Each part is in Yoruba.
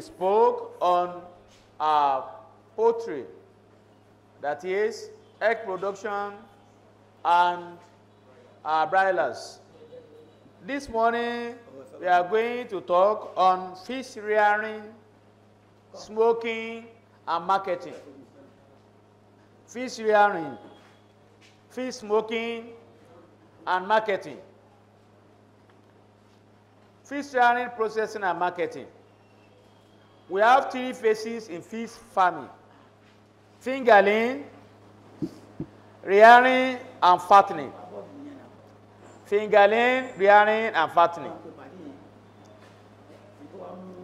we spoke on poultry, that is, egg production and broilers. This morning, we are going to talk on fish rearing, smoking, and marketing. Fish rearing, fish smoking, and marketing. Fish rearing, processing, and marketing. We have three phases in fish farming: fingerling, rearing, and fattening. Fingerling, rearing, and fattening.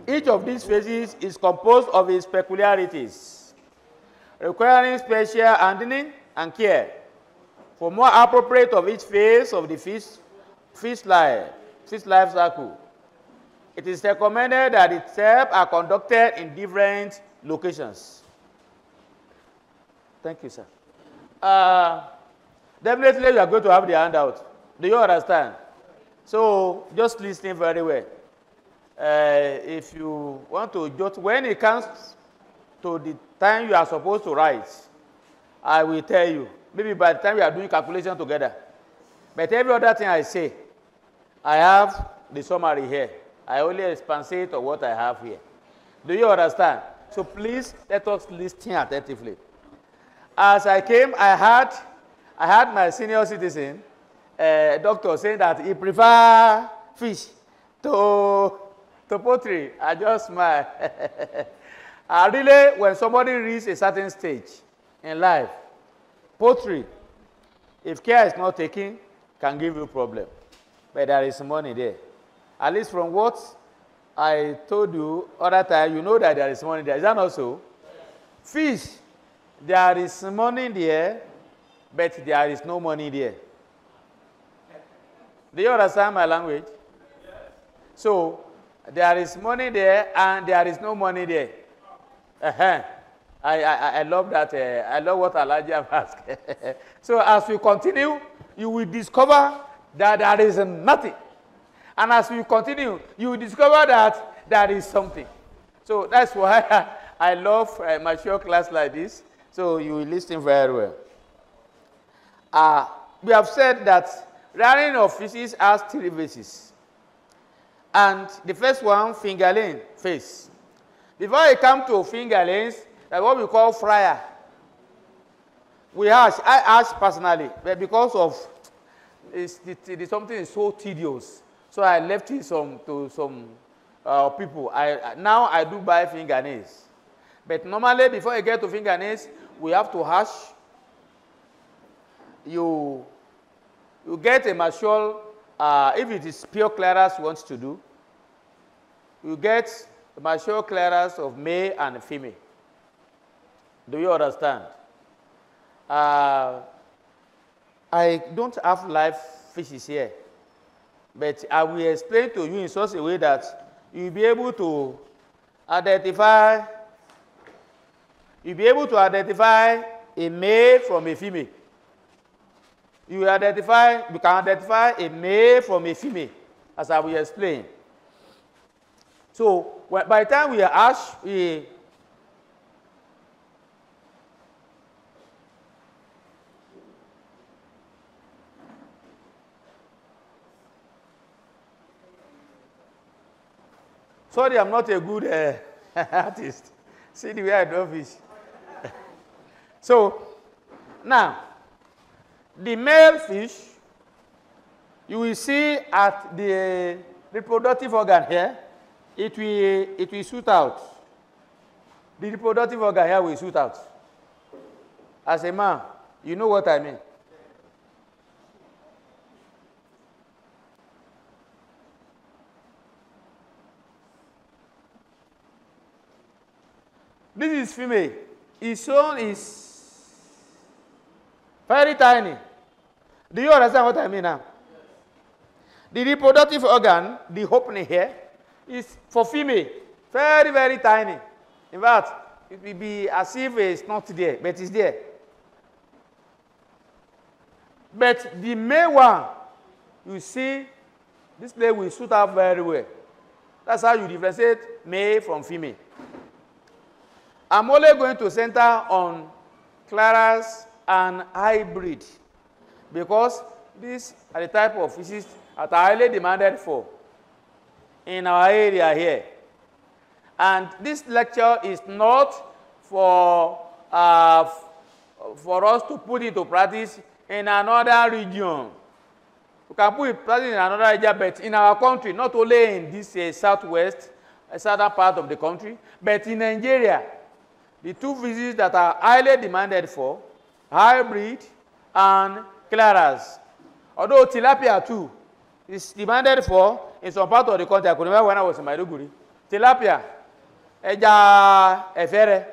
Each of these phases is composed of its peculiarities, requiring special handling and care. For more appropriate of each phase of the fish life cycle, it is recommended that the steps are conducted in different locations. Thank you, sir. Definitely, you are going to have the handout. Do you understand? So, just listen very well. If you want to jot, when it comes to the time you are supposed to write, I will tell you. Maybe by the time we are doing calculation together. But every other thing I say, I have the summary here. I only expatiate on what I have here. Do you understand? So please let us listen attentively. As I came, I had my senior citizen, doctor, saying that he prefers fish to poultry. I just smile. Really, when somebody reaches a certain stage in life, poultry, if care is not taken, can give you problem. But there is money there. At least from what I told you other time, you know that there is money there. Is that not so? Fish, there is money there, but there is no money there. Do you understand my language? Yes. So, there is money there and there is no money there. I love that. I love what Elijah have asked. So, as we continue, you will discover that there is nothing. And as we continue, you will discover that there is something. So, that's why I love a mature class like this. So, you will listen very well. We have said that rearing of fishes has three phases. And the first one, fingerling phase. Before I come to fingerlings, that's what we call fryer. I ask personally, but because of something is so tedious, so I left it to some people. Now I do buy fingernails. But normally, before I get to fingernails, we have to hash. You get a mature, if it is pure clearance you want to do, you get a mature clearance of male and female. Do you understand? I don't have live fishes here, but I will explain to you in such a way that you'll be able to identify a male from a female. You can identify a male from a female, as I will explain. So, by the time we ash, sorry, I'm not a good artist. See the way I draw fish. So, now, the male fish, you will see at the reproductive organ here, it will shoot out. The reproductive organ here will shoot out. As a man, you know what I mean. This is female. His own is very tiny. Do you understand what I mean now? The reproductive organ, the opening here, is for female, very, very tiny. In fact, it will be as if it's not there, but it's there. But the male one, you see, this place will shoot out very well. That's how you differentiate male from female. I'm only going to center on Claras and hybrid because these are the type of fishes that are highly demanded for in our area here. And this lecture is not for us to put into practice in another region. We can put it practice in another region, but in our country, not only in this southwest, southern part of the country, but in Nigeria. The two fishes that are highly demanded for, hybrid and Claras. Although tilapia too is demanded for in some part of the country. I could remember when I was in Maiduguri. Tilapia, eja efere.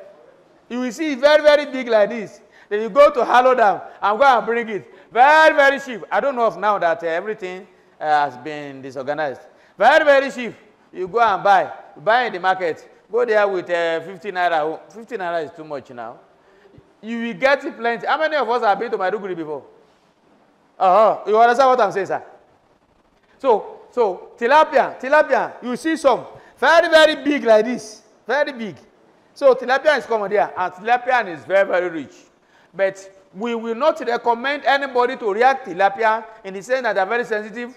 You will see it very, very big like this. Then you go to Hallow Dam and go and bring it. Very, very cheap. I don't know if now that everything has been disorganized. Very, very cheap. You go and buy. You buy in the market. Go there with 50 naira. 50 naira is too much now. You will get it plenty. How many of us have been to Maiduguri before? You understand what I'm saying, sir? So tilapia, you see some very, very big like this. Very big. So tilapia is common there, and tilapia is very, very rich. But we will not recommend anybody to react tilapia in the sense that they are very sensitive.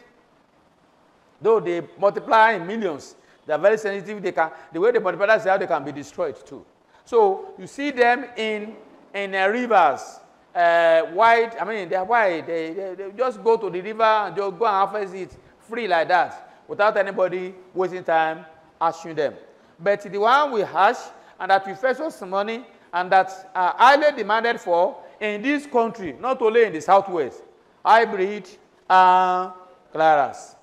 Though they multiply in millions, they are very sensitive. They can, the way they multiply, that's how they can be destroyed too. So you see them in rivers, wide. I mean, they are wide. They just go to the river and just go and harvest it free like that, without anybody wasting time hatching them. But the one we hatch and that we fetch us money and that are highly demanded for in this country, not only in the southwest, hybrid and Claras.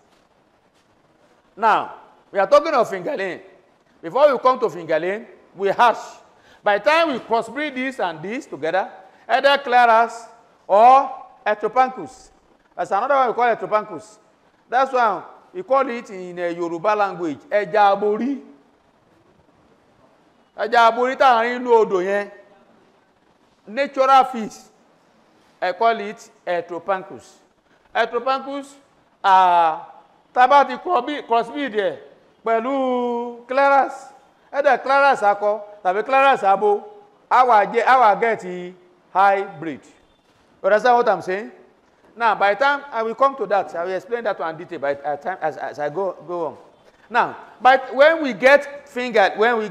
Now, we are talking of fingerling. Before we come to fingerling, we hatch. By the time we crossbreed this and this together, either Claras or Etropancus. That's another one we call Etropancus. That's why we call it in Yoruba language, Ẹja abori. Ẹja abori ta rin inú odò yẹn. Natural fish. I call it Etropancus. Etropancus taba ti crossbreed ẹ pẹ̀lú Claras. Either Claras akọ tàbí Claras abo, our get hybrid. You understand what I'm saying? Now, by the time I will come to that, I will explain that one in detail by time as I go on. Now, but when we get when we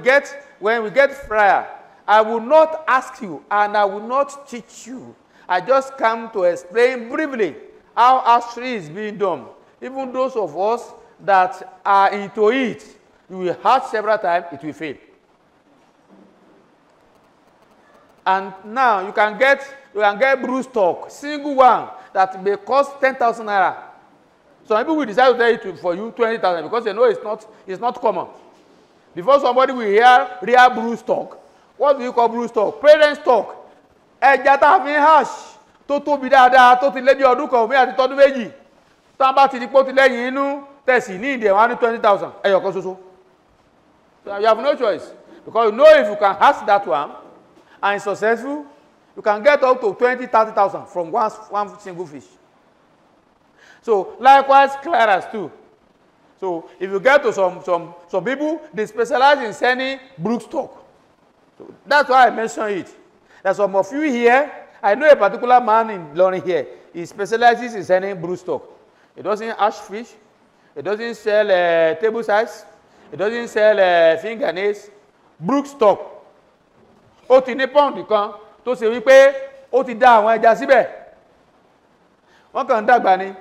get fryer, I will not ask you and I will not teach you. I just come to explain briefly how hatchery is being done. Even those of us that are into it, you will hatch several times, it will fail. And now you can get brood stock, single one, that may cost 10,000 naira. Some people will decide to tell it for you 20,000 because they know it's not common. Before somebody will hear real brood stock, what do you call brood stock? Parent stock. Ẹja tá a fi ń hash tó tóbi dáadáa tó ti lé bí ọdún kan omi àti tọdún méjì. Tá a bá ti di pé ó ti lẹ́yìn inú tẹ̀sí ní ìdè wọn ní 20,000 ẹyọ kan ṣoṣo. So you have no choice because you know if you can hatch that one and it's successful, you can get up to 20,000-30,000 from one single fish. So likewise, Claras too. So if you get to some people, they specialize in sending brood stock. So that's why I mention it. There's some of you here. I know a particular man in London here. He specializes in sending brood stock. He doesn't hatch fish. He doesn't sell table size. He doesn't sell fingernails. Brood stock. Ó ti ní pọ́ǹdì kan tó ṣe wípé ó ti dá àwọn ẹja síbẹ̀. Wọ́n kàn ń dàgbà ni.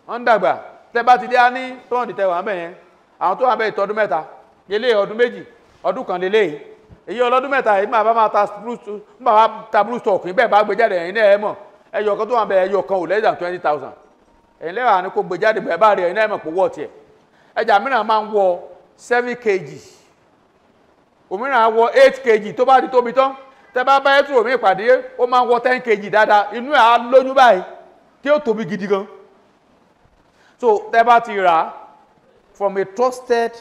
Wọ́n ń dàgbà. Tẹ́ bá ti dé á ní pọ́ǹdì tẹ́ wà ń bẹ̀ yẹn. Àwọn tó wà ń bẹ̀ ìtọ́dún mẹ́ta. Ilé ọdún méjì. Ọdún kan lélẹ́yìí. Èyí ọlọ́dún mẹ́ta yìí máa bá ta blue stock níbẹ̀ bá gbé jáde ẹ̀yin náà ẹ̀ mọ̀. Ẹyọ kan tó wà ń bẹ̀ ẹyọ kan ò less than 20,000. Ẹ̀yin lẹ́wà ni kò gbé jáde bẹ̀ bá rí ẹ̀yin náà ẹ̀ mọ̀ pé wọ́ọ̀tì ẹ̀. Ẹja mìíràn máa ń wọ 7 kg. Òmíràn wọ 8 kg tó bá di tóbi tán. Tẹ́ bá bá ẹtù omi ìpàdé ó máa ń wọ 10 kg dáadáa. Inú ẹ̀ á lóyún báyìí tí ó tóbi gidi gan. So tẹ́ bá ti rà from a trusted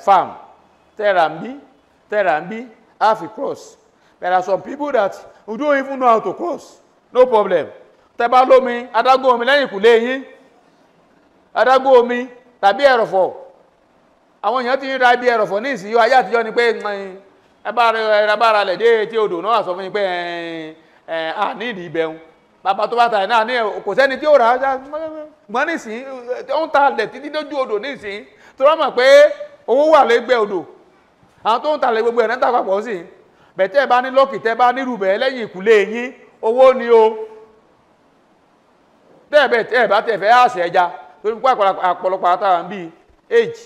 farm. Terambi, half a cross. There are some people that who don't even know how to cross. No problem. Tẹ́bá lómi, adágún omi lẹ́yìn kùlé yín. Adágún omi tàbí ẹ̀rọ̀fọ̀. àwọn èèyàn ti ń ra ibi ẹrọ̀fọ̀ ní ìsìn ayé àtijọ́ ni pé ẹ bá ra lẹ̀ dé tí odò náà sọ fún yín pé à ní ìdí ibẹ̀ ń bàbá tó bá ta ẹ̀ náà ní kò sẹ́ni tí ó rà á gbọ́n ní ìsìn ó ń ta lẹ̀ títí lójú odò ní ìsìn tó rọ́ mọ̀ pé owó wà lẹ́gbẹ̀ẹ́ odò àwọn tó ń ta lẹ̀ gbogbo ẹ̀ náà ta papọ̀ sí bẹ̀tẹ́ bá ní lókì tẹ́ bá nírú bẹ̀ lẹ́yìn ìkùlé yín owó ni o tẹ́ bá tẹ̀ fẹ́ àṣẹ ẹja torí pé àpọ̀lọpọ̀ àtàwọn bíi age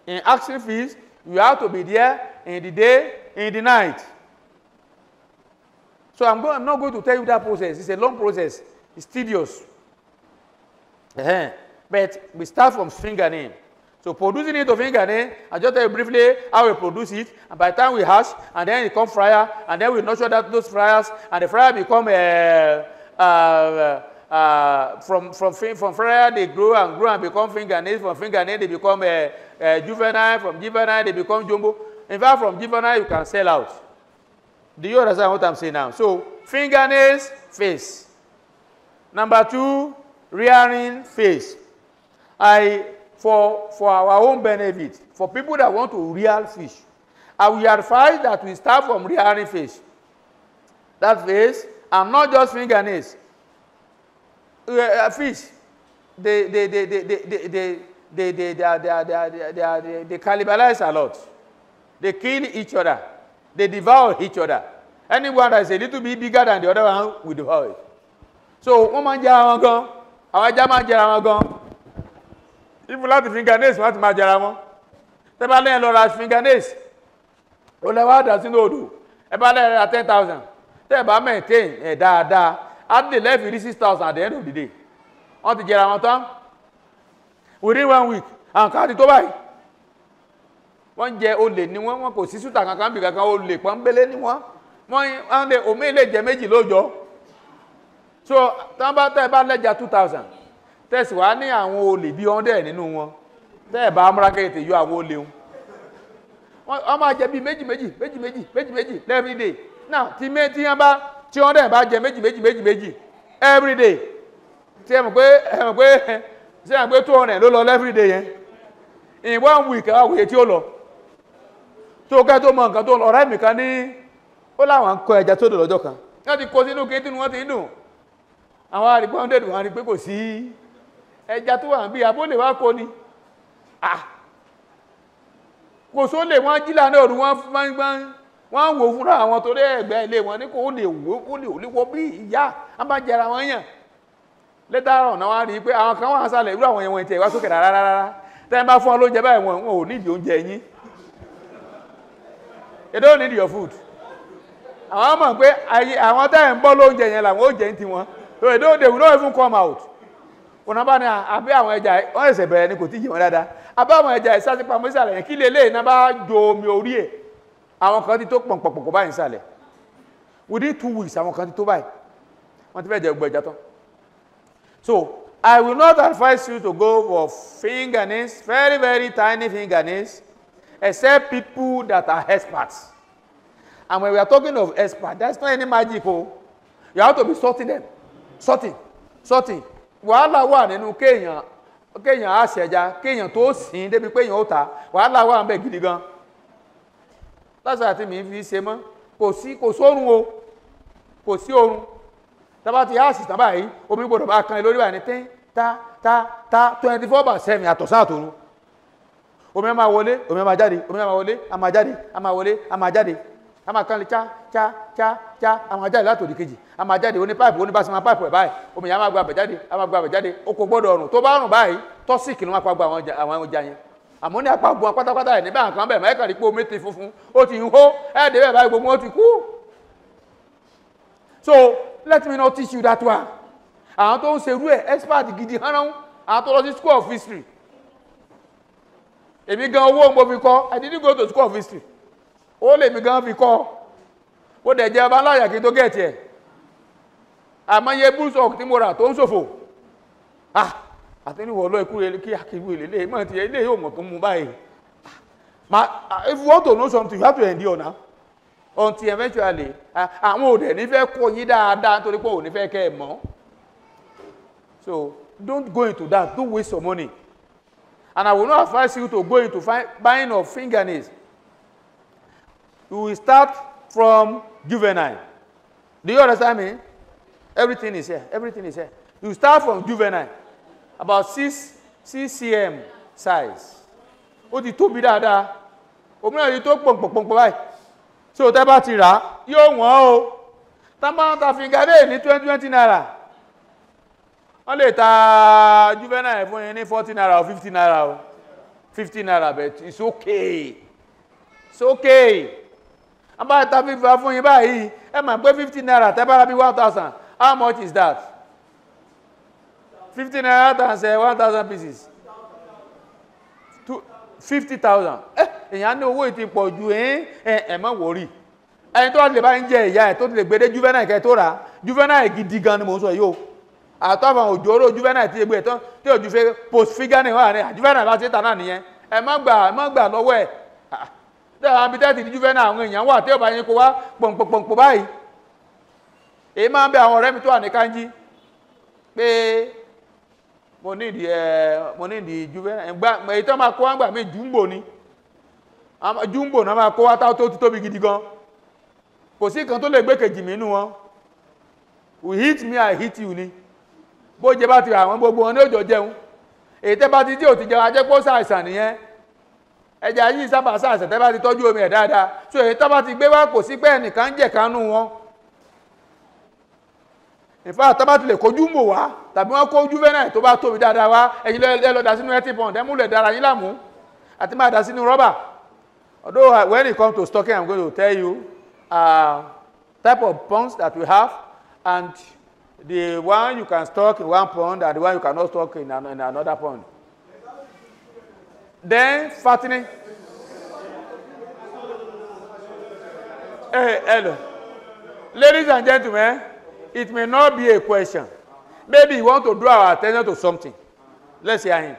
in action fees you have to be there in the day in the night. So I'm not going to tell you that process. It's a long process. It's tedious. But we start from fingernail. So producing it to fingernail, I'll just tell you briefly how we produce it. And by the time we hash, and then it comes fryer, and then we nurture those fryers, and the fryer become from fryer they grow and become fingernails. From fingernail they become juvenile. From juvenile they become jumbo. In fact, from juvenile you can sell out. Do you understand what I'm saying now? So, fingernails, face. Number 2, rearing phase. For our own benefit, for people that want to rear fish, I will advise that we start from rearing fish. That phase, and not just fingernails. Fish, they cannibalize a lot. They kill each other. They devour each other. Anyone that is a little bit bigger than the other one will devour it. So, wọ́n máa ń jẹra wọn gan. Àwọn ẹja máa ń jẹra wọn gan. If láti fingernails wọ́n ti máa jẹra wọn. Tẹ́ bá lẹ́yìn lọ ra fingernails, ó lẹ wá dà sínú odò. Ẹ bá lẹ́yìn ra 10,000. Tẹ́ ẹ bá maintain ẹ̀ dáadáa, at the level rí 6,000 at the end of the day. Wọ́n ti jẹra wọn tán. Within 1 week, àwọn kan ti tó báyìí. Wọ́n jẹ olè ní wọ́n kò sí sútà kankan bí kankan olè pọ́nbélé ní wọ́n lè omi lè jẹ méjì lóòjọ́. So tán bá tẹ́ bá lẹ́jà 2,000 tẹ́sì wá ní àwọn olè bí 100 nínú wọn tẹ́ bá múrákẹ́tẹ̀ yọ àwọn olè wọ́n máa jẹ bí méjì every day. Now tí wọ́n bá tí 100 bá jẹ méjì every day tí ẹ mọ̀ pé 200 ló lọ every day yẹn in 1 week àwòye tí ó lọ. Tó kẹ́ tó mọ nǹkan tó lọ ọ̀rẹ́ mi kan ní ó láwọn ń kọ ẹja tó dò lọ́jọ́ kan wọ́n ti kó sínú kí tínú wọ́n ti ń dùn àwọn àrígbọ́n dẹ̀dùn wọn rí pé kò sí ẹja tó wà ń bí abólè wá kó ni kò só lè wọ́n jílà náà rú wọ́n wò fúnra àwọn tó rẹ̀ ẹgbẹ́ ilé wọn ní kò ó lè wó bí ìyá wọ́n bá jẹra wọn yàn lẹ́tà ọ̀nà wọn rí pé àwọn kan wà sálẹ̀ irú àwọn yẹn wọn ti ẹ̀wá sókè rárá tẹ́ bá fún ọ lóúnjẹ báyìí wọn ò nídìí oúnjẹ yín. They don't need your food. Àwọn mọ̀ pé àwọn tẹ́ ń bọ́ lóúnjẹ yẹn làwọn ó jẹ́ ń ti wọn. So they will not even come out. Ọ̀nà bá ní àbí àwọn ẹja wọ́n ẹ̀sẹ̀ bẹ̀rẹ̀ ni kò tí ì jẹ wọn dáadáa. Àbí àwọn ẹja ìsásí pamọ́ ìsàlẹ̀ yẹn kí lélẹ̀ iná bá jo omi orí ẹ̀. Àwọn kan ti tó pọ̀npọ̀pọ̀ báyìí ìsàlẹ̀. Within 2 weeks àwọn kan ti tó báyìí. Wọ́n ti fẹ́ jẹ gbogbo ẹja tán. So I will not advise you to go for fingernails, very, very tiny fingernails, except people that are experts. And when we are talking of experts, that's not any magic. You have to be sorting them. Sorting. Wàhálà wà nínú kéèyàn àṣẹjà, kéèyàn tó sìn débi pé èèyàn ó ta. Wàhálà wà ń bẹ gidi gan. Lásà tí mi fi ṣe mọ́. Kò sórun o. Kò sí orun. Tàbá ti àṣì tàn báyìí, omi gbọ́dọ̀ bá kan lórí wà ní tín, ta 24/7 àtọ̀sán àtòru. Omi máa wọlé, omi máa jáde, omi máa wọlé, a máa jáde, a máa wọlé, a máa jáde. A máa kan lè cha, a máa jáde látòdì kejì. A máa jáde, oní páìpù, oní básí máa páìpù ẹ̀ báyìí. Omi yà máa gba àbẹ̀ jáde, a máa gba àbẹ̀ jáde. O kò gbọ́dọ̀ ọ̀rùn. Tó bá rùn báyìí, tọ́síkì ló máa pa gba àwọn ọjà yẹn. Àmọ́ ní apá gbọ́n pátápátá ẹ̀ níbẹ̀ àkàn bẹ̀ mẹ́kàn rí pé omi ti funfun. Ó ti ń hó, ẹ̀ẹ́dẹ̀ bẹ́ẹ̀ báyìí gbogbo wọn ti kú. So let me not teach you that one. Àwọn tó ń ṣerú ẹ̀ expert gidi hánà àwọn tó lọ sí school of history. Èmi gan owó mo fi kọ́, I didn't go to school of history. Ó lè mi gan fi kọ́. Ó dẹ̀ jẹ́ ọba aláyà kí n tó gẹ̀ẹ́tì ẹ̀. Àmọ́yé búrúsọ̀kì tí mo rà tó ń ṣòfò. Àtẹ́niwọ̀ lọ ikú rẹ̀ kí akíwú ilé mọ́ ti ilé yóò mọ̀ tó mú báyìí. If you want to know something, you have to endure now. Until eventually, àwọn òdẹ̀ nífẹ̀ẹ́ kọ́ yín dáadáa torí pé ò nífẹ̀ẹ́ kẹ́ ẹ̀ mọ́. So don't go into that. Don't waste your money. And I will not advise you to go into buying of fingernails. You will start from juvenile. Do you understand me? Everything is here. Everything is here. You start from juvenile. About 6 cm size. Ó ti tóbi dáadáa. Òmíràn yìí tó pọ̀npọ̀npọ̀ báyìí. So tẹ́ bá ti rà yóò wọ́n o. Tá bá ń ta fingernail ní 20 naira. Wọ́n lè ta juvenile fún yín ní 40 naira or 50 naira o. 50 naira, but it's okay. It's okay. About ta fífa fún yín báyìí, ẹ máa pé 50 naira tẹ́ bá ra bí 1,000. How much is that? 50 naira times 1,000 pieces. 50,000. Èyàn ní owó ìtì pọ̀ ju ẹ má worry. Ẹni tó lè bá ń jẹ ìyá ẹ̀ tó lè gbé dé juvenile kẹ́ tó rà. Juvenile gidi gan ni mo sọ yìí o. Àtọ́fà òjòrò juvenile tí egbè tán tí òjú fẹ́ post figure ní wà ní juvenile bá ti tà náà nìyẹn. Ẹ má gbà lọ́wọ́ ẹ̀. Dáwọn abitẹ́tì ní juvenile àwọn èèyàn wà tí ó bá yín kó wá pọ̀npọ̀npọ̀ báyìí. Èyí máa ń bẹ àwọn ọ̀rẹ́ mi tó wà ní Kanji pé mo ní ìdí juvenile èyí tó máa kó wá gbà mí jumbo ni. Jumbo náà máa kó wá tó tóbi gidi gan. Kò sí kan tó lè gbé kejì mi nínú wọn. You hit me, I hit you ni. Bó jẹ bá ti àwọn gbogbo wọn ní òjò jẹun. Èyí tẹ́ bá ti tí ò ti jẹun ajẹ́ pọ́ ṣàìsàn nìyẹn. Ẹja yìí sábà ṣàìsàn tẹ́ bá ti tọ́jú omi ẹ̀ dáadáa. So èyí tẹ́ bá ti gbé wá kò sí pé ẹnìkan jẹ̀ kánú wọn. In fact, tẹ́ bá ti lè kó jumbo wá tàbí wọ́n kó juvenile tó bá tóbi dáadáa wá ẹ̀yin lọ dà sínú 80 pound ẹ mú lè dára yín láàmú àti máa dà sínú rọ́bà. Although when it comes to stocking, I'm going to tell you type of ponds that we have and the one you can stock in one pond and the one you cannot stock in another pond. Then fattening. Hey, hello. Ladies and gentlemen, it may not be a question. Maybe you want to draw our attention to something. Let's hear him.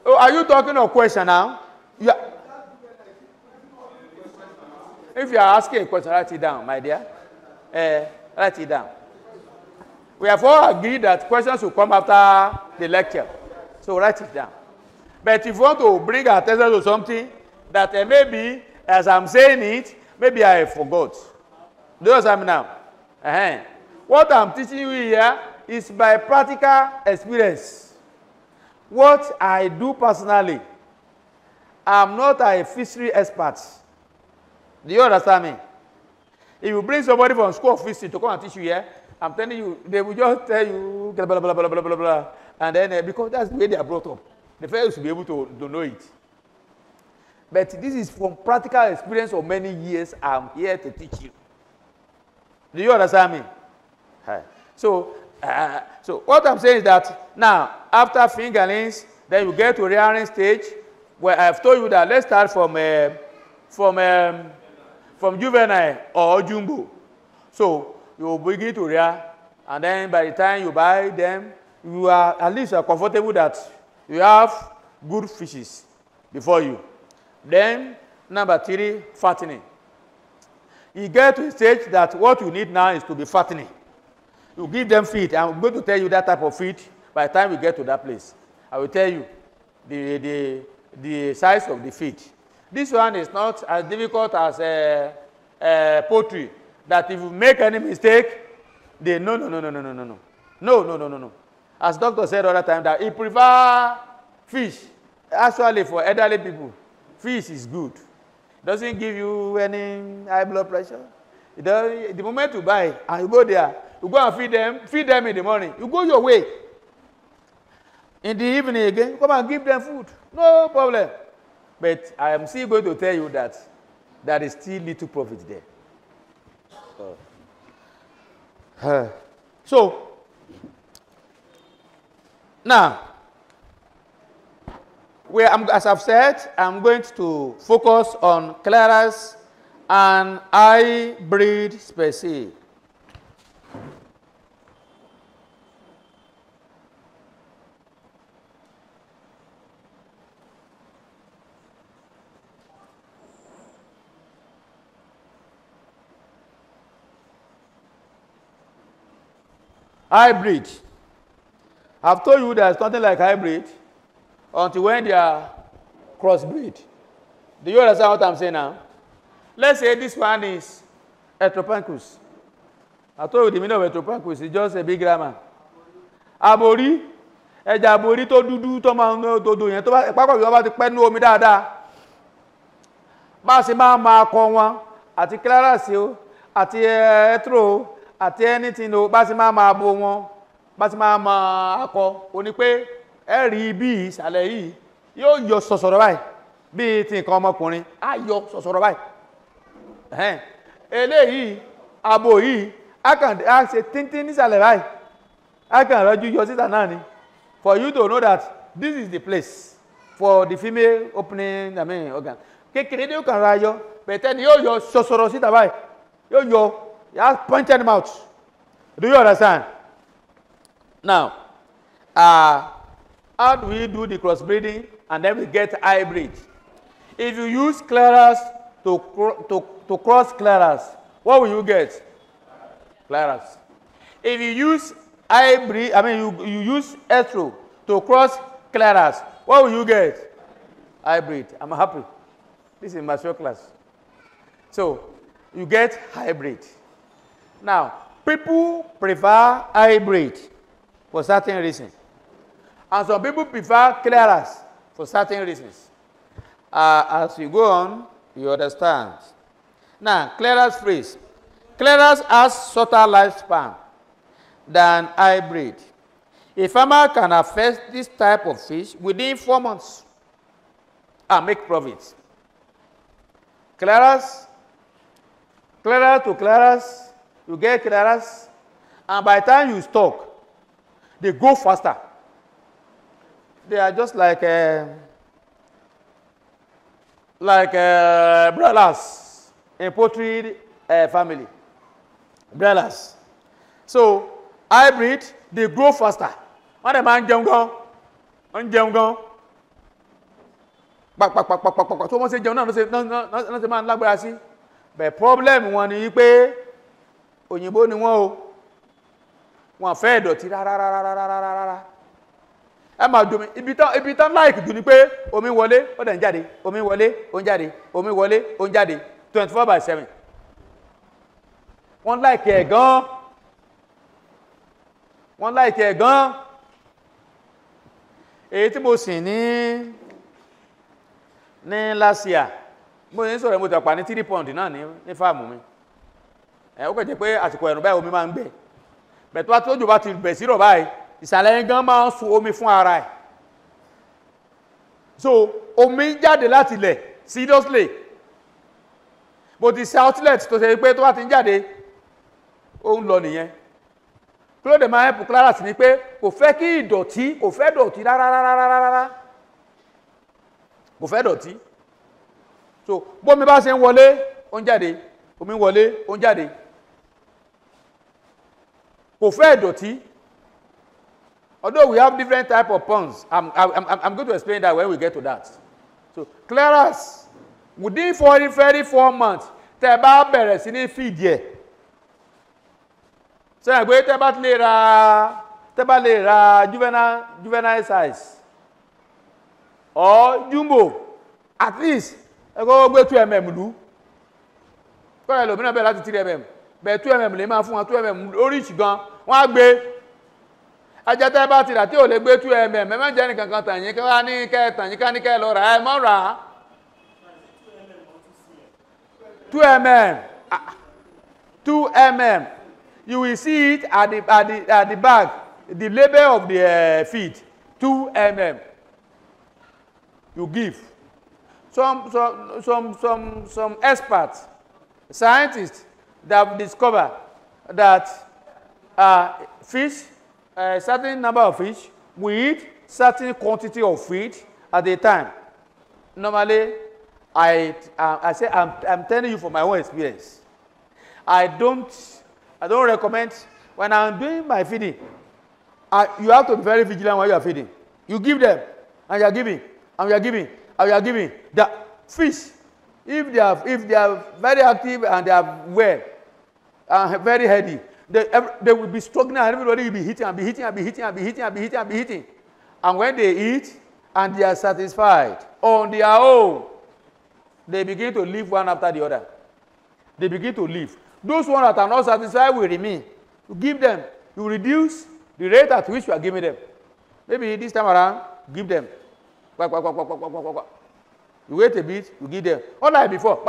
Oh, are you talking of question now? If you are asking a question, write it down, my dear. Write it down. We have all agreed that questions will come after the lecture. So write it down. But if you want to bring our attention to something that maybe, as I'm saying it, maybe I forgot. Do you understand me now? What I'm teaching you here is by practical experience. What I do personally. I'm not a fishery expert. Do you understand me? If you bring somebody from school of fishery to come and teach you here, I'm telling you, they will just tell you blah, blah, blah, blah, blah, blah, blah. And then, because that's the way they are brought up, the fellows should be able to know it. But this is from practical experience of many years. I'm here to teach you. Do you understand me? So what I'm saying is that now, after fingerlings, then you get to rearing stage, where I've told you that let's start from juvenile or jumbo. So you begin to rear, and then by the time you buy them, you are at least comfortable that you have good fishes before you. Then number 3, fattening. You get to a stage that what you need now is to be fattening. You give them feed. I'm going to tell you that type of feed by the time we get to that place. I will tell you the size of the feed. This one is not as difficult as poultry, that if you make any mistake, they no. As doctor said all the time, that he prefer fish. Actually, for elderly people, fish is good. Doesn't give you any high blood pressure. The moment you buy and you go there, you go and feed them in the morning. You go your way. In the evening again, you come and give them food. No problem. But I am still going to tell you that there is still little profit there. So, now, as I've said, I'm going to focus on clearance and hybrid species. Hybrid. I've told you there's nothing like hybrid until when they are crossbreed. Do you understand what I'm saying now? Let's say this one is Heteropancus. I told you the meaning of Heteropancus is just a big grammar. Abori, ẹja abori tó dúdú tó máa ń dodo yẹn tó bá pápá yóò bá ti pẹ́ nú omi dáadáa. Bá ṣe máa kọ wọn àti Clarence o àti Hetero àti anything o bá ṣe máa bo wọn bá ṣe máa akọ ó ní pé ẹ rí bí ìsàlẹ̀ yìí yóò yọ sọ̀sọ̀rọ̀ báyìí bí ti nǹkan ọmọkùnrin á yọ sọ̀sọ̀rọ̀ báyìí. Eléyìí abo yìí á ṣe tíntín nísàlẹ̀ báyìí á kàn rọ́jú yọ síta náà ni for you to know that this is the place for the female opening organ. Kékeré ni ó kàn ra yọ bẹ̀tẹ́ ni yóò yọ sọ̀sọ̀rọ̀ síta báyìí yóò yọ yà pointed mouth. Do you understand? Now, how do we do the crossbreeding and then we get hybrid? If you use Clarence to cross Clarence, what will you get? Clarence. If you use hybrid, you use Hetero to cross Clarence, what will you get? Hybrid. I'm happy. This is my show class. So, you get hybrid. Now, people prefer hybrid for certain reasons. And some people prefer Clarence for certain reasons. As we go on, you understand. Now, Clarence phrase. Clarence has shorter lifespan than hybrid. A farmer can harvest this type of fish within 4 months and make profits. Clarence to Clarence, you get Clarence, and by the time you stock, they go faster. They are just like brothers in poultry family. Brothers. So, hybrid, they grow faster. When the man jump go, so wọ́n ṣe jẹun náà ló ṣe máa ń lágbára sí. But problem wọn ni pé òyìnbó ni wọ́n o. Wọ́n fẹ́ ìdọ̀tí rárá. Ẹ máa domi ibi tán láìkì jù ni pé omi wọlé ó dẹ̀ ń jáde, omi wọlé ó ń jáde, omi wọlé ó ń jáde 24/7. Wọ́n láìkì ẹ̀ gan. Wọ́n láìkì ẹ̀ gan. Èyí tí mo sìn ní last year mo ní sọ̀rọ̀ mo ti pa ní 3 pound náà ní fáàmù mi. Ó kàn jẹ́ pé àsìkò ẹ̀rùn báyìí omi máa ń gbẹ. Bẹ̀tọ́ àti òjò bá ti bẹ̀ sí rọ̀ báyìí ìsàlẹ̀ yẹn gan máa ń sun omi fún ara ẹ̀. So omi jáde láti ilẹ̀ seriously. Mo ti ṣe outlet tó ṣe pé tó bá ti ń jáde ó ń lọ nìyẹn. Kúrò dẹ̀ máa ń help Clarence ni pé kò fẹ́ kí ìdọ̀tí kò fẹ́ dọ̀tí rárá. Kò fẹ́ dọ̀tí. So bómi bá ṣe ń wọlé ó ń jáde, omi wọlé ó ń jáde. Kò fẹ́ dọ̀tí. Although we have different type of ponds, I'm going to explain that when we get to that. So Clarence, within 34 months, tẹ́ bá bẹ̀rẹ̀ sí ní feed yẹ. Ṣé ẹ gbé tẹ́ bá lè ra juvenile size or jumbo, at least ẹ kọ́kọ́ gbé 2 mm lú. Kọ́lẹ̀ lòmínà bẹ̀rẹ̀ láti 3 mm. Bẹ̀ 2 mm lè máa fún wọn 2 mm oríṣi gan. Wọ́n á gbé. Ajá tẹ́ bá ti rà tí ò lè gbé 2 mm, ẹ má jẹ́ nìkan kan tàn yín kí wá ní kẹ́ tàn yín ká ní kẹ́ lọ rà ẹ mọ́ rà á. 2 mm. 2 mm. You will see it at the back, the label of the feed. 2 mm. You give. Some experts, scientists, that have discovered that fish, a certain number of fish, we eat certain quantity of feed at a time. Normally, I say I'm telling you from my own experience. I don't recommend when I'm doing my feeding. You have to be very vigilant when you are feeding. You give them, and you are giving, and you are giving, and you are giving. The fish, if they are very active and they are well and very healthy, They will be struggling and everybody will be hitting and be hitting and be hitting and be hitting and be hitting and be hitting. And when they eat and they are satisfied on their own, they begin to leave one after the other. They begin to leave. Those ones that are not satisfied will remain. You give them, you reduce the rate at which you are giving them. Maybe this time around, give them. You wait a bit, you give them. Unlike before,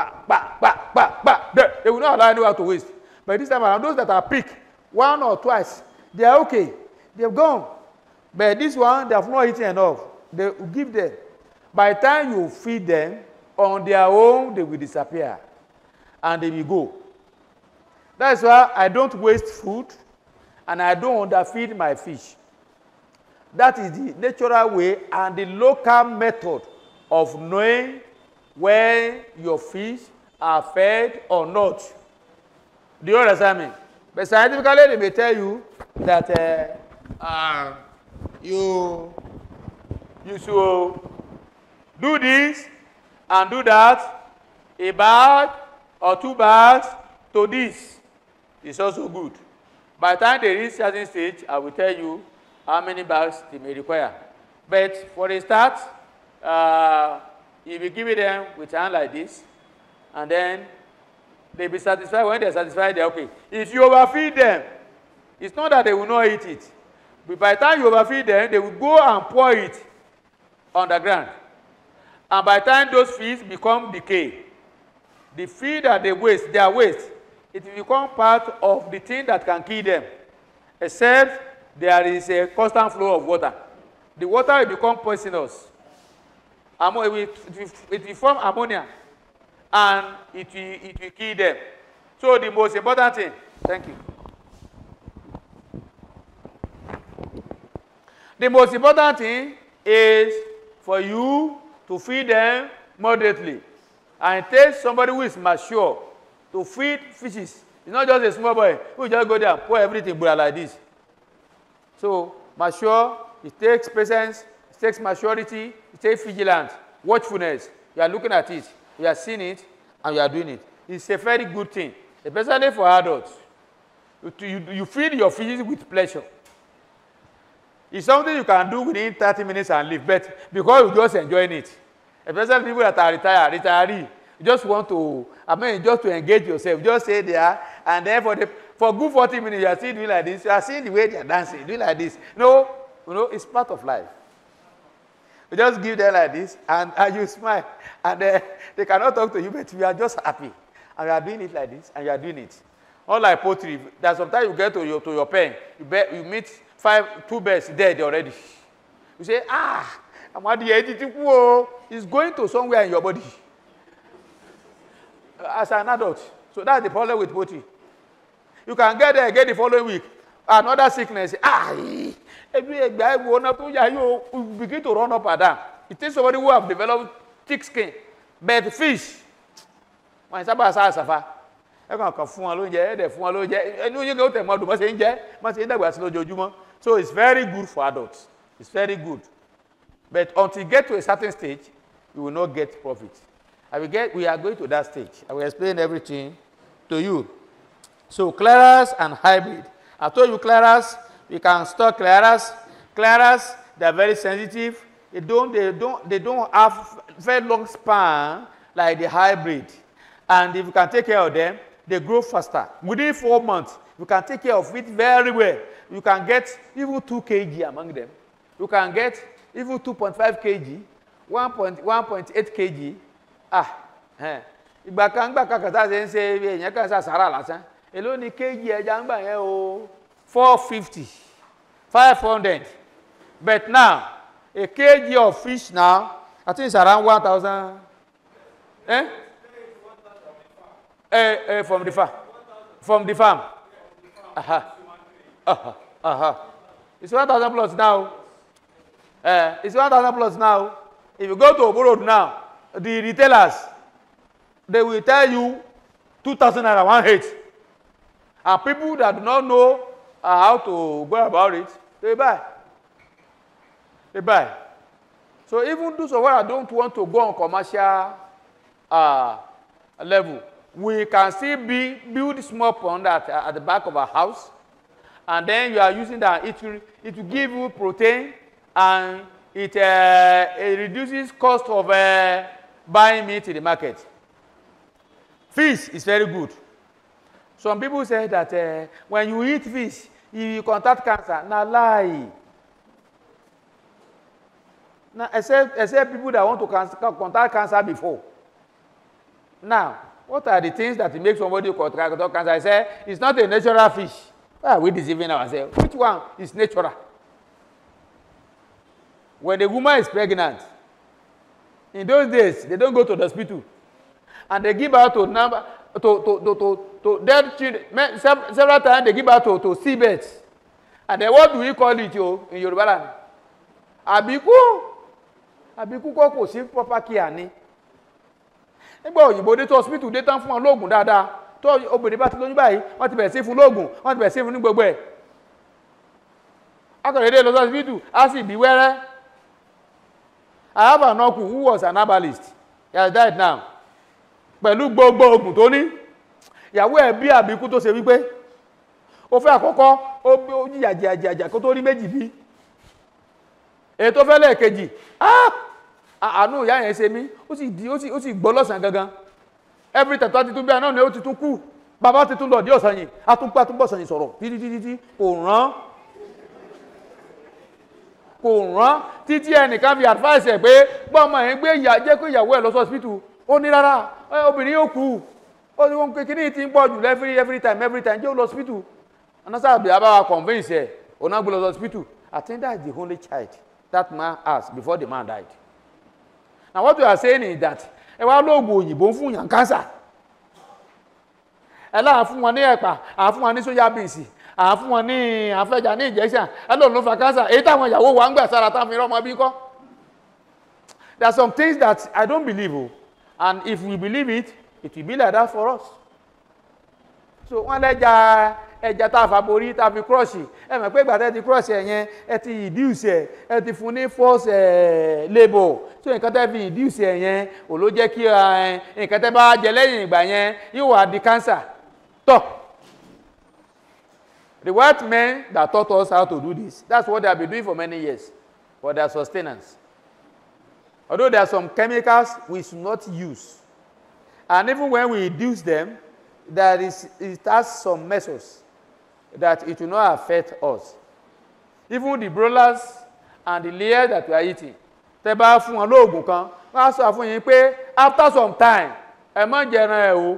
they will not allow anyone to waste. But this time around, those that are picked, one or twice, they are okay. They have gone. But this one, they have not eaten enough. They will give them. By the time you feed them, on their own, they will disappear. And they will go. That's why I don't waste food, and I don't underfeed my fish. That is the natural way and the local method of knowing when your fish are fed or not. Do you understand me? But scientifically, they may tell you that you should do this and do that, a bag or 2 bags to this is also good. By the time they reach a certain stage, I will tell you how many bags they may require. But for a start, you will give them with hand like this, and then they'll be satisfied. When they're satisfied, they're okay. If you overfeed them, it's not that they will not eat it. But by the time you overfeed them, they will go and pour it on the ground. And by the time those fish become decay, the feed that they waste, their waste, it will become part of the thing that can kill them. Except there is a constant flow of water. The water will become poisonous. It will form ammonia, and it will kill them. So the most important thing, thank you. The most important thing is for you to feed them moderately. And it takes somebody who is mature to feed fishes. It's not just a small boy who just go there and pour everything like this. So mature, it takes patience, it takes maturity, it takes vigilance, watchfulness. You are looking at it, you are seeing it, and you are doing it. It's a very good thing, especially for adults. You feed your fishes with pleasure. It's something you can do within 30 minutes and leave, but because you're just enjoying it. Especially people that are retiree, you just want to, just to engage yourself. Just stay there, and then for good 40 minutes, you are still doing like this. You are seeing the way they are dancing, doing like this. No, it's part of life. You just give them like this, and you smile, and they cannot talk to you, but you are just happy. And you are doing it like this, and you are doing it. Unlike poultry, that sometimes you get to your pen, you meet 2 birds dead already. You say, it's going to somewhere in your body. As an adult. So that's the problem with poultry. You can get there again the following week. Another sickness. Every guy you begin to run up and down. It takes somebody who have developed thick skin. But fish, when somebody says suffer, so it's very good for adults. It's very good. But until you get to a certain stage, you will not get profit. We are going to that stage. I will explain everything to you. So Claras and hybrid. I told you Claras, we can store Claras. Claras, they are very sensitive. They don't have very long span like the hybrid. And if you can take care of them, they grow faster. Within 4 months, you can take care of it very well. You can get even 2 kg among them. You can get even 2.5 kg, 1.8 kg. Ìgbà kan kàkàtà ṣe ń ṣe èèyàn kan ṣàṣàrà lásán. Èló ni kg ẹja ń gbà yẹn o? 450, 500. But now, a kg of fish now, I think it's around 1,000. From the farm. From the farm. It's 1,000 plus now. It's 1,000 plus now. If you go to Oborod now, the retailers, they will tell you 2,000 naira 1/8. And people that do not know how to go about it, they buy. They buy. So even those of us that don't want to go on commercial level, we can still build small pond at the back of our house, and then you are using that. It will give you protein, and it reduces cost of buying meat in the market. Fish is very good. Some people say that when you eat fish, you contact cancer. Now lie. Now, except people that want to contact cancer before. Now, what are the things that make somebody contact cancer? I say, it's not a natural fish. Why are we deceiving ourselves? Which one is natural? When the woman is pregnant, in those days, they don't go to the hospital. And they give out to dead children. Several times they give out to seabeds. And then what do we call it in Yoruba land? Abiku. Abiku kò sí proper care ni. Nígbà òyìnbó dé tó hospital dé tán fún wọn lóògùn dáadáa. Tó obìnrin bá ti lóyún báyìí, wọ́n ti bẹ̀rẹ̀ sí fún lóògùn, wọ́n ti bẹ̀rẹ̀ sí fún ní gbogbo ẹ̀. Akọ̀rẹ́dẹ́ lọ sí hospital, á sì bí wẹ́rẹ́. I have an uncle who was an herbalist. He has died now. Pẹ̀lú gbogbo oògùn tó ní, ìyàwó ẹ̀ bí àbíkú tó ṣe wípé ó fẹ́ àkọ́kọ́ ó jìyàjìyàjìyà kó tó rí méjì bí. Èyí tó fẹ́ lẹ́ẹ̀kejì, àánú ìyá yẹn ṣe mí, ó sì gbọ́ lọ́sàn gangan. Every time tó ti tún bí àná ni ó ti tún kú. Bàbá ti tún lọ dí ọ̀sán yìí, àtúnbọ̀ sàn yìí sọ̀rọ̀ títí kò rán títí ẹnìkan fi advice ẹ̀ pé gbọ́mọ ẹ̀ ń gbé jẹ́ kó ìyàwó ẹ̀ lọ sí hospital. Ó ní rárá, obìnrin yóò kú. Ó ní wọn kékeré tí ń pọ̀ jù every time jẹ́ ó lọ hospital. Anasa àbí abáwa convince ẹ̀ ọ̀nà gbé lọ sí hospital. I think that's the only child that man has before the man died. Now what we are saying is that ẹ wá lóògùn òyìnbó ń fún yàn cancer. Ẹ láà fún wọn ní ẹ̀pà, à fún wọn ní soya beans, à fún wọn ní àfẹ́jà ní injection, ẹ lòun ló fa cancer. Èyí táwọn ìyàwó wa ń gbà sára táwọn fi rọ́mọ bí kọ́. There are some things that I don't believe. And if we believe it, it will be like that for us. So wọ́n ẹja tá a fà borí tá a fi crush ẹ mọ̀ pé ìgbà tẹ́ ti crush ẹ̀ yẹn ẹ ti reduce ẹ ti fún ní force labour. So nǹkan tẹ́ fi reduce ẹ̀ yẹn ò ló jẹ́ kí nǹkan tẹ́ bá jẹ lẹ́yìn ìgbà yẹn yóò wá di cancer. Tọ́ the white men that taught us how to do this, that's what they have been doing for many years for their sustenance. Although there are some chemicals we should not use. And even when we reduce them, it has some measures that it will not affect us. Even the broilers and the layers that we are eating. Tẹ́ bá fún wọn lóògùn kan, wọ́n á sọ fún yín pé after some time, ẹ má jẹran ẹ̀ o.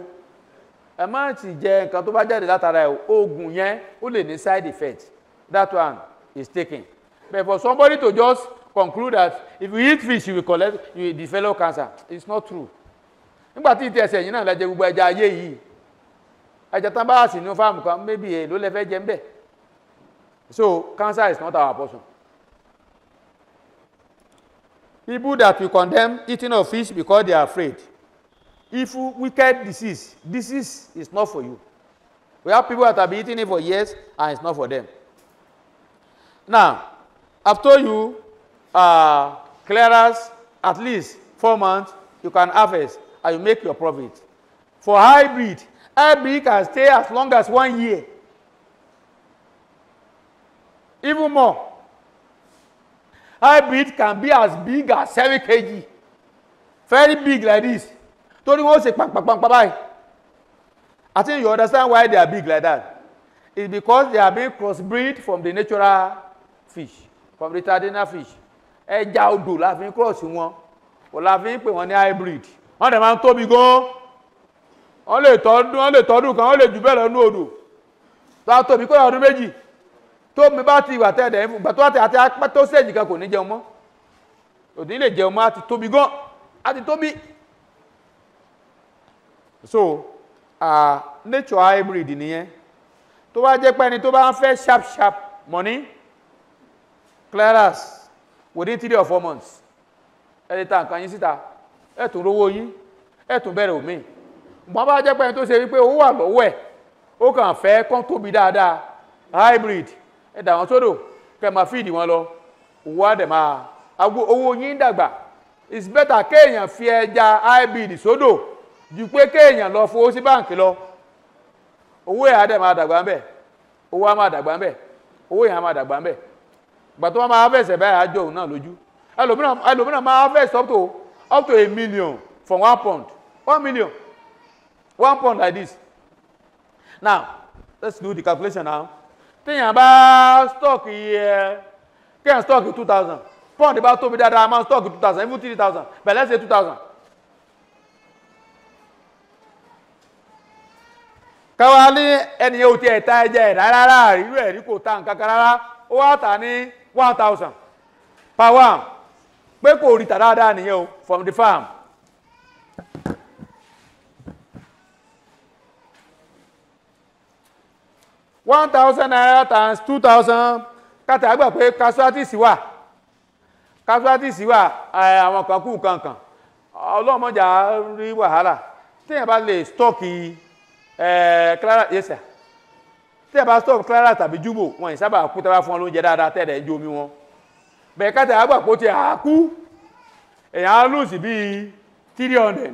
Ẹ má ti jẹ nǹkan tó bá jáde látara ẹ̀ o. Oògùn yẹn ó lè ní side effect. That one is taken. But for somebody to just conclude that if you eat fish, you will develop cancer. It's not true. Nígbà tí ìtẹ̀sẹ̀ yìí náà lẹ́jẹ̀ gbogbo ẹja ayé yìí. Ẹja tán bá sì ní fáàmù kan, maybe ló lẹ́fẹ́ jẹ ń bẹ̀. So, cancer is not our portion. People that we condemn eating of fish because they are afraid. If wicked disease is not for you. We have people that have been eating it for years and it's not for them. Now, I've told you, clearance, at least 4 months, you can harvest and you make your profit. For hybrid can stay as long as 1 year. Even more. Hybrid can be as big as 7 kg. Very big like this. Don't you want to say bye. I think you understand why they are big like that. It's because they are being crossbreed from the natural fish, from the traditional fish. Ẹja odò la fi cross wọn. O la fi pè wọ́n ní hybrid. Wọ́n dẹ̀ máa ń tóbi gan. Wọ́n lè tọ́dún kan, wọ́n lè jù bẹ́ẹ̀ lọ ní odò. Tó a tóbi kó ọdún méjì. Tó mi bá ti wà tẹ́ẹ̀dẹ̀ fún, gbàtọ́ àti apá tó sẹ́ẹ̀jì kan kò ní jẹun mọ́. Òdì lè jẹun mọ́, á ti tóbi gan. Á ti tóbi. So, nature hybrid nìyẹn. Tó bá jẹ́ pé ẹni tó bá ń fẹ́ sharp money, clearance within 3 or 4 months. Ẹ lè ta nǹkan yín síta, ẹ tún rówó yín, ẹ tún bẹ̀rẹ̀ òmíì. Mo bá jẹ́ pé ẹni tó ṣe wípé owó wà lọ́wọ́ ẹ̀, ó kàn fẹ́ kán tóbi dáadáa, hybrid, ẹ dà wọ́n sódò, kẹ́ máa feed wọn lọ, owó á dẹ̀ máa, owó yín dàgbà. It's better kéèyàn fi ẹja hybrid sódò ju pé kéèyàn lọ fowó sí báǹkì lọ owó ẹ̀ á dẹ̀ máa dàgbà ń bẹ̀ owó á máa dàgbà ń bẹ̀ owó yẹn á máa dàgbà ń bẹ̀ ìgbà tó wọ́n máa harvest ẹ̀ báyìí á jọ òun náà lójú ẹlòmíràn máa harvest up to a million from 1 pound 1 million 1 pound like this. Now let's do the calculation now. Téèyàn bá stock yẹ kéèyàn stock 2,000 pound bá tóbi dáadáa máa stock 2,000 even 3,000 but let's say 2,000. káwá ní ẹnìyẹn ò tiẹ̀ ta ẹja ẹ̀ rárá irú ẹ̀rí kò ta nǹkan kan rárá ó wá tà ní 1,000 per one pé kò rí tà dáadáa nìyẹn o from the farm. $1,000 times 2,000 kátà àgbà pé casualties wà àwọn kan kú kankan ọlọ́mọjà rí wàhálà téèyàn bá lè stọ́ọ̀kì Clara yes sir téèyàn bá stọ́ọ̀kì Clara tàbí Jumbo wọn ì sábà kú tẹ́wà fún wọn lóúnjẹ dáadáa tẹ́ẹ̀dẹ̀ ń jó omi wọn bẹ́ẹ̀ kátà àgbà pé ó ti àkú èèyàn á lùsì bíi 300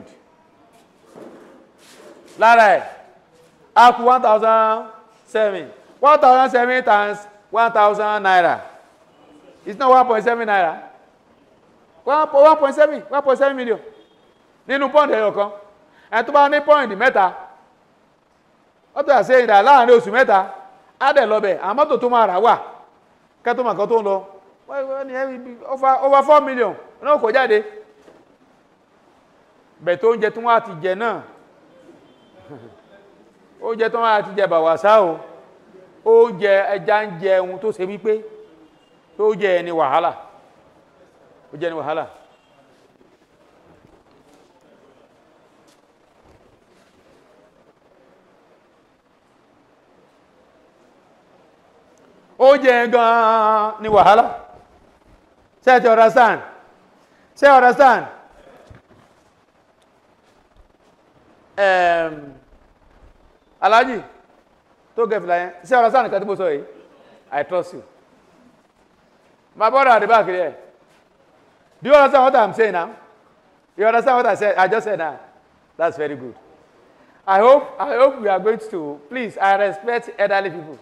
lára ẹ̀ á kú 1,007 1,007 times 1,000 naira. It's not 1.7 naira. 1.7 million. Nínú pọ́ǹdì ẹyọ kan. Ẹni tó bá ní pọ́ǹdì mẹ́ta. Ó tó àṣẹ ìdá láàrin oṣù mẹ́ta. Á dẹ̀ lọ bẹ̀. Àwọn mọ́tò tó máa rà wà. Kẹ́tọ́ màkàn tó ń lọ. Over 4 million. Náà kò jáde. Bẹ̀ tó oúnjẹ tó wọ́n á ti jẹ náà. Oúnjẹ tó wọ́n á ti jẹ bàwàsá o. Ó jẹ ẹja ń jẹ ohun tó ṣe wípé tó jẹ ẹni wàhálà ó jẹ ẹni wàhálà ó jẹ gan ni wàhálà ṣé ti understand Alhaji tó gẹ̀fìlà yẹn ṣé ọ̀rọ̀ sáà nìkan tí mo sọ yìí I trust you. My brother at the back there, do you understand what I'm saying now? You understand what I just said now? That's very good. I hope we are going to, please, I respect elderly people.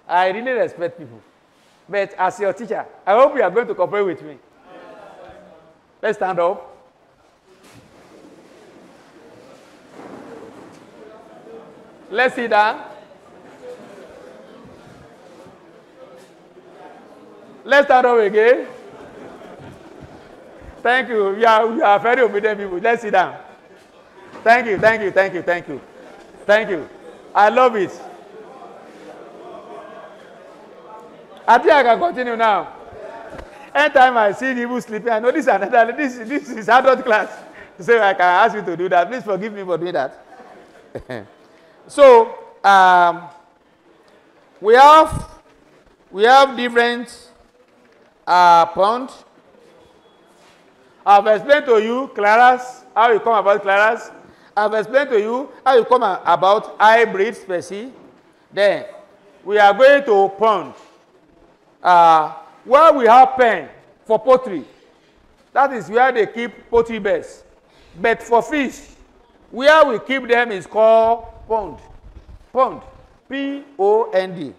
I really respect people. But as your teacher, I hope you are going to cooperate with me. Let's stand up. Let's sit down. Let's start up again. Thank you. You are very obedient people. Let's sit down. Thank you. I love it. I think I can continue now. Anytime I see people sleeping, I know this is adult class. So I can ask you to do that. Please forgive me for doing that. So we have different pond. I've explained to you Claras, how you come about Claras. I've explained to you how you come about hybrid species. Then we are going to pond where we have pen for poultry. That is where they keep poultry birds. But for fish, where we keep them is called pond. Pond. P-O-N-D.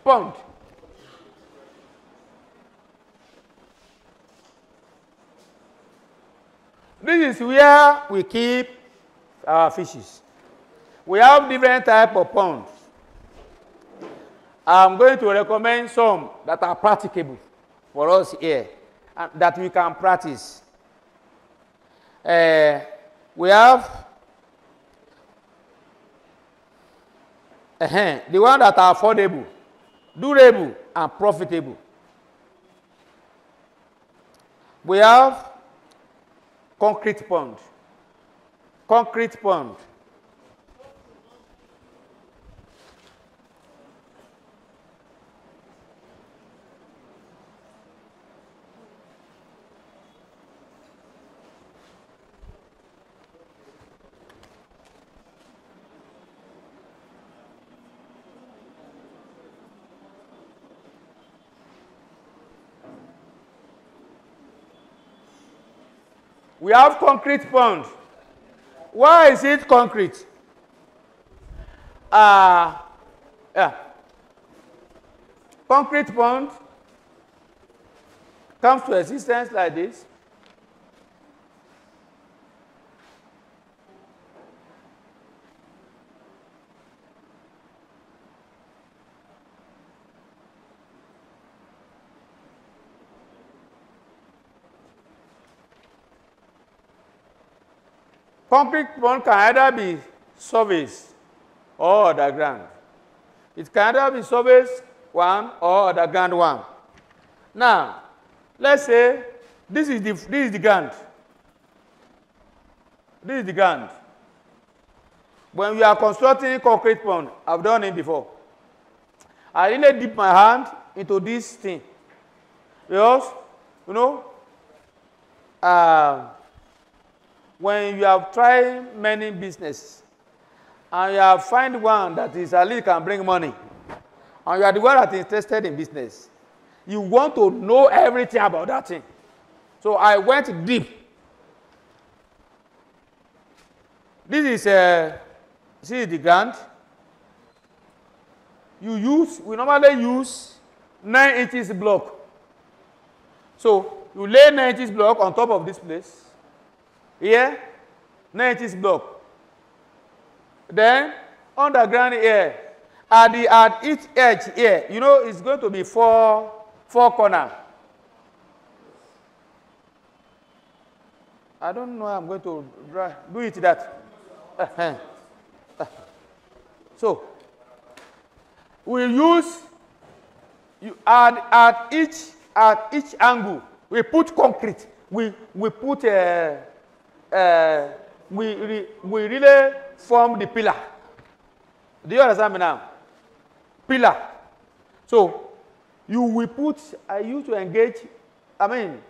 Pond. This is where we keep our fishes. We have different types of ponds. I'm going to recommend some that are practicable for us here and that we can practice. We have the one that are affordable, durable, and profitable. We have concrete pond. Concrete pond. We have concrete pond. Why is it concrete? Yeah. Concrete pond comes to existence like this. Concrete pond can either be surface or underground. It can either be surface one or underground one. Now, let's say this is the ground. This is the ground. When we are constructing concrete pond, I've done it before. I really dip my hand into this thing. Because, you know, when you have tried many businesses and you have find one that is at least can bring money, and you are the one that is interested in business, you want to know everything about that thing. So I went deep. This is the ground. We normally use 9 inches block. So you lay 9 inches block on top of this place. Here, 9 inches block. Then underground here, at each edge here, you know, it's going to be four corners. I don't know how I'm going to do it that. So we use at each angle we put concrete. We put we really form the pillar. Do you understand me now? Pillar. So you will put. I used to engage. I mean,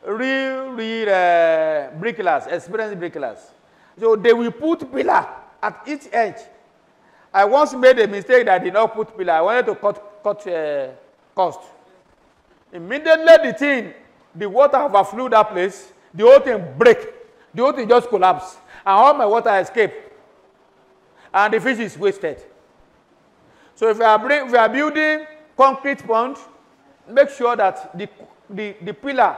real bricklayers, experienced bricklayers. So they will put pillar at each edge. I once made a mistake that I did not put pillar. I wanted to cut cost. Immediately the water overflowed that place. The whole thing break. The whole thing just collapsed. And all my water escaped. And the fish is wasted. So if we are building concrete pond, make sure that the pillar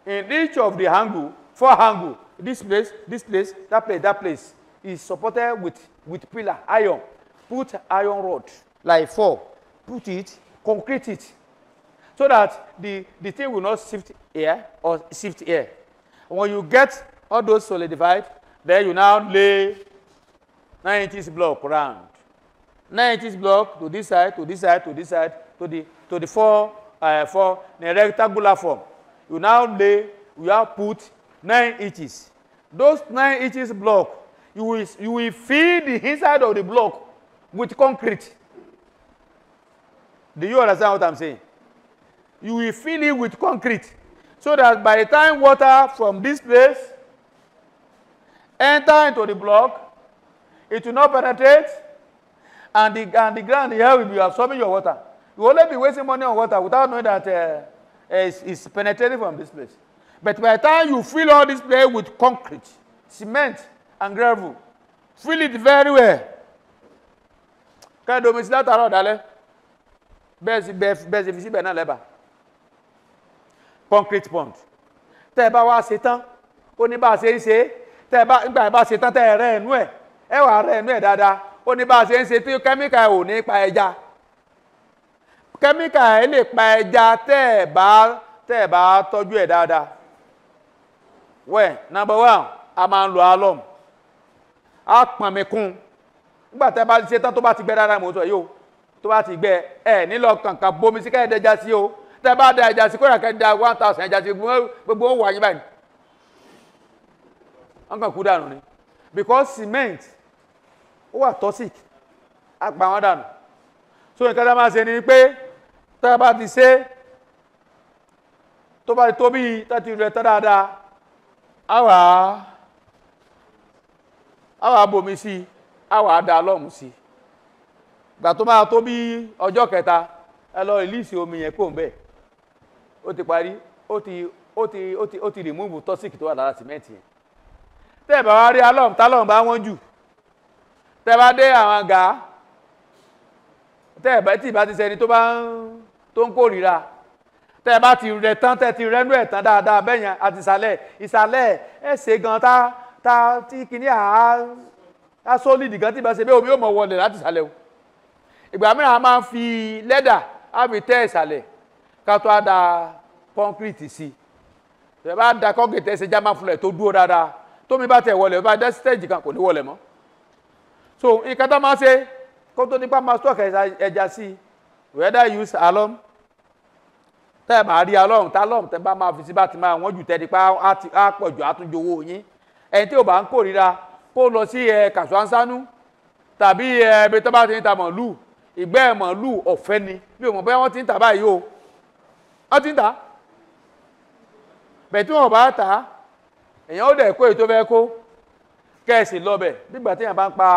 in each of the angle, 4 angle, this place, that place, is supported with pillar, iron. Put iron rod, like 4. Put it, concrete it. So that the thing will not shift air or shift air. When you get all those solidified, then you now lay 9 inches block round. 9 inches block to this side, to this side, to this side, to the 4 in a rectangular form. You now put 9 inches. Those 9 inches block, you will fill the inside of the block with concrete. Do you understand what I'm saying? You will fill it with concrete. So that by the time water from this place enter into the block, it will not penetrate, and the ground here will be absorbing your water. You will only be wasting money on water without knowing that it's penetrating from this place. But by the time you fill all this place with concrete, cement, and gravel, fill it very well. Can you see that around? Concrete pond. Tẹ́ bá wá ṣe tán, ó ní bá ṣe ń ṣe. Tẹ́ bá ṣe tán tẹ́ rẹ́ ẹnu ẹ̀. Ẹ wá rẹ́ ẹnu ẹ̀ dáadáa. Ó ní bá ṣe ń ṣe tí kẹ́míkà ò ní pa ẹja. Kẹ́míkà ẹ̀ lè pa ẹja tẹ́ bá tọ́jú ẹ̀ dáadáa. Well, number 1, a máa ń lo alum. A pọ̀n mi kún. Nígbà tẹ́ bá ṣe tán tó bá ti gbẹ dáadáa mo sọ yìí o. Tó bá ti gbẹ ẹ nílò kankan bomi sí kẹ́ ẹ̀dẹ́já sí o. Tẹ́ bá da ẹja sí kó rà kẹ́ da 1,000 ẹja sí gbogbo ó wà yín báyìí. Wọ́n kàn kú dànù ni. Because cement ó wà toxic. A pa wọ́n dànù. So nǹkan tá a máa ṣe ni pé tẹ́ bá ti ṣe tó bá ti tóbi tá ti rẹ̀ tán dáadáa, a wá bomi sí, a wá da lọ́mù sí. Gbà tó máa tó bí ọjọ́ kẹta, ẹ lọ release omi yẹn kó ń bẹ̀. Ó ti parí, ó ti remove toxic tó wà lára cement yẹn. tẹ́ bá wá rí alọ́m tálọ́m bá wọ́n jù tẹ́ bá dé àwọn gà tẹ́ bá tí bá ti ṣẹni tó ń kórìíra tẹ́ bá ti rẹ̀ tán tẹ́ ti rẹ́nu ẹ̀ tán dáadáa bẹ́yẹn àti ìsàlẹ̀ ẹ̀ ṣe gan tá tí kìíní á sólìdì gan tí bá ṣe bí omi ó mọ̀ wọlé láti ìsàlẹ̀ o ìgbà mìíràn a máa ń fi lẹ́dà á fi tẹ́ ìsàlẹ̀ ká tó á da kọ́ńkírìtì sí tẹ́ bá da kọ́ńkírìtì ẹ̀ ṣe jámá fúnlẹ̀ tó dúró dáadáa tómi bá tẹ̀ wọlé bá dá stéèjì kan kò ní wọlé mọ́ so nǹkan tó máa ṣe kó tó nípa máa stock ẹja sí whether use alum tẹ́ ẹ̀ máa rí alum tálọ́m tẹ́ bá máa fi sí bá ti máa wọ́n jù tẹ́ nípa á pọ̀ jù àtúnjọ owó yín ẹni tí ò bá ń kórìíra kó lọ sí kàṣọ́nsánú tàbí ẹbí tó bá ti ń ta màálù ìgbẹ́ màálù ọ̀fẹ́ ni bí o mọ̀ bóyá wọ́n ti ń tà báyìí o wọ́n ti ń tà bẹ̀ tí wọ́n bá tà èèyàn ó dẹ̀ kó èyí tó fẹ́ kó kẹ́ẹ̀sì lọ́bẹ̀ nígbà tí èèyàn bá ń pa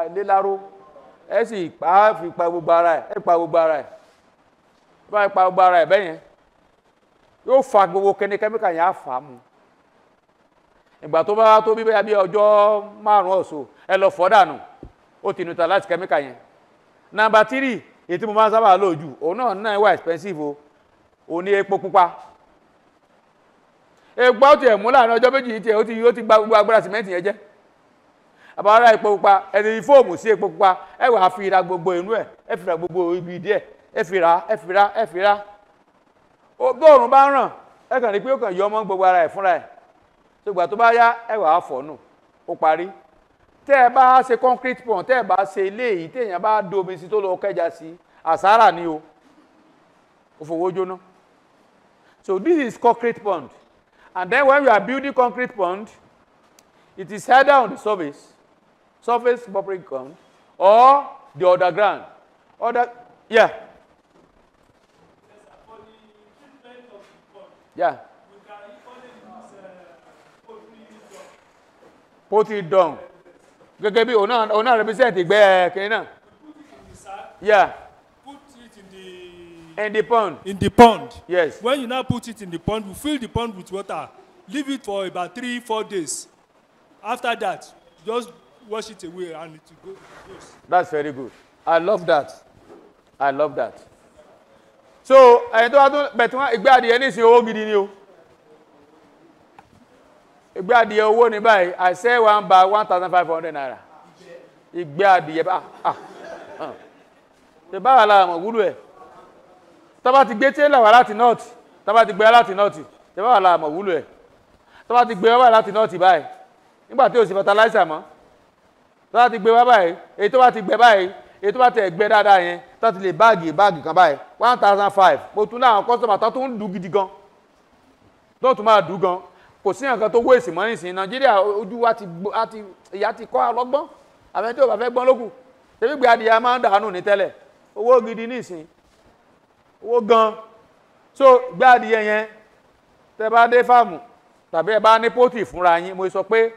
ilé láró ẹ sì fi pa gbogbo ara ẹ̀ ẹ pa gbogbo ara ẹ̀ bá pa gbogbo ara ẹ̀ bẹ́yẹn yóò fa gbogbo kẹ́míkà yẹn á fà á mu ìgbà tó bá tó bí bẹ́yà bí ọjọ́ 5 ọ̀sọ̀ ẹ lọ fọ́ dànù ó ti neutralize kẹ́míkà yẹn nàmbà 3 èyí tí mo máa ń sábà lò jù òun náà wà expensive o òun ní epo pupa epo ó ti ẹ̀ mú láàrin ọjọ́ méjì tí ó ti gba gbogbo agbára sìmẹ́ǹtì yẹn jẹ́ àbára epo pupa ẹni fóòmù sí epo pupa ẹ wàá fi ra gbogbo inú ẹ fi ra gbogbo ibi díẹ̀ ẹ fi ra bóòrùn bá ń ràn ẹ kàn rí pé ó kàn yọ ọmọ gbogbo ara ẹ̀ fúnra ẹ̀ ṣùgbọ́n tó bá yá ẹ wàá fọ̀ nù ó parí tẹ́ ẹ bá ṣe concrete pond tẹ́ ẹ bá ṣe ilé yìí téèyàn bá domi sí tó lọ kẹja sí àsárà ni o ó fowó jóná so this is concrete pond and then when you are building concrete pond it is either on the surface bubbling ground or the underground yeah. Yeah. Poultry dung. Gẹ́gẹ́ bí ọ̀nà represent ìgbẹ́ kìíní náà. Yeah. Put it in the pond. In the pond. Yes. When you now put it in the pond, you fill the pond with water. Leave it for about 3-4 days. After that, just wash it away and it will go. That's very good. I love that. So ẹni tó wá tún bẹ̀tí wọ́n ìgbé adìyẹ ní ìsìn owó gidi ni o ìgbé adìyẹ owó ní báyìí I say one by 1,500 naira ìgbé adìyẹ bá ṣe báwa la mọ̀ wúlò ẹ̀ tọ́ba ti gbé tẹ́lẹ̀ wá láti north tọ́ba ti gbé láti north ṣe báwa la mọ̀ wúlò ẹ̀ tọ́ba ti gbé wá láti north báyìí nígbà tí o sì fertilizer mọ́ tọ́ba ti gbé wá báyìí èyí tó bá ti gbẹ báyìí èyí tó bá tẹ̀ gbẹ dáadáa yẹn tó ti lè báàgì kan báyìí 1,500 mo tún láwọn kọ́sọ́mà tó tún ń dùn gidi gan tó tún máa dùn gan kò sí nǹkan tó wéèsì mọ́ nísìnyí Nàìjíríà ojú wa ìyá ti kọ́ ọlọ́gbọ́n àbẹ́ tí ò bá fẹ́ gbọ́n lókù tẹ́bí gbé adìyẹ máa ń dànù ní tẹ́lẹ̀ owó gidi nísìnyí owó gan so gbé adìyẹ yẹn tẹ́ bá dé fáàmù tàbí ẹ bá ní pọ́tì fúnra yín mo sọ pé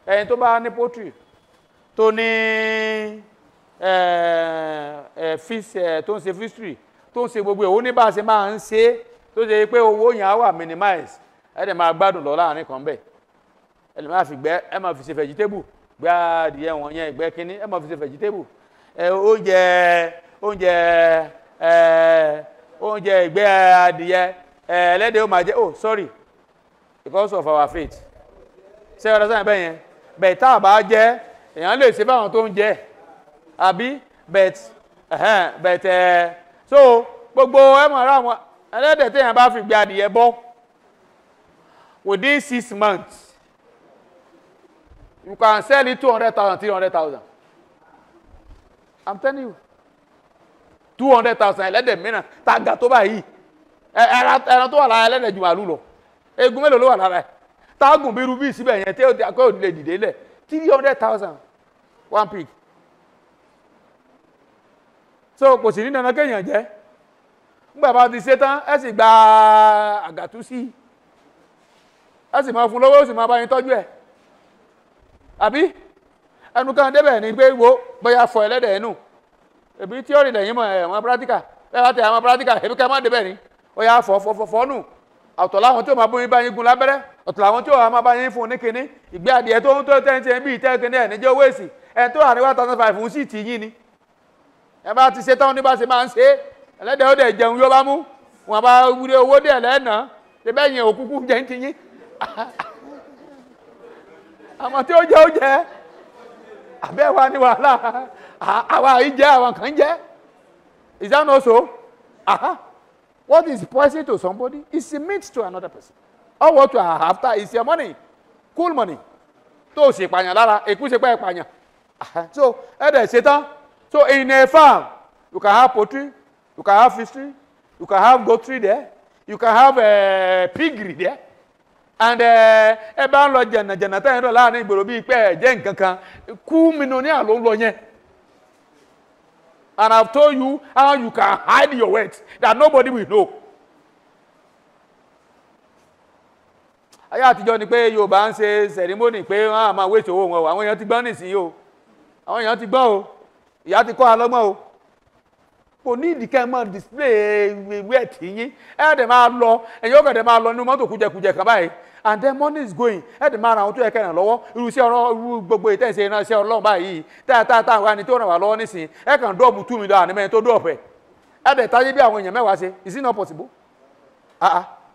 ẹni tó bá ní pọ́tì tó ní tó ń ṣe fishery tó ń ṣe gbogbo owó ní bá a ṣe máa ń ṣe tó ṣe pé owó yẹn á wà minimize ẹ dẹ̀ máa gbádùn lọ láàrin kan bẹ́ẹ̀ ẹ lè máa fi gbẹ́ ẹ máa fi ṣe vegetable gbé adìyẹ wọn yẹn ìgbẹ́ kínní ẹ máa fi ṣe vegetable oúnjẹ ìgbẹ́ adìyẹ ẹlẹ́dẹ̀ ó máa jẹ́ oh sorry because of our faith ṣé ọ̀rọ̀ sáyẹn bẹ́ẹ̀ yẹn bẹ́ẹ̀ tá a bá jẹ́ èèyàn lè ṣe báwọn tó ń jẹ àbí bẹ̀tẹ̀ so gbogbo ẹmọ̀ ara wọn ẹlẹ́dẹ̀ tí èèyàn bá fi gbé adìyẹ bọ́ within 6 months you can sell it 200,000 300,000 I'm telling you 200,000 ẹlẹ́dẹ̀ mìíràn tàgà tó báyìí ẹran tó wà lára ẹlẹ́dẹ̀ jù màlúù lọ egun mélòó ló wà lára ẹ̀ tágùn bí rubí síbẹ̀ yẹn tí ó lè dìde lẹ̀ 300,000 one pig so kò sì ní dandan kéèyàn jẹ nígbà bá ti ṣe tán ẹ sì gba àgàtú sí ẹ sì máa fún lọ́wọ́ ó sì máa bá yín tọ́jú ẹ̀ àbí ẹnu kan débẹ̀ ní pé wo bóyá fọ ẹlẹ́dẹ̀ ẹnu èbí tí ó rí lẹ́yìn mọ̀ ẹ̀wọ̀n pírátíkà ẹ bá tẹ àwọn pírátíkà èbí ká má débẹ̀ ní ó yá fọ́ nù ọ̀tọ̀ láwọn tí ó máa bóyin bá yín gun lábẹ́rẹ́ ọ̀tọ̀ láwọn tí ó máa bá yín fún ní kinní ìgbé adìẹ tó ń tó tẹ́ǹtì ẹ̀ bí ìtẹ́ kinní ẹ̀ níjẹ́ owó èsì ẹ̀ tó wà ní 1,500 fún sí ti yín ni ẹ bá ti ṣe tán ní bá ṣe máa ń ṣe ẹlẹ́dẹ̀ ó dẹ̀ jẹun yóò bá mú wọn bá wúlé owó dẹ̀ lẹ́nà ṣẹbẹ́ yẹn òkúkú jẹ́ ń ti yín àmọ́ tí ó jẹ́ àbẹ́ wa ní wàhálà àwa yìí jẹ́ àwọn kan jẹ́ is that not so? What is poison to somebody is a meat to another person. All what you are after is your money, cool money. Tó ṣe pààyàn lára, èkú ṣe pẹ́ pààyàn. So ẹ̀dẹ̀ ṣe tán. So in a farm, you can have poultry, you can have fishery, you can have goatry there, you can have piggery there. And ẹ bá ń lọ jẹ̀nà tẹ́yìn náà láàrin ìgboro bíi pé ẹ̀jẹ̀ nǹkan kan kú mílíọ̀nìyà ló ń lọ yẹn. And I've told you how you can hide your wealth that nobody will know. Ayé àtijọ́ ni pé Yorùbá ń ṣe ceremony pé wọ́n á máa wéṣọ owó wọn o. Àwọn èèyàn ti gbọ́n nísìnyí o. Àwọn èèyàn ti gbọ́n o. Ìyá ti kọ́ alọ́gbọ́n o. Kò ní ìdíkẹ́ mọ́ display wealth yín. Ẹ dẹ̀ máa lọ, ẹ̀yin ó kẹ̀ dẹ̀ máa lọ nínú mọ́tò kújẹkújẹ kan báyìí. And then money is going. Ẹ dẹ̀ máa ra àwọn tó yẹ kẹ́ ràn lọ́wọ́. Irú gbogbo ìtẹ̀sẹ̀ ìránṣẹ́ Ọlọ́run báyìí. Táà wá ní tó ràn wá lọ́wọ́ nísìnyí. Ẹ kàn dọ́ọ̀bù 2 million ànímẹ́rin tó dọ́ọ̀pù ẹ̀. Ẹ dẹ̀ táyé bí àwọn èèyàn mẹ́wàá ṣe. Is it not possible?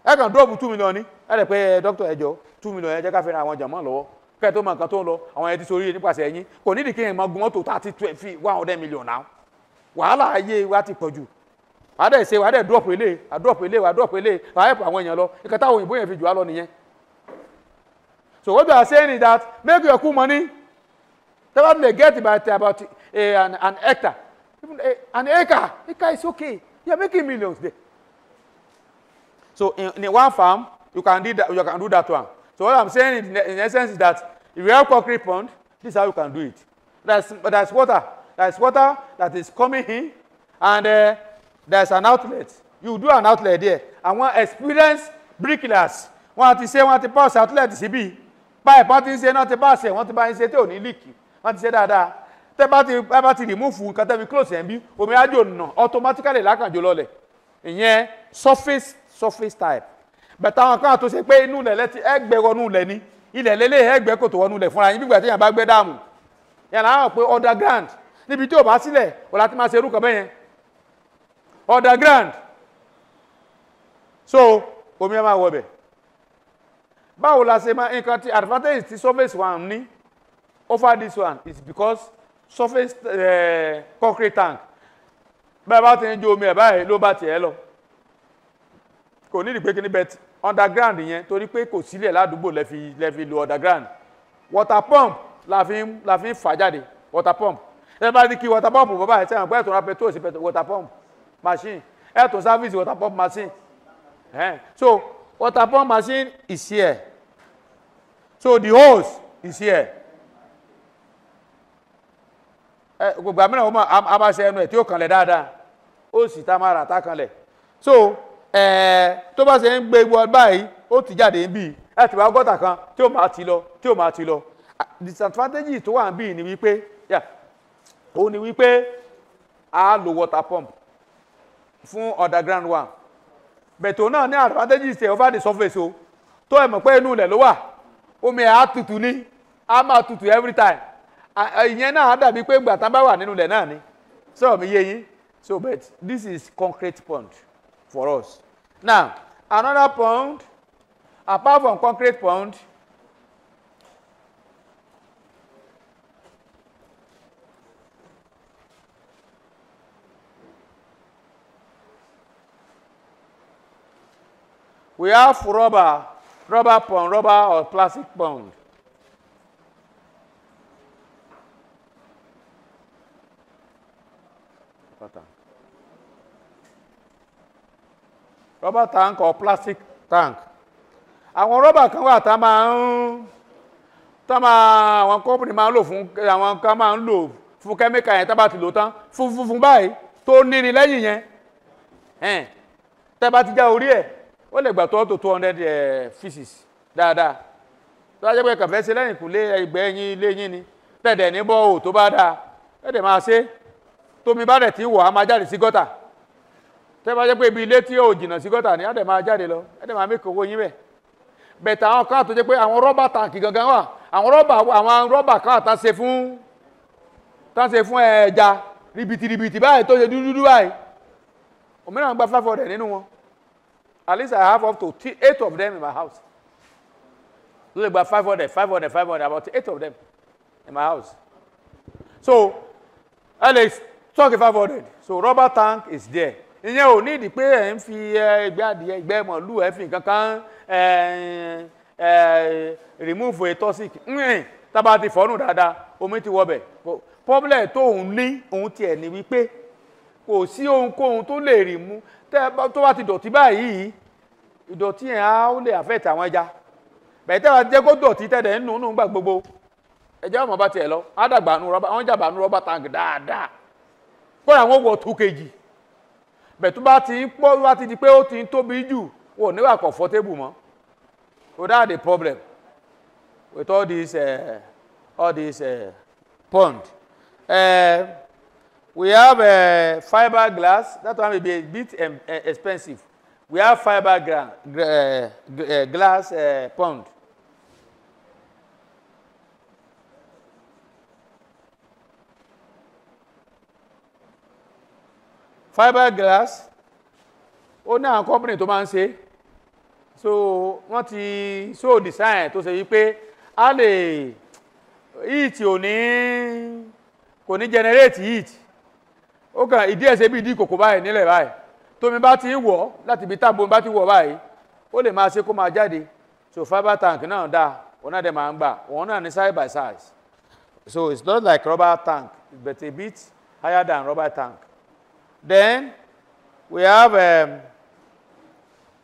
Ẹ kàn dọ́ọ̀bù 2 million ní. Ẹ dẹ̀ pé dókítà ẹ jọ̀ọ́ 2 million ẹ jẹ́ ká fi ran àwọn jàmọ́ lọ́wọ́. Kẹ́ tó mọ nǹkan tó ń lọ. Àwọn ẹ̀ ti sórí nípasẹ̀ ẹ̀yìn. Kò nídìí kí ẹ̀ máa gun mọ́tò 100 million náà. Wàhálà ayé wa ti pọ̀ jù. Wàá dẹ̀ ṣe wàá dẹ̀ dọ́ọ̀pù ilé wàá dọ́ọ̀pù ilé wàá help àwọn èèyàn lọ. Ìkẹta òyìnbó yẹn fi jù á lọ nìyẹn. So what we are saying is that make your cool money. Tell they get about an hectare. Even an acre is okay. You are making millions there. So in one farm, you can do that one. So what I'm saying in essence is that if you have concrete pond, this is how you can do it. There's water. There's water that is coming in, and there's an outlet. You do an outlet there. And one experienced bricklayers want to say want to pass outlet CB. Pipe wọ́n ti ń ṣe náà ti bá ṣe wọ́n ti bá ń ṣe tí ò ní líìkì wọ́n ti ṣe dáadáa tẹ́ bá ti remove nǹkan tẹ́ fi close ẹ̀ ń bí omi ájò nà automatically lákànjò lọlẹ̀ ìyẹn surface type bẹ̀tẹ̀ àwọn kan tó ṣe pé inú ilẹ̀ lẹ́tí ẹgbẹ́ wọnú ilẹ̀ ní ilẹ̀ lélẹ̀ ẹgbẹ́ kò tó wọnú ilẹ̀ fúnra yín gbígbà tí yàn bá gbẹ́ dáàmù yàn láwọn pé underground níbi tí ò bá sílẹ̀ ò láti máa ṣe irú kan bẹ́yẹn underground so omi ẹ máa wọ bẹ̀. Báwo la ṣe máa nǹkan tí advantage ti surface one ní over this one is because surface concrete tank bẹ́ẹ̀ bá ti ń jó omi ẹ̀ báyìí ló bá tiẹ̀ lọ kò ní ìdìpé kíní bet underground yẹn torí pé kò sílẹ̀ ládùúgbò lẹ́fi lo underground water pump la fi ń fà jáde water pump ẹ bá ní kí water pump bọ́ báyìí sẹ́yìn pé ẹ̀tún ra petrol sí water pump machine ẹ̀tún service water pump machine so water pump machine is here. So the hose is here. Gbogbo àmì náà wọ́n máa ṣe ẹnu ẹ̀ tí ó kanlẹ̀ dáadáa. Ó sì tá máa rà tá kanlẹ̀. So tó bá ṣe ń gbé ewu báyìí, ó ti jáde níbí. Ẹ ti wá gọ́tà kan tí ó máa ti lọ. Disadvantage tó wà níbí ni wípé, ó ní wípé a lo water pump fún underground one. Bẹ̀tò náà ní advantages tẹ̀ over the surface o. Tó ẹ̀ mọ̀ pé inú ilẹ̀ ló wà. Omi ẹ̀ á tutù ní. Á máa tutù every time. Ìyẹn náà á dàbí pé ìgbà tán bá wà nínú ilẹ̀ náà ni. Sọ̀rọ̀ mi yé yín. So but this is concrete pond for us. Now another pond apart from concrete pond we have rubber pond, rubber or plastic pond. Rubber tank or plastic tank. Àwọn rubber kan wà tá àwọn company máa ń lò fún àwọn kan máa ń lò fún chemical yẹn tá bá ti lò tán fún báyìí tó níni lẹ́yìn yẹn. Tẹ́ bá ti já orí ẹ̀ ó lè gbà tó 200 pieces dáadáa. Tó bá jẹ́ pé kàn fẹ́ ṣe lẹ́yìn kùlé ẹgbẹ́ yín ilé yín ni tẹ̀dẹ̀ ní bọ́ ò tó bá dáa ẹ̀dẹ̀ máa ṣe tómi bá dẹ̀ tí wọ̀ á máa jáde sí gọ́tà tẹ́ bá jẹ́ pé ibi ilé tí yóò jìnnà sí gọ́tà ni á dẹ̀ máa jáde lọ ẹ dẹ̀ máa mí kówó yín bẹ̀ bẹ̀tẹ̀ àwọn kan tó jẹ́ pé àwọn rọ́bà tàǹkì gangan wà àwọn rọ́bà kan tá ṣe fún ẹja ribiti báyìí tó ṣe dúdú báyìí òmíràn gba 500 nínú wọn at least I have up to 8 of them in my house ló lè gba 500 about 8 of them in my house so ẹ lè stock 500 so rubber tank is there ìyẹn ò ní ìdí pé ẹ̀ ń fi ìgbẹ́ adìyẹ ìgbẹ́ mọ̀lú ẹ̀ fi nǹkan kan remove a toxic tábà ti fọ́nù dáadáa omi ti wọbẹ̀ problem tó òun ní òun tiẹ̀ ní wípé kò sí ohunkóhun tó lè rí mú tó bá ti dọ̀tí báyìí ìdọ̀tí yẹn á ó lè affect àwọn ẹja bẹ̀rẹ̀ tẹ́wà jẹ́ kó dọ̀tí tẹ́lẹ̀ nínú gbà gbogbo ẹja ọmọ bá tiẹ̀ lọ á dàgbà nù rọ́bà wọ́n jàgbà nù rọ́bà tank dáadáa kó àwọn wọ̀ 2 kg bẹ̀ tó bá ti ń pọ̀ bá ti di pé ó ti ń tóbi jù wọ́n níwà comfortable mọ́ so that's the problem with all this pond. We have fiberglass. That one may be a bit expensive. We have glass pond. Fiberglass. Ó ní àwọn company tó máa ń ṣe. So wọ́n ti so design tó ṣe wípé a lè heat kò ní generate heat. Ó kàn ìdí ẹ̀ṣẹ̀ bí ìdí ìkòkò báyìí nílẹ̀ báyìí tómi bá ti ń wọ̀ láti ibi táàbò bá ti wọ̀ báyìí ó lè máa ṣe kó máa jáde so fiber tank náà dáa òun náà dẹ̀ máa ń gbà òun náà ní side by side so it's not like rubber tank but a bit higher than rubber tank. Then we have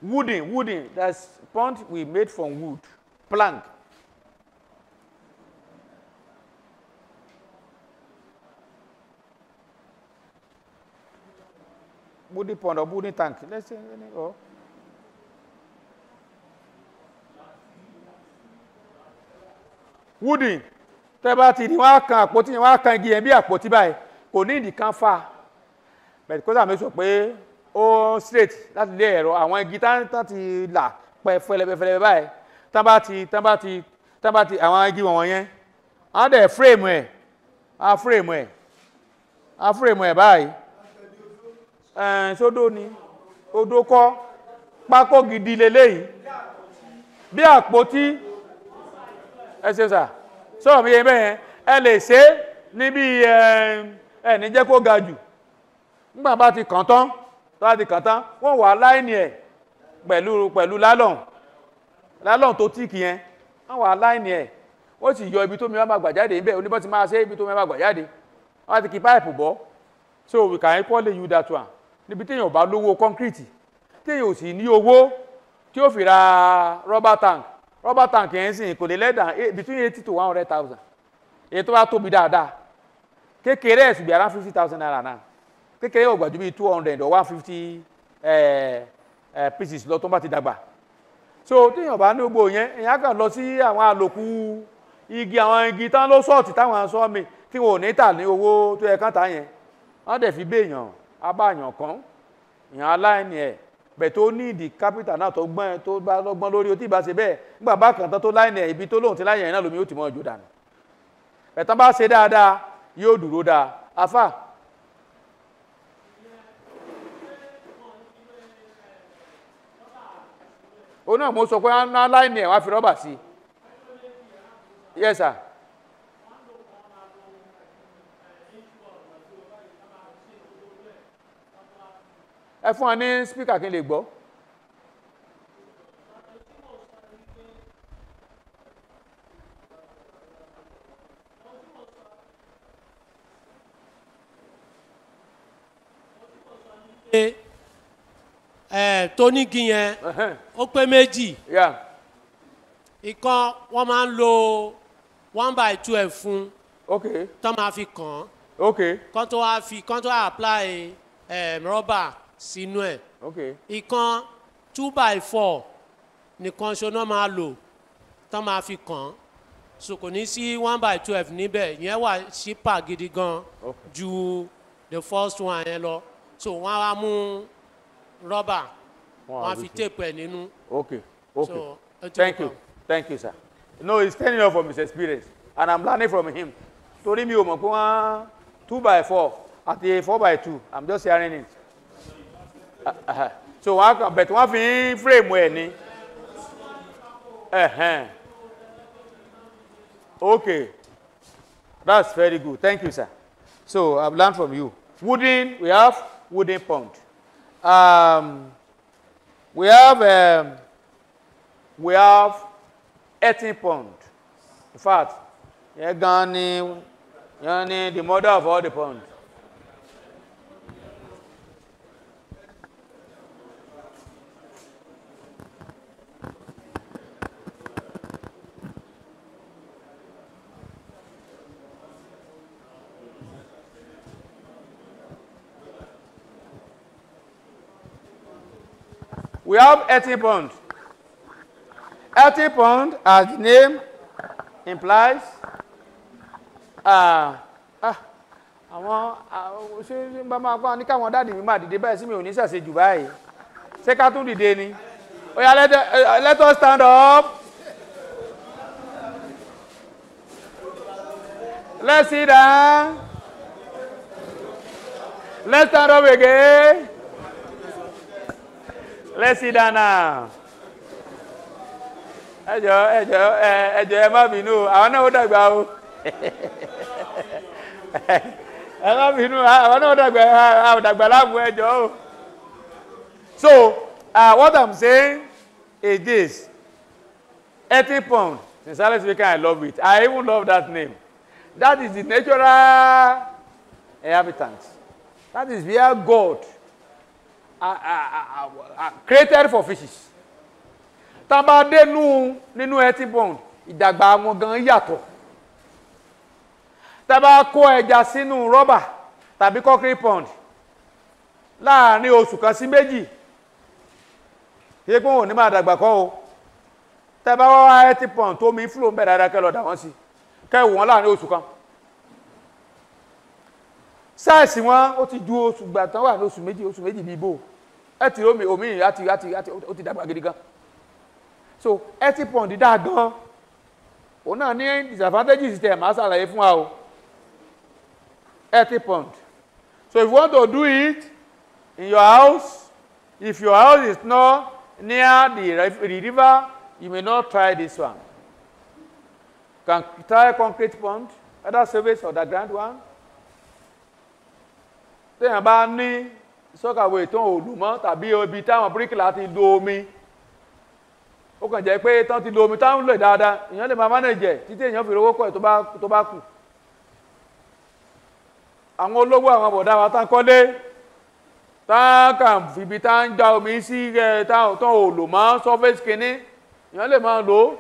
wooden that's pond we made from wood plank. Wooden pond or wooden tank. Let's say, wooden. Tẹ́ bá ti ní wọ́n á kan àpótí yẹn wọ́n á kan igi yẹn bí àpótí báyìí kò ní ìdí kan fà bẹ́ẹ̀ kó sàmì sọ pé ó straight láti lé ẹ̀rọ àwọn igi tán ti là pẹ́ fẹlẹ́fẹlẹ́ báyìí tán bá ti àwọn igi wọ̀n yẹn á dẹ̀ frame ẹ̀ báyìí. Sódò ni odò kọ́ pákó gidi leléyìí bí àpótí ẹsẹ̀ sà sọ̀rọ̀ mi yẹ bẹ́ẹ̀ ẹ lè ṣe níbi ní jẹ́ kó ga jù nígbà bá ti kàn tán wọ́n wà láìní ẹ̀ pẹ̀lú lálọ́n tó tíìkì yẹn wọ́n wà láìní ẹ̀ ó sì yọ ibi tó mi máa gbà jáde níbẹ̀ oníbọ̀ ti máa ṣe ibi tó mi máa gbà jáde wọ́n ti kí páìpù bọ́ so we can equally use that one. Níbi téèyàn bá lówó kọ́ńkírìtì téèyàn ò sì ní owó tí ó fi ra rọ́bà tank yẹn sìn kò lè lẹ́dà between 80 to 100,000 èyí tó bá tóbi dáadáa kékeré ẹ̀ ṣùgbọ́n around 50,000 naira náà kékeré ò gbàjú bí 200 or 150 pieces lọ tó bá ti dàgbà so téèyàn bá ní gbogbo yẹn èèyàn kàn lọ sí àwọn àlòkù àwọn igi tán ló sọ́ọ̀tì táwọn sọ́ọ̀mì tí wọn ò ní tà ní owó tó yẹ kán tà yẹn wọ́n dẹ̀ fi béèyàn abáyàn kan èèyàn aláìní ẹ̀ bẹ̀ tó ní ìdí kápítà náà tó bá lọ́gbọ́n lórí o tí ìbá ṣe bẹ́ẹ̀ nígbà bá kàn tán tó láìní ẹ̀ ibi tó lóhùn ti láyìn ẹ̀ náà lómi ó ti mọ́ ọjọ́ dànù ẹ̀tàn bá ṣe dáadáa yóò dúró dáa afá. ó náà mo sọ pé aláìní ẹ̀ wá fi rọ́bà sí yes sir. Ẹ fún wa ní spíkà kí n lè gbọ́. Tó nígi yẹn ó pé méjì ìkan wọ́n máa ń lo 1/12 fún tó máa fi kàn án kán tó wá apply rọ́bà sínú ẹ̀ ìkan 2/4 nìkan ṣoná máa lò tán máa fi kàn án so kò ní sí 1/12 níbẹ̀ yẹn wà cheaper gidi gan ju the first one yẹn lọ so wọ́n á mú rọ́bà wọ́n á fi tape ẹ̀ nínú. Okay, okay. So, Thank you, sir. No, he's telling you from his experience, and I'm learning from him. Torí mi ò mọ̀ pé wọ́n 2x4 àti 4x2. I'm just hearing it. So wọ́n á bet wọ́n fi frame ẹ̀ ní. Okay, that's very good. Thank you, sir. So I've learned from you. Wooden, we have wooden pond. We have earthen pond. In fact, the mother of all the ponds. We have earthen pond. Earthen pond, as the name implies, àwọn ṣe bá máa pa ní káwọn dáàdì mi máa dìde báyìí sí mi ò ní ṣàṣe jù báyìí. Ṣé ká tún dìde ni? Ó yá, let us stand up. Let's sit down. Let's stand up again. Let's sit down now. Ẹ jọ̀ọ́ ẹ má bínú, àwọn náà ó dàgbà o. Ẹ má bínú, àwọn náà ó dàgbà láàmú ẹ jọ̀ọ́ o. So, what I'm saying is this. Earthen pond, sincerely speaking, I love it. I even love that name. That is the natural inhabitant. That is where God created for fishes. Tá bá dé nínú earthen pond, ìdàgbà wọn gan yàtọ̀. Tá bá kó ẹja sínú rọ́bà tàbí concrete pond láàrin oṣù kan sí méjì, ṣé pé wọn ò ní máa dàgbà kọ́ o. Tá bá wá earthen pond tó mi flow ń bẹ̀ dáadáa kẹ́ lọ dà wọ́n sí, kẹ́ wò wọ́n láàrin oṣù kan. Sáìsì wọn ó ti ju oṣù gbà tán wà ní oṣù méjì bí ibò. Ẹ ti omi ó ti dàgbà gidi gan. So earthen pond dá gan. Òun náà ní disadvantages tẹ̀ máa ṣàlàyé fún wa o. Earthen pond. So if you want to do it in your house, if your house is not near the river, you may not try this one. You can try concrete pond, either surface or the ground one. Téèyàn bá ní sọ́kàwé tó òòlù mọ́ tàbí ibi táwọn bíríkìlà ti lo omi, ó kàn jẹ́ pé tán ti lo omi táwọn lò dáadáa, èèyàn lè máa manage títí èèyàn fi rówó kọ́ ẹ̀ tó bá kù. Àwọn olówó àwọn bọ̀dá wa tán kọ́lé, tán kàn fìbí tán já omi sí tán òòlù mọ́ surface kìíní, èèyàn lè máa lò ó.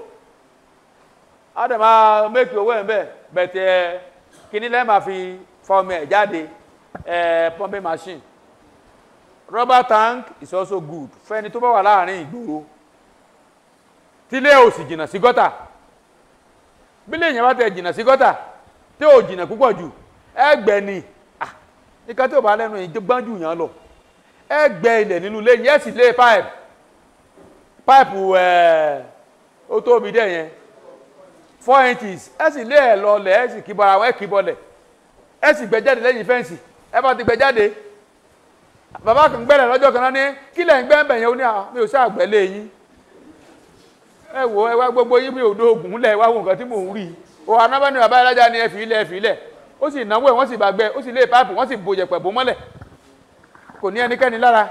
Á dẹ̀ máa make owó ẹ̀ ń bẹ̀, bẹ̀tẹ̀ kìíní lẹ́ẹ̀ máa fi fa omi ẹ̀ jáde. Pumping machine. Rubber tank is also good. Fẹ́ni tó bá wà láàrin ìgboro. Tílé ò sì jìnnà sí gọ́tà. Bílé èèyàn bá tẹ̀ jìnnà sí gọ́tà, tí ò jìnnà púpọ̀ jù, ẹgbẹ́ ni. Níkan tí ò bá lẹ́nu ìgbọ́n jù yàn lọ. Ẹgbẹ́ ilẹ̀ nínú ilé yẹn sì lé pipe. Pipe ó tóbi dẹ̀ yẹn. 4 inches. Ẹ sì lé ẹ̀ lọlẹ̀, ẹ sì kíbọ̀ àwọn ẹ̀ kíbọ̀lẹ̀. Ẹ sì gbẹ jáde lẹ́yìn fẹ́ǹsì. Ẹ bá ti gbẹ jáde, bàbá kan gbẹ́lẹ̀ lọ́jọ́ kan náà ní kí lẹ̀ ń gbẹ́ ń bẹ̀yẹn ó ní mi ò sáà gbẹ́lẹ̀ yín. Ẹ wò ẹ wá gbogbo yín mi ò dó oògùn lẹ̀ wá wo nǹkan tí mò ń rí. O anábẹ́ ni bàbá ẹlẹ́jà ni ẹ fi ilẹ̀. Ó sì náwó ẹ̀ wọ́n sì bá gbẹ, ó sì lé páìpù, wọ́n sì bo yẹ̀pẹ̀ bò mọ́lẹ̀. Kò ní ẹnikẹ́ni lára.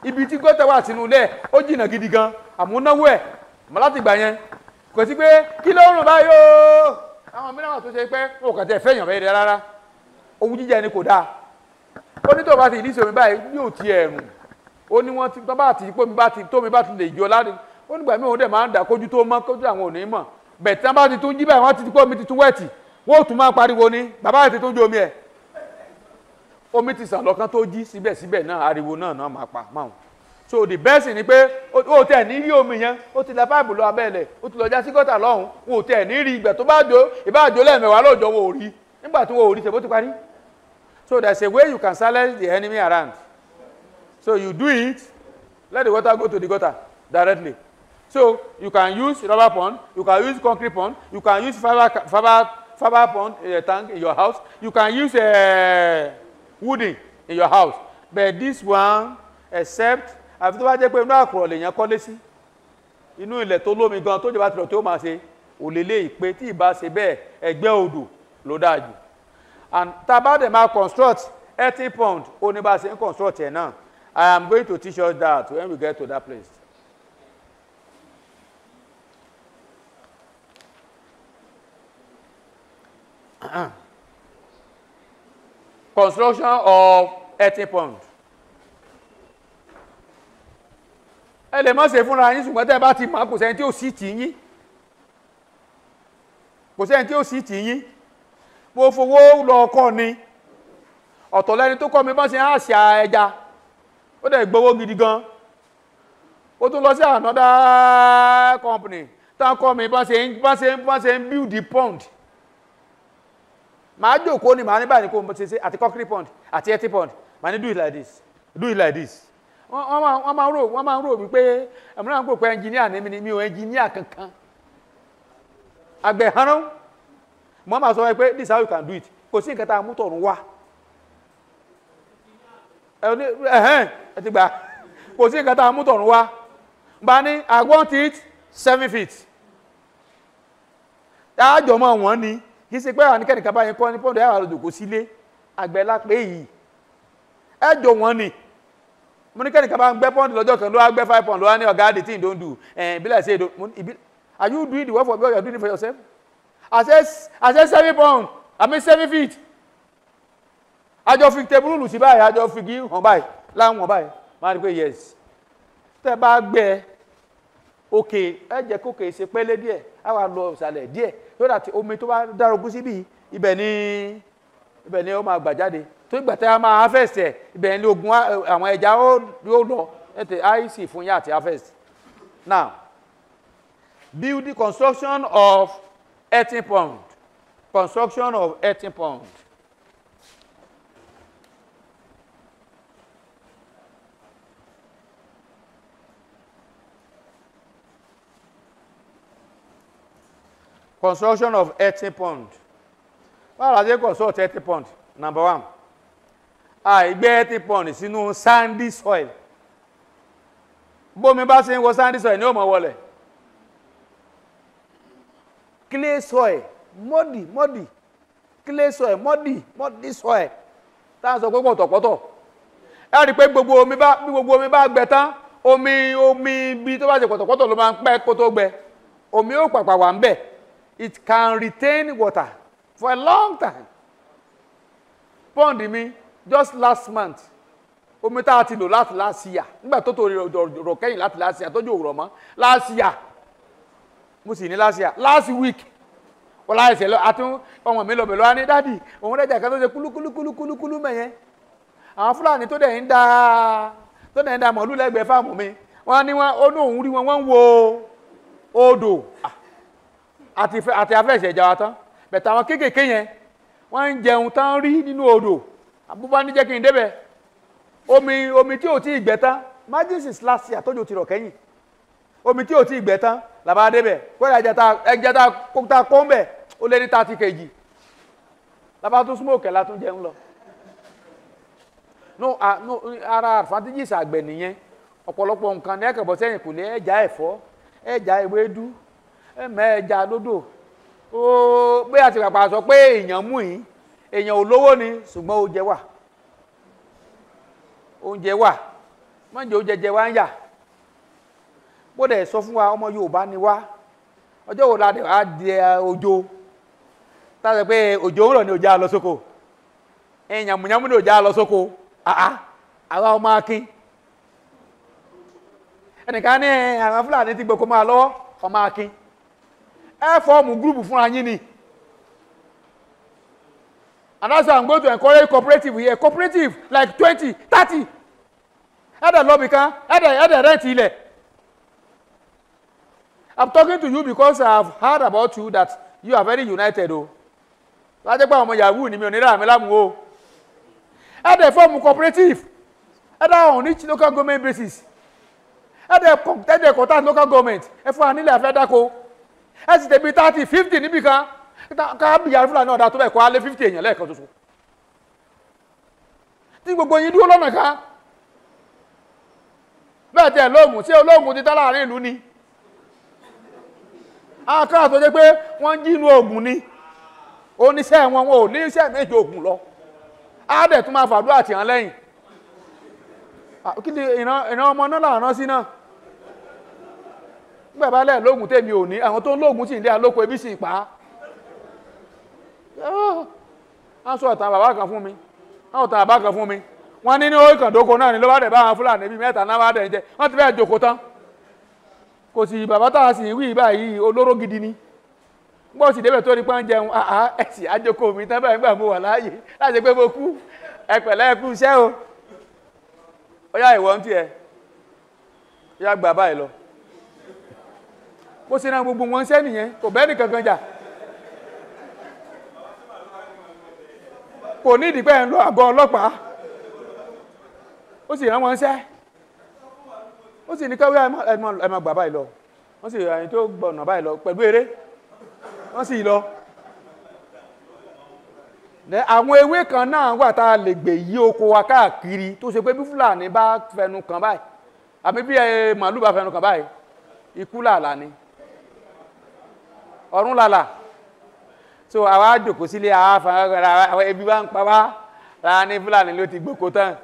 Ibi tí gọ́tà wà sínú ilẹ̀ ó jìnnà gidi gan, àmọ́ náwó ẹ̀ mọ́ láti gbà yẹn. Kò sí pé kí ló ń rùn báyìí o. Àwọn mìíràn wà tó ṣe pé wọn kàn tẹ̀ fẹ́yàn bẹ́ẹ̀ rárá. Owú jíjẹ ni kò dáa. Ó ní tó bá ti ìdíṣẹ́ omi báyìí yóò ti ẹ̀rùn. Ó ní wọ́n ti bá ti tómi bá ti lè jọ láti. Ó nígbà míì òun dẹ̀ máa ń dà kójú tó mọ́ kójú àwọn òní mọ̀. Bẹ̀ẹ̀ tí wọ́n bá ti tún jí báyìí wọ́n ti ti pé omi ti tún wẹ̀tì. Wọ́n ò tún máa pariwo ní bàbá ti tún ju omi ẹ̀. Omi ti sàn lọ́kàn tó jí síbẹ̀síbẹ̀ náà ariwo náà máa pa máa. So the best ni pé ó tẹ̀ ní rí omi yẹn, ó ti la páìpù lọ abẹ́lẹ̀, ó ti lọ já sí gọ́tà lọ́hùn, wọn ò tẹ̀ ní rí ìgbà tó bá jó ìbáàjó lẹ́ẹ̀mẹwàá lóòjọ́ wọn ò rí. Nígbà tí wọn ò rí ṣèbó ti parí. So there's a way you can silence the enemy around. So you do it Let the water go to the gutter directly. So you can use rubber pond, you can use concrete pond, you can use fiber pond tank in your house, you can use wooden in your house. But this one, except àfi tó bá jẹ́ pé inú àkùrọ̀ lèèyàn kọ́lé sí, inú ilẹ̀ tó lómi gan tó jọba tìrọ̀ tó máa ṣe òlélé ìpè tí ìbá ṣe bẹ́ẹ̀ ẹgbẹ́ odò ló dáa jù. And tá a bá dẹ̀ máa construct earthen pond ó ní bá a ṣe ń construct ẹ̀ náà. I am going to teach us that when we get to that place. Construction of earthen pond. Ẹ lè má ṣe fúnra yín ṣùgbọ́n tẹ́ bá ti mọ̀ kò sẹ́ni tí ó sì tì yín. Kò sẹ́ni tí ó sì tì yín. Mo fowó lọ kọ́ ni. Ọ̀tọ̀ lẹ́ni tó kọ́ mi bá ṣe àṣà ẹja. Ó dẹ̀ gbowó gidi gan. Ó tún lọ sí another company. Tá kọ́ mi bá ṣe ń build the pond. Màá jókòó ni màá ní báyìí kó mo ṣe àti concrete pond àti earthen pond. Màá ní do it like this. Do it like this. Wọ́n máa ń rò wípé ẹ̀mú náà ń pò pé engineer ní mi ò engineer kankan. Àgbẹ̀ hánú. Mo máa sọ pé this is how you can do it. Kò sí nǹkan tá a mú tọ̀run wá. Ẹ ti gbà. Kò sí nǹkan tá a mú tọ̀run wá. Bá ní I want it 7 feet. Àjọ mọ́ wọ́n ni. Kì í ṣe pé àwọn anìkẹ́nìkan bá yẹn kọ́ ní pọ́ndọ̀ yàrá lòdò kò sílé. Àgbẹ̀ lápẹ́ yìí. Ẹjọ́ wọ́n ni. Mo ní kẹ́nìkan bá ń gbẹ́ pọ́ndì lọ́jọ́ kan ló wá gbẹ́ 5 pound ló wá ní ọ̀gá the thing don't do. Be like say are you doing the work for me or you are doing it for yourself? I said 7 pound. I mean 7 feet. Àjọ fi tebúrúlù sí báyìí, àjọ fi gí hàn báyìí, láwọn báyìí. Máa rí pé yes. Tẹ́ bá gbẹ́ òkè, ẹ jẹ́ kókè ṣe pẹ́lẹ́ díẹ̀, á wá lọ ìsàlẹ̀ díẹ̀. So that omi tó bá dárogún síbí, ibẹ̀ ni ó máa gbà jáde. Tó ìgbà tí a máa harvest ẹ̀, ibẹ̀ ni ogun àwọn ẹja yóò lọ. Ẹ tẹ̀ àìsí fún yá àti harvest. Now, build the construction of earthen pond. Construction of earthen pond. Construction of earthen pond. Báwo la ṣe construct earthen pond? Number 1. Àìgbẹ́ earthen pond sínú sandy soil. Bómi bá ṣe ń wọ sandy soil ni ó mọ̀ wọlẹ̀. Clay soil, muddy. Clay soil, muddy soil. Tá a sọ pé pọ̀tọ̀pọ̀tọ̀. Ẹ rí pé gbogbo omi bá gbẹ tán, omi bí tó bá ṣe pọ̀tọ̀pọ̀tọ̀ ló máa ń pẹ́ kó tó gbẹ. Omi ó pàpà wà ń bẹ̀. It can retain water for a long time. Pond mi just last month. Omi tá a ti lò láti last year. Nígbà tó rọ̀ kẹ́yìn láti last year tójú òwúrọ̀ mọ́. Last year. Mo sì ní last year. Last week. Wọ́n láì ṣẹlẹ̀ àtún ọmọ mi lọ bẹ̀rẹ̀ wá ní dádì. Òun rẹ̀ jà kan tó ṣe kúlúkúlú mẹ́yẹn. Àwọn Fúlàní tó dẹ̀ ń da màálù lẹ́gbẹ̀ẹ́ fáàmù mi. Wọ́n ní ó ní òun rí wọn wọ́n ń wo odò. Àti afẹ́ṣẹ̀ ìjà wa tán. Bẹ̀tẹ̀ àwọn kéékèèké yẹn wọ́n ń jẹun tán rí nínú odò. Àbúbá ní jẹ́ kí n débẹ̀. Omi tí ò tí ì gbẹ tán. Imagine is last year tójò ti rọ̀ kẹ́yìn. Omi tí ò tí ì gbẹ tán làbá débẹ̀. Kọ́lá ẹjẹta kókúta kó ń bẹ̀ ó lé ní 30 kg. Làbá tún smoke la tún jẹun lọ. No, ara advantages àgbẹ̀ nìyẹn. Ọ̀pọ̀lọpọ̀ nǹkan ní ẹ̀kẹ̀bọ̀ sẹ́yìn kò lè ẹja ẹ̀fọ́, ẹja ewédú, ẹja lódò. Bí a ti pàpà sọ pé èèyàn mú yìí, èèyàn ò lówó ni ṣùgbọ́n oúnjẹ wà. Oúnjẹ wà. Mọ́njẹ́ oúnjẹ jẹ wá ń yà. Bó dẹ̀ sọ fún wa ọmọ Yorùbá ni wá. Ọjọ́ wo la dẹ̀ wá di òjò. Tá a sọ pé òjò ń rọ̀ ní òjò á lọ sóko. Yàmùyàmù ní òjò á lọ sóko. Àwa ọmọ akin. Ẹnìkan ní àwọn Fúlàní ti gbogbo máa lọ́wọ́ ọmọ akin. Ẹ fọ́ọ̀mù gúrùpù fúnra yín ni. And that's why I'm going to encourage cooperative here. Cooperative like 20, 30. Ẹ̀dẹ̀ lọ́bì kan, ẹ̀dẹ̀ rent ilẹ̀. I'm talking to you because I've heard about you that you are very united. Lájẹ́ pé àwọn ọmọ Yahoo ni mi ò ní rà mí lámù o. Ẹ̀dẹ̀ fọ́ọ̀mù cooperative. Ẹ̀dẹ̀ on each local government basis. ẹ̀dẹ̀ contact local government ẹ fún wa nílẹ̀ afẹ́ dáko ẹ sì tẹ̀bi 30 50 níbì kan ká bìyà Fúlàní ọ̀dà tó bẹ̀ kọ́ alẹ́ 50 èèyàn lẹ́ẹ̀kan ṣoṣo tí gbogbo yín dúró lọ́nà kan bẹ́ẹ̀ tẹ̀ lóògùn tí olóògùn ti tán láàrin ìlú ni àwọn kan tó jẹ́ pé wọ́n jí inú oògùn ni oníṣẹ́ wọn ò ní iṣẹ́ méjì oògùn lọ á dẹ̀ tún máa fàdúrà tì hàn lẹ́yìn kí ni ìran ọmọ náà làrán sí náà nígbà bá lẹ̀ lóògùn tèmi ò ní àwọn tó ń lóògùn sì ń lé àlóko ebi sì pa á sọ ìtàn bàbá kan fún mi àwọn ìtàn bàbá kan fún mi wọ́n ní ó ìkàndóko náà ni ló bá dẹ̀ bá àwọn Fúlàní bíi mẹ́ta náà bá dẹ̀ jẹ wọ́n ti fẹ́ jòkó tán kò sì bàbá tá a sì wí báyìí olóró gidi ni gbọ́ sì débẹ̀ tó ní pọ́n jẹun ẹ̀sì àjòkó mi tán báyìí gbà mo wà láàyè láti pé mo kú ẹ̀pẹ̀lẹ́ ẹ̀kú iṣẹ́ o ó yá ìwọ ń tiẹ̀ yá gbà báyìí lọ bó ṣe náà gbogbo wọn ṣẹ́ nìyẹn kò bẹ́ẹ̀ nìkan kan jà kò ní ìdìpẹ́ ń lọ àgọ́ ọlọ́pàá ó sì rán wọn ṣẹ́ ó sì ní káwé ẹmọ gbà báyìí lọ wọ́n sì àyìn tó gbọ̀nà báyìí lọ pẹ̀lú eré wọ́n sì lọ àwọn ewé kan náà wà tá a lè gbè yí oko wa káàkiri tó ṣe pé bí Fúlàní bá fẹnu kàn báyìí àbí bí màálù bá fẹnu kàn báyìí ikú làlà ni ọ̀run làlà so àwa jòkó sílé àwọn ebi bá ń pa wá lára ní Fúlàní ló ti gboko tán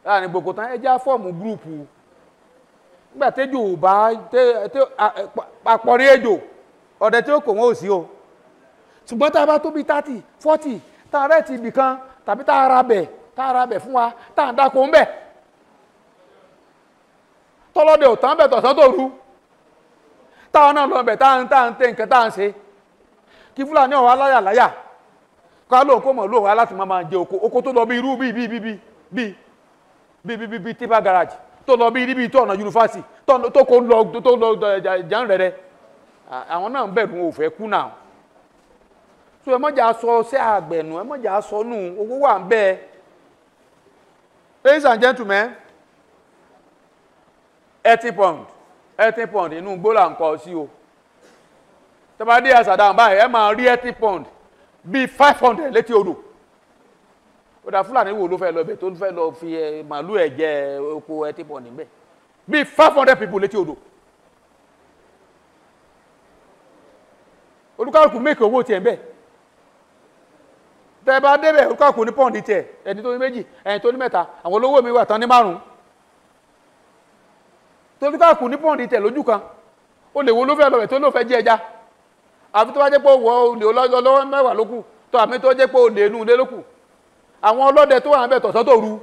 láàrin gbogbo tán ẹjá fọ́ọ̀mù gúrùpù nígbà tẹ́jò bá àpọ̀rí ejò ọ̀dẹ̀ tí ó kò wọ́n ò sí o ṣùgbọ́n tá a bá tó bí 30 40 tá a rẹ̀ ti ibì kan tàbí tá a ra bẹ̀ fún wa tá a ń dáko ń bẹ̀ tọ́lọ́dẹ̀ ò tán bẹ̀ tọ̀sán tó rú táwọn náà lọ bẹ̀ tá a ń tẹ́ nǹkan tá a ń ṣe kí Fúlàní ọ̀wá láyà ká lóun kó mọ̀ lóun wá láti máa jẹ oko tó lọ bí irú bí tipa garage tó lọ bí níbi tó ọ̀nà yunifásitì tó kó lọ jàn rẹ̀rẹ̀ àwọn náà ń bẹ̀rù òfẹ́ kú náà so ẹ mọ́jà sọ sí àgbẹ̀nù ẹ mọ́jà sọ nù owó wà ń bẹ́ẹ̀. Ladies and gentlemen 80 pound inú gbólà ń kọ sí o tọ́ba dé àṣàdá báyìí ẹ máa rí 80 pound bíi 500 létí odò ọ̀dà Fúlàní wo ló fẹ́ lọ bẹ̀ tó fẹ́ lọ fi màálù ẹ̀ jẹ oko 80 pound níbẹ̀ bíi 500 people létí odò olúkálùkù mẹ́kì owó tiẹ̀ ń bẹ̀ tẹ́ bá débẹ̀ olúkálùkù ní pọ́ǹdì tiẹ̀ ẹni tó ní méjì ẹni tó ní mẹ́ta àwọn olówó mi wà tán ní 5 tó olúkálùkù ní pọ́ǹdì tiẹ̀ lójú kan ó lè wo ló fẹ́ lọ bẹ̀ tó ló fẹ́ jẹ ẹja àfi tó bá jẹ́ pé ó wọ olè olówó mẹ́wàá lókù tó àmì tó jẹ́ pé olè inú ilé lókù àwọn ọlọ́dẹ tó wà ń bẹ̀ tọ̀sán tó ru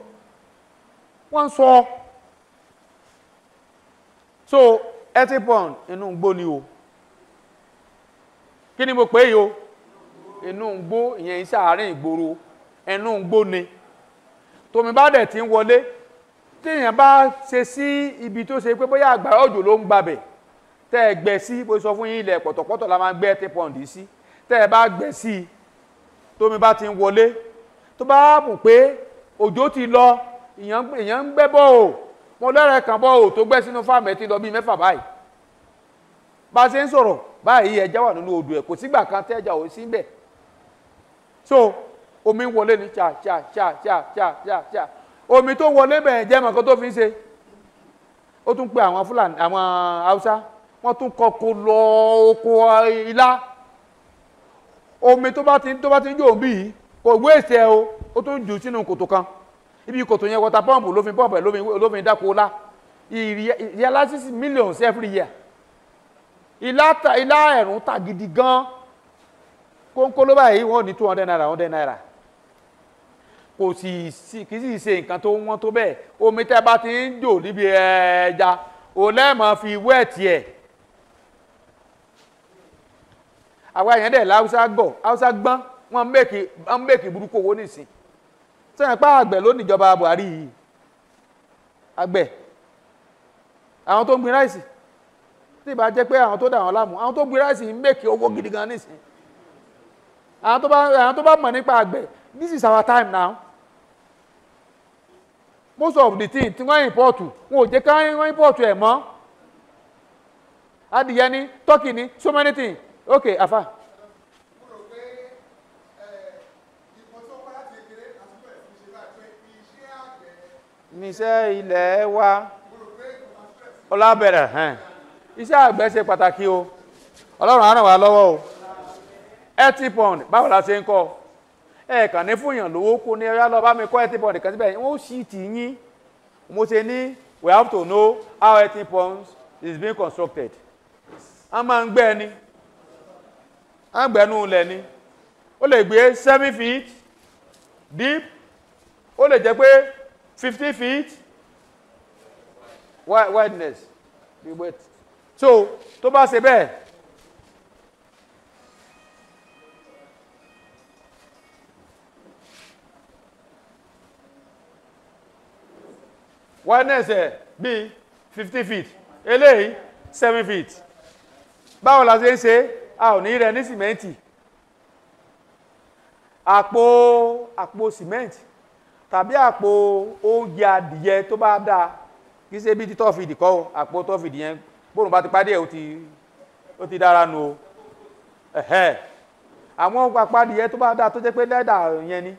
wọ́n ń sọ so 80 pound inú gbó ni o kí ni mo pè é o inú gbó ìyẹn iṣẹ́ àárín ìgboro inú gbó ni tómi bá dẹ̀ ti ń wọlé tí èèyàn bá ṣe sí ibi tó ṣe pé bóyá àgbàrá òjò ló ń gbabẹ̀ tẹ́ ẹ gbẹ sí bó sọ fún yín ilẹ̀ pọ̀tọ̀pọ̀tọ̀ la máa gbé 80 pound sí tẹ́ ẹ bá gbẹ sí tómi bá ti ń wọlé tó bá mú pé òjò ti lọ èèyàn ń gbẹ́ bọ́ ò mo lẹ́rẹ̀ kan bọ́ ò tó gbẹ́ sínú fáàmù ẹ̀ ti lọ bí 6 báyìí bá ṣe ń sọ̀rọ̀ báyìí ẹja wà nínú odò ẹ̀ kò sígbà kan tẹ́jà ò sí bẹ̀ so omi ń wọlé ní cha omi tó wọlé bẹ̀ jẹ́ mọ̀kọ́ tó fi ń ṣe ó tún pe àwọn Fúlàní àwọn Haúsá wọ́n tún kọ́kọ́ lọ oko ilá omi tó bá ti ń jò bí yìí kò gbé èsì ẹ o ó tún jù sínú kòtò kan ibi kòtò yẹn water pump ló fi pump ẹ ló fi dáko lá realizes millions every year ilá ẹ̀rùn tà gidi gan kónkó ló báyìí wọ́n ní 200 naira 100 naira kò sì kì í sì ṣe nǹkan tó wọ́n tó bẹ́ẹ̀ omi tẹ́ bá ti ń jò níbi ẹja ò lẹ́ẹ̀mọ́ fi wẹ́ẹ̀tì ẹ̀ àwọn èèyàn dẹ̀ láwùsá gbọ́n wọ́n mẹ́kì burúkú owó nìsín sẹ́yìn pá àgbẹ̀ ló níjọba Buhari yìí àgbẹ̀ àwọn tó ń gbin ráìsì tí ìbá jẹ́ pé àwọn tó dà wọ́n láàmú àwọn tó ń gbin ráìsì ń mẹ́kì owó gidi gan nìsín àwọn tó bá mọ̀ nípa àgbẹ̀ this is our time now most of the thing tí wọ́n import wọn ò jẹ́ ká wọ́n import ẹ̀ mọ́ adìyẹ ni turkey ni so many things okay afa. níṣẹ́ ilẹ̀ wa ọlábẹ̀rẹ̀ iṣẹ́ àgbẹ̀ ṣe pàtàkì o ọlọ́run á ràn wá lọ́wọ́ o healthy pond báwo la ṣe ń kọ́ ẹ kàn ní fúnyàn lówó kó ní ẹ̀yà lọ bá mi kọ́ healthy pond kan síbẹ̀ wọ́n sì tì yín mo ṣe ní we have to know how healthy ponds is being constructed a máa ń gbẹ́ ni a ń gbẹ́nu ilẹ̀ ni ó lè gbé 7 feet deep ó lè jẹ́ pé 50 feet wideness so tó bá ṣe bẹ́ẹ̀ wideness ẹ̀ bí 50 feet eléyìí 7 feet báwo la ṣe ń ṣe a ò ní rẹ ní sìmẹ́ǹtì àpò sìmẹ́ǹtì tàbí àpò oúnjẹ adìyẹ tó bá dáa kì í ṣe bí ti tọ́fìdì kọ́ o àpò tọ́fìdì yẹn bóun bá ti pàdé ẹ̀ ó ti dára nu o àwọn àpò adìyẹ tó bá dáa tó jẹ́ pé lẹ́dà yẹn ni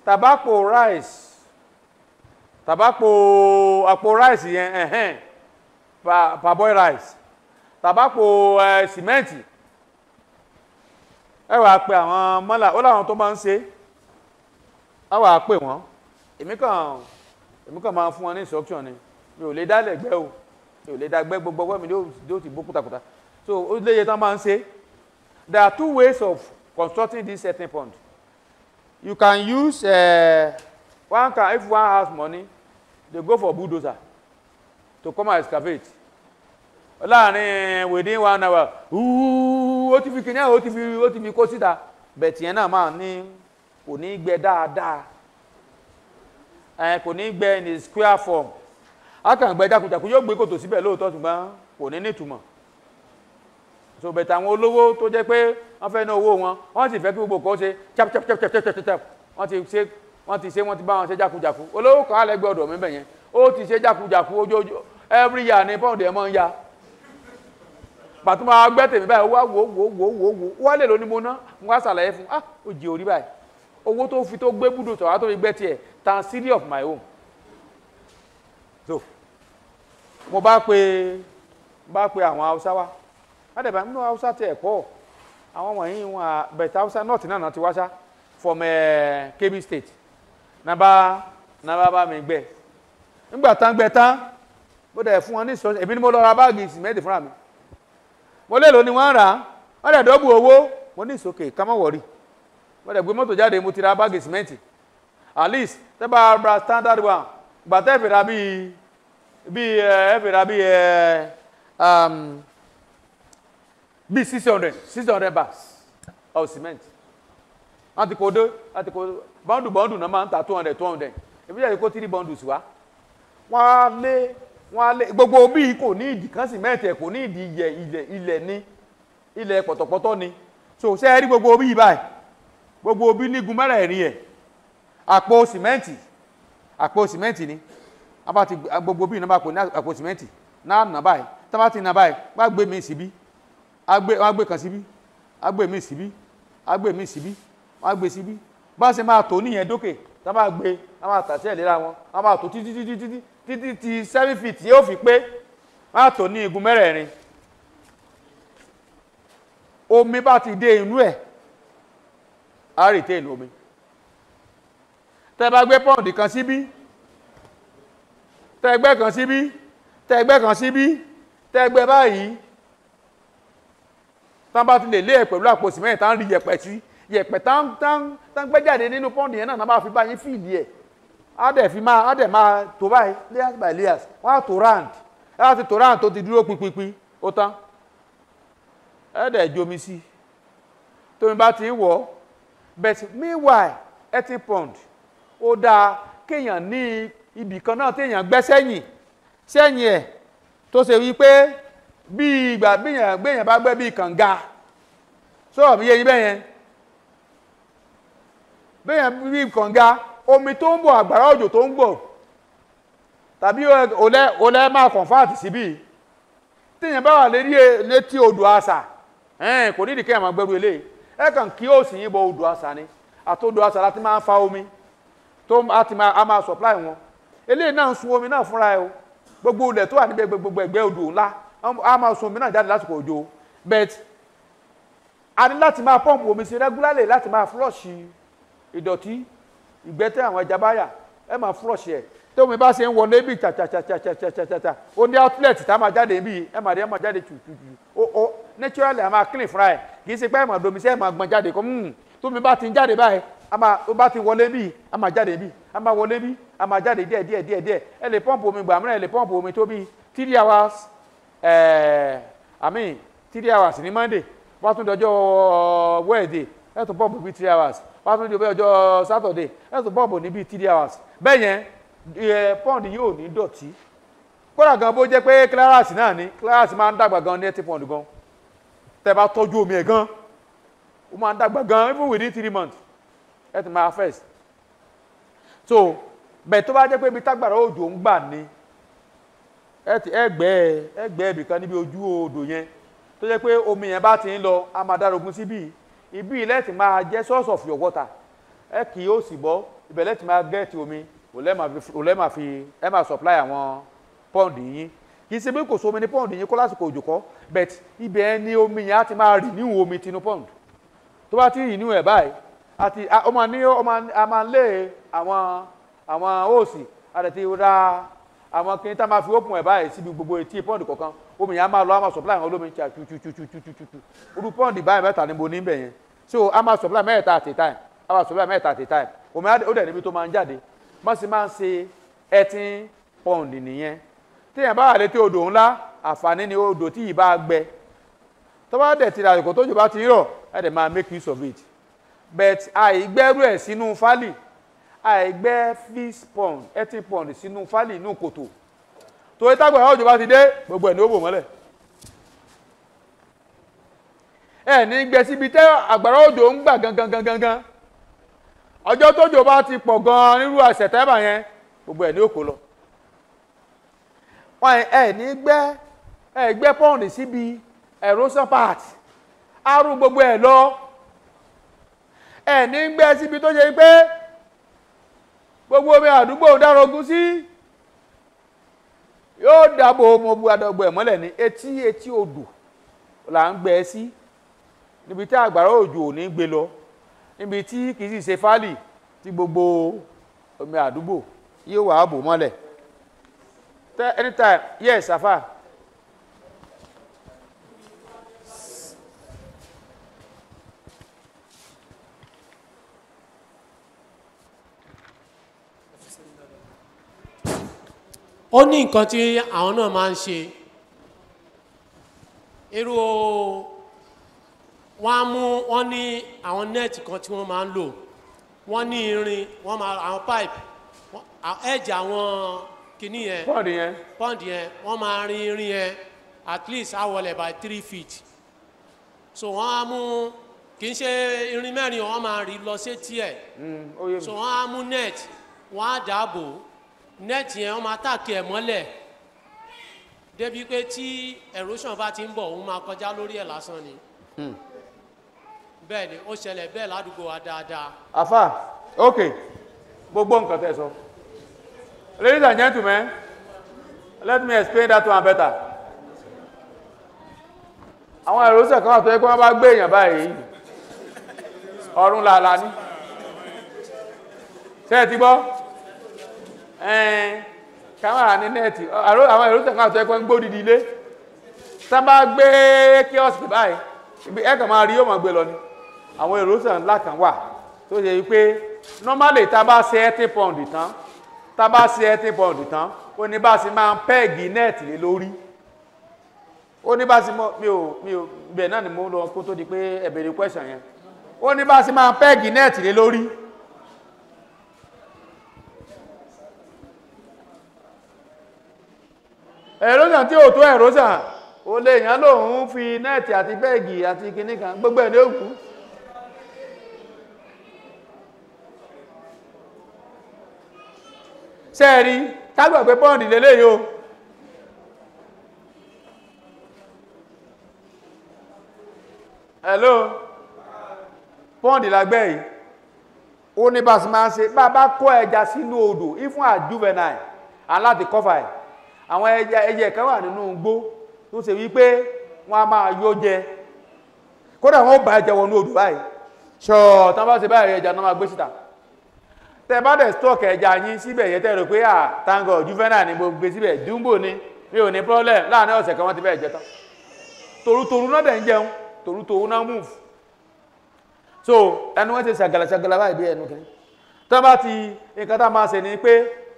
tàbápò rice àpò rice yẹn parboil rice tàbápò sìmẹ́ǹtì ẹ wàá pe àwọn mọ́là ó láwọn tó máa ń ṣe á wàá pè wọ́n èmi kàn máa fún wọn ní instruction ni mi ò lè dálẹ̀ gbẹ́ o mi ò lè dá gbẹ́ gbogbo ọwọ́ mi ló ti bó kútakúta so ó léye tán máa ń ṣe there are 2 ways of constructing this setting pond you can use if one has money they go for bulldozer to come and excavate láàrin within 1 hour ó ti fi kìnìún ó ti fi kó síta bẹ̀tì yẹn náà máa ní kò ní gbẹ dáadáa kò ní gbẹ in a square form a kàn gbẹ jákujàku yóò gbé kòtò síbẹ̀ lóòótọ́ ṣùgbọ́n kò ní nítumọ̀ so bẹ̀tì àwọn olówó tó jẹ́ pé wọ́n fẹ́ ná owó wọn wọ́n sì fẹ́ kí gbogbo kan ṣe chap wọ́n ti bá wọn ṣe jákujàku olówó kan á lẹ́gbẹ́ ọ̀dọ̀ mi bẹ̀ yẹn ó ti ṣe jákujàku ojoojúmọ́ every year ní pọ́ùndì ẹ̀ mọ́ ń ya pàtó máa gbẹ́ tèmi báyìí wá wò wá lè lóní mo ná mo wá ṣàlàyé fún ó jẹ orí báyìí owó tó fi tó gbé búdò tọ̀wá tó fi gbẹ́ tiẹ̀ tan city of my home so mo bá pe àwọn haúsá wá adẹ̀bà nínú haúsá tẹ̀ pọ̀ àwọn wọ̀nyí wọn bẹ̀tẹ̀ haúsá north náà ti wáṣá from Kebbi state náà bá mi gbẹ́ nígbà tán gbẹ́ tán bó dẹ̀ fún wọn ní ìsọ̀rọ̀ èmi ni mo lọ ra báàgì sìmẹ́ǹtì fúnra mi mo lè lò ní wọ́n rà wọ́n dẹ̀ dọ́gbù owó mo ní ìsòkè ká má wọ̀rí mo dẹ̀ gbé mọ́tò jáde mo ti ra báàgì sìmẹ́ǹtì at least tẹ́ bá ra standard one gbà tẹ́ fi ra bí 600 bags of cement wọ́n ti kó dé bọ́ndù náà máa ń ta 200 ebi jẹ́ kó 3 bundles wá wọ́n á lé gbogbo bí kò ní ìdí kan sìmẹ́ǹtì ẹ̀ kò ní ìdí ilẹ̀ ní ilẹ̀ pọ̀tọ̀pọ̀tọ̀ ni so ṣe é rí gbogbo bí báyìí gbogbo bí nígun mẹ́rẹ̀ẹ̀rin ẹ̀ àpò sìmẹ́ǹtì ni gbogbo bí náà kò ní àpò sìmẹ́ǹtì náà nà báyìí tá bá ti nà báyìí wá gbé mi síbí wá gbé kan síbí wá gbé mi síbí wá gbé mi síbí wá gbé síbí bá ṣe máa tò níyẹn dókè tá bá gbé tá bá tàṣẹ́ ìlera wọn tá bá tò títí ti 7 feet yóò fi pé wọ́n á tò ní igun mẹ́rẹ̀ẹ̀rin omi bá ti dé inú ẹ̀ á retain omi tẹ́ bá gbé pọ́ǹdì kan síbí tẹ́gbẹ́ kan síbí tẹ́gbẹ́ kan síbí tẹ́gbẹ́ báyìí tán bá ti lè lé ẹ̀ pẹ̀lú àpò sìmẹ́ǹtì tán rí yẹ̀pẹ̀ tán gbẹ́jáde nínú pọ́ǹdì yẹn náà bá fi bá yín fìlì ẹ̀ á dẹ̀ máa tó báyìí layers by layers wọ́n á tó round ẹ ti tó round tó ti dúró pínpín ó tán ẹ dẹ̀ jomi sí tómi bá ti ń wọ̀ but meanwhile healthy pond ó dáa kéèyàn ní ibì kan náà téèyàn gbẹ́ sẹ́yìn ẹ̀ tó ṣe wípé bí ìgbà gbéyàn bá gbẹ́ bí kànga sọ̀rọ̀ mi yé yín bẹ́yẹn gbéyàn bí kànga omi tó ń bọ̀ àgbàrá òjò tó ń bọ̀ tàbí olẹ́ máa kọ̀nfáàtì síbí tíyẹn bá wà létí odò àṣà kò nídìí kéèyàn máa gbẹ́rù eléyìí ẹ kàn kí ó sì yín bọ odò àṣà ni àtodò àṣà láti máa ń fa omi tó a máa supply wọn eléyìí náà ń sun omi náà fúnra ẹ o gbogbo ilẹ̀ tó wà níbẹ̀ gbogbo ẹgbẹ́ odò ńlá a máa sun omi náà jáde lásìkò òjò but a ní láti máa pọ́ǹpù omi sí regularly láti máa flush ìdọ̀tí ìgbẹ́tẹ̀ àwọn ẹja báyà ẹ máa flush ẹ̀ tí omi bá ṣe ń wọlé bí tàtàtàtàtàtàtà ó ní outlet tá a máa jáde bí ẹ máa rí ẹ máa jáde tùtùtù ó naturally a máa clean fúnra ẹ̀ kì í ṣe pé ẹ máa domi sí ẹ máa gbọ́n jáde kọ́ tómi bá ti ń jáde báyìí ó bá ti wọlé bí a máa jáde bí a máa wọlé bí a máa jáde díẹ̀ ẹ lè pọ́ǹpù omi gbà mìíràn ẹ lè pọ́ǹpù omi tó bí 3 hours 3 hours ní Monday wọ́n tún dọjọ́ Wednesday ẹ tún pọ́ǹpù bí 3 hours wọ́n tún dọjọ́ ọjọ́ Saturday ẹ tún pọ́ǹpù ní bí 3 hours bẹ́ẹ̀ yẹn pọ́ǹdì yóò ní dọ̀tí kódà gan bó jẹ́ pé clearance náà ní clearance máa ń dàgbà gan ní 80 pọ́ǹdì gan tẹ́ bá tọ́jú omi ẹ̀ gan ó máa ń dàgbà gan even within 3 months ẹ ti máa first so bẹ́ẹ̀ tó bá jẹ́ pé ibi tágbàrá òjò ń gbà ní ẹgbẹ́ ibìkan níbi ojú odò yẹn tó jẹ́ pé omi yẹn bá ti ń lọ a máa dárogun síbí ibi ilẹ̀ ti máa jẹ́ source of your water ẹ kì yóò sì bọ́ ibẹ̀ lẹ́ti máa gẹ́ẹ̀tì omi ẹ máa supply àwọn pọ́ǹdì yín kì í ṣe pé kò sómi ní pọ́ǹdì yín kó lásìkò òjò kọ́ but ibẹ̀ ni omi yẹn á ti máa renew omi tinú pọ́ǹdì tó bá ti renew ẹ̀ báyìí àti a máa lé àwọn òsì àti ra àwọn kìíní tá máa fi open ẹ̀ báyìí síbi gbogbo etí pọ́ǹdì kọ̀ọ̀kan omi yẹn á máa lọ á máa supply àwọn olómi ṣá tutututututu orú pọ́ǹdì báyìí mẹ́ta ni mo ní bẹ̀ yẹn so á máa supply mẹ́ta at a time á máa supply mẹ́ta at a time omi ó dẹ̀ níbi tó máa ń jáde wọ́n sì máa ń ṣe 18 pọ́ǹdì nìyẹn téèyàn bá wà létí odò ńlá àǹfààní ni odò tí yìí bá gbẹ tó bá dẹ̀ ti rà àsìkò tójò bá ti rọ̀ ẹ̀ dẹ̀ máa make use of it but àìgbẹ́rú ẹ̀ sínú fálì àìgbẹ́ fish pond 18 pond sínú fálì inú kòtò tó yẹ tágbà òjò bá ti dé gbogbo ẹ̀ ní ó bò mọ́lẹ̀ ẹ̀ ní gbẹ síbi tẹ́ àgbàrá òjò ń gbà gangan ọjọ́ tójò bá ti pọ̀ gan nírú September yẹn gbogbo ẹ̀ ní ó kó lọ ẹ̀ ní gbẹ́ pond síbi erosion part arú gbogbo ẹ̀ lọ ẹ̀ ní gbẹ́ síbi tó ṣe pé gbogbo omi àdúgbò dárogun sí yóò dábò ọmọ bu adọgbọ ẹ̀ mọ́lẹ̀ ní etí odò là ń gbẹ́ sí níbi tí àgbàrá òjò ò ní gbé lọ níbi tí kì í sì ṣe fálì tí gbogbo omi àdúgbò yóò wà bò mọ́lẹ̀ anytime yes afa. ó ní nǹkan tí àwọn náà máa ń ṣe irú wọ́n ní àwọn nẹ́ẹ̀tì kan tí wọ́n máa ń lò wọ́n ní irin wọ́n máa àwọn pipe edge àwọn kìíní yẹn pọ́ǹdì yẹn wọ́n máa rin irin yẹn at least àwọlẹ̀ by 3 feet so wọ́n á mú kì í ṣe irin mẹ́rin wọ́n máa rí lọ sétí ẹ̀ so wọ́n á mú net wọ́n á dáàbò net yẹn wọ́n máa tàkì ẹ̀ mọ́lẹ̀ débi pé tí erosion bá ti ń bọ̀ òun máa kọjá lórí ẹ̀ lásán ni bẹ́ẹ̀ ni ó ṣẹlẹ̀ bẹ́ẹ̀ ládùúgbò wa dáadáa. Afa okay gbogbo nǹkan tẹ́ sọ ladies and gentlemen let me explain that one better. àwọn erosion kan wà tó yẹ kí wọ́n bá gbé èèyàn báyìí ọ̀run làlà ní ṣé ẹ ti gbọ́ kámẹ́rà ní nẹ́ẹ̀tì àwọn erosion kan wà tó yẹ kí wọ́n gbó didi ilé tá bá gbé kíọ́sì báyìí ẹ̀kàn máa rí yóò máa gbé lọ ni àwọn erosion ńlá kan wà tó yẹ pé normally tá bá ṣe 18 pound tán ó ní bá sì máa ń pẹ́ẹ̀gì nẹ́ẹ̀tì lé lórí ó ní bá sì mi ò bẹ̀ náà ni mo lọ kó tó di pé ẹ béèrè question yẹn ó ní bá sì máa ń pẹ́ẹ̀gì nẹ́ẹ̀tì lé lórí erosion tí ò tó erosion ó lè yàn lóhun fi nẹ́ẹ̀tì àti bẹ́ẹ̀gì àti kìíní kan gbogbo ẹ̀ ní òkú sẹ́ẹ̀rí kágbà pé pọ́ǹdì lélẹ̀ yóò hello pọ́ǹdì lágbẹ́ yìí ó ní bá sí máa ń ṣe bá bá kó ẹja sínú odò ifun à juvenile aláti kọfà ẹ̀ àwọn ẹyẹ kan wà nínú igbó tó ṣe wípé wọ́n a máa yó jẹ kódà wọ́n bá ẹjẹ wọnú odò báyìí ṣọ́ tán bá ṣe báyìí ẹja náà máa gbé síta tẹ bá dẹ̀ stock ẹja yín síbẹ̀ yẹ tẹ́rọ pé tango juvenile ni mo gbé síbẹ̀ jumbo ni mi ò ní problem láàrin ọ̀sẹ̀ kan wọ́n ti bẹ́ẹ̀ jẹ tán torutoru náà dẹ̀ ń jẹun torutoru náà move so ẹnu wọ́n ti ṣàgàlàṣàgàlà báyìí bí ẹnu kìíní tán bá ti nǹkan tá máa ṣe ni pé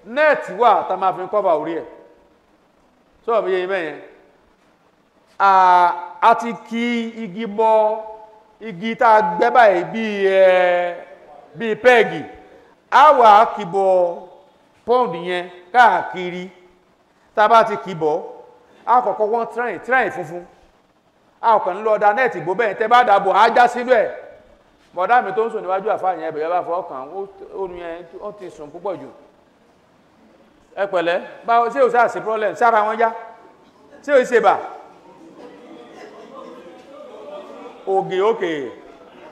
nẹ́ẹ̀tì wà tá máa fi cover orí ẹ̀ so ọ̀bí yẹ ibẹ̀ yẹn a ti kí igi bọ igi tá a gbẹ́ báyìí bíi pẹ́ẹ̀gì a wà kìbọ̀ pọ́ùndì yẹn káàkiri tá a bá ti kìbọ̀ a kọ̀kọ́ wọ́n tírẹ̀yìn funfun a kàn ń lọ ọ̀dà nẹ́ẹ̀tì gbó bẹ́ẹ̀ tẹ́ bá dàbò á já sínú ẹ̀ bọ̀dá mi tó ń sùn níwájú àfáà yẹn ẹ̀bẹ̀rẹ̀ bá fọ́ kàn oorun yẹn ó ti sùn púpọ̀ jù ẹ pẹ̀lẹ́ báwo ṣé o sáà sí problem sára wọn yá ṣé o ṣe bà òkè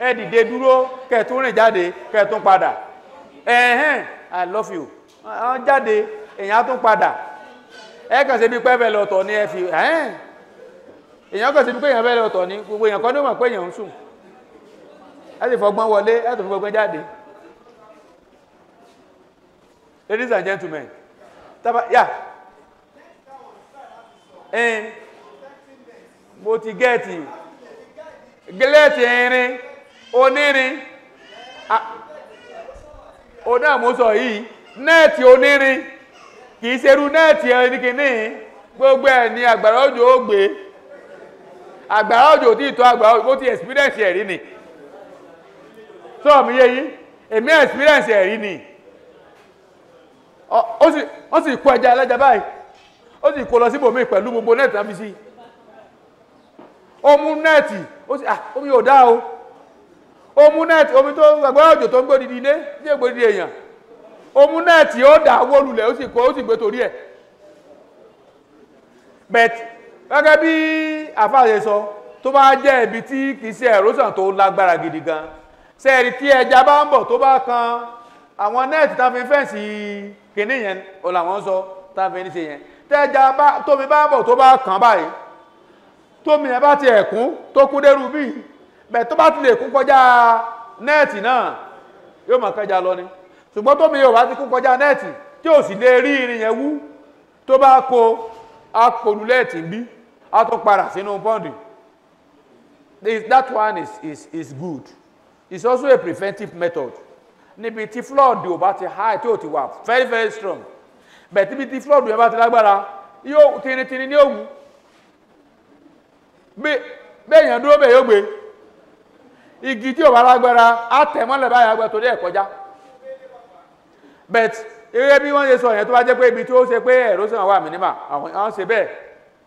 ẹ dìde dúró kẹtún rìn jáde kẹtún padà ẹ̀hẹ́n I love you wọ́n jáde èyàn tún padà ẹ kàn sí bí pẹ́ bẹ̀rẹ̀ ọ̀tọ̀ ní ẹ fi ẹ̀hẹ́n èyàn kàn sí bí pé èyàn bẹ̀rẹ̀ ọ̀tọ̀ ní gbogbo èyàn kan ní ó mọ̀ pé èyàn ń sùn ẹ sì fọgbọ́n wọlé ẹ tó fi gbogbo jáde ladies and gentlemen taba ya mo ti gẹ́ẹ̀tì gẹ́lẹ́ẹ̀tì irin onírin o náà mo sọ yìí nẹ́ẹ̀tì onírin kìí ṣerú nẹ́ẹ̀tì ẹnikìní gbogbo ẹ̀ ní àgbàrá òjò ó gbé àgbàrá òjò tí ìtọ́ àgbàrá òjò ti experience ẹ̀rí ni sọ mi yé yìí èmi experience ẹ̀rí ni ó sì kó ẹja ẹlẹ́ja báyìí ó sì kó lọ síbòmí pẹ̀lú gbogbo nẹ́ẹ̀tì náà fi sí ó mú nẹ́ẹ̀tì ó sì omi ò dá o ó mú nẹ́ẹ̀tì omi tó àgbàrá òjò tó ń gbó didi ilé tí ègbò didi èèyàn ó mú nẹ́ẹ̀tì ó dà wó lulẹ̀ ó sì gbé torí ẹ̀ bẹ̀t gẹ́gẹ́ bí àfáàṣẹ sọ tó bá jẹ́ ibi tí kìí ṣe erosion tó lágbára gidi gan sẹ́ẹ̀rì tí ẹja bá ń bọ̀ tó bá kan àwọn nẹ́ẹ̀tì tá fi fẹ́ǹsì kìíní yẹn ò làwọn sọ tá fi ní ṣe yẹn tẹ́ja tómi bá ń bọ̀ tó bá kàn báyìí tómi ẹ bá ti ẹ̀kún tó kún dérú bí bẹ̀ tó bá ti lè kún kọjá nẹ́ẹ̀tì náà yóò máa kẹja lọ ni ṣùgbọ́n tómi yóò bá ti kún kọjá nẹ́ẹ̀tì tí ò sì lè rí irin yẹn wú tó bá kó akọlùlẹ́ẹ̀tì ń bí a tó padà sínú pọ́ǹdì that one is good it's also a preventive method níbi tí flood ò bá ti high tí ò ti wà very very strong bẹ̀ tíbi tí flood yẹn bá ti lágbára yóò tìrìtìrì ní òwú bẹ́ẹ̀yàn dúró bẹ́ẹ̀ yóò gbé igi tí ò bá lágbára á tẹ̀ mọ́lẹ̀ báyìí agbẹ́ torí ẹ̀ kọjá bet eré bí wọ́n ṣe sọ yẹn tó bá jẹ́ pé ibi tí ó ṣe pé ẹ̀rọ sọ̀rọ̀ wà mínimà àwọn ṣe bẹ́ẹ̀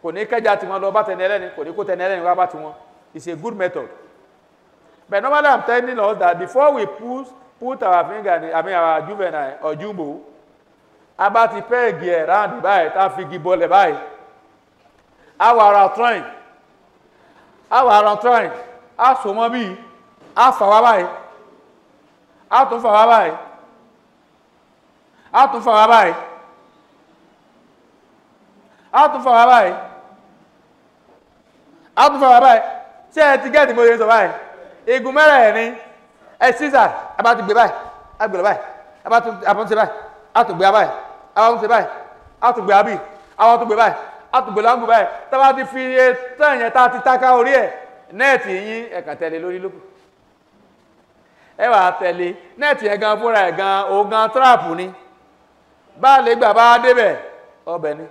kò ní kẹjá tí wọ́n lọ bá tẹni ẹlẹ́ni kò ní kó tẹni ẹlẹ́ni wá bá ti wọn it's a good method but normally I'm telling us that before we put our finger our juvenile or jumbo a bá ti pẹ́ẹ̀gì ẹ̀ round báyìí tá a fi igi bọlẹ̀ báyìí our trying a so mọ́ bí a fà wá báyìí a tún fà wá báyìí a tún fà wá báyìí a tún fà wá báyìí a tún fà wá báyìí ṣé ẹ ti gẹ́ẹ̀tì mo ṣe sọ báyìí igun mẹ́rẹ̀ẹ̀rin ẹ sísà a bá ti gbé báyìí a gbé lọ báyìí a bá tún ṣe báyìí a tún gbé a báyìí a bá tún ṣe báyìí a tún gbé a bí a bá tún gbé báyìí a tún gbé láǹgù báyìí tá bá ti fi tán yẹn tá ti táká orí ẹ̀ nẹ́ẹ̀tì yín ẹ̀kàn tẹ̀lé lórí lókù ẹ wà tẹ̀lé nẹ́ẹ̀tì yẹn gan fúnra ẹ̀ gan ogan tíráàpù ni bá lè gbà bá débẹ̀ ọbẹ̀ ni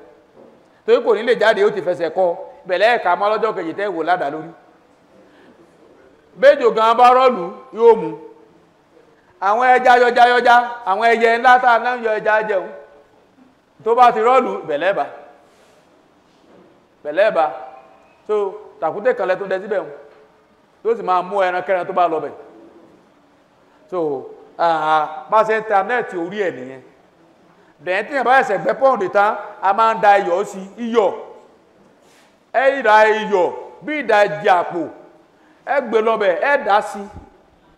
torí kò ní lè jáde ó ti fẹsẹ̀ kọ bẹ̀lẹ́ ẹ̀ka mọ́ lọ́jọ́ kejì tẹ́ wò ládàá lórí béjò gan bá rọ́ọ̀lù yóò mú àwọn ẹja yọjá àwọn ẹyẹ ńlá tá a náà yọ ẹja jẹun tó bá ti rọ́ọ̀lù bẹ̀lẹ́ ẹ̀bà so tàkúté kan lẹ tó dẹ síbẹ̀ tó sì máa mú ẹran kẹran tó bá lọ bẹ̀ so bá ṣe ń ta nẹ́ẹ̀tì orí ẹ̀ nìyẹn dẹ̀ tí yẹn bá ẹsẹ̀ gbẹ́ pọ́ùndì tán a máa ń da iyọ̀ sí iyọ̀ ẹ ra iyọ̀ bí ìdajì àpò ẹ gbé lọ́bẹ̀ ẹ dá sí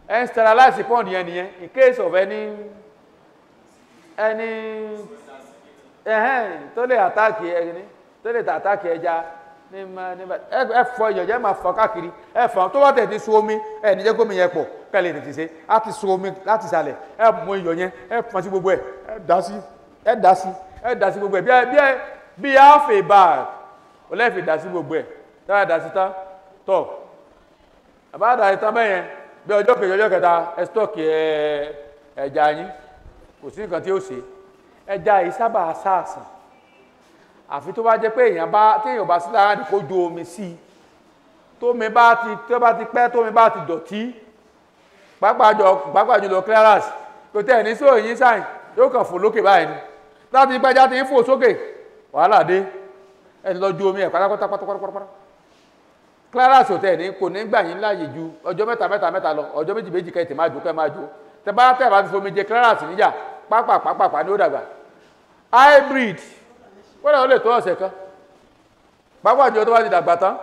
ẹ sterilize pọ́ùndì yẹn nìyẹn in case of any tó lè àtàkì ẹni tó lè àtàkì ẹja ẹ fọ iyọ̀ jẹ́ máa fọ káàkiri ẹ fọ tó bá tẹ̀ ti sun omi ẹ níjẹ́ gómi yẹn pọ̀ kẹ́lẹ̀ tètè ṣe á ti sun omi láti ìsàlẹ̀ ẹ mú iyọ̀ yẹn ẹ fọn sí gbogbo ẹ ẹ dá sí gbogbo ẹ bí half a bag ó lẹ́ẹ̀fì dá sí gbogbo ẹ táyà dá sí tán tọ̀ àbá dá sí tán bẹ́yẹn bí ọjọ́ kejì ọjọ́ kẹta ẹ stọ́ọ̀kì ẹja yín kò sí nǹkan tí ó ṣe ẹja yìí sábà sáàsàn àfi tó bá jẹ́ pé èèyàn bá sí lára kó ju omi sí i tó bá ti pẹ́ tómi bá ti dọ̀tí pàápàá jùlọ clearance kò tẹ̀ ní sóò yín sáyìn yóò kàn fò lókè báyìí ni láti pẹ́já ti ń fò sókè wàhálà dé ẹ ti lọ ju omi ẹ̀ pátápátá clearance ò tẹ̀ ní kò ní gbà yín láàyè ju ọjọ́ mẹ́ta lọ ọjọ́ méjì kẹ́ máa jó tẹ bá ti fomi jẹ clearance níjà pápá ní ó dàgbà hybrid wọ́n náà ó lè tó ọ̀sẹ̀ kan pàápàá jùlọ tó bá ti dàgbà tán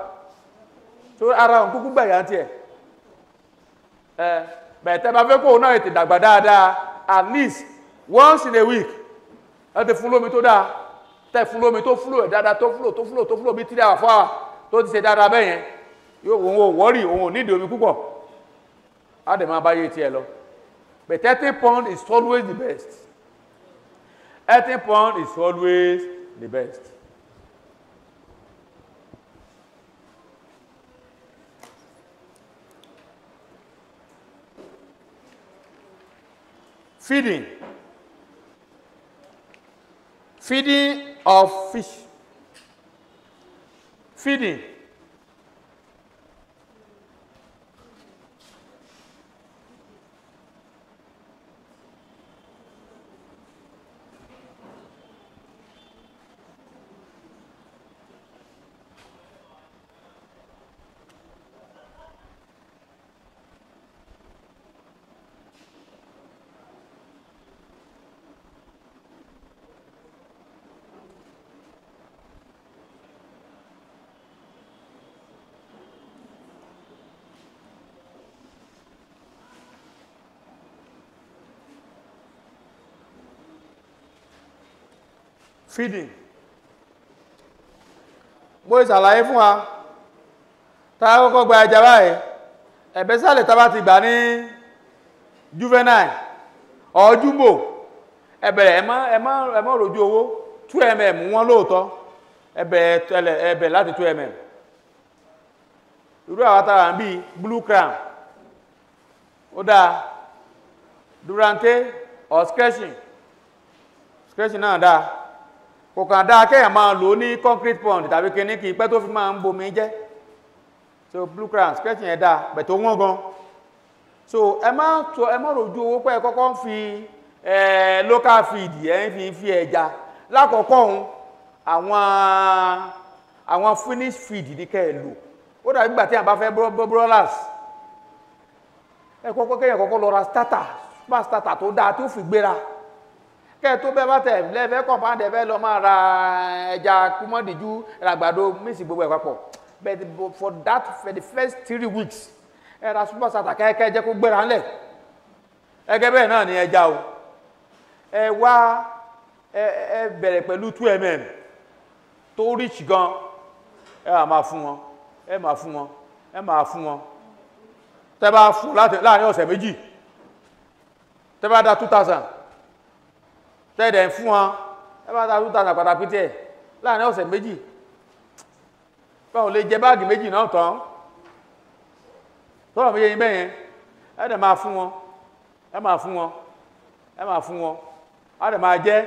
tó ara òun kúkú gbẹ̀yà ń tiẹ̀ bẹ̀ẹ̀tẹ́ bá fẹ́ kó náà ètè dàgbà dáadáa at least once in a week ẹ ti fún lómi tó dáa tẹ́ fún lómi tó flow ẹ̀ dáadáa tó flow bí 3 hours 4 hours tó ti ṣe dáadáa bẹ́ẹ̀ yẹn òun ò wọ́rì òun ò nídìí omi púpọ̀ á dẹ̀ máa bá yé tiẹ̀ lọ but 30 pound is always the best 30 pound is always the best. Feeding of fish. Feeding. Feeding. Bó ìsàlàyé fún wa tá a kọ́kọ́ gba ẹja báyìí ẹ̀bẹ̀ sálẹ̀ tá bá ti gbà ní juvenile or jumbo ẹ̀bẹ̀ ẹ má rojú owó 2 mm wọ́n lóòótọ́ ẹ̀bẹ̀ láti 2 mm irú àwọn tàà ń bí blue crown ó dáa durante or scratching náà dáa kò kàn dáa kẹ́yàn máa lò ní concrete pond tàbí kíní kí pẹ́ tó fi máa ń bomi jẹ́ so blue crown scratching ẹ̀ dáa bẹ̀ tó wọ́n gan so ẹ má rojú owó pẹ́ kọ́kọ́ ń fi local feed ẹ̀ ń fi ẹja lákọ̀ọ́kọ́ ohun àwọn finish feed ní kẹ́ ẹ̀ lò ó dàbí ìgbà tí a bá fẹ́ broilers ẹ kọ́kọ́ kẹ́yàn kọ́kọ́ lọ ra starter tó dáa tó fi gbéra kẹ́ tó bẹ́ bá tẹ̀ lẹ́fẹ́ compound ẹ̀fẹ́ lọ máa ra ẹja kúmọ́dìjú àgbàdo mísì gbogbo ẹ̀ papọ̀ but for the first 3 weeks ẹ ra super starter kẹ́kẹ́ jẹ́ kó gbéra ńlẹ̀ ẹgẹ́ bẹ́ẹ̀ náà ni ẹja o ẹ wá ẹ bẹ̀rẹ̀ pẹ̀lú 2 mm tó rich gan ẹ máa fún wọn ẹ máa fún wọn tẹ́ bá fún láàrin ọ̀sẹ̀ méjì tẹ́ bá dá 2000 tẹ́ẹ̀dẹ̀ fún wọn ẹ bá dá 2000 pàtàkì tí ẹ̀ láàrin ọ̀sẹ̀ méjì báwọn lè jẹ báàgì méjì náà tán tọ́rọ̀ méjì bẹ́yẹn ẹ̀dẹ̀ máa fún wọn ẹ máa fún wọn ẹ̀dẹ̀ máa jẹ́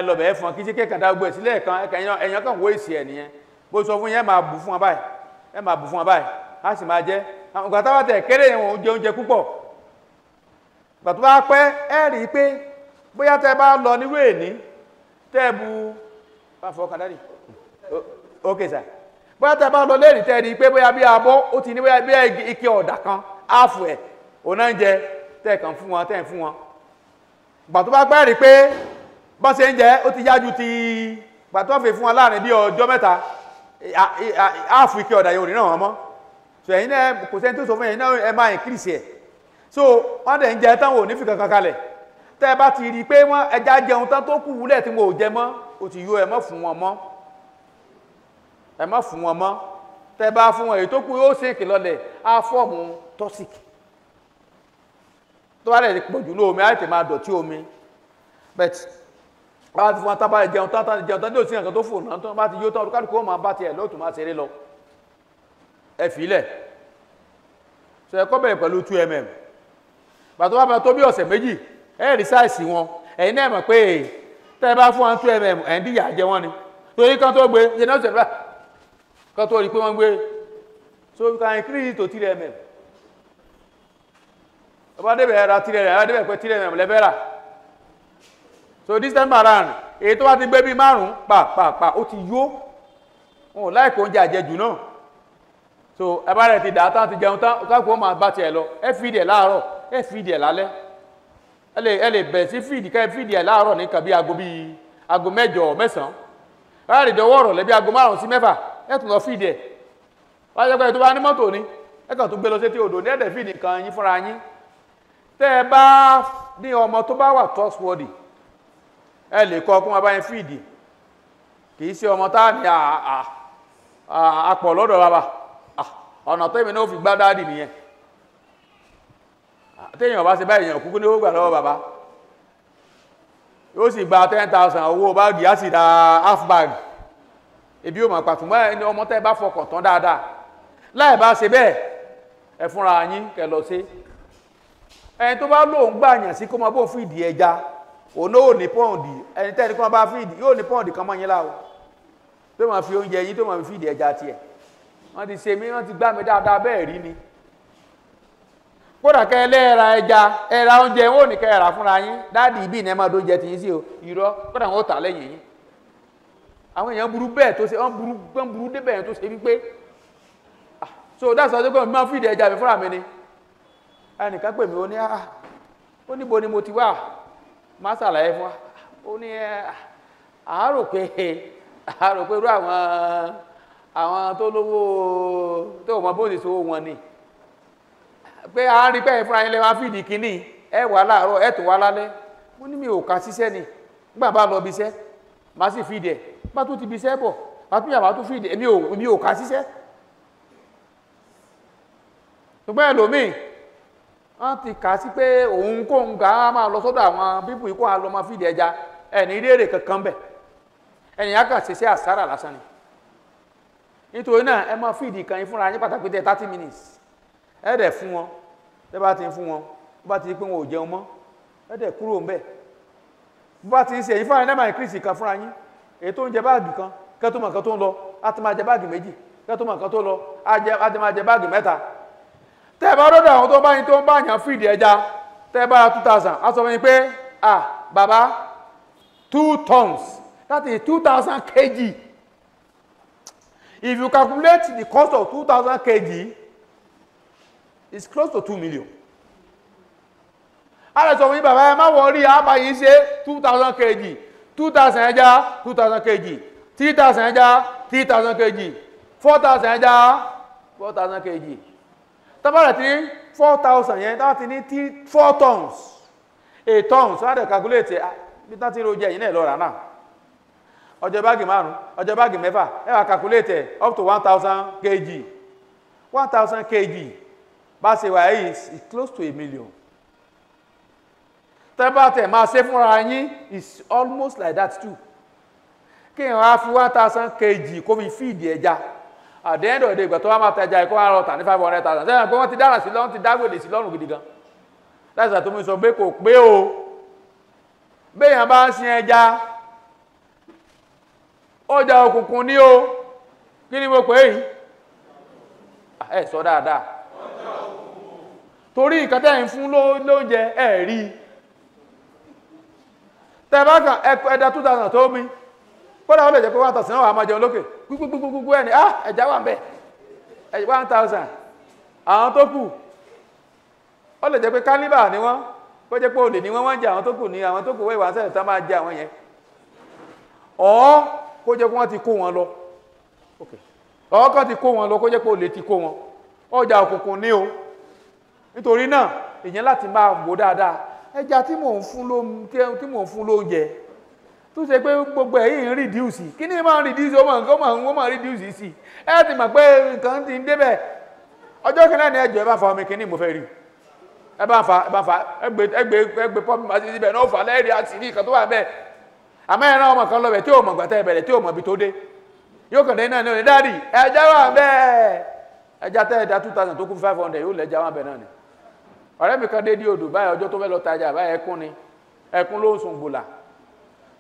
lọ́bẹ̀ ẹ̀ fún wọn kí sí kékàdá gbogbo ẹ̀ sílẹ̀ kan ẹ̀yàn kan wó èsì ẹ̀ nìyẹn bó sọ fún yẹn máa bù fún wọn báyìí á sì máa jẹ́ ìgbà táwọn tẹ̀ kéré wọn jẹ oúnjẹ púpọ̀ ìgbà tó bá pẹ́ ẹ rí i pé bóyá tẹ́ bá lọ ní wéèní tẹ́ bu pàfọ́ kàdárì ok sir bóyá tẹ́ bá lọ lẹ́rìí tẹ́ rí i pé bóyá bí abọ́ ó ti ní bóyá bí ike ọ̀dà kan áàfù ẹ̀ òun náà ń jẹ tẹ́ kàn fún wọn tẹ́ ń fún wọn ìgbà tó bá pẹ́ rí i pé bọ́n ṣe ń jẹ́ ó ti yájú ti gbàtọ́ fi fún wa láàrin bí ọjọ́ mẹ́ta áàfù ike ọ̀dà yóò rí náà wọ́n mọ́ so ẹ̀yin náà kò sẹ́ni tó sọ fún ẹ̀yin náà ẹ máa increase ẹ̀ so wọ́n dẹ̀ ń jẹ tán wò ní fi kankan kalẹ̀ tẹ́ ẹ bá ti rí i pé wọ́n ẹja jẹun tán tó kù wúlẹ̀ tí wọn ò jẹ mọ́ ó ti yó ẹ má fún wọn mọ́ ẹ má fún wọn mọ́ tẹ́ ẹ bá fún wọn èyí tó kù yóò ṣèkì lọlẹ̀ á fọ́ọ̀mù toxic tó bá dẹ̀ pọ̀jù ní omi á tẹ̀ máa dọ̀tí omi but bá ti fún wọn tán bá jẹun tán ní òsì nǹkan tó fò náà tán bá ti yó tán olùkálùkù ó máa bá tiẹ̀ lóòtú máa ṣeré lọ ẹ fìlẹ̀ so ẹ kọ́ bẹ̀rẹ̀ pẹ̀lú 2mm bàtọ́ bá bẹ̀rẹ̀ tó bí ọ̀sẹ̀ méjì ẹ rí sáìsì wọn ẹ̀yin náà mọ̀ pé tẹ́ ẹ bá fún wọn 2mm ẹ̀ ń díyà jẹ wọn ni torí kan tó gbé ṣe náà ṣẹlẹ̀ kan tó rí pé wọ́n gbé so you can increase it to 3mm ọba débẹ̀ ra 3mm ọba débẹ̀ pé 3mm lẹ́fẹ́ rà so this time around èyí tó bá ti gbé bí 5 pa ó ti yó wọn ò láìkó oúnjẹ àjẹjù náà so ẹ bá rẹ̀ ti dà tán ti jẹun tán káàkó máa bá tiẹ̀ lọ ẹ fìdí ẹ̀ láàárọ̀ ẹ fìdí ẹ̀ lálẹ́ ẹ lè bẹ̀rẹ̀ sí fìdí ká ẹ fìdí ẹ̀ láàárọ̀ ní nǹkan bí aago 8 9 ẹ lè dọwọ́ ọ̀rọ̀ lẹ́bí aago 5 sí 6 ẹ tún lọ fìdí ẹ̀ wọ́n jẹ́ pé tó bá ní mọ́tò ní ẹ kàn tún gbé lọ sí etí odò ní ẹ̀dẹ̀ fìdí nǹkan yín fúnra yín tẹ́ ẹ bá ní ọmọ tó bá wà trustworthy ẹ lè kọ́ kún wọn bá yín fìdí kì í ṣe ọmọ tá ní àpọ̀ lọ́dọ̀ bàbá ọ̀nà tó èmi náà fi gbá dáàdì nìyẹn téèyàn bá ṣe bá èèyàn kúkú ní ó gbà lọ́wọ́ bàbá yóò sì gba 10,000 owó báàgì á sì ra half bag ebi ó máa pàtùmọ́ ẹni ọmọ tẹ́ bá fọkàn tán dáadáa láì bá ṣe bẹ́ẹ̀ ẹ fúnra yín kẹ́ lọ sí ẹni tó bá lóun gbà yàn sí kó máa bó fìdí ẹja òun náà ò ní pọ́ǹdì ẹni tẹ́ni kó máa bá fìdí yóò ní pọ́ǹdì kan mọ́ yín láwo tó máa fi oúnjẹ yín tó máa fi fìdí ẹja tiẹ̀ wọ́n ti ṣe mí wọ́n ti gbá mi dáadáa bẹ́ẹ̀ rí ni kódà kẹ́ lẹ́ẹ̀ra ẹja ẹ̀ra oúnjẹ wọn ò ní kẹ́ ẹ̀rà fúnra yín dáàdì ibi ìnẹ́ máa dóúnjẹ ti yín sí o irọ́ kódà wọn ó tà lẹ́yìn yín àwọn èèyàn burú bẹ́ẹ̀ tó ṣe wọ́n burú débẹ̀ yẹn tó ṣe wípé so that's why mi máa fìdí ẹja mi fúnra mi ni ẹnìkan pè mí ó ní ó níbo ni mo ti wà má ṣàlàyé fún wa ó ní àárò pé irú àwọn tó lówó tó mọ bó ti sówó wọn ni pé a rí pé fúnra yín lẹ́wọ́n fìdí kínní ẹ wà láàárọ̀ ẹ tó wà lálẹ́ mo ní mi ò ká síṣẹ́ ni nígbà bá lọ bí iṣẹ́ má sì fìdí ẹ̀ bá tó ti bí iṣẹ́ bọ̀ bá tún yàrá tó fìdí èmi ò ká síṣẹ́ ṣùgbọ́n ẹlòmíì wọ́n ti kà sí pé òun kó ń ga máa lọ sọ́dọ̀ àwọn bíbù ikú àlọ́ máa fìdí ẹja ẹni rèrè kankan bẹ̀ ẹni yá kàn ṣiṣẹ́ àsárà lásán ni nítorí náà ẹ máa fìdí kan yín fúnra yín pàtàkì tẹ 30 minutes ẹ dẹ̀ fún wọn tẹ bá ti ń fún wọn bá ti pé wọn ò jẹun mọ́ ẹ dẹ̀ kúrò ń bẹ̀ bá ti ń ṣe èyí fúnra yín náà máa increase kan fúnra yín èyí tó ń jẹ báàgì kan kẹ́ tó mọ̀ nǹkan tó ń lọ á ti máa jẹ báàgì méjì kẹ́ tó mọ̀ nǹkan tó lọ á ti máa jẹ báàgì mẹ́ta tẹ́ bá rọ́dọ̀ àwọn tó bá yín tó ń bá yàn fìdí ẹja tẹ́ bá 2000 á sọ fún yín pé bàbá 2 tons that is 2000 kg if you calculate the cost of 2000 kg it's close to 2 million a lè sọ fún yín bàbá ẹ má wọrí àbá yìí ṣe 2000 kg 2000 ẹja 2000 kg 3000 ẹja 3000 kg 4000 ẹja 4000 kg tọ́bàrẹ̀ tí 4,000 yẹn láti ní 4 tons 8 tons láti calculate bí tán tí ó jẹ́ yìí náà lọ́ra náà ọjọ́ báàgì 5 ọjọ́ báàgì 6 ẹ wá calculate up to 1,000 kg 1,000 kg bá ṣe wà yìí is close to 1 million tẹ́bàtẹ̀ máa ṣe fúnra yín is almost like that too kí èèyàn á fi 1,000 kg kó fi fíìdì ẹja at the end of the day ìgbà tó wá máa tẹja ẹ̀kọ́ àrọ̀ tà ní 500,000 sẹ́yìn pé wọ́n ti dára sí lọ́rùn ti dágbèdè sí lọ́rùn gidi gan láti ṣàtúnmí sọ pé kò pé o béèyàn bá ń sin ẹja ọjà òkùnkùn ní o kí ni mo pè é ẹ sọ dáadáa torí nǹkan tẹ́ ń fún lóúnjẹ ẹ rí tẹ́ bá kàn ẹ̀dá 2,000 tó mi kódà ó lè jẹ́ pé 1,000 náà wà máa jẹun lókè gbogbogbogbo ẹni ẹja wà ń bẹ̀ 1,000 àwọn tó kù ó lè jẹ́ pé kálíbà ni wọ́n kó jẹ́ pé olè ni wọ́n jẹ àwọn tó kù ní àwọn tó kù wọ́n ìwà sẹ́lẹ̀ tán máa jẹ àwọn yẹn ọ̀ kó jẹ́ pé wọ́n ti kó wọn lọ ọ̀ kan ti kó wọn lọ kó jẹ́ pé olè ti kó wọn ọjà òkùnkùn ní o nítorí náà èèyàn láti máa wò dáadáa ẹja tí mò ń fún lóúnjẹ tó ṣe pé gbogbo ẹ̀yìn ń reduce kí ni máa ń reduce ó máa reduce sí ẹ ti mọ̀ pé nǹkan ti ń débẹ̀ ọjọ́ kìnnà ní ẹjọ́ ẹ bá fa omi kìíní mo fẹ́ rí ẹ bá fa ẹgbẹ́ pọ́pì máa ti síbẹ̀ náà ó fà lẹ́rìí àti ní ìkan tó wà bẹ́ẹ̀ àmọ́ ẹ̀rọ ọmọ kan lọ́bẹ̀ tí ò mọ̀ gbàtẹ́ ìbẹ̀rẹ̀ tí ò mọ̀ ibi tó dé yóò kàn dé náà ní dáàdì ẹja wà bẹ́ẹ̀ ẹja tẹ́ ẹja 2000 tó kú 500 yóò lẹ́ja wà bẹ́ẹ̀ náà ni ọ̀rẹ́ mi kan dé dí odò báyìí ọjọ́ tó fẹ́ lọ tajà báyìí ẹkún ló ń sun gbòlà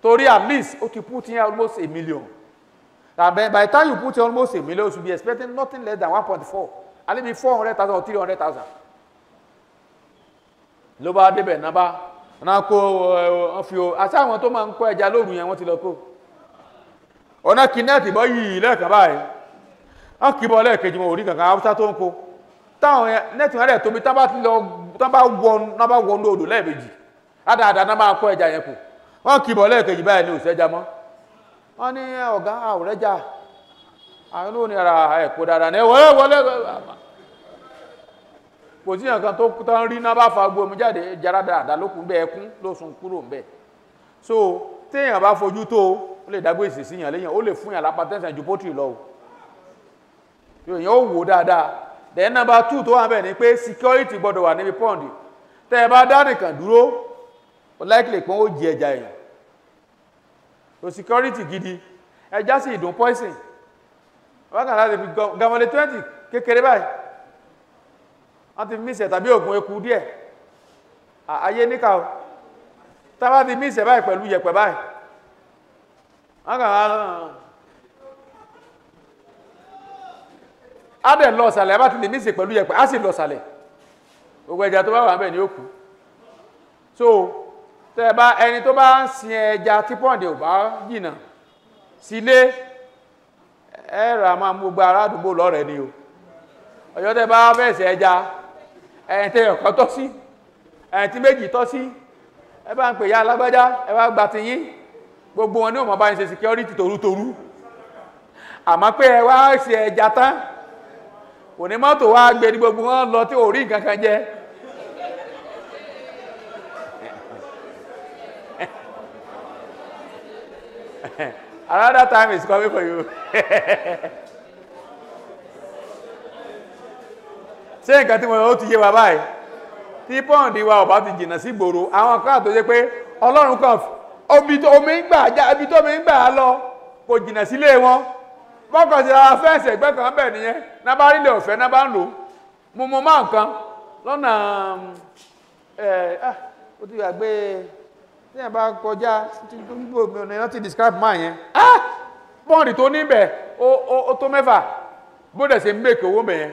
torí at least ó ti put in almost $1 million and by the time you put in almost $1 million you should be expecting nothing less than 1.4 at least 400,000 or 300,000 ló bá débẹ̀ náà kó fi o àti àwọn tó máa ń kó ẹja lóru yẹn wọ́n ti lọ kó ọ̀nà kìnnẹ́ẹ̀tì bọ́ yìí lẹ́ẹ̀kan báyìí wọ́n kì í bọ́ lẹ́ẹ̀kejì wọn ò rí kankan haúsá tó ń kó táwọn nẹ́ẹ̀tì wọn rẹ̀ tóbi tán bá wọnú odò lẹ́ẹ̀mejì àdáadáa náà máa kó ẹja yẹn kù wọ́n kì í bọ́ lẹ́ẹ̀kejì báyìí ní òṣèjà mọ́ wọ́n ní ọ̀gá àwòrẹ́jà àwọn olóòní ara ẹ̀kọ́ dáadáa ní wọlé kò sí nǹkan tó tán rí náà bá fa gbómi jáde jára dáadáa lókun bẹ́ẹ̀ ẹkún ló sun kúrò ń bẹ́ẹ̀ so téèyàn bá fojú tó ó lè dágbé ìsìsí yàn léyàn ó lè fún yàn lápá tẹ́sán ju pọ́tìrì lọ èèyàn ó wò dáadáa then number 2 tó wà bẹ́ẹ̀ ni pé security gbọ́dọ̀ wà níbi pọ́ǹdì tẹ́ ẹ bá dá nìkan dúró ó likely pé ó jí ẹja èèyàn so security gidi ẹja sì ìdùn poison wákàtí láti fi gamọ́lé 20 kékeré báyìí wọ́n ti mísẹ̀ tàbí ògùn eku díẹ̀ ayé níkà o tábà ti mísẹ̀ báyìí pẹ̀lú yẹ̀pẹ̀ báyìí wọ́n kàn á dẹ̀ lọ sàlẹ̀ bá ti lè mísẹ̀ pẹ̀lú yẹ̀pẹ̀ á sì lọ sàlẹ̀ gbogbo ẹja tó bá wà bẹ́ẹ̀ ni ó kú so tẹ́ bá ẹni tó bá ń sin ẹja tí pọ́ǹdì ò bá jìnà sílé ẹ̀rà máa mú gbogbo ará àdúgbò lọ́rẹ̀ẹ́ ni o ọjọ́ tẹ́ bá fẹ́ẹ̀sẹ̀ ẹja ẹ̀yìn tẹ́ ọ̀kan tọ́ sí ẹ̀yìn tí méjì tọ́ sí ẹ bá ń pè ya alágbájá ẹ bá gba ti yín gbogbo wọn ní òmọ̀ bá ń ṣe security torútorú àmọ́ pé ẹ wá ṣe ẹja tán kò ní mọ́tò wá gbé ní gbogbo wọn lọ tí ò rí nǹkan kan jẹ another time is coming for you ṣé nǹkan tí mo yọ ó ti yé wa báyìí tí pọ́ǹdì wa ọ̀bá ti jìnnà sí gbòòrò àwọn kan tó ṣe pé ọlọ́run kan ibi tó mi ń gbà lọ kò jìnnà sílé wọn bọ́kàn sí ara fẹ́ǹsì ẹ̀gbẹ́ kan bẹ̀ nìyẹn náà bá rílẹ̀ ọ̀fẹ́ náà bá ń lò mo máa nǹkan lọ́nà ó ti gbàgbé tí yẹn bá kọjá tí describe máa yẹn pọ́ǹdì tó níbẹ̀ ó tó 6 bó dẹ̀ ṣe ń mèkè owó mẹ́yẹn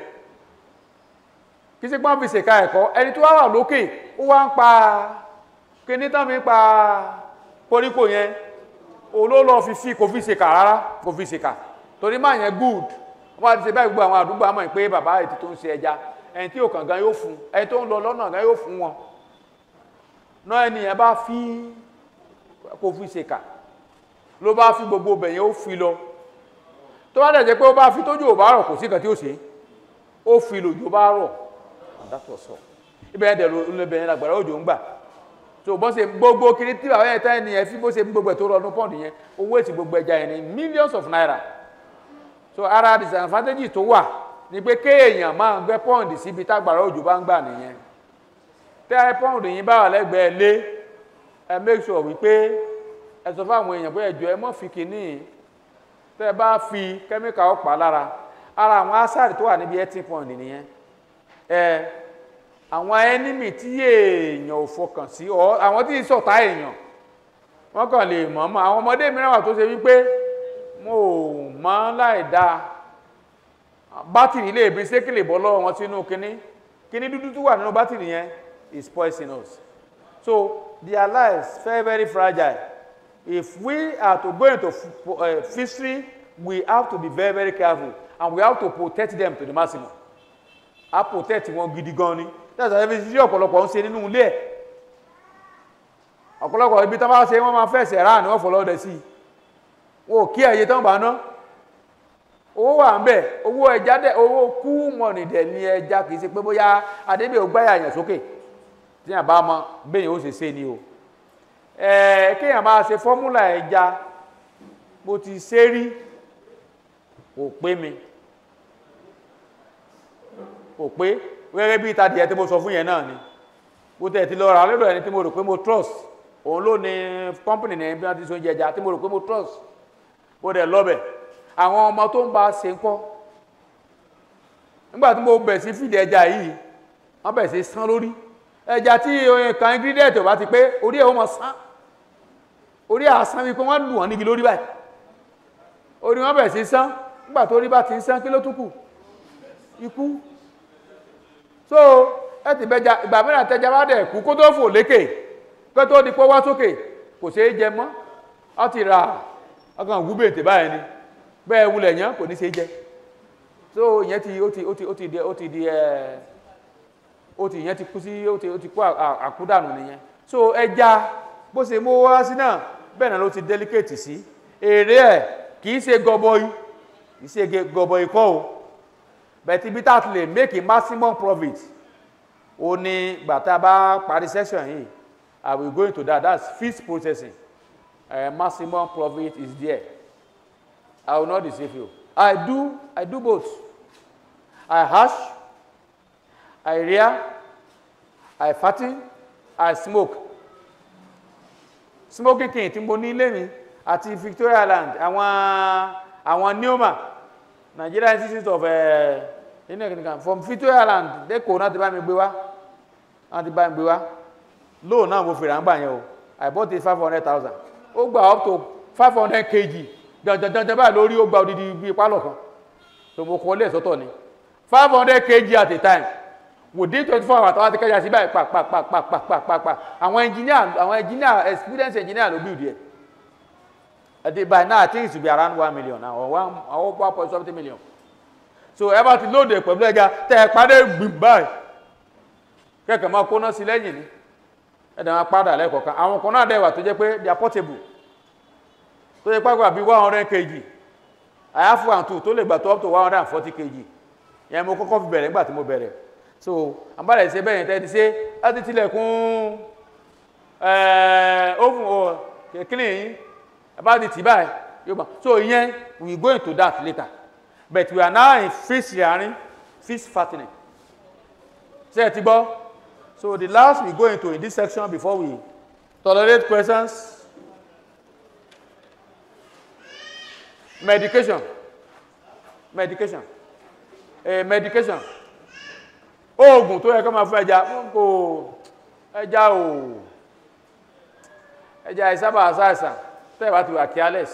kí sí pọ́n fi ṣèkà ẹ̀kọ́ ẹni tó wà lókè ó wá ń pa kíní tán fi ń pa koríko yẹn olóòlò kò fi ṣèkà rárá kò fi ṣèkà torí máa yẹn good wọ́n ti ṣe báyìí gbogbo àwọn àdúgbò àmọ́ pé bàbá ètò tó ń ṣe ẹja ẹni tí òkàn gan yóò fún ẹni tó ń lọ lọ́nà gan yóò fún wọn náà ẹni yẹn bá kò fi ṣèkà ló bá fi gbogbo bẹ̀yẹn ó fi lọ tó bá dẹ̀ jẹ́ pé ó bá fi tójú ò bá rọ̀ kò sí kan tí ó ṣe ó fi lòjò bá rọ̀ àdátọ̀ sọ ibẹ̀ ẹ̀dẹ̀ olóbẹ̀yẹn lágbàrá òjò ń gbà so bọ́n ṣe gbogbo kiri tí àwọn ẹ̀ta ẹni ẹ̀ fi bó ṣe gbogbo ẹ̀ tó rọdún pọ́ǹdì yẹn owó èsì gbogbo ẹja yẹn ní millions of naira so ara disadvantage tó wà ní pé kéèyàn máa ń gbẹ́ pọ́ǹdì síbi tágbàrá òjò bá ń gbà nìyẹn tẹ́ ẹ pọ́ǹdì yín bá wà lẹ́gbẹ̀ẹ́ lé ẹ make sure wípé ẹ sọ fáwọn èèyàn pé ẹjọ́ ẹ mọ́ fi kìíní tẹ́ ẹ bá fi kẹ́míkà ọ̀pá lára ara àwọn ásáàrì tó wà níbi ẹtí pọ́ǹdì nìyẹn àwọn ẹnímì tí èèyàn ò fọkàn sí àwọn tí ìṣọ̀tá èèyàn wọ́n kàn lè mọ̀ọ́mọ̀ àwọn ọmọdé mìíràn wà tó ṣe wípé mo ò mọ̀ láì dáa bátìrì lè bí sékìlè bọ́ lọ́wọ́ wọn sínú kíní dúdú tó wà nínú bátìrì yẹn is poisonous so their lives very very fragile if we are to go into fishery we have to be very very careful and we have to protect them to the maximum a protect wọn gidi gan ni that's why every sí ọ̀pọ̀lọpọ̀ ń ṣe nínú ilé ẹ̀ ọ̀pọ̀lọpọ̀ ibi tán bá ṣe wọ́n máa fẹ̀sẹ̀ rà ní wọ́n fọlọ́dẹ sí wọn ò kí ẹ̀yẹ tán bá ná owó wà ń bẹ̀ owó ẹja dẹ̀ owó kú mọ̀nì dẹ̀ ní ẹja kìí ṣe pé bóyá adébẹ̀ ò gbáyà yàn sókè tí yàn bá mọ bẹ́yìn ó ṣe ni o kéèyàn máa ṣe fọ́múlà ẹja bó ti ṣe rí kò pé mi kò pé gẹ́gẹ́ bí ìtàdìyẹ tí mo sọ fún yẹn náà ni mo tẹ̀ ti lọ rà lọ́dọ̀ ẹni tí mo rò pé mo trust òun ló ní company ní bí wọ́n ti so oúnjẹ ẹja tí mo rò pé mo trust mo dẹ̀ lọ́bẹ̀ àwọn ọmọ tó ń bá ṣe ń kọ́ nígbà tí mo bẹ̀ sí fìdí ẹja yìí wọ́n bẹ̀ sí sán lórí ẹja tí kan ingredient ò bá ti pé orí ẹ̀ ó mọ̀ sán orí àsán wípé wọ́n lù wọ́n nígi lórí báyìí orí wọ́n bẹ̀ sí sán nígbà tó rí bá ti ń sán kí ló tún kù ikú so ẹ ti bẹja ìgbà mìíràn tẹja bá dẹ̀ kú kó tó fò lékè kó tó di pé wá sókè kò ṣeé jẹ mọ́ ọ ti ra ọkàn wúbètè báyìí ni bẹ́ẹ̀ wulẹ̀ yẹn kò ní ṣe jẹ so ìyẹn ti ìyẹn ti kú sí ó ti kú àkúdànù nìyẹn so ẹja bó ṣe mú wá sí náà bẹ́ẹ̀ náà ló ti delicate sí èrè ẹ̀ kìí ṣe gọbọi kọ́ o but ibi tá a ti lè make a maximum profit ó ní gbàtà bá parí section yìí I will go into that. That's fish processing. Maximum profit is there. I will not deceive you. I do both. I hash, I rear, I fatten, I smoke. Smoking king tí mo ní ilé mi àti Victoria Land àwọn Neoma Nigeria Institute of from Victoria Land dẹ́kọ̀ọ́ náà ti bá mi gbé wá. Low náà mo fèrè àgbà yẹn o I bought it 500,000 ó gba up to 500 kg dandandandan báyìí lórí ó gba odidi bíi pálọ̀ kan tó mo kọ́ lé sọ́tọ̀ ni 500 kg at a time within 24 hours àwọn ti kẹjà sí báyìí pàpàpàpàpàpàpà àwọn engineer experienced engineer ló build yẹ by now I think it should be around 1 million or 1.something million so ẹ bá ti lóde pẹ̀lú ẹja tẹ́ ẹ padà gbìm báyìí kẹ́kẹ̀ẹ́ máa kóná sí lẹ́yìn ni ẹ̀dà máa padà lẹ́kọ̀ọ́kan àwọn kan náà dẹ̀wà tó jẹ́ pé they are portable tó jẹ́ pàgbà bí 100 kg àyáfù àǹtù tó lè gbà tó up to 140 kg yẹn mo kọ́kọ́ fi bẹ̀rẹ̀ nígbà tí mo bẹ̀rẹ̀ so àbálẹ̀ ṣe bẹ́yẹn tẹ́ ti ṣe láti tilẹ̀kùn oven kíní yìí bá ti tì báyìí yóò bá so ìyẹn we go into that later but we are now in fish rearing fish fattening ṣé ẹ ti gbọ́. So the last we go into in this section before we tolerate questions. Medication. Oògùn tó yẹ kó máa fún ẹja ẹja ìsábà àṣàṣà tẹ́ bá ti wà careless.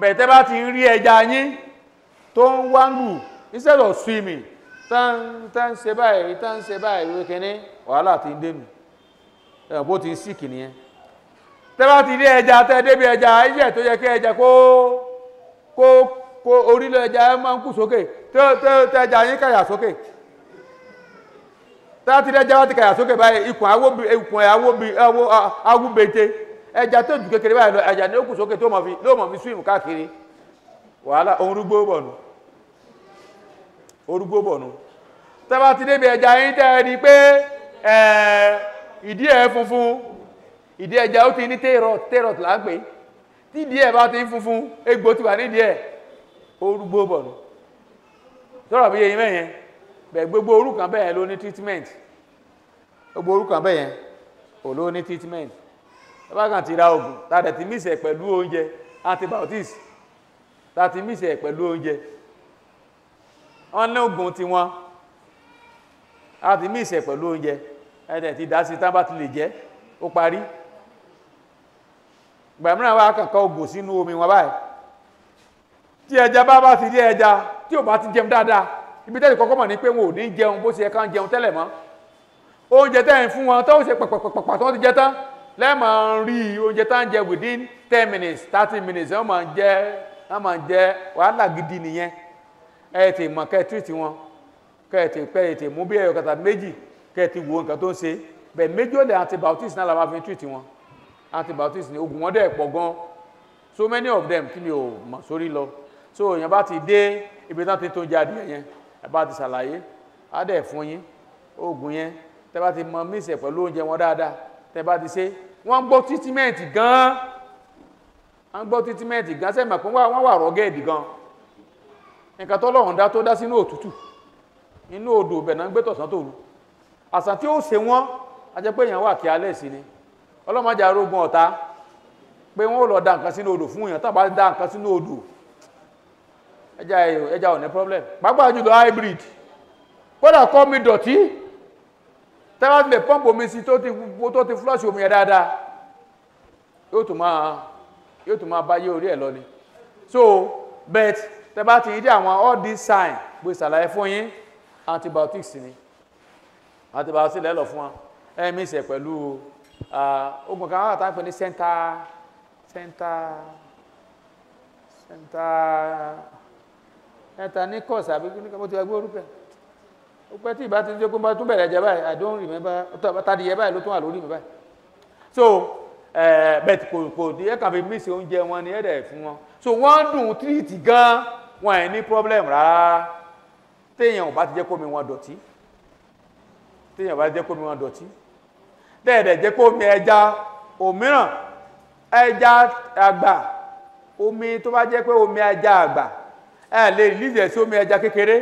Bẹ̀tẹ́ bá ti rí ẹja yín tó ń wángù instead of swimming tán ṣe báyìí ìwé kìíní wàhálà ti ń dé mi bó ti ń sí kìíní yẹn tẹ́bá ti rí ẹja tẹ́ débi ẹja ẹ̀yẹ́ tó yẹ kí ẹja kó orílẹ̀ ẹja máa ń kù sókè tẹ́ ẹja yín kàyà sókè tẹ́bá ti rí ẹja wá ti kàyà sókè báyìí ikùn awúbete ẹja tó jù kékeré báyìí lọ ẹja ní ó kù sókè tó mọ̀ fi swim káàkiri wàhálà orúgbó bọ̀nù tẹ́bá ti débi ẹja yín tẹ́ rí pé ìdí ẹ̀ funfun ìdí ẹja ó ti ní tẹ́rọ̀t là ń pè tí ìdí ẹ̀ bá ti ń funfun egbò ti wà nídìí ẹ̀ orúgbó bọ̀nù sọ̀rọ̀ bí yẹn mẹ́yẹn bẹ̀ gbogbo orúkàn bẹ́ẹ̀ ló ní treatment gbogbo orúkàn bẹ́yẹn ò ló ní treatment tẹ́bá kàn ti ra oògùn tàdẹ̀ ti mísẹ̀ pẹ̀lú oúnjẹ antibiotics tàti mísẹ̀ pẹ̀lú oúnjẹ wọ́n ní oògùn tí wọ́n a ti mísẹ̀ pẹ̀lú oúnjẹ ẹ̀dẹ̀ ti dá sí tán bá ti lè jẹ́ ó parí gbàmíràn wá kànkọ́ oògùn sínú omi wọn báyìí tí ẹja bá ti rí ẹja tí ò bá ti jẹun dáadáa ibi tẹ́lẹ̀ kọ́kọ́ mọ̀ ní pé wọn ò ní jẹun bó ṣe ẹ̀ká ń jẹun tẹ́lẹ̀ mọ́ oúnjẹ tẹ́ ń fún wọn tó ṣe pàpàpàpà tó ti jẹ tán lẹ́mọ̀ rí oúnjẹ tá ń jẹ within 10 minutes 30 minutes wọ́n máa ń jẹ wàhálà gidi nìyẹn ẹ ti mọ̀ kẹ́ treat wọn kẹ́ ti mú bí ẹyọ kàtà méjì kẹ́ ti wo nǹkan tó ń ṣe bẹ̀ méjì ó lè antibiotics náà la máa fi treat wọn antibiotics ni oògùn wọn dẹ̀ pọ̀ gan so many of them kí ni ò mọ̀ sórí lọ so èèyàn bá ti dé ibi tán ti tó jáde yẹn ẹ bá ti ṣàlàyé á dẹ̀ fún yín oògùn yẹn tẹ́ bá ti mọ mísẹ̀ pẹ̀lú oúnjẹ wọn dáadáa tẹ́ bá ti ṣe wọ́n gbọ́ títímẹ́ǹtì gan-an wọ́n gbọ́ títímẹ́ǹtì gan-an sẹ́yìn mọ̀ pé wọ́n wà rọ́gẹ́ẹ̀dì gan-an nǹkan tó lọ́rùn dá tó dá sínú òtútù inú odò bẹ̀ náà ń gbé tọ̀sán tòru àsàn tí ó ṣe wọ́n a jẹ́ pé èèyàn wà kí alẹ́ sí ni ọlọ́mọdé arógun ọ̀tá pé wọ́n ó lọ da nǹkan sínú odò fún èèyàn tàbí da nǹkan sínú odò ẹja ò ní problem pàápàá jùlọ hybrid kódà kọ́ mi dọ̀tí tẹ́lá ti lè pọ́ǹpù omi sí tó ti flush omi yẹn dáadáa yóò tún máa bá yé orí ẹ̀ lọ ni so bet tẹ́ bá ti rí àwọn all these signs bó ṣàlàyé fún yín antibiotics ni antibiotics lẹ́lọ̀ fún wa ẹ̀mí ìṣẹ̀ pẹ̀lú oògùn kan wà tá à ń pè ní ní course àbí kí ní kí mo ti ẹgbẹ́ orúkọ ó pẹ́ tí ìbá ti ń jẹ́ pé mo tún bẹ̀rẹ̀ jẹ báyìí I don't remember tàbí yẹ báyìí ló tún wà lórí mi báyìí so bet kò ní ẹ̀ka fi mí sí oúnjẹ wọn ni ẹ̀dẹ̀ fún wọn so wọ́n dùn tírìtì gan wọn ẹ̀ ní problem rárá téèyàn ò bá ti jẹ́ kó mi wọn dọ̀tí dẹ́ẹ̀dẹ̀ jẹ́ kó mi ẹja òmíràn ẹja àgbà omi tó bá jẹ́ pé omi ẹja àgbà ẹ lè rìlíìsì sí omi ẹja kékeré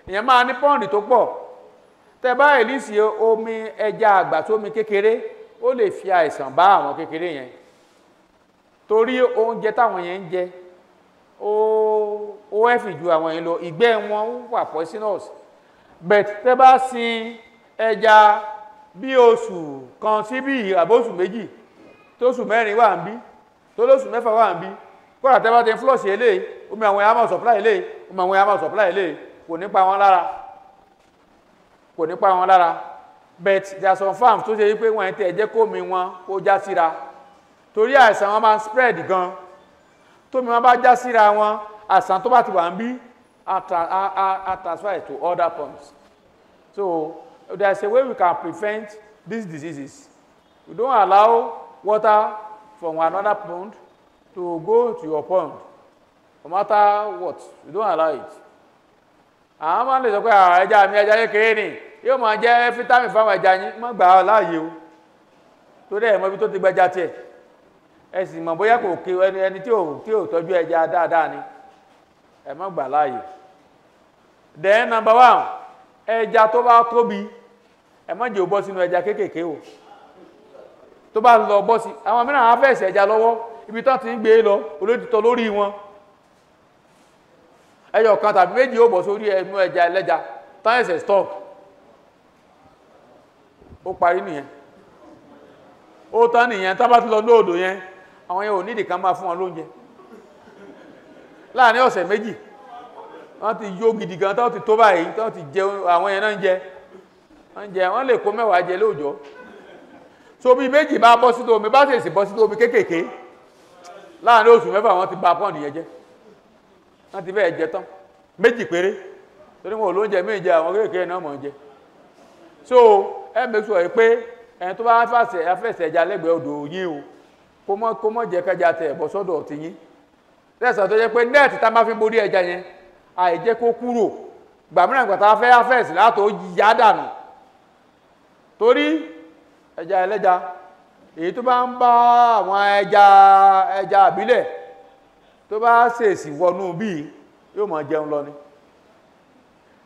èèyàn máa ní pọ́ǹdì tó pọ̀ tẹ́ bá rìlíìsì omi ẹja àgbà tó omi kékeré ó lè fi àìsàn bá àwọn kékeré yẹn torí oúnjẹ táwọn yẹn ń jẹ ó ẹ̀fì ju àwọn yẹn lọ ìgbẹ́ wọn wà poisonous but tẹ́ bá sin ẹja bí oṣù kan sí bí àbóṣù méjì tó oṣù mẹ́rin wà ń bí tó lóṣù mẹ́fà wà ń bí kódà tẹ́ bá ti flush eléyìí omi àwọn èèyàn máa supply eléyìí omi àwọn èèyàn máa supply eléyìí kò ní pa wọn lára but there are some farms tó ṣe wípé wọ́n tẹ̀ jẹ́ kó mi wọn kó já síra torí àìsàn wọn máa ń spread gan tómi wọn bá já síra wọn àìsàn tó bá ti wà ń bí are transferred to other ponds so there is a way we can prevent these diseases. We don't allow water from another pond to go to your pond, no matter what. We don't allow it. Àwọn máa ń lè sọ pé ẹja mi ẹja kékeré ni yóò máa jẹ́ fítámì fáwọn ẹja yín má gbà á láàyè o tó dẹ̀ mọ́ ibi tó ti gbẹja tiẹ̀ ẹ sì mọ̀ bóyá kò ké ẹni tí ò tọ́jú ẹja dáadáa ni ẹ má gbà láàyè. Then number one, ẹja tó bá tóbi ẹ má jẹ́ ó bọ́ sínú ẹja kéékèèké o tó bá lọ bọ́ sí àwọn mìíràn á fẹ̀sẹ̀ ẹja lọ́wọ́ ibi tán ti ń gbé lọ olóòtítọ́ lórí wọn ẹyọ kan tàbí méjì ó bọ̀ sórí ẹnu ẹja ẹlẹ́ja tán ẹsẹ̀ stop ó parí nìyẹn ó tán nìyẹn tá bá ti lọ lóòdò yẹn àwọn yẹn ò nídìí kan máa fún wọn lóúnjẹ láàrin ọ̀sẹ̀ méjì wọ́n ti yó gidi gan tán ti tó báyìí tán ti jẹ àwọn yẹn náà ń jẹ wọ́n lè kó mẹ́wàá jẹ lóòjọ́ so bí méjì bá bọ́ sínú omi bá ṣèṣì bọ́ sínú omi kéékèèké láàrin oṣù mẹ́fà wọ́n ti bà pọ́ǹdì yẹn jẹ́ wọ́n ti fẹ́ẹ̀ jẹ tán méjì péré torí wọn ò lóúnjẹ méje àwọn kéékèèké náà mọ̀ ń jẹ so ẹ make sure pé ẹni tó bá fẹsẹ̀ ẹja lẹ́gbẹ̀ẹ́ odò yín o kó mọ̀ jẹ́ kẹja tẹ̀ bọ́ sọ́dọ̀ ti yín lẹ́sàn tó jẹ́ pé nẹ́ẹ̀tì tá máa fi borí ẹja yẹn àìjẹ́ kó kúrò gbàmíràn gbàtà fẹ́ fẹ́ẹ̀sì látò yá dànù torí ẹja ẹlẹ́ja èyí tó bá ń bá àwọn ẹja àbílẹ̀ tó bá ṣèèsì wọnú bí yóò máa jẹun lọ ni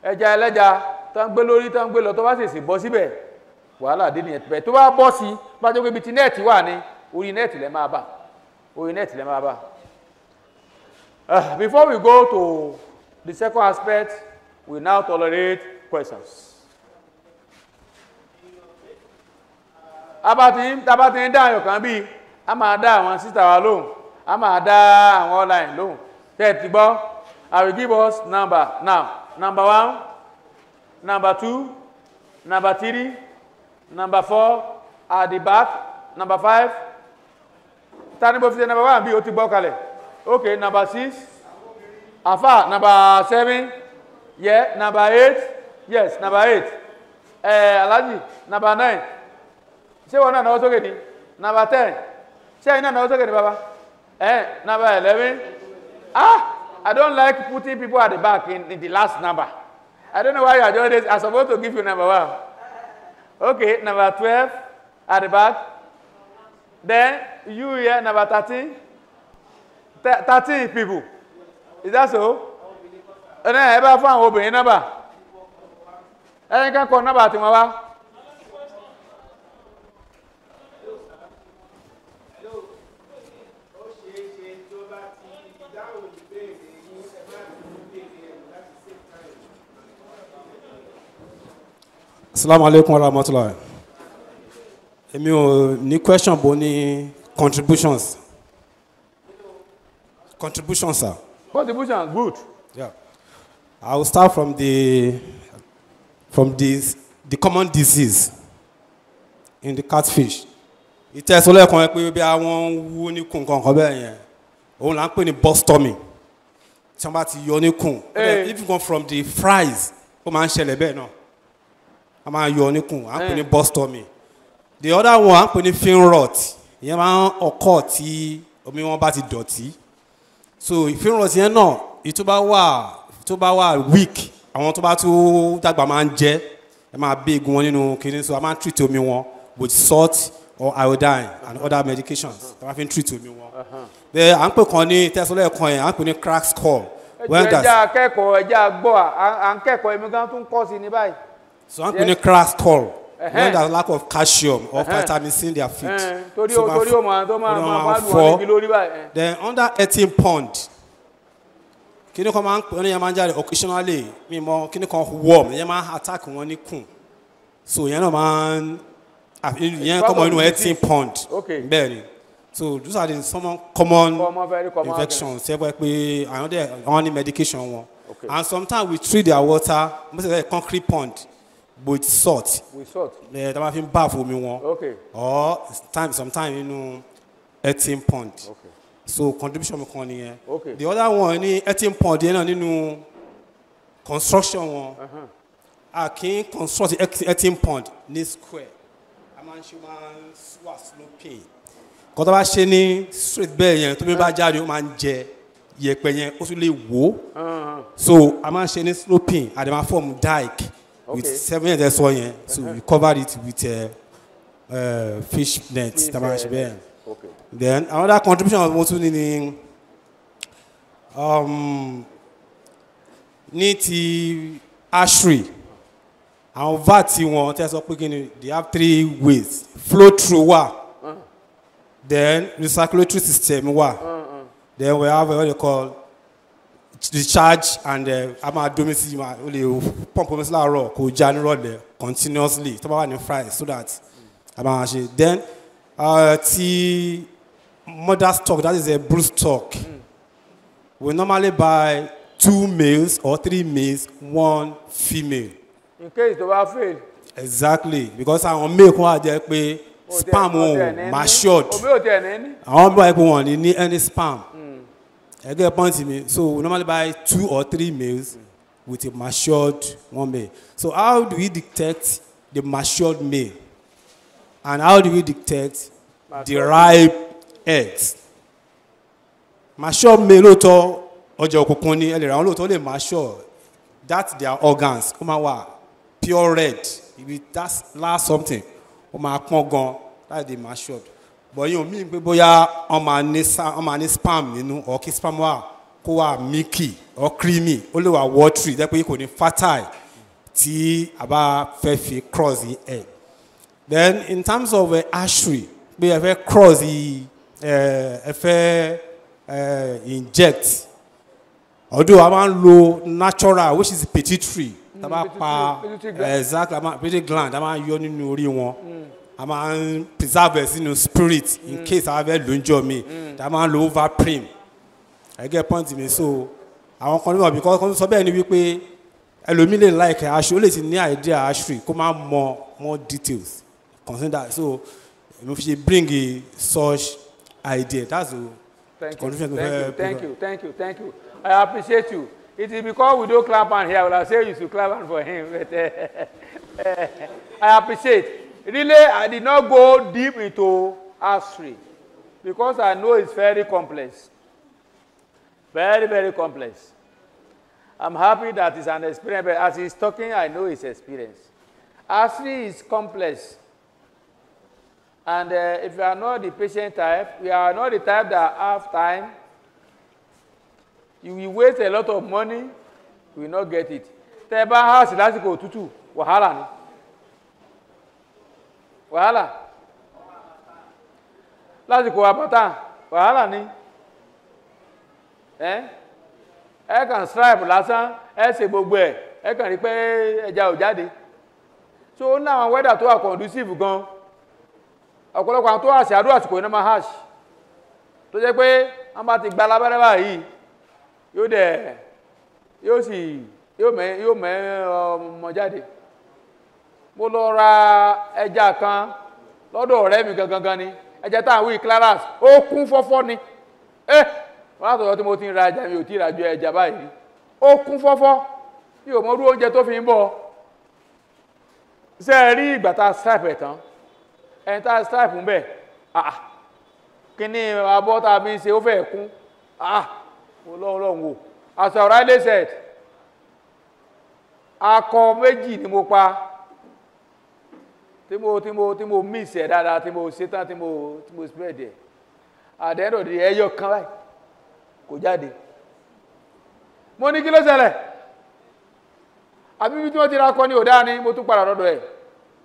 ẹja ẹlẹ́ja tó ń gbé lórí tó ń gbé lọ tó bá ṣèèsì bọ́ síbẹ̀ wàhálà dé nìyẹn tibẹ̀ tó bá bọ́ sí bá jẹ́ pé ibi tí nẹ́ẹ̀tì wà ní orí nẹ́ẹ̀tì lẹ́ máa bà before we go to the second aspect we now tolerate questions. Abá ti ń dá àyọ̀ kan bí a máa dá àwọn sísà wa lóhùn a máa dá àwọn online lóhùn tẹ́ ti gbọ́ I will give us number now number 1 number 2 number 3 number 4 at the back number 5 ta ni bó fi ṣe number 1 bí o ti gbọ́ kalẹ̀ okay number 6 afa number 7 yeah number 8 yes number 8 Alhaji number 9 ṣé wọn náà náwó sókè ní number 10 ṣé ẹ̀yin náà náwó sókè ní bàbá Number 11. I don't like putting people at the back in the last number. I don't know why you are doing this. I'm supposed to give you number 1. Okay, number 12 at the back. Then you here, number 13. 13 people. Is that so? And then ever found open number. And you can call number to my. Assalamu alaikum warahmatullahi. Èmi ò ní question bó ní contributions. Contributions, sir. Contributions, good. Yeah. I will start from the common disease in the catfish. Ìtẹ̀sọ́lẹ̀ kan pé bí àwọn wú ní kùn kankan bẹ́ẹ̀ yẹn. Òun là ń pè ní bostomy. Tí wọ́n bá ti yọ ní kùn. If you go from the fries, ó máa ń ṣẹlẹ̀ bẹ́ẹ̀ náà. A máa yọ ní kùn, à ń pè ní bostomy. The other one, à ń pè ní fin rot. Ìyẹn máa ń occur tí omi wọn bá ti dọ̀tí. So fin rot yẹn náà, tó bá wà weak, àwọn tó bá tún dàgbà máa ń jẹ, ẹ máa bẹ́ egun wọn nínú kìíní, so a máa ń treat omi wọn with salt or iodine and other medications. A máa fi ń treat omi wọn. Bẹ́ẹ̀ à ń pè kan ní tẹ́sọ́lẹ̀ kan yẹn, à ń pè ní crack skull. Ẹja akẹ́kọ̀ọ́, ẹja gbọ́, à ń kẹ́kọ̀ọ́ ẹ̀mí gan tún kọ́ sí ní báyìí. So I'm going to crack skull when there's lack of calcium or vitamin C in their feet. Then under 18 pond, kini kan máa ń pè ní yẹn máa ń jáde occasionally mi mọ kini kan worm yẹn máa attack wọn ní kùn. So yẹn náà máa ń yẹn kọ́ mọ inú 18 pond. Bẹ́ẹ̀ ni. So those are the some common infections. Ṣé pé àwọn ní medication wọn. And sometimes we treat their water, most of the concrete pond. With salt. With salt. Yeah, that might bath for me one. Okay. Or sometimes 18 pond. Okay. So contribution me con here. Okay. The other one 18 pond yẹn náà nínú construction one. I can construct 18 pond ní square. A máa ń ṣe máa sloping. Kò tó bá ṣe ní straight bẹ́ẹ̀ yẹn tó bí bá jáde ó máa ń jẹ yẹ̀pẹ̀ yẹn ó tún lè wó. So a máa ń ṣe ní sloping and they máa form dike. With 7 years so we covered it with fish nets. Okay. Then another contribution was also in the ashery. And vati one tell us they have 3 ways: flow through then recirculatory system then we have what they call discharge and ama domestic only pump raw ko general continuously to ba ni fry so that ama she then the mother stock, that is a brood stock. We normally buy 2 males or 3 males, 1 female. In case they were fail. Exactly, because I want make one there pe sperm matured. I want buy one need any sperm. I get a point to me. So we normally buy 2 or 3 males with a matured 1 male. So how do we detect the matured male? And how do we detect the ripe eggs? Matured male loto ojo okukun ni ele ran loto le mature. That's their organs. Come on, pure red. If that's last something, that's the matured. But you mean boya on my sperm, you know, or kiss sperm wa milky or creamy, only wa watery, that way you could fertile tea about fair cross the egg. Then in terms of ashery, we have a cross the inject. Although I want low natural, which is pituitary, exactly, pretty gland, I want you know I'm preserve in spirit in case I have a lunge me. I'm a low over prim. I get point to me. So I want to because so many people illuminate like I should let in the idea actually come out more details. Consider that. So if you bring a such idea, that's the Thank you. I appreciate you. It is because we don't clap on here. I say you should clap on for him. But, I appreciate. Really, I did not go deep into ashery. because I know it's very complex. Very, very complex. I'm happy that it's an experience, but as he's talking, I know it's experience. Actually, it's complex. And if you are not the patient type, we are not the type that have time, you will waste a lot of money, you will not get it. Tẹ́ bá house lásìkò òtútù, wàhálà ni. Wàhálà. Lásìkò àbọ̀tán, wàhálà ni. Ẹ kàn stripe lásán, ẹ ṣe gbogbo ẹ̀, ẹ kàn rí pé ẹja ò jáde. So ó ní àwọn weather tó wà conducive gan. Ọ̀pọ̀lọpọ̀ àwọn tó wà sí àdúrà àsìkò iná máa hash. Tó jẹ́ pé wọ́n bá ti gba lábẹ́rẹ́ báyìí, yóò mẹ́ ọmọ jáde. Mo lọ ra ẹja kan lọ́dọ̀ ọ̀rẹ́ mi gangan ni. Ẹja táwọn wí Claras, ó kún fọ́fọ́ ni. Wọ́n látọ̀dọ̀ tí mo ti ń ra ẹja mi ò tí ì ra ju ẹja báyìí. Ó kún fọ́fọ́. Mi ò mọ irú oúnjẹ tó fi ń bọ̀. Ṣé ẹ rí ìgbà tá a stripe ẹ̀ tán? Ẹni tá a stripe ń bẹ̀. Kí ni abọ́ tá a fi ń ṣe ó fẹ́ kún? Mo lọ́wọ́ wò. As I rightly said, akọ méjì ni mo pa. Tí mo miss ẹ̀ dáadáa, tí mo ṣe tán, tí mo spread ẹ̀. At the end of the day, ẹyọ kan báyìí kò jáde. Mo ní kí ló ṣẹlẹ̀? Àbí bí tí wọ́n ti ra akọ ní òdá ni mo tún padà lọ́dọ̀ ẹ̀.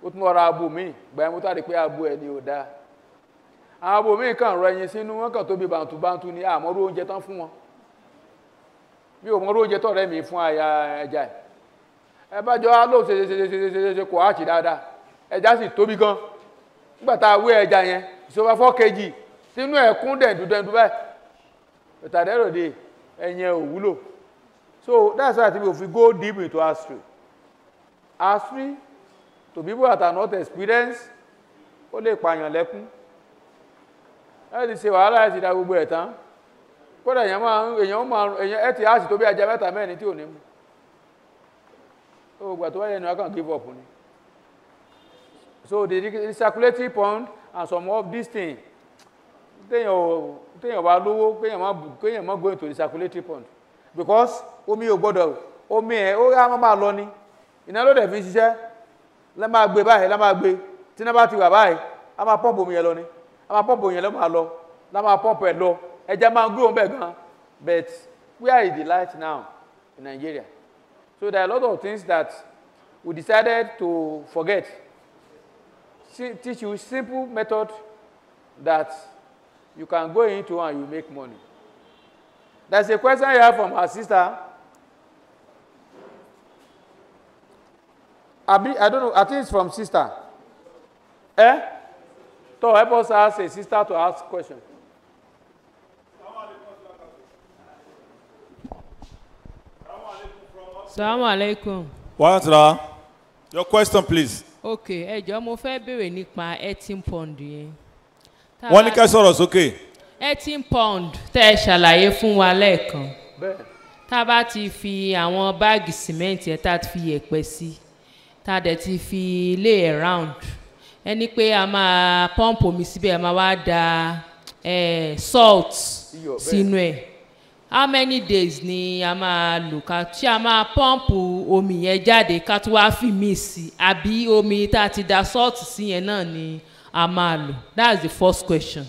Ó tún ọ̀rọ̀ abo mi, gbàyẹn mo tàbí pé abo ẹ̀ ní òdá. Àwọn abo mi kàn rọ ẹyin sínú, wọ́n kàn tó bí bàǹtù ní àmọ́rú oúnjẹ tán fún wọn. Mi ò mọ́rú oúnjẹ tọ̀rẹ́ mi fún ẹja ẹ̀. Ẹ bá jọ lóò ṣe kò áàkì dáadáa. Ẹja sì tóbi gan. Nígbà tá a wé ẹja yẹn, ìṣòwò 4 kg, sínú ẹ̀kún dẹ̀ndù báyìí. Ìtàdẹ́rọ̀dé ẹ̀yẹn ò wúlò. So that's why I think we will go deep into history. History, to people that are not experienced, ó lè pààyàn lẹ́kún. Ẹ ti ṣe wàhálà ẹ ti da gbogbo ẹ̀ tán. Kódà èèyàn ẹ ti áàsì tó bí ajá mẹ́ta mẹ́rin tí ò ní mú. Ó gbà tó wáyé ẹnu akàn give up ni. So the circulatory pond and some of these things, téèyàn bá lówó, kéèyàn má go into the circulatory pond. Because omi ò gbọ́dọ̀, omi ẹ̀ ó yá máa lọ ní. Iná ló dẹ̀ fi ṣiṣẹ́, lẹ́ máa gbé báyìí, lẹ́ máa gbé. Tí iná bá ti wà báyìí, a máa pọ́ǹpù omi yẹn lọ ní. A máa pọ́ǹpù yẹn lọ máa lọ, lá máa pọ́ǹpù ẹ̀ lọ. Ẹja máa gbé òun bẹ̀ gan. But where is the light now in Nigeria? So there are a lot of things that we decided to forget. Teach you simple method that you can go into and you make money. There's a question here from our sister. I don't know, I think it's from sister. So help us ask a sister to ask a question. Assalamu alaikum. Wàhálà, your question please. Okay, ẹ jọ̀ọ́ mo fẹ́ béèrè nípa eating pond yẹn. Wọ́n ní ká sọ̀rọ̀ sókè. Eating pond tẹ́ ẹ ṣàlàyé fún wa lẹ́ẹ̀kan. Tá a bá ti fi àwọn báàgì sìmẹ́ǹtì ẹ̀ tá a ti fi yẹ̀pẹ̀ sí, tá a dẹ̀ ti fi lay around. Ẹni pé a máa pump omi síbẹ̀, a máa wá da salt sínú ẹ̀. How many days ni a máa lò ká tí a máa pọ́ǹpù omi yẹn jáde ká tó wá fi mí sí àbí omi tá a ti da salt sí yẹn náà ni a máa lò? That's the first question.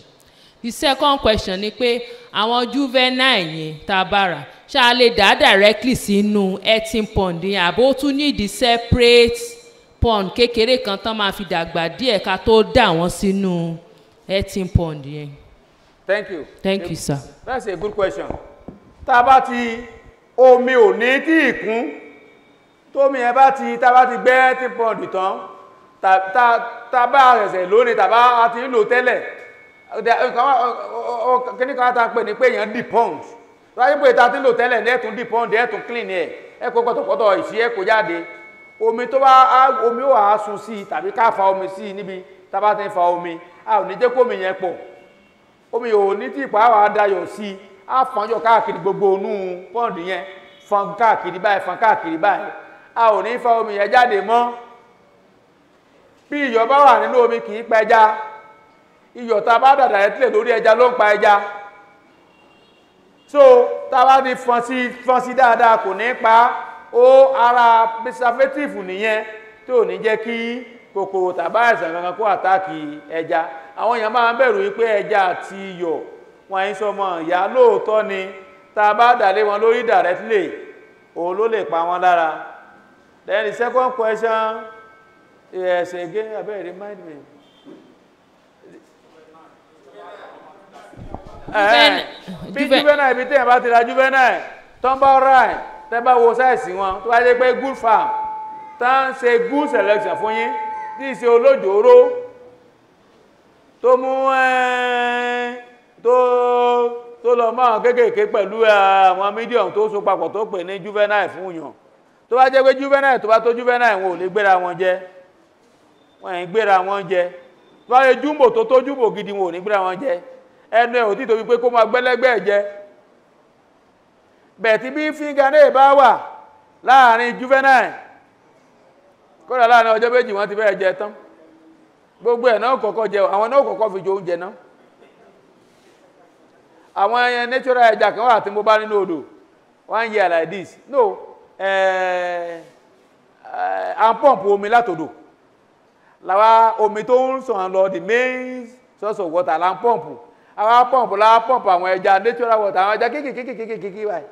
The second question ni pé àwọn juvenile yẹn tá a bá rà ṣá lè dá directly sínú eating pond yẹn àbí ó tún need separate pond kékeré kan tán máa fi dàgbà díẹ̀ ká tó dà wọ́n sínú eating pond yẹn? Thank you. Thank you, sir. That's a good question. Tá bá ti omi ò ní tí ìkún, tómi ẹ bá ti tá bá ti gbẹ́ tí pọ̀ndì tán, tá bá rẹ̀sẹ̀ lónìí tàbá a ti ń lò tẹ́lẹ̀, kíní kan tá pè ní pé èèyàn dì pond. Láyé pé ta ti ń lò tẹ́lẹ̀ ní ẹ̀tún dì pond, ẹ̀tún clean ẹ̀, ẹ̀kọ́ pọ̀tọ̀pọ̀tọ̀ ìṣí ẹ̀kọ́ jáde. Omi tó bá omi ó wà á sun sí tàbí ká fa omi sí níbi tá bá ti ń fa omi, a ò ní jẹ́ kó omi yẹn pọ̀. Omi ò ní tí ìpá wà á dayọ̀ sí, a fọ́njọ́ káàkiri gbogbo onú pọ́ǹdì yẹn, fọ́n káàkiri báyìí, a ò ní fa omi yẹn jáde mọ́. Bí iyọ̀ bá wà nínú omi kìí pẹja, iyọ̀ tá a bá dà directly lórí ẹja ló ń pa ẹja so tá a bá ní fọ́n sí dáadáa kò ní pa ó ara preservative nìyẹn tí ò ní jẹ́ kí kòkòrò tàbí àìsàn kankan kó àtàkì ẹja àwọn èèyàn máa ń bẹ̀rù wípé ẹja àti iyọ̀ wọn ń sọmọ ìyá lóòótọ́ ni tá a bá dà lé wọn lórí directly òun ló lè pa wọn lára. Then the second question is again, I better remind me. Bí juvenile bí tẹ́yìn bá ti ra juvenile tọ́ḿbà ráì tẹ́ bá wo sáìsì wọn tó wá jẹ́ pé good farm tán ṣe good selection fún yín tí ì ṣe olójòóró tó mú tó lọ mọ́ àwọn kéékèèké pẹ̀lú àwọn medium tó so papọ̀ tó pè ní juvenile fún yàn tó bá jẹ́ pé juvenile tó bá tó juvenile wọn ò lè gbéra wọn jẹ wọn ì gbéra wọn jẹ tó bá yẹ jumbo tó tó jumbo gidi wọn ò ní gbéra wọn jẹ ẹnu ẹ̀ ò tí tóbi pé kó máa gbẹ́lẹ́gbẹ́ jẹ bẹ̀ẹ̀tí bí fingernail bá wà láàrin juvenile kódà láàrin ọjọ́ méjì wọ́n ti fẹ́ jẹ tán gbogbo ẹ̀ náà kọ́kọ́ jẹ àwọn náà kọ́kọ́ fi jẹ oúnjẹ náà àwọn ẹyẹ natural ẹja kan wà tí mo bá nínú odò 1 year like this no à ń pọ̀mpù omi látòdò làwa omi tó ń sàn lọ the main source of water là ń pọ̀mpù àwọn pọ̀mpù làwa pọ̀mpù àwọn ẹja natural water àwọn ẹja kéékèèké báyìí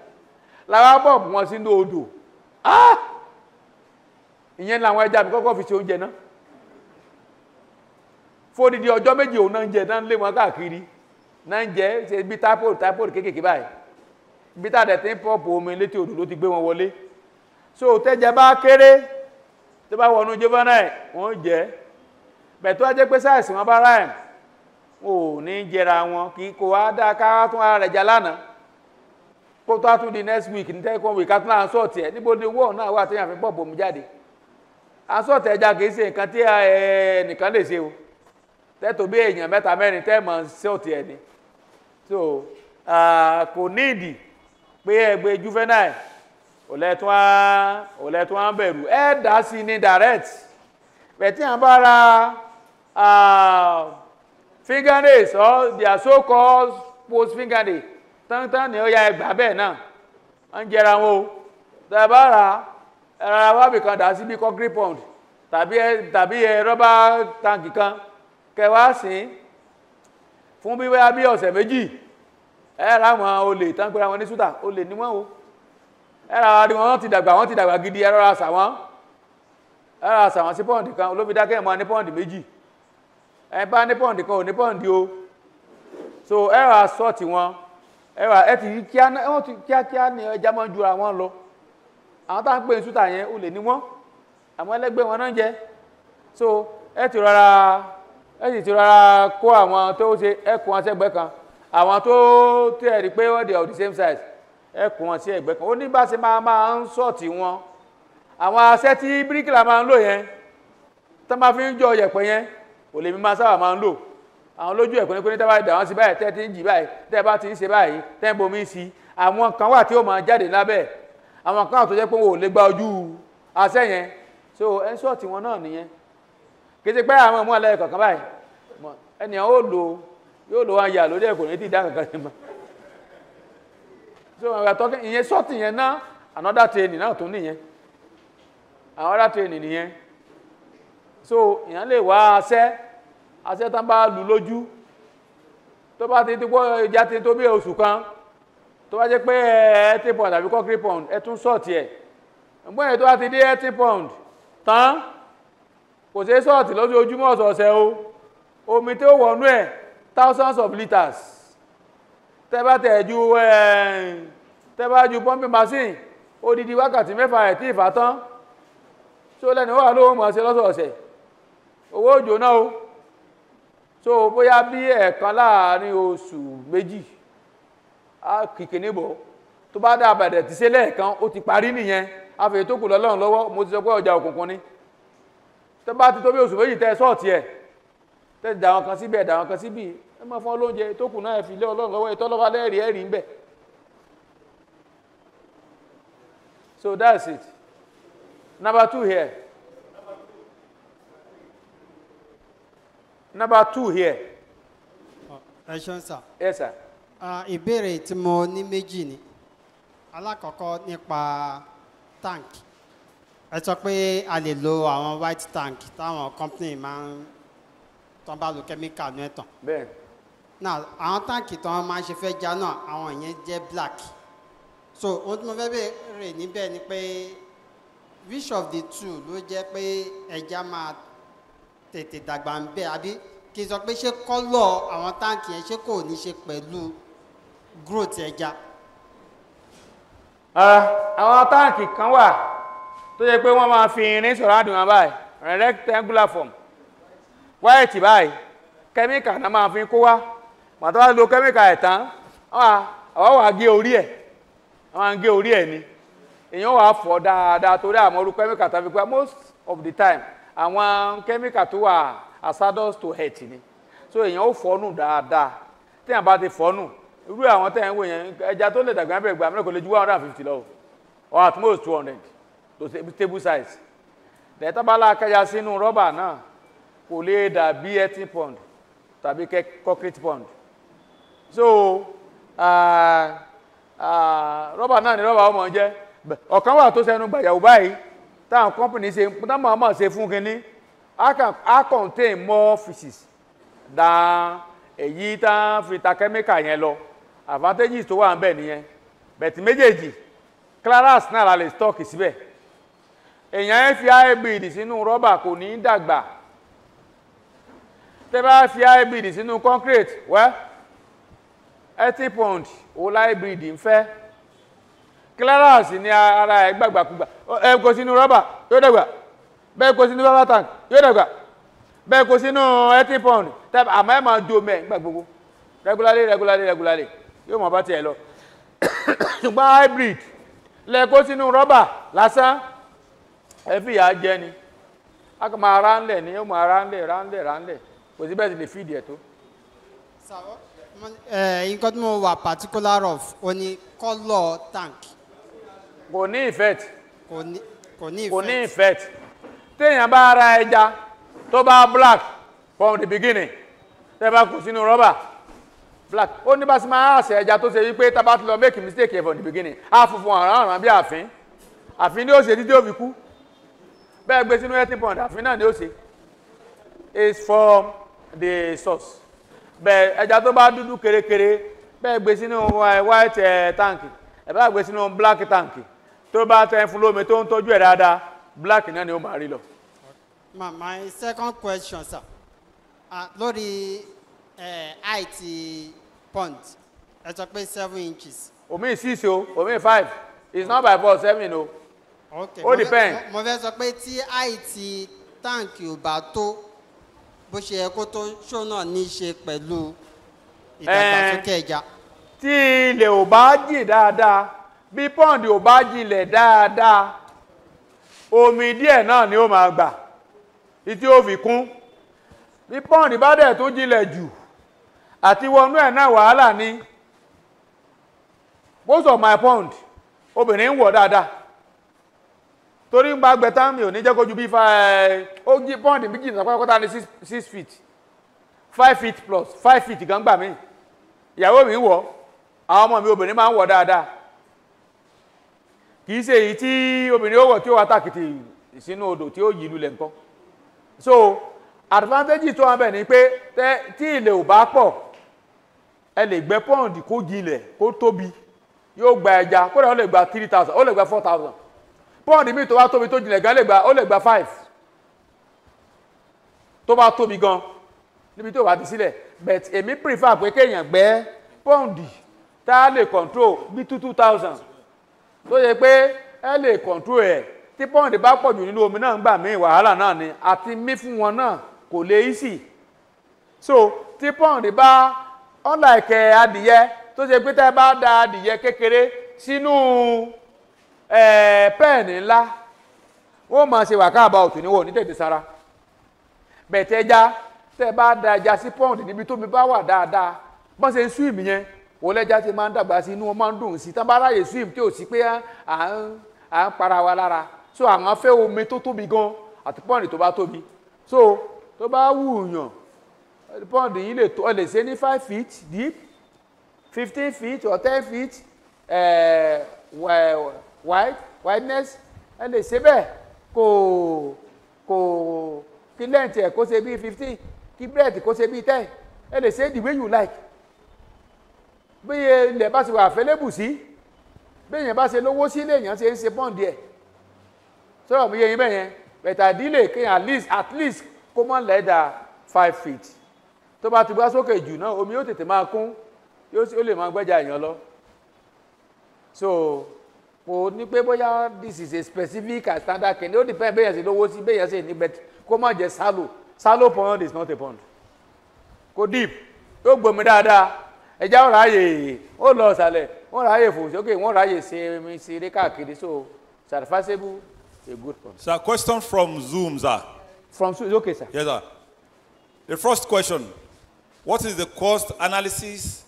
làwa pọ̀mpù wọn sínú odò ìyẹn làwọn ẹja mi kọ́kọ́ fi ṣe oúnjẹ náà fódìdí ọjọ́ méjì òun náà ń jẹ náà ń lé wọn káàkiri náà ń jẹ ṣe bí typhoid kéékèèké báyìí bí tá a dẹ̀ ti ń pọ̀mpù omi létí odò ló ti gbé wọn wọlé so tẹ́jẹ bá kéré tó bá wọnú juvenile wọ́n jẹ́ bẹ̀tọ́ ajẹ́ pé sáìsì wọn bá ráìm ò ní jẹra wọn kí kò wá dá ká tún ara rẹ̀ já lánàá kó tó tún di next week ní tẹ́kọ̀ wí ká tún à ń sọ̀tì ẹ̀ níbo ni wọ́ọ̀ náà wà tí yàn fi pọ̀ bòmú jáde à ń sọ̀tì ẹja kìí ṣe nǹkan tí nìkan lè ṣe o tẹ́tò bí èèyàn mẹ́ta mẹ́rin tẹ́ mọ̀ sọ̀tì ẹ̀ ni so kò ní ìdí pé ẹgbẹ́ juvenile òlẹ́tún á bẹ̀rù ẹ dá sí ní direct bẹ̀tí à ń bá ra fingernails or their so-called post fingernail tán ni ó ya ẹgbà bẹ́ẹ̀ náà ń jẹra wọn o tàbá ra ẹ̀rọ wábì kan dá sí bí concrete pond tàbí rọ́bà táǹkì kan kẹwàá sí fún bí wáyà bí ọ̀sẹ̀ méjì ẹ ra wọn olè tán pẹ́ra wọn ní sútà olè ní wọ́n o ẹ̀rọ àrí wọn ti dàgbà gidi ẹ̀rọ àṣà wọn sí pọ́ǹdì kan olóbìdákẹ́ mọ́ ní pọ́ǹdì méjì ẹ bá ní pọ́ǹdì kan ò ní pọ́ǹdì o so ẹ̀rọ àṣọ́ọ̀tì wọn ẹ̀rọ ẹ ti kíákíá ní ẹja mọ́ ju àwọn lọ àwọn tá ń pè ní sútà yẹn olè ní wọ́n àwọn ẹlẹ́gbẹ́ wọn náà jẹ́ so ẹ ti rọra kó àwọn tó ṣe ẹkùn wọn sẹ́gbẹ́ kan àwọn tó tẹ̀ rí pé wọ́n dey of the same size ẹkùn wọn sí ẹ̀gbẹ́ kan ó ní bá ṣe máa ń sọ̀tì wọn àwọn aṣẹ́ tí bíríkìlà máa ń lò yẹn tó máa fi ń jọ yẹ̀pẹ̀ yẹn ò lè mi máa sábà máa ń lò àwọn lójú ẹ̀kọ́ ní pé ní tẹ́ bá dà wọ́n sí báyìí tẹ́ ti ń jì báyìí tẹ́ bá ti ń ṣe báyìí tẹ́ ń bomi sí àwọn kan wà tí ó máa jáde lábẹ́ àwọn kan wà tó jẹ́ pé wọn ò lè gba ojú aṣẹ́ yẹn so ẹ ń sọ̀tì wọn náà nìyẹn kì í ṣe pé àwọn ọmọ ẹlẹ́yìn kọ̀ọ̀kan báyìí ẹnìyàn yóò lo wọn yà lórí ẹ̀kọ́ ní ti dá kankan sí ma so we are talking ìyẹn sọ́ọ̀tì yẹn náà another training náà tún nìyẹn another training nìyẹn so ìyẹn lè wá aṣẹ́ tán bá lù lójú tó bá ti gbọ́ ìjà ti tó bí oṣù kan tó bá jẹ́ pé 80 pound àbí concrete pound ẹ tún sọ́ọ̀tì ẹ̀ ẹ̀gbọ́n yẹn tó bá ti dé 80 pound tán kò sí sọ́ọ̀tì lójoojúmọ́ ọ̀sọ̀ọ̀sẹ̀ o omi tó wọnú ẹ̀ thousands of litres tẹ́bá ju pumping machine odidi wákàtí mẹ́fà ẹ̀ tí ìfà tán so lẹ́nu wà lówó mọ̀ sí lọ́sọ̀ọ̀sẹ̀ owó òjò náà o so bóyá bí ẹ̀ẹ̀kan láàrin oṣù méjì kìkì níbọ̀ tó bá dá àbàdẹ̀ tí ṣe lẹ́ẹ̀kan ó ti parí nìyẹn afẹ́ tó kù lọ́lọ́run lọ́wọ́ mo ti sọ pé ọjà òkùnkùn ni tó bá ti tó bí oṣù méjì tẹ́ sọ́ọ̀tì ẹ̀ tẹ́ dà wọn kan síbẹ̀ dà wọn kan síbì ẹ máa fún olóúnjẹ tó kù náà fi lé ọlọ́run lọ́wọ́ ìtọ́lọ́wọ́ lẹ́rìí ẹ̀rí ń bẹ̀. So that's it. Number 2 here. Number 2 here. Ẹ ṣeun sir. Yes, sir. Ìbéèrè tí mo ní méjì ni. Alákọ̀ọ́kọ́ nípa tank. Ẹ sọ pé a lè lo àwọn white tank táwọn company máa ń tán bá lo chemical ní ẹ̀tàn. Bẹ́ẹ̀. Now, àwọn táǹkì tán máa ń ṣe fẹ́ já náà, àwọn ìyẹn jẹ́ black. So, ohun tí mo fẹ́ bèèrè níbẹ̀ ni pé which of the two ló jẹ́ pé ẹja máa tètè dàgbà ń bẹ̀ àbí kì í sọ pé ṣé kọ́lọ̀ àwọn táǹkì yẹn ṣé kò ní ṣe pẹ̀lú growth ẹja. Àwọn táǹkì kan wà tó yẹ pé wọ́n máa fi irin sọ̀rọ̀ àdùn báyìí rectangular form white báyìí kẹ́míkà náà máa fi kó wá màtọ́ wá lo kẹ́míkà ẹ̀ tán àwọn wà gé orí ẹ̀ àwọn gé orí ẹ̀ ni èèyàn wà fọ̀ dáadáa torí àwọn orú kẹ́míkà tàbí pé most of the time àwọn kẹ́míkà tó wà hazardous to health ni so èèyàn ó fọ́nù dáadáa téèyàn bá ti fọ́nù irú àwọn tẹ̀ ń wò yẹn ẹja tó lè dàgbà bẹ̀rẹ̀ gbà mí kò lè ju 150 lọ or at most 200 to table size dẹ̀ẹ́tà bá lákàyà sínú rọ́bà náà kò lè dàbí 18 pound tàbí concrete pond so rọ́bà náà ni rọ́bà ọmọ jẹ́ ọ̀kan wà tó sẹnu gbàyàwó báyìí táwọn company ṣe táwọn máa ṣe fún kínní á contain more fishes than èyí tá fi ta chemical yẹn lọ advantages tó wà ń bẹ̀ nìyẹn bẹ̀tì méjèèjì clearance náà la lè stock síbẹ̀ èèyàn fi hybrid sínú rọ́bà kò ní dàgbà tẹ́ bá fi hybrid sínú concrete wẹ́ 80 pound ó hybrid ń fẹ́ clearance ní ara ẹ̀ gbàgbàkúgbà ẹ kó sínú rọ́bà yóò dàgbà bẹ́ẹ̀ kó sínú rọ́bà tank yóò dàgbà bẹ́ẹ̀ kó sínú 80 pound àmọ́ ẹ̀ máa do mẹ́ gbà gbogbo regularly yóò mọ̀ bá tiẹ̀ lọ ṣùgbọ́n hybrid lẹ kó sínú rọ́bà lásán ẹ fi ìyà jẹ ni a kò máa ránlẹ̀ ni ó máa ránlẹ̀ kò sí bẹ́ẹ̀ sì lè fìdí ẹ̀ tó. nǹkan tí mo wà particular of o ní colour tank. kò ní effect. kò ní effect. téèyàn bá ra ẹja tó bá black from the beginning tẹ́ bá kó sínú rọ́bà black ó ní bá sì máa ṣe ẹja tó ṣe wípé tá bá ti lọ make mistake from the beginning á funfun àrán bí àfín ni ó ṣe títí ó fi kú bẹ́ẹ̀ gbé sínú 18 pound àfín náà ni ó ṣe is from the source bẹ́ẹ̀ ẹja tó bá dúdú kérékéré bẹ́ẹ̀ gbé sínú white tank ẹ bá gbé sínú black tank tó bá tẹ́ fún lómi tó ń tọ́jú ẹ̀ dáadáa black náà ni ó máa rí lọ. My second question, sir. Lórí height pond, ẹ sọ pé 7 inches. Omi 6 o, omi 5. It's not by force 7 o. Okay. Ó depend. Mo fẹ́ sọ pé tí height tank ò bá tó bó ṣe yẹ kó tó ṣó náà ní í ṣe pẹ̀lú ìdàgbàsókè ẹja. Tí ilẹ̀ ò bá jìn dáadáa, bí pond ò bá jinlẹ̀ dáadáa, omi díẹ̀ náà ni ó máa gbà. Títí ó fi kún. Bí pond bá dẹ̀ tó jinlẹ̀ jù, àti wọnú ẹ̀ náà wàhálà ni. Most of my pond, obìnrin ń wọ̀ dáadáa. Torí ń bá gbẹ̀tá mi ò ní jẹ́ kó ju bí ó jí pond méjì ní ọ̀pọ̀lọpọ̀ ní 6 feet 5 feet plus 5 feet gan gbà mí. Ìyàwó mi ń wọ̀, àwọn ọmọ mi obìnrin máa ń wọ̀ dáadáa. Kìí ṣe èyí tí obìnrin ó wọ̀ tí ó wá tàkìtì sínú odò tí ó yí lulẹ̀ nǹkan. So advantage tó wà bẹ̀ ni pé tí ilẹ̀ ò bá pọ̀ ẹ lè gbẹ́ pond kó jinlẹ̀ kó tóbi yóò gba ẹja kódà ó lè gba 3,000 ó lè gba 4,000 pond mi tó bá tóbi tó jinlẹ̀ gan ó lè gba 5 tó bá tóbi gan níbi tó bá ti sílẹ̀ but èmi prefer pé kéèyàn gbẹ́ pond tá a lè control bí 2,000 tó yẹ pé ẹ lè control ẹ̀ tí pond bá pọ̀ jù nínú omi náà ń gbà mí wàhálà náà ni àti mí fún wọn náà kò lè easy so tí pond bá unlike adìyẹ tó ṣe pé tẹ́ bá da adìyẹ kékeré sínú pẹ́ẹ̀nì ńlá wọ́n máa ṣe wàká àbá òtún níwò ní tètè sára bẹ̀tẹ̀ ẹja tẹ́ bá da ẹja sí pond níbi tómi bá wà dáadáa bọ́n ṣe ń swim yẹn wọ́n lẹ́ja ti máa ń dàgbà sí inú wọn máa ń dùn sí tán bá ráyè swim tí ò sí pé à ń para wa lára so àwọn fẹ́ omi tó tóbi gan àti pond tó bá tóbi so tó bá wù yàn pond yìí lè tó ọ lè ṣe ní 5 feet deep 15 feet or 10 feet wideness ẹ lè ṣe bẹ́ẹ̀ kò kí length ẹ̀ kó ṣe bí 15 kí breadth kó ṣe bí 10 ẹ lè ṣe the way you like bí ilẹ̀ bá ṣe wà available sí bí èèyàn bá ṣe lówó sí lèèyàn ṣe ń ṣe pond ẹ̀ sọ̀rọ̀ mi yẹ yín bẹ́ẹ̀ yẹn bẹ̀tà dílé kéèyàn at least kó mọ́ lẹ́dà 5 feet tó bá ti gbá sókè jù náà omi yóò tètè máa kún ó lè máa gbẹ́jà èèyàn lọ so kò ní pé bóyá this is a specific and standard kìíní ó depend bẹ́yẹn sí lówó sí bẹ́yẹn sí ní bẹ́ẹ̀ kó má jẹ́ shallow pond is not a pond kò deep tó gbomi dáadáa ẹja ó ráyè ó lọ ọ̀sàlẹ̀ wọ́n ráyè fò sókè wọ́n ráyè ṣe eré káàkiri so surfaceable a good pond. Sir, question from Zoom, sir. From Zoom, okay, sir. Yes, sir. The first question: what is the cost analysis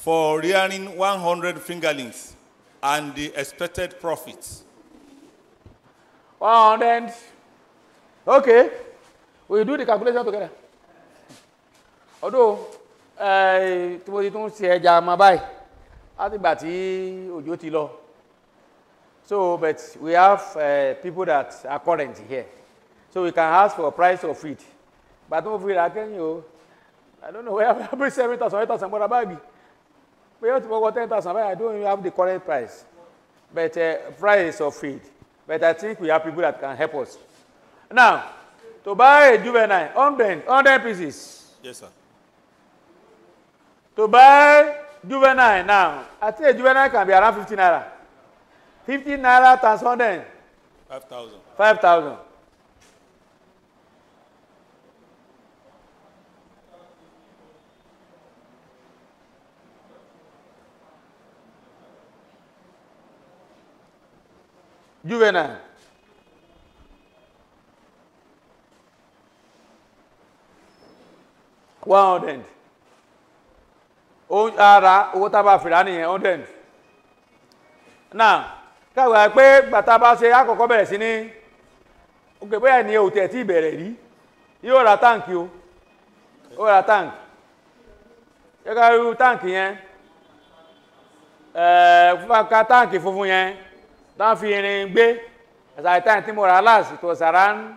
for rearing 100 fingerlings and the expected profits? 100. Okay, we do the calculation together. Although, tí mo ti tún ṣe ẹja máa báyìí, láti ìgbà tí òjò ti lọ. So, but we have people that are current here. So we can ask for a price of it. But don't feel like, I don't know where I pay 7,000, 8,000 for a bag. We have to go 10,000, I don't even have the current price. But price of feed. But I think we have people that can help us. Now, to buy a juvenile, 100 pieces. Yes, sir. To buy juvenile now, I think a juvenile can be around 50 naira. 50 naira times 100. 5,000. 5,000. Juvenile. $100. Ara owó tá a bá fìrà nìyẹn 100. Now, káwé pé gbàtà bá ṣe àkọ́kọ́ bẹ̀rẹ̀ sí ní òkè bóyá ní òtẹ̀ tí ìbẹ̀rẹ̀ rí yóò ra táǹkì o ó ra táǹkì yẹ ká rí táǹkì yẹn ká táǹkì funfun yẹn tán fi irin gbé as I time tí mo ra last it was around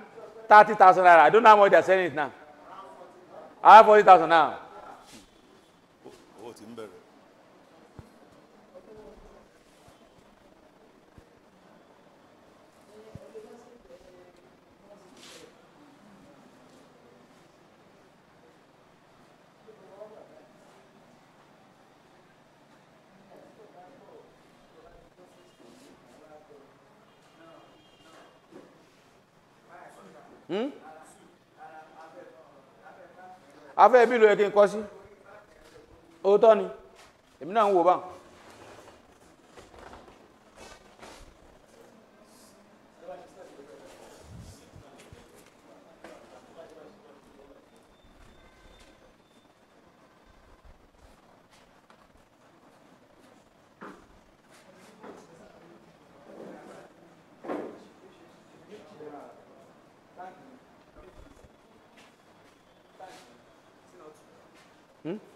30,000 naira. I don't know how much they are selling it now. I have 40,000 now. Afẹ́ bí ló yẹ kí n kọ́ sí òótọ́ ni èmi náà ń wò bá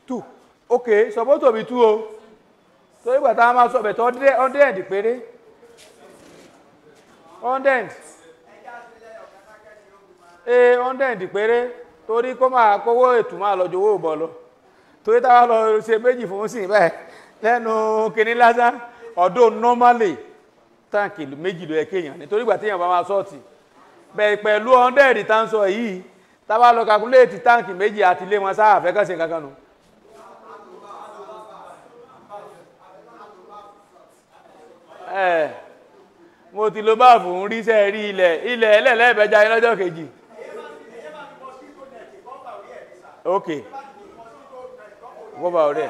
two. Okay, supposed to be 2 o. So ìgbà tá a máa sọ bẹ̀tọ̀ 100 péré. 100. 100 péré. Torí kó máa kówó ètò máa lọ jowó bọ̀ lọ. Torí táwa lọ ṣe méjì fún sí bẹ́ẹ̀ lẹ́nu kìíní lásán. Ọ̀dọ̀ normally táǹkì méjì ló yẹ kéèyàn nítorí ìgbà téèyàn bá máa sọ́ọ̀tì. Bẹ́ẹ̀ pẹ̀lú 100 tá ń sọ yìí táwa lọ calculate táǹkì méjì àti ilé wọn sáà fẹ́ kàn sí kankan nù. Mo ti lo báàfù ń ríṣẹ́ rí ilẹ̀ ẹlẹ́lẹ́bẹ̀já yín lọ́jọ́ kejì. Ok. Wọ́n bá ọ̀rẹ́.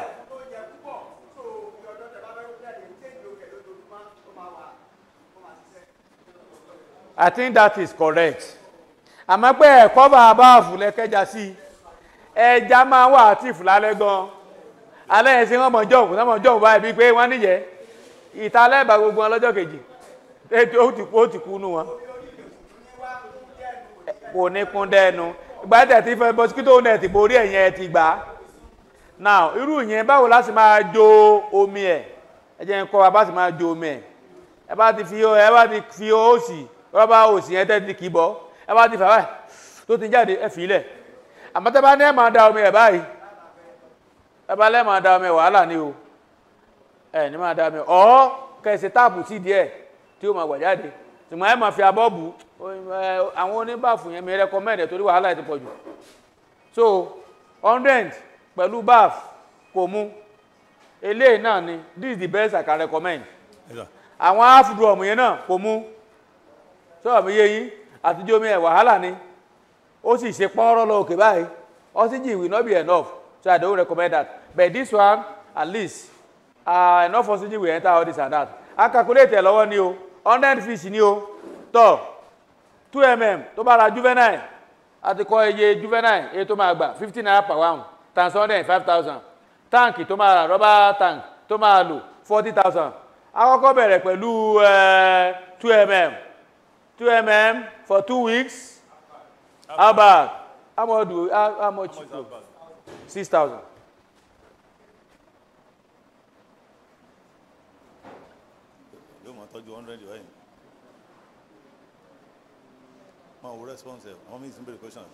I think that is correct. Àmọ́ pé ẹ̀kọ́ bá báàfù lẹ́kẹ́já sí ẹja máa wà àti ìfúlálẹ́ gan. Alẹ́ yẹn sí wọ́n mọ̀ jọ̀hún báyìí bíi pé wọ́n níyẹn. Ìtàlẹ́bà gbogbo ọlọ́jọ́ kejì ó ti kú nù wọn kò ní kún dẹ́nu ìgbà tẹ̀ ti fẹ́ mosquito net borí ẹ̀yìn ẹ̀ ti gbà. Now irú yẹn báwo láti máa jó omi ẹ̀ ẹ jẹ́ n kọ́ wa bá ti máa jó omi ẹ̀ ẹ bá ti fi òsì rọ́bà òsì yẹn tẹ́ ti kì í bọ́ ẹ bá ti fà báyìí tó ti jáde ẹ fi ilẹ̀ àmọ́ tẹ́ bá ní ẹ̀ máa da omi ẹ̀ báyìí ẹ bá lẹ́ẹ̀ máa da omi ẹ̀ wàhálà ni o ẹ ní máa da omi ọ̀ kẹsì táàpù sí díẹ̀ tí ó máa gbà jáde ṣùgbọ́n ẹ máa fi abọ́ bù àwọn oníbàfù yẹn mi rẹ́kọ́mẹ́ndẹ̀ torí wàhálà ti pọ̀ jù so 100 pẹ̀lú baf kò mú eléyìí náà ni this is the best I can recommend àwọn half drum yẹn náà kò mú sọ́ọ̀ mi yé yín àtijọ́ mi ẹ̀ wàhálà ni ó sì ṣe pọ́nrọ́ lọ òkè báyìí oxygen will not be enough so I don't recommend that but this one at least enough oxygen will enter all this and that a calculate ẹ̀ lọ́wọ́ ni o 100 fish ni o tọ́ 2 mm tó bá ra juvenile àti kọ́ iye juvenile èyí tó máa gbà 15 naira per one times 105,000 táǹkì tó máa rà rọ́bà tank tó máa lò 40,000 àkọ́kọ́ bẹ̀rẹ̀ pẹ̀lú 2 mm 2 mm for 2 weeks about how much 6,000 yóò máa tọ́jú 100 yóò yẹn máa wo response ẹ̀ wọ́n mí sí bẹ̀rẹ̀ question.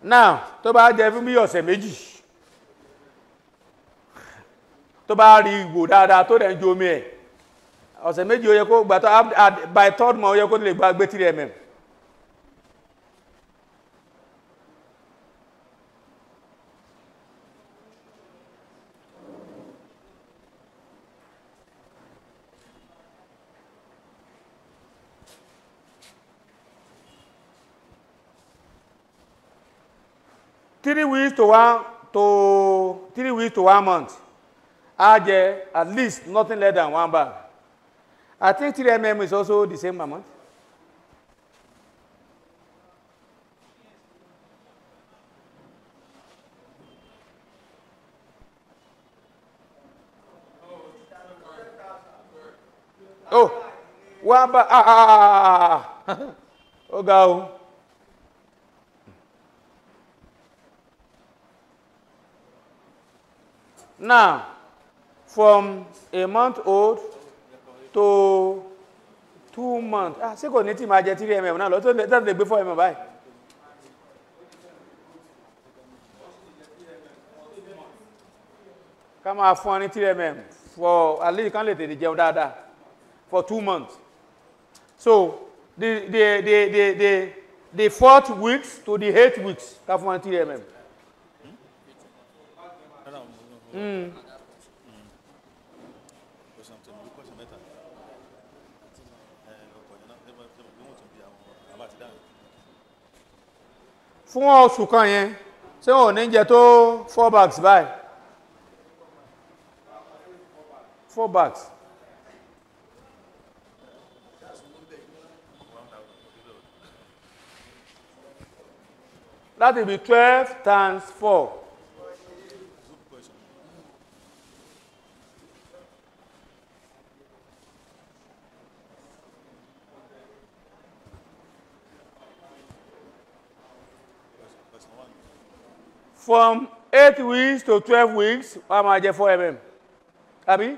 now tó bá jẹ fún bí ọ̀sẹ̀ méjì tó bá rí ìgbò dáadáa tó dẹ̀ ń jó omi ẹ̀ ọ̀sẹ̀ méjì ó yẹ kó gbà tó by 3rd month ó yẹ kó lè gba gbé 3 mm Three weeks to 1 month. At least nothing less than 1 bag. I think 3 mm is also the same amount. Oh, 1 bag. Oh, go. Now, from a month old to 2 months. Ṣé kò ní tí máa jẹ 3 mm náà lọ tó lè gbé 4 mm báyìí? Ká máa fún ọ ní 3 mm for at least kán lè tètè jẹun dáadáa for 2 months. So, the 4th weeks to the 8th weeks ká fún ọ ní 3 mm. Fún oṣù kan yẹn ṣé wọn ò ní jẹ tó 4 bags báyìí 4 bags that will be 12 times 4. From 8 weeks to 12 weeks, wọ́n máa jẹ 4 mm. Àbí?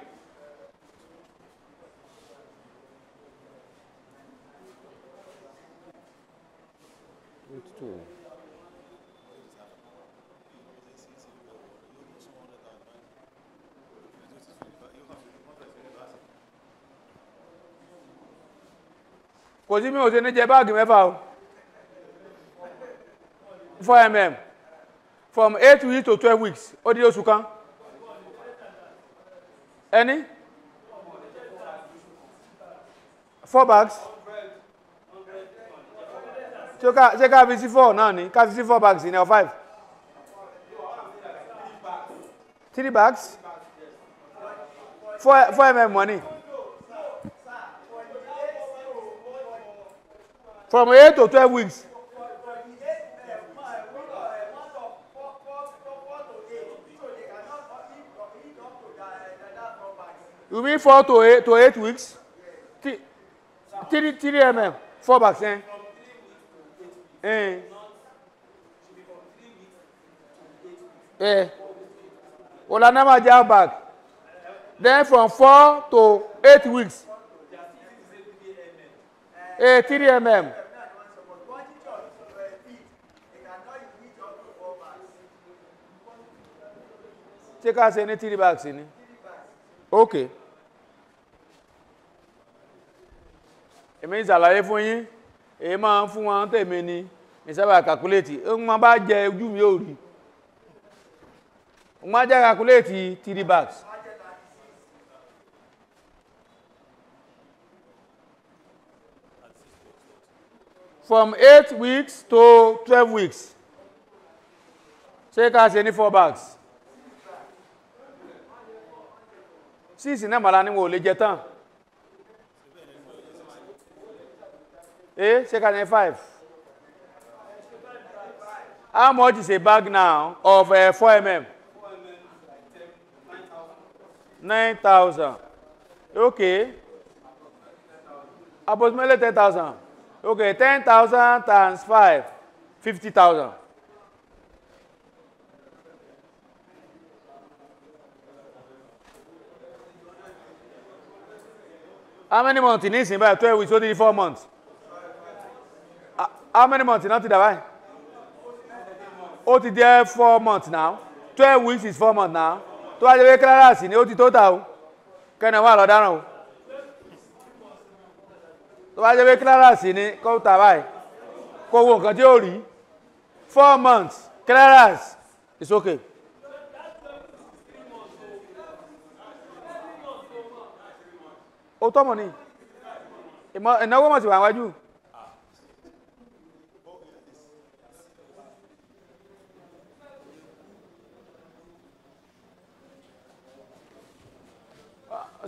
Kò sí mi ò ṣe ní jẹ báàgì mẹ́fà o. 4 mm. From 8 weeks to 12 weeks. Ó di oṣù kan. Any? 4 bags. Ṣé ká fi sí 4 náà ni? Ká fi sí 4 bags ní or 5? 3 bags? 4 mm money. From 8 to 12 weeks. You mean 4 to 8 weeks? 3 mm, 4 bags, Well, I never gel bag. Then from 4 to 8 weeks. 3 mm. Take us any 3 bags in it. Okay. It means àlàyé fún yín. Èyí máa ń fún wọn tèmi ni. Ìsábà calculate. Wọ́n bá jẹ ojú mi ò rí. Wọ́n jẹ́ calculate 3 bags. From 8 weeks to 12 weeks. Take us any 4 bags. 6 náà màlá ni wọ́n lè jẹ tán. Take us any 5. How much is a bag now of 4 mm? 9,000. Okay. Approximately 10,000. Okay, 10,000 times 5, 50,000. How many months in this? About 12 weeks, only 4 months. How many months in that? Oti there 4 months now. 12 weeks is 4 months now. To a jẹ́ clear sí ni ó ti total. Kẹ́nà wà lọ́dáràn o. Tó bá jẹ́ clear sí ni kó ta báyìí. Kó wo nǹkan tí ó rí. 4 months clearance is okay. Ó tọ́ mọ̀ ni. Ìnáwó mọ̀ sí wà wájú.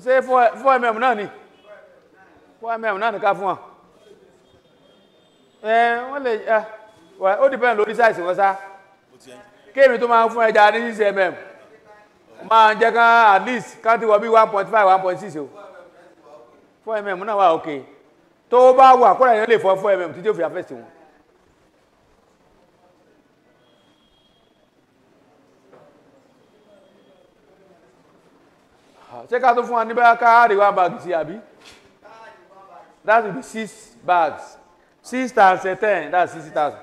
Ṣé 4 mm náà ni? 4 mm náà ni ká fún wọn. Wọ́n lè ó depend lórí size wọn sá. Kéèmì tó máa ń fún ẹja ní 6 mm. Máa jẹ́ kán at least kán ti wọ bí 1.5, 1.6 o. 4 mm náà wà okay. Tó bá wà kọ́lá yẹn lè fọ́ 4 mm títí ó fi affect wọn. Ṣé ká tó fún wa ní bá káàrí 1 bag sí àbí? That will be 6 bags. 6 times 10, that's 60,000.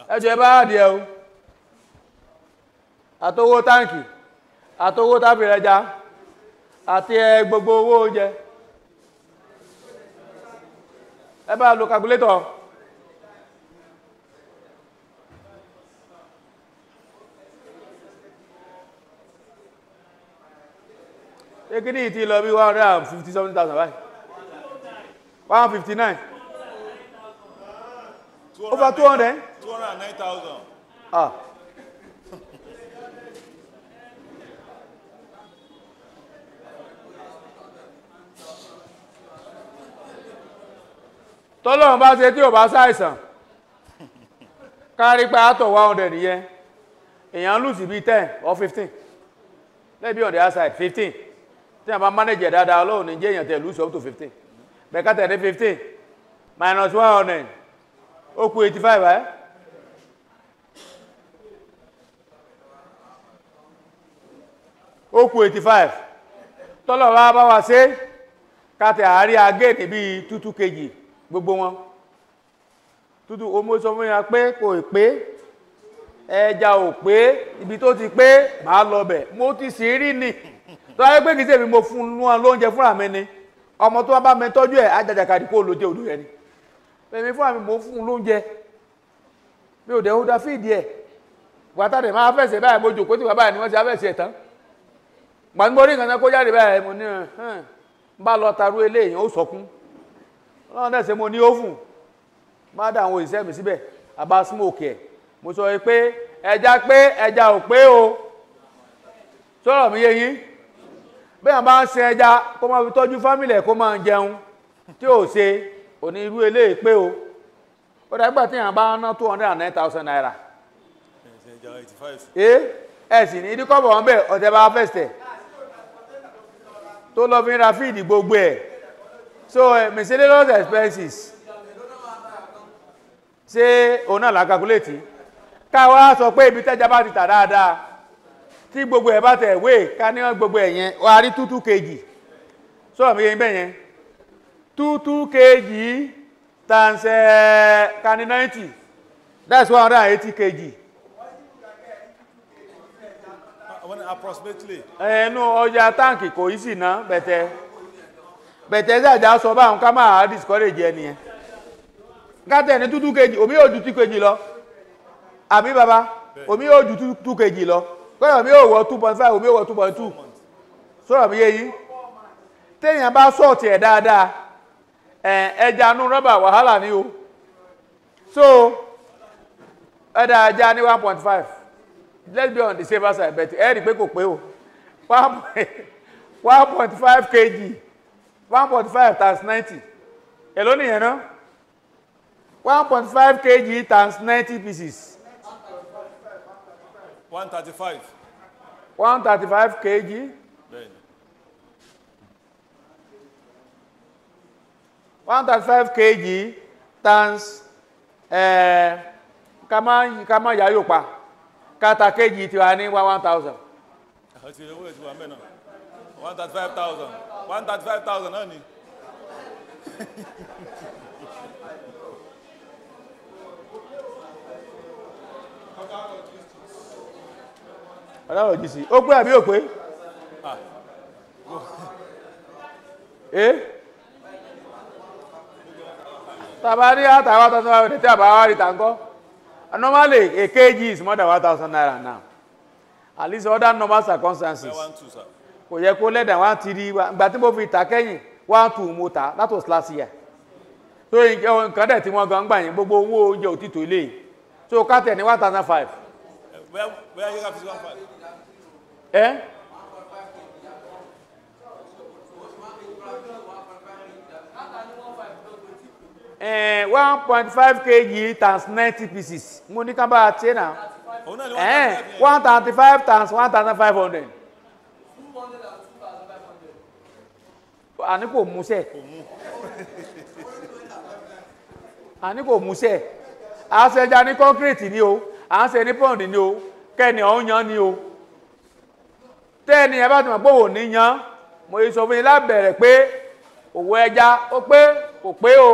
Ẹjọ́ ẹ bá àdìẹ o. Àtowó táǹkì, àtowó tábìrẹja, àti gbogbo owó oúnjẹ. Ẹ bá lo calculator. Ekini ti lọ bí 150,000 báyìí. 159. Over 200? 209,000. Ah. Tọ́lọ́run bá ṣe tí ò bá ṣàìsàn. Kárí pé àtọ̀ 100 nìyẹn. Èèyàn lù sí bí 10 or 15. Let's be on the other side, 15. Tí a bá manage dáadáa Ọlọ́run ní jẹ́ èèyàn tẹ̀ lose up to 15. Bẹ̀ká tẹ̀ ní 15 minus 100 ó kù 85 ó kù 85. Tọ́lọ̀ wá bá wa ṣe káàtẹ̀ àárí agé ní bí 2 kg gbogbo wọn. Tútù o mọ́ sọ fún ya pé kò pé ẹja ò pé ibi tó ti pé máa lọ bẹ̀ mo ti sì rí ni. Tó ayé pé kìí ṣe mi mo fún wọn lóúnjẹ fúnra mi ni ọmọ tó wá bá mi tọ́jú ẹ̀ ajajakadì kó lóúnjẹ òdò rẹ̀ ni èmi fúnra mi mo fún lóúnjẹ mi ò dẹ̀ ó dá fíìdì ẹ̀ wàtàdé máa fẹ̀sẹ̀ báyìí mo jòkó tí wà báyìí ni wọ́n ti afẹ́sẹ̀ tán gbàgbọ́ rí nǹkan kó jáde báyìí mo ní bá lọ tarú eléyìí ó sọkún ọlọ́run dẹ̀ ṣe mo ní ó fún má dà àwọn òṣìṣẹ́ mi síbẹ̀ àbá smoke ẹ̀ mo sọ pé ẹja ò pé o sọ̀rọ̀ mi yé yín bí a bá ń sin ẹja kó máa fi tọ́jú fámílì ẹ̀ kó máa jẹun tí ò ṣe òní irú eléyìí pé o ó dàgbà tí a bá ná 209,000 naira ẹ sì ní ìdíkọ́bọ̀ wọn bẹ́ẹ̀ ọ̀tẹ̀ bá fẹ̀sẹ̀ tó lọ fi ra fíìdì gbogbo ẹ̀ so miscellaneous expenses ṣé òun náà la calculate káwa sọ pé ibi tẹ́já bá ti tà dáadáa tí gbogbo ẹ̀ bá tẹ̀ wé ká ní gbogbo ẹ̀ yẹn wà á rí 22 kg sọ̀rọ̀ mi yẹn bẹ́ẹ̀ yẹn 22 kg times ká ní 90 that's 180 kg. Approximately. ẹnu ọjà táǹkì kò yí sí ná bẹ̀tẹ̀ ṣàjà sọ báwọn ká máa discourage ẹni yẹn ká tẹ̀ ní 22 kg omi yóò ju 2 kg lọ àbí baba omi yóò ju 2 kg lọ kọ́yọ̀ mi yóò wọ 2.5 omi yóò wọ 2.2 sọ̀rọ̀ mi yé yín téèyàn bá sọ̀tì ẹ̀ dáadáa ẹja nú rọ́bà wàhálà ni o so ẹ̀dà ẹja ní 1.5 let's be on the safer side but ẹ rí i pé kò pé o 1.5 kg 1.5 times 90 èló nìyẹn náà 1.5 kg times 90 pieces 135. 135 kg. Bẹ́ẹ̀ni. 135 kg times kama ya yóò pa kata kg ti wà ní 1,000. Àti owó ètò àmì náà 135,000 135,000 náà ni. Ọlọ́run jí sí ó pé àbí ò pé tàbá rí àtàwà 1,000 tí àbá rí tàǹkọ́ normally a kg is more than 1,000 naira now at least other normal circumstances kò yẹ kó less than 1,300 ìgbà tí mo fi ìta kẹ́yìn 1,200 mo ta that was last year so nǹkan dẹ̀ tí wọ́n gan gbà yín gbogbo owó oúnjẹ òtítọ́ ilé so ká tẹ̀ ní 1,500. Where you have 1,500? Eh? Eh, 1.5 kg times 90 pieces. Mo ní ká bá a ṣe náà. 135 times 1,500. Àní kò mú sẹ́. Àní kò mú sẹ́. À ń ṣẹja ní concrete ni o. À ń ṣe ní pond ni o. Kẹ́ni ọ̀hún yan ni o. Tẹ́ni ẹ bá ti mọ̀ pé òun ní yan. Mo yí sọ fún yín lábẹ̀rẹ̀ pé òwò ẹja ó pé kò pé o.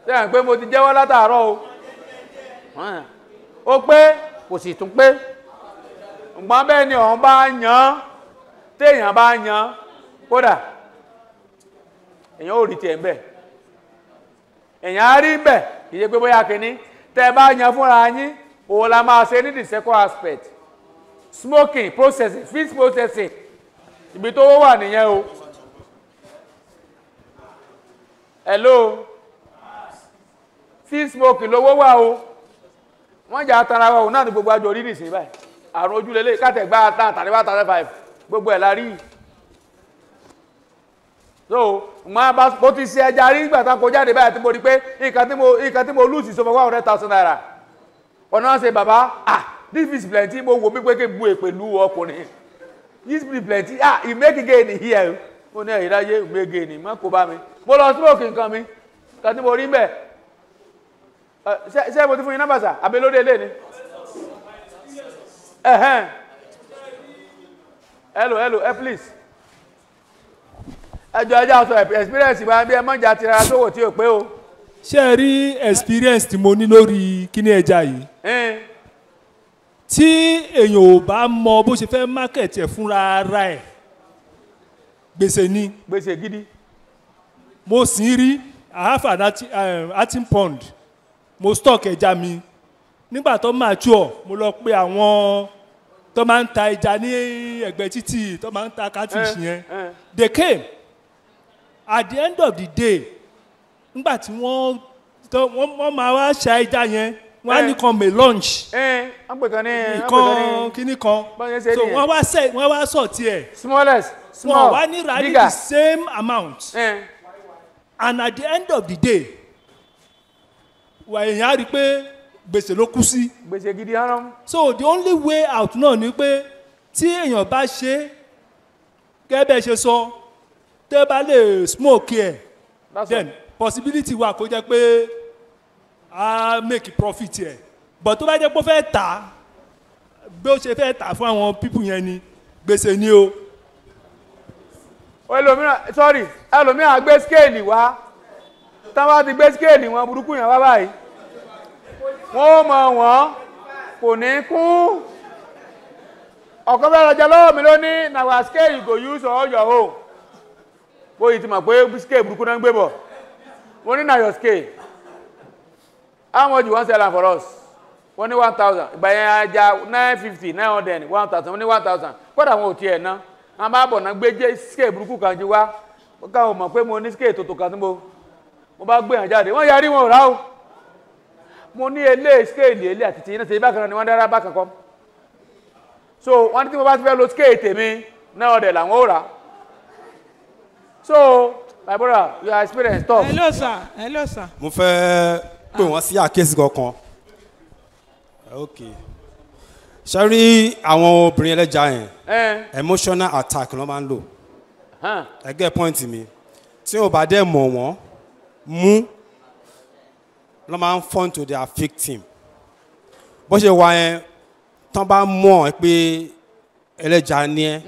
Tẹ́yàn pé mo ti jẹ́wọ́ látàárọ̀ o. Ó pé kò sì tún pé. Ǹgbọ́n bẹ́ẹ̀ ni ọ̀hún bá yan. Téèyàn bá yan. Kódà èèyàn ò rí tiẹ̀ ń bẹ̀. Èèyàn á rí ń bẹ̀ kì í ṣe pé bóyá kìíní. Tẹ́ bá yan fúnra yín òun la máa ṣe ní the second aspect. Smoking processing fish processing ibi tó wà nìyẹn o. Hello fish smoking lówó wà o. Wọ́n jà tara wa òun náà ní gbogbo àjọ orí nìsín báyìí àrùn ojúlélẹ̀ kátẹ̀gbá tàríwá 35 gbogbo ẹ̀ la rí. So bó ti ṣe ẹja rí ìgbà tán kó jáde báyìí tí mo rí pé nǹkan tí mo lùsì sọ fún 100,000 naira ọ̀nà ṣe bàbá this is plenty mo wò mí pé kí n bu èpèlú ọkùnrin this is plenty you make gain here mo ní ẹ̀yìn láyé make gain má kó bá mi mo lọ smoke nǹkan mi nǹkan tí mo rí mbẹ̀ ṣé mo ti fún yín náà àbí lórí ilé ni hello please ẹjọ́ ẹjọ́ sọ experience bá bí ẹ mọ́jà tira tó wò tí ò pé o. ṣé ẹ rí experience tí mo ní lórí kíní ẹja yìí tí èèyàn ò bá mọ bó ṣe fẹ́ market ẹ̀ fúnra ara ẹ̀ gbèsè ni. gbèsè gidi. mo sì ń rí I have an acting pond mo stock ẹja mi nígbà tó mature mo lọ pé àwọn tó máa ń ta ẹja ní ẹ̀gbẹ́ títì tó máa ń ta catfish yẹn they came at the end of the day nígbà tí wọ́n máa wá ṣa ẹja yẹn wọ́n á ní kan may lunch ìkan kíní kan so wọ́n wá sọ tiẹ̀ smallest wọ́n wá ní rally the same amount and at the end of the day èèyàn á rí i pé gbèsè ló kú sí. gbèsè gidi hàn. So the only way out náà ni pé tí èèyàn bá ṣe gẹ́gẹ́ bẹ́ẹ̀ ṣe sọ tẹ́ bá lè smoke ẹ̀ then possibility wà kó jẹ́ pé a make profit ẹ̀ but tó bá jẹ́ pé ó fẹ́ tà bí ó ṣe fẹ́ tà fún àwọn people yẹn ni gbèsè ni o. ẹlòmíràn sorry ẹlòmíràn gbé scale wá tá bá ti gbé scale wọn burúkú yẹn wá báyìí wọ́n mọ̀ wọ́n kò ní kún ọ̀kan fẹ́ lọ́jọ́ lọ́wọ́ mi lónìí na wa scale you go use all your own bóyí ti mọ̀ pé scale burúkú náà ń gbé bọ̀ wọ́n ní na your scale how much you wan sell am for us wọ́n ní 1,000 ìgbà yẹn ajá 950 900 1,000 wọ́n ní 1,000 kódà wọn ò tiẹ̀ ná wọn bá bọ̀ náà gbé scale burúkú kan jí wá káwọn mọ̀ pé mo ní scale tòtò kan tí mo bá gbé hàn jáde wọ́n yarí wọn ò rà o mo ní ilé scale ilé àti tìyín náà ṣe bákan náà ni wọ́n dára bákan kọ́ so wọ́n ní tí mo bá ti fẹ́ lo scale tèmi náà ọ̀dẹ̀ làwọn ò rà so my brother you are experienced tough. hello sir hello sir. mo fẹ́ pè wọ́n sí àkíyèsí kankan ok ṣe rí àwọn obìnrin ẹlẹ́ja yẹn emotional attack ló máa ń lò ẹgẹ́ point mi tí o bá dẹ̀ mọ̀ wọ́n mú ló máa ń fọ́n to their victim bó ṣe wà yẹn tán bá mọ̀ ẹ́ pé ẹlẹ́ja ni ẹ́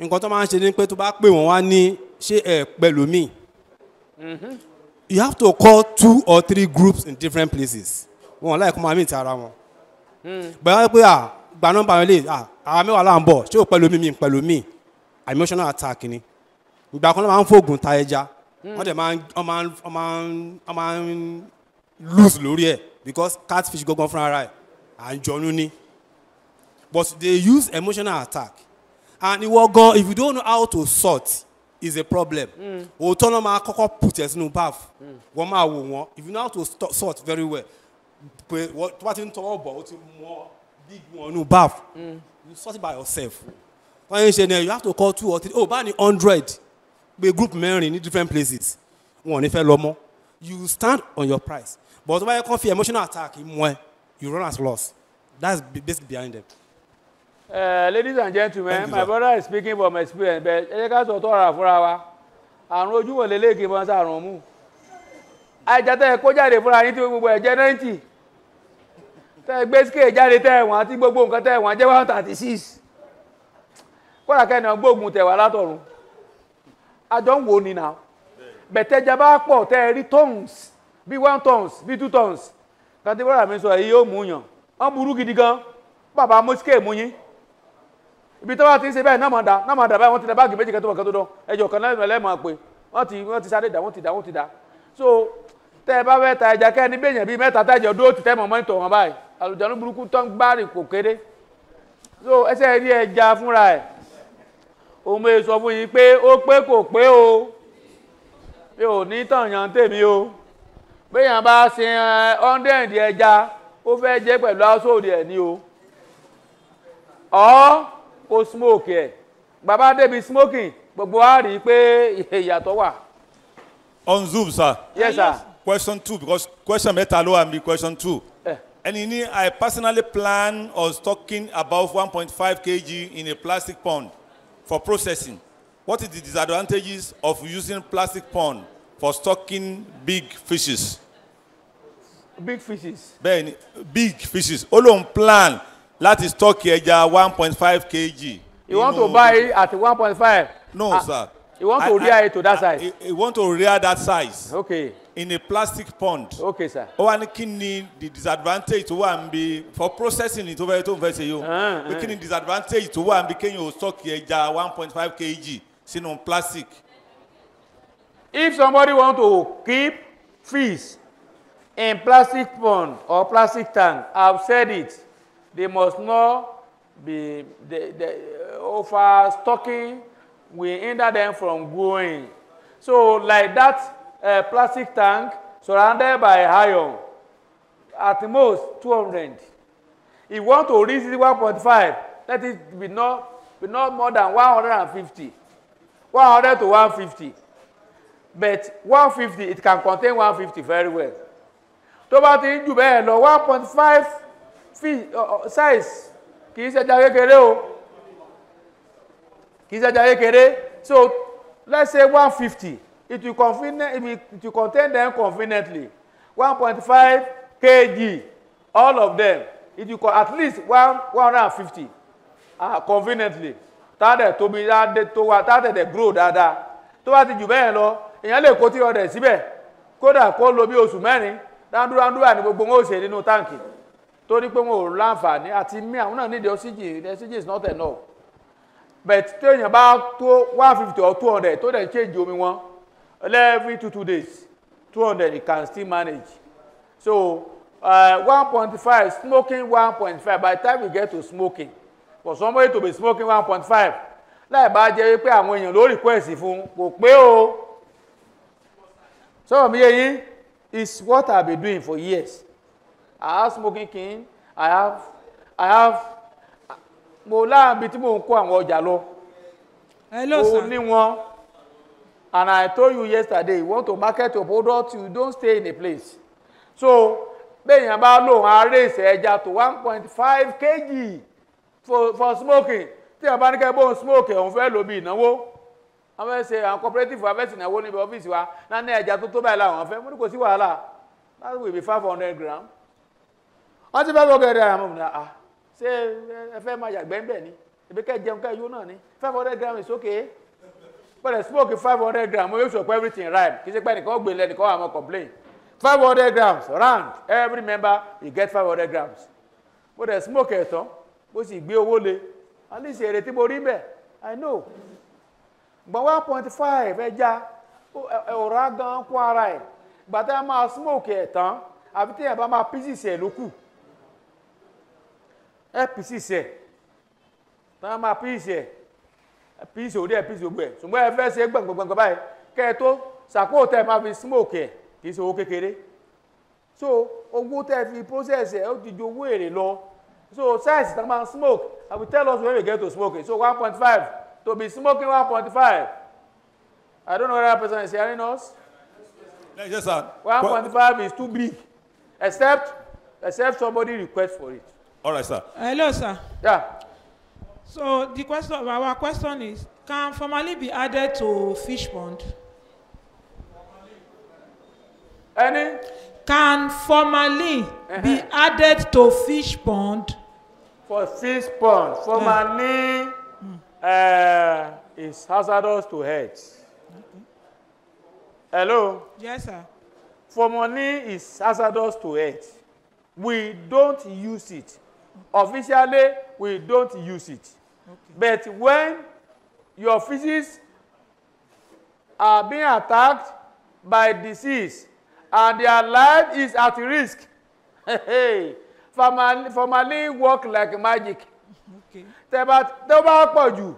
nǹkan tó máa ń ṣe ni pé tó bá pè wọ́n wá ní ṣé ẹ pẹ̀lú mi you have to call 2 or 3 groups in different places wọn láì kó máa mí ti ara wọn bẹ́ẹ̀ wọ́n pé gba nọ́mbà wọn lè àwọn mẹ́wàá là ń bọ̀ ṣé o pẹ̀lú mi emotional attack ni ìgbà kan ló máa ń fògùn ta ẹja wọ́n dẹ̀ máa ń lose lórí ẹ̀ because catfish gangan fúnra rẹ̀ à ń jọnu ní but they use emotional attack and ìwọ gan if you don't know how to sort is a problem òótọ́ náà máa kọ́kọ́ put ẹ̀ sínú baff wọ́n máa wò wọ́n if you know how to sort very well pé tó bá ti ń tọwọ́ bọ̀ ó ti mọ big one nínú baff you sort it by yourself wọ́n yẹn ṣe ni you have to call 2 or 3 bá ní 100 pé group mẹ́rin ní different places wọn ò ní fẹ́ lọ mọ́ you stand on your price but tó bá yẹ kó fi emotional attack mú ẹ you run as loss that's basically behind them. Ladies and gentlemen, my brother is speaking from experience but ẹ jẹ́ ká sọ tọ́ra fúnra wa àrùn ojú wò lélẹ́ẹ̀kì bọ́n sàrùn mú àìjà tẹ́ ẹ kó jáde fúnra yín tí gbogbo ẹ̀ jẹ́ 90 tẹ́ ẹ gbé scale jáde tẹ́ ẹ wọ́n àti gbogbo nǹkan tẹ́ ẹ wọ́n jẹ́ 136 kódà kẹ́ni ọgbóògùn tẹ̀ wá látọ̀run àjọ ń wò ní náà bẹ̀tẹ̀jà bá pọ̀ tẹ́ ẹ rí tons bí 1 tons bí 2 tons kan tí brother mi sọ èyí yóò mú yàn wọ́n burú gidi gan bàbá mú scale mú yín ibi tó bá ti ń ṣe bẹ́ẹ̀ náà máa dà báyìí wọ́n ti dà báàgì méjì kẹ́tọ́ kan tó dán ẹjọ́ kan lẹ́nu ẹlẹ́mọ̀ pé wọ́n ti sáré dà wọ́n ti dà so tẹ́ ẹ bá fẹ́ ta ẹja kẹ́ni bí èèyàn bíi mẹ́ta tẹ́jọ́ dúró ti tẹ́ mọ̀ mọ́nítọ̀ wọn báyìí àlùjáde burúkú tó ń gbárì kò kéré so ẹsẹ̀ rí ẹja fúnra ẹ̀ òun èè sọ fún yín pé ó pé kò pé o mi ò ní tàn yàn tèmi o béèyàn bá ṣe 100 ẹja ó fẹ́ jẹ́ pẹ̀lú household ẹ̀ ní o kó smoke ẹ̀ bàbá débi smoking gbogbo wa rí i pé ìyàtọ̀ wà. On Zoom, sir. Yes, sir. Question 2 because question mẹ́ta ló wà níbi question 2. ẹni ní I personally plan on stocking above 1.5 kg in a plastic pond for processing. What is the disadvantages of using plastic pond for stocking big fishes? Big fishes. Bẹ́ẹ̀ni, big fishes. Ó lóun plan láti stock ẹja 1.5 kg. You want to buy it at 1.5? No, sir. You want to rear it to that size? You want to rear that size. Okay. In a plastic pond. Okay, sir. Ó wá ní kí ni the disadvantage tó wà níbi for processing it tó fẹ́ ṣe yìí o. Pé kí ni disadvantage tó wà níbi kéèyàn ò stock ẹja 1.5 kg sínú plastic. If somebody want to keep fish in plastic pond or plastic tank, I've said it, they must not be overstocking will hinder them from growing. So like that plastic tank surrounded by iron, at most 200. If you want to reach 1.5, let it be not more than 150. 100 to 150. But 150, it can contain 150 very well. tó bá ti ń jù bẹ́ẹ̀ lọ 1.5 feet size kì í ṣe ẹja kékeré o kì í ṣe ẹja kékeré so let's say 150 it will contain them conveniently 1.5 kg all of them it will at least 150 conveniently tádẹ̀ tóbi tádẹ̀ grow dáadáa tó bá ti jù bẹ́ẹ̀ lọ èèyàn lè kó 300 síbẹ̀ kódà kó lo bí oṣù mẹ́rin dáńdúrà ní gbogbo wọn ò ṣe nínú táǹkì tó ní pé wọn ò láǹfààní àti mí àwọn náà nídìí oxygen the oxygen is not enough but tí èèyàn bá tó 150 or 200 tó dẹ̀ change omi wọn every 2 days 200 you can still manage so 1.5 smoking 1.5 by the time we get to smoking for somebody to be smoking 1.5 láì bá jẹ́ pé àwọn èèyàn ló request fún kò pé o sọ̀rọ̀ mi yé yín is what I been doing for years I have smoking king I have mo láàbí tí mo ń kó àwọn ọjà lọ mo ní wọn and I told you yesterday you want to market your product you don't stay in a place so bẹ́ẹ̀yàn bá lòun àárẹ̀sẹ̀ ẹja tó 1.5 kg for smoking tí a bá ní kẹ́ bóun smoke òun fẹ́ lò bí ìnáwó wọ́n fẹ́ ṣe àwọn cooperative afẹ́sì ìnáwó níbi ọ́fíìsì wa náà ní ẹja tó báyìí láwọn fẹ́ mo ní kò sí wàhálà that will be 500 grams wọ́n ti fẹ́ bọ́ gẹ̀rẹ́ àmọ́ mi náà ṣé ẹ fẹ́ máa yàgbẹ́ ń bẹ̀ ni ibi kẹ́ jẹun kẹ́ yó náà ni 500 grams is okay but I smoke 500 grams mo make sure everything right kì í ṣe pé ẹnìkan ó gbé lẹ́nìkan wà mọ́ complain 500 grams round every member you get 500 grams but I smoke ẹ̀ tán bó sì gbé owó le at least èrè tí mo rí bẹ́ẹ̀ I know gbọ́n 1.5 ẹja ọ̀rá gan kó ara ẹ̀ gbàtà máa smoke ẹ̀ tán àbí tí ẹ̀ bá máa pieces ẹ̀ ló kù ẹ̀ pieces ẹ̀ tán máa pieces ẹ̀ pieces òde ẹ̀ pieces ògbẹ̀ ṣùgbọ́n ẹ fẹ́ ṣe gbọ̀ngbọ̀ngbọ̀ báyìí kẹ́ ẹ tó sàkóò tẹ́ máa fi smoke ẹ̀ kì í ṣe owó kékeré so owó tẹ́ fi process ẹ̀ ó ti ju owó èrè lọ so size tán máa smoke I will tell us when we get to smoking so 1.5 to be smoking 1.5 I don't know whether that person is hearing us. Yes, sir. 1.5 is too big, except somebody requests for it. All right, sir. Hello, sir. Yeah. So the question, our question is, can formalin be added to fish pond? Any? Can formalin be added to fish pond? For fish pond, formalin is hazardous to health. Hello? Yes, sir. Formalin is hazardous to health. We don't use it. Officially, we don't use it. Okay. But when your fishes are being attacked by disease and their life is at risk, formalin work like magic. Okay. Tẹ́ bá pọ̀ jù,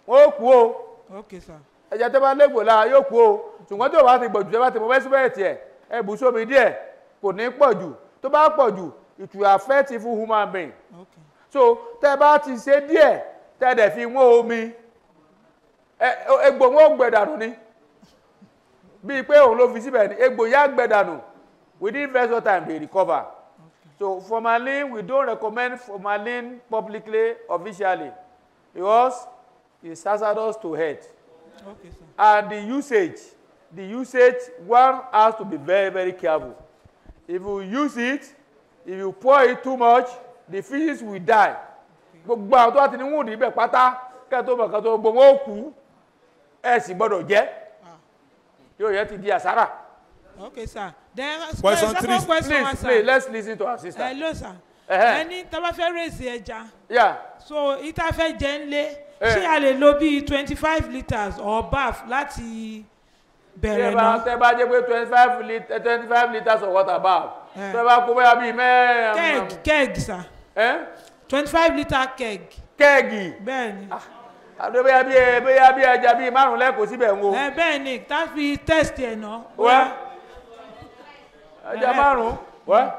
ó kú o. Okay, sir. Ẹja tẹ́ bá légbò lára yóò kú o. Ṣùgbọ́n tó bá ti pọ̀ jù tẹ́ bá ti mọ bẹ́síbẹ̀rẹ̀ tiẹ̀ ẹ bù sómi díẹ̀ kò ní pọ̀ jù. Tó bá pọ̀ jù it will affect even human being. Okay. So tẹ́ bá ti ṣe díẹ̀ tẹ́ dẹ̀ fi wọ́n omi egbò wọn gbẹ̀dànù ni. Bíi pé òun ló fi síbẹ̀ ni egbò yá gbẹ̀dànù within very short time they recover. So formalin, we don't recommend formalin publicly, officially, because it's hazardous to health. Okay, sir. And the usage, one has to be very, very careful. If you use it, if you pour it too much, the fishes will die. Gbogbo àwọn tó wá ti ní wúndì ibẹ̀ pátá kẹ́ẹ̀tọ́ bọ̀kẹ́tọ́ gbogbo ó kú ẹ̀ sì gbọ́dọ̀ jẹ́. Yóò yẹ ti di àsárà. Okay, sir. Then question 3. Please, let's listen to our sister. Hello, sir. Ẹni tá bá fẹ́ raise ẹja. Yeah. So ìta fẹ́ jẹ ńlé. Ṣé a lè lo bí 25 litres or bath láti bẹ̀rẹ̀ náà? Tẹ́ bá jẹ́ pé 25 litres of water bath. Tẹ́ bá kó bóyá bíi mẹ́rin. Keg, sir. 25 litre keg. Kẹ́ẹ̀gì. Bẹ́ẹ̀ni. Àdó bóyá bí ẹja bíi márùn-ún lẹ́kọ̀ọ́ síbẹ̀ ń wo. Bẹ́ẹ̀ni, tá fi test ẹ̀ náà. Wá. Ẹja márùn-ún. Wá.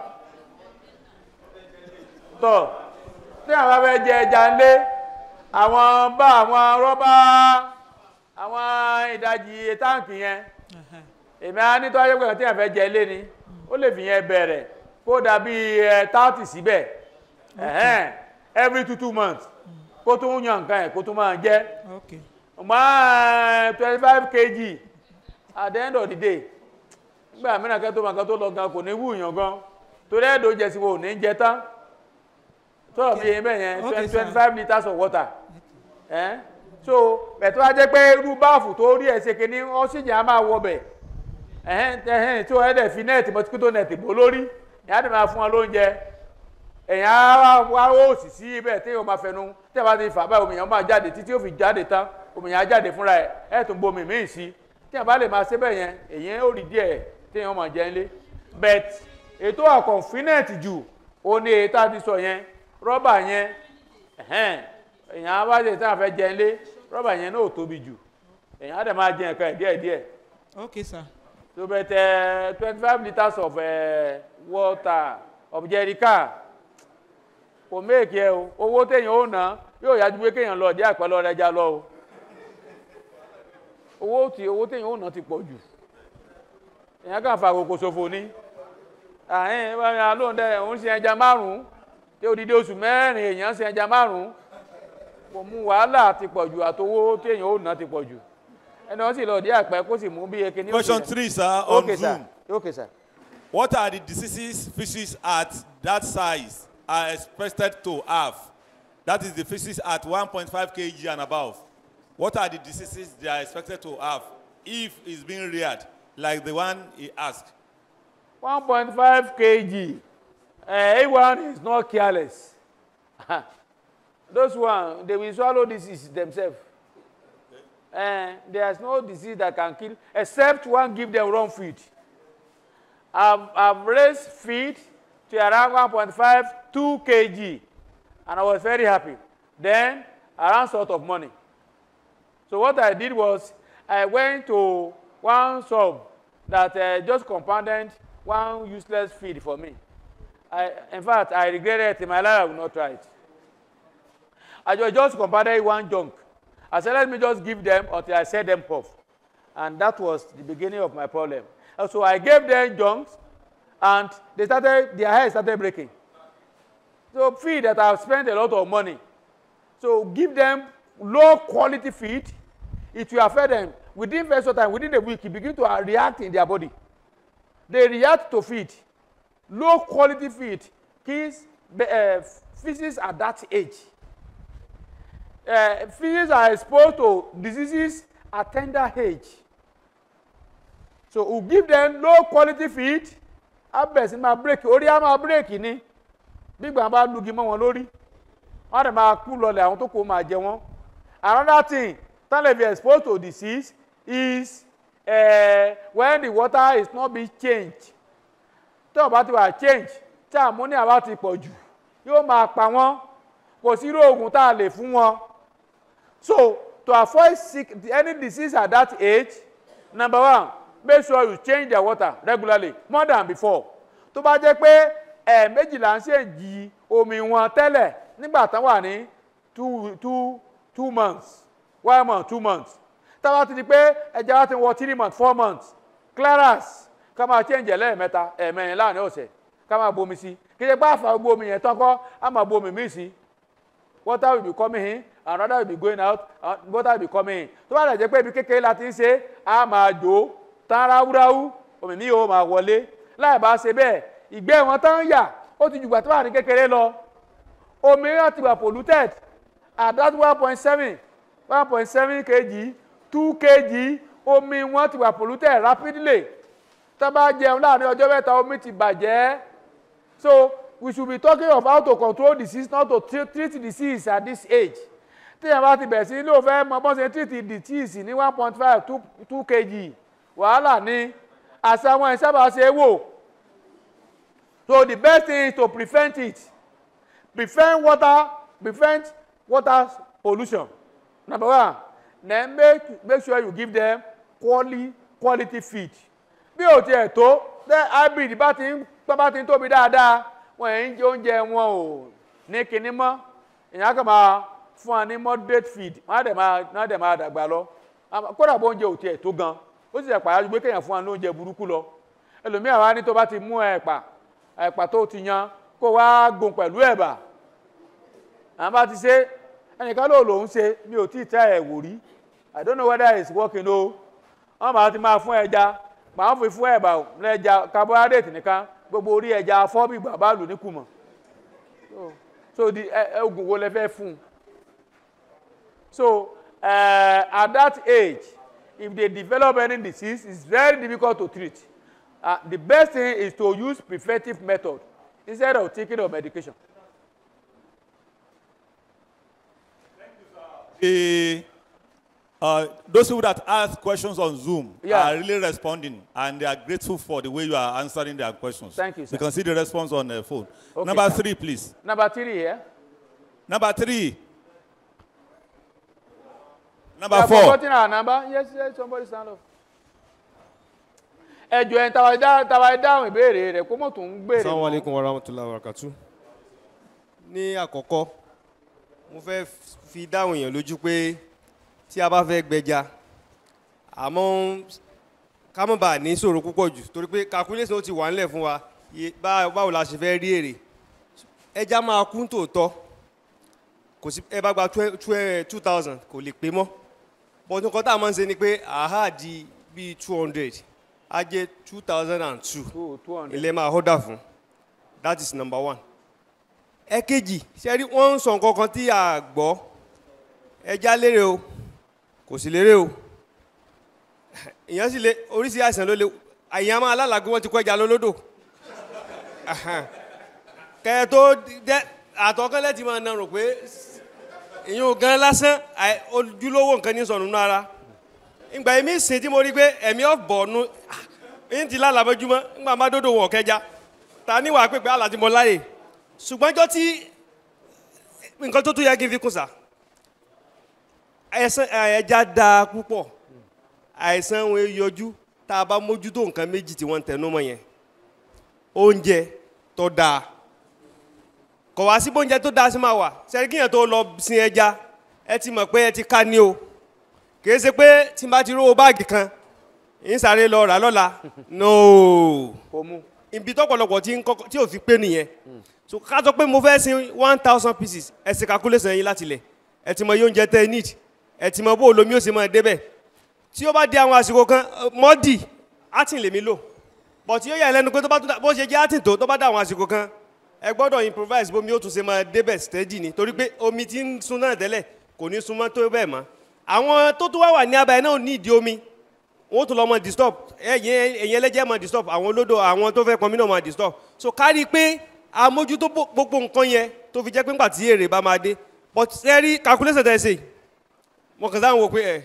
Tọ́ tí àwọn abẹ́ jẹ ẹja ńlé àwọn rọ́bà àwọn ìdajì táǹkì yẹn èmi á ní tọ́jú pé tí àwọn fẹ́ jẹ ilé ni ó lè fi yẹn bẹ̀rẹ̀ kó dàbí 30 síbẹ̀ every 2 months kó tó ń yan nǹkan ẹ̀ kó tó máa jẹ́ 25 kg at the end of the day nígbà mìíràn kẹ́ tó máa kan tó lọ gan kò ní wúyàn gan torí ẹ̀dọ̀ jẹ́ sí wo ní jẹ tán sọ̀rọ̀ bí ẹ̀yìn bẹ́ẹ̀ yẹn 25 litres of water so bẹ̀tọ́ á jẹ́ pé irú báàfù tó rí ẹ̀ ṣe kìíní ọ́síjìn á máa wọ bẹ̀ tí ó ẹ̀dẹ̀ fi nẹ́ẹ̀tì mosquito nẹ́ẹ̀tì bò lórí ìyá dẹ̀ máa fún wọn lóúnjẹ èyàn wá ó sì sí ibẹ̀ tí yóò máa fẹnu tí a bá ti fà báyìí omi yẹn máa jáde títí ó fi jáde tán omi yẹn á jáde fúnra ẹ̀ ẹ̀ tún bomi míì sí tí a bá lè máa ṣe bẹ́ẹ̀ yẹn èyàn ó rí díẹ̀ tí yóò máa jẹ ńlé but ètò àkọ̀nfínẹ̀tì jù ó ní èyí tá a ti sọ yẹn rọ́bà yẹn èyàn á bá ṣe tí a fẹ́ jẹ ńlé rọ́bà yẹn náà ò tóbi jù èyàn á dẹ̀ máa jẹ nǹkan ẹ̀ díẹ̀díẹ̀. Okay, sir. So but 25 litres of water of jerrycan kò méèkì ẹ o owó téèyàn ó ná yóò yájú pé kéèyàn lọ díẹ̀ pẹ̀lú ọ̀rẹ́jà lọ o owó téèyàn ó ná ti pọ̀ jù èèyàn kàn fa àkókò ṣòfò ní lóun òun ṣe ẹja 5 tí odidi oṣù 4 èèyàn ṣe ẹja 5 kò mú wàhálà ti pọ̀ jù àtowó téèyàn ó ná ti pọ̀ jù ẹni wọ́n sì lọ díẹ̀ pẹ́ kó sì mú bí eke ní. Question 3, sir, on Zoom. Okay, sir. What are the diseases fishes at that size are expected to have? That is the fishes at 1.5 kg and above. What are the diseases they are expected to have if it's being reared, like the one he asked? 1.5 kg. Everyone is not careless. Those ones, they will swallow disease themselves. There's no disease that can kill, except one give them wrong feed. I've raised feed to around 1.5, 2 kg, and I was very happy. Then I ran short of money. So what I did was, I went to one shop that just compounded one useless feed for me. In fact, I regretted it in my life. I will not try it. I just compounded one junk. I said, let me just give them until I set them off. And that was the beginning of my problem. And so I gave them junks, and their heads started breaking. So feed that I've spent a lot of money. So give them low quality feed. It will affect them. Within first time, within a week, it begin to react in their body. They react to feed. Low quality feed kills fishes at that age. Fishes are exposed to diseases at tender age. So we give them low quality feed. Abẹ́sí máa break, orí á máa break ni. Bígbà bá lugi mọ́ wọn lórí. Wọ́n dẹ̀ máa kú lọlẹ̀ àwọn tó kó máa jẹ wọ́n. Another thing, tán lè be exposed to disease is when the water is not being changed. Tí ó bá ti wà change, tí ammonia bá ti pọ̀ jù, yóò máa pa wọ́n. Kò sí irú oògùn tá a lè fún wọn. So, to avoid any disease at that age, number 1, make sure you change their water regularly, more than before. Tó bá jẹ́ pé méjìlá ń ṣe jí omi wọn tẹ́lẹ̀ nígbà tán wà ní 2 months, 1 month, 2 months. Tá bá ti di pé ẹja wá ti wọ 3 months, 4 months, clearance, ká máa change lẹ́ẹ̀mẹ́ta, ẹ̀mẹ́rin láàrin ọ̀sẹ̀, ká máa bomi sí. Kí ṣe pé àfà gbogbo omi yẹn tán kọ́, á máa bomi míì sí. Water will be coming in, another will be going out, water will be coming in. Tó bá lè jẹ́ pé ibi kékeré la ti ń ṣe, á máa jò tán ráúráú, omi mi yóò máa wọlé. Láì bá ṣe bẹ́ẹ̀, ìgbẹ́ wọn tán ń yà, ó ti jùgbà tó wà ní kékeré lọ. Omi náà ti wà polluted at that 1.7 kg, 2 kg, omi wọn ti wà polluted rapidly. Tó bá jẹun láàrin ọjọ́ mẹ́ta, omi ti bàjẹ́. So, we should be talking of how to control disease, not to treat disease at this age. Tí ẹ bá ti bẹ̀rẹ̀ sí ló fẹ́ mọ bọ́n ṣe treat disease ní 1.5, 2 kg, wàhálà ní àṣà wọn ìsábà ṣe wò. So the best thing is to prevent it. Prevent water pollution. Number 1, then make sure you give them quality feed. Bí o tiẹ̀ tó, hybrid bá ti ń tóbi dáadáa, wọ́n ń jẹ oúnjẹ wọn ò ní kinní mọ́. Ìyá kan máa fún wa ní moderate feed, wọ́n á dẹ̀ máa dàgbà lọ. Kódà bó oúnjẹ ò tiẹ̀ tó gan, ó sì ṣe pàyà ju pé kéèyàn fún wa ní oúnjẹ burúkú lọ. ẹlòmíà wá ní tó bá ti mú ẹ̀pà tó ti yan kó wá gùn pẹ̀lú ẹ̀bà àwọn bá ti ṣe ẹnìkan lòun ṣe mi ò tí ì tẹ́ ẹ̀ wò rí I don't know whether it's working o wọ́n máa ti máa fún ẹja máa fi fún ẹ̀bà lẹ́ja carbohydrate nìkan gbogbo orí ẹja afọ́ bí bàbá lù ní kùmọ̀ so di oògùn wo lẹ fẹ́ fún so at that age if they develop any disease it's very difficult to treat the best thing is to use preventive method instead of taking of medication. Those people that ask questions on Zoom are really responding, and they are grateful for the way you are answering their questions. Thank you, sir. You can see the response on the phone. Okay, Number sir. 3, please. Number 3 here. Number 3. Number You are 4. forgetting our number? Yes, somebody stand up. Ẹ jọ̀ọ́ tàwa dáhùn ìbéèrè rẹ̀ kó mọ̀ tó ń gbèrè. Assalamu alaikum warahmatullahi wabarakatuh. Ní àkọ́kọ́, mo fẹ́ fi dáhùn èèyàn lójú pé tí a bá fẹ́ gbẹja, àmọ́ ká má bàa ní ìṣòro púpọ̀ jù torí pé calculation ó ti wà nílẹ̀ fún wa báwo la ṣe fẹ́ rí èrè. Ẹja máa kún tòótọ́, kò sí ẹ bá gba 2000 kò lè pé mọ́. But nǹkan tá a máa ń ṣe ni pé àhá di bíi 200. A jẹ́ 2002 ilé máa hódà fún. That is number 1. Ẹ̀kejì ṣe rí wọ́n ń sọ nǹkan kan tí a gbọ́ ẹja lérè o kò sí lérè o èèyàn sì lè oríṣi àìsàn ló lè àyàn máa lálàgbé wọ́n ti kọ́ ẹja lólódò kẹ́ẹ̀ tó jẹ́ àtọ́kẹ́lẹ́ ti máa narò pé èyàn ò gan lásán ojúlówó nǹkan ní sọ̀nù nára ìgbà èmi sìn tí mo rí pé ẹ̀mí ọ̀bọ̀nù ń ti lálàbọ́júmọ́ ńgbà má dódò wọ̀ kẹja ta níwà pépé àlàtí mọ́ láyè ṣùgbọ́n jọ tí nǹkan tó yẹ kí n fi kún sá ẹja dáa púpọ̀ àìsàn wọn yọjú tá a bá mójútó nǹkan méjì tí wọ́n ń tẹnu mọ́ yẹn oúnjẹ tó dáa kò wá sí bóúnjẹ tó dáa sí máa wà sẹ́ríkìyàn tó lọ sin ẹja ẹ ti mọ̀ pé ẹ ti ká ní o kì í ṣe pé tí n bá ti rówó báàgì kan ń sáré lọ rà lọ́la no ibi tọ́pọ̀lọpọ̀ tí ò fi pé nìyẹn so ká sọ pé mo fẹ́ sin 1000 pieces ẹ ṣe calculation yín láti lẹ̀ ẹ ti mọ iye oúnjẹ tẹ́ ẹ need ẹ ti mọ bó olómi ó ṣe máa débẹ̀ tí ó bá di àwọn àsìkò kan mọ́dì átìn lèmi lò but yóò yà lẹ́nu pé bó ṣe jẹ́ átìn tó bá dá àwọn àsìkò kan ẹ gbọ́dọ̀ improvise bómi ó tún ṣe máa débẹ̀ steady ni torí pé omi tí ń sun náà tẹ́lẹ̀ kò ní sun mọ́ tó bẹ́ẹ̀ mọ́ àwọn tó tún wá wà ní abẹ́ náà ní ìdí omi wọ́n tún lọ mọ disturb ẹ̀yìn ẹlẹ́jẹ̀ mọ disturb àwọn olódò àwọn tó fẹ́ pọnmi náà mọ disturb so kárí pé àmójútó gbogbo nǹkan yẹn tó fi jẹ́ pé ńgbà tí èrè bá máa dé but sẹ́rí calculation tẹ̀ ṣe wọ́n kàn sáwọn wò pé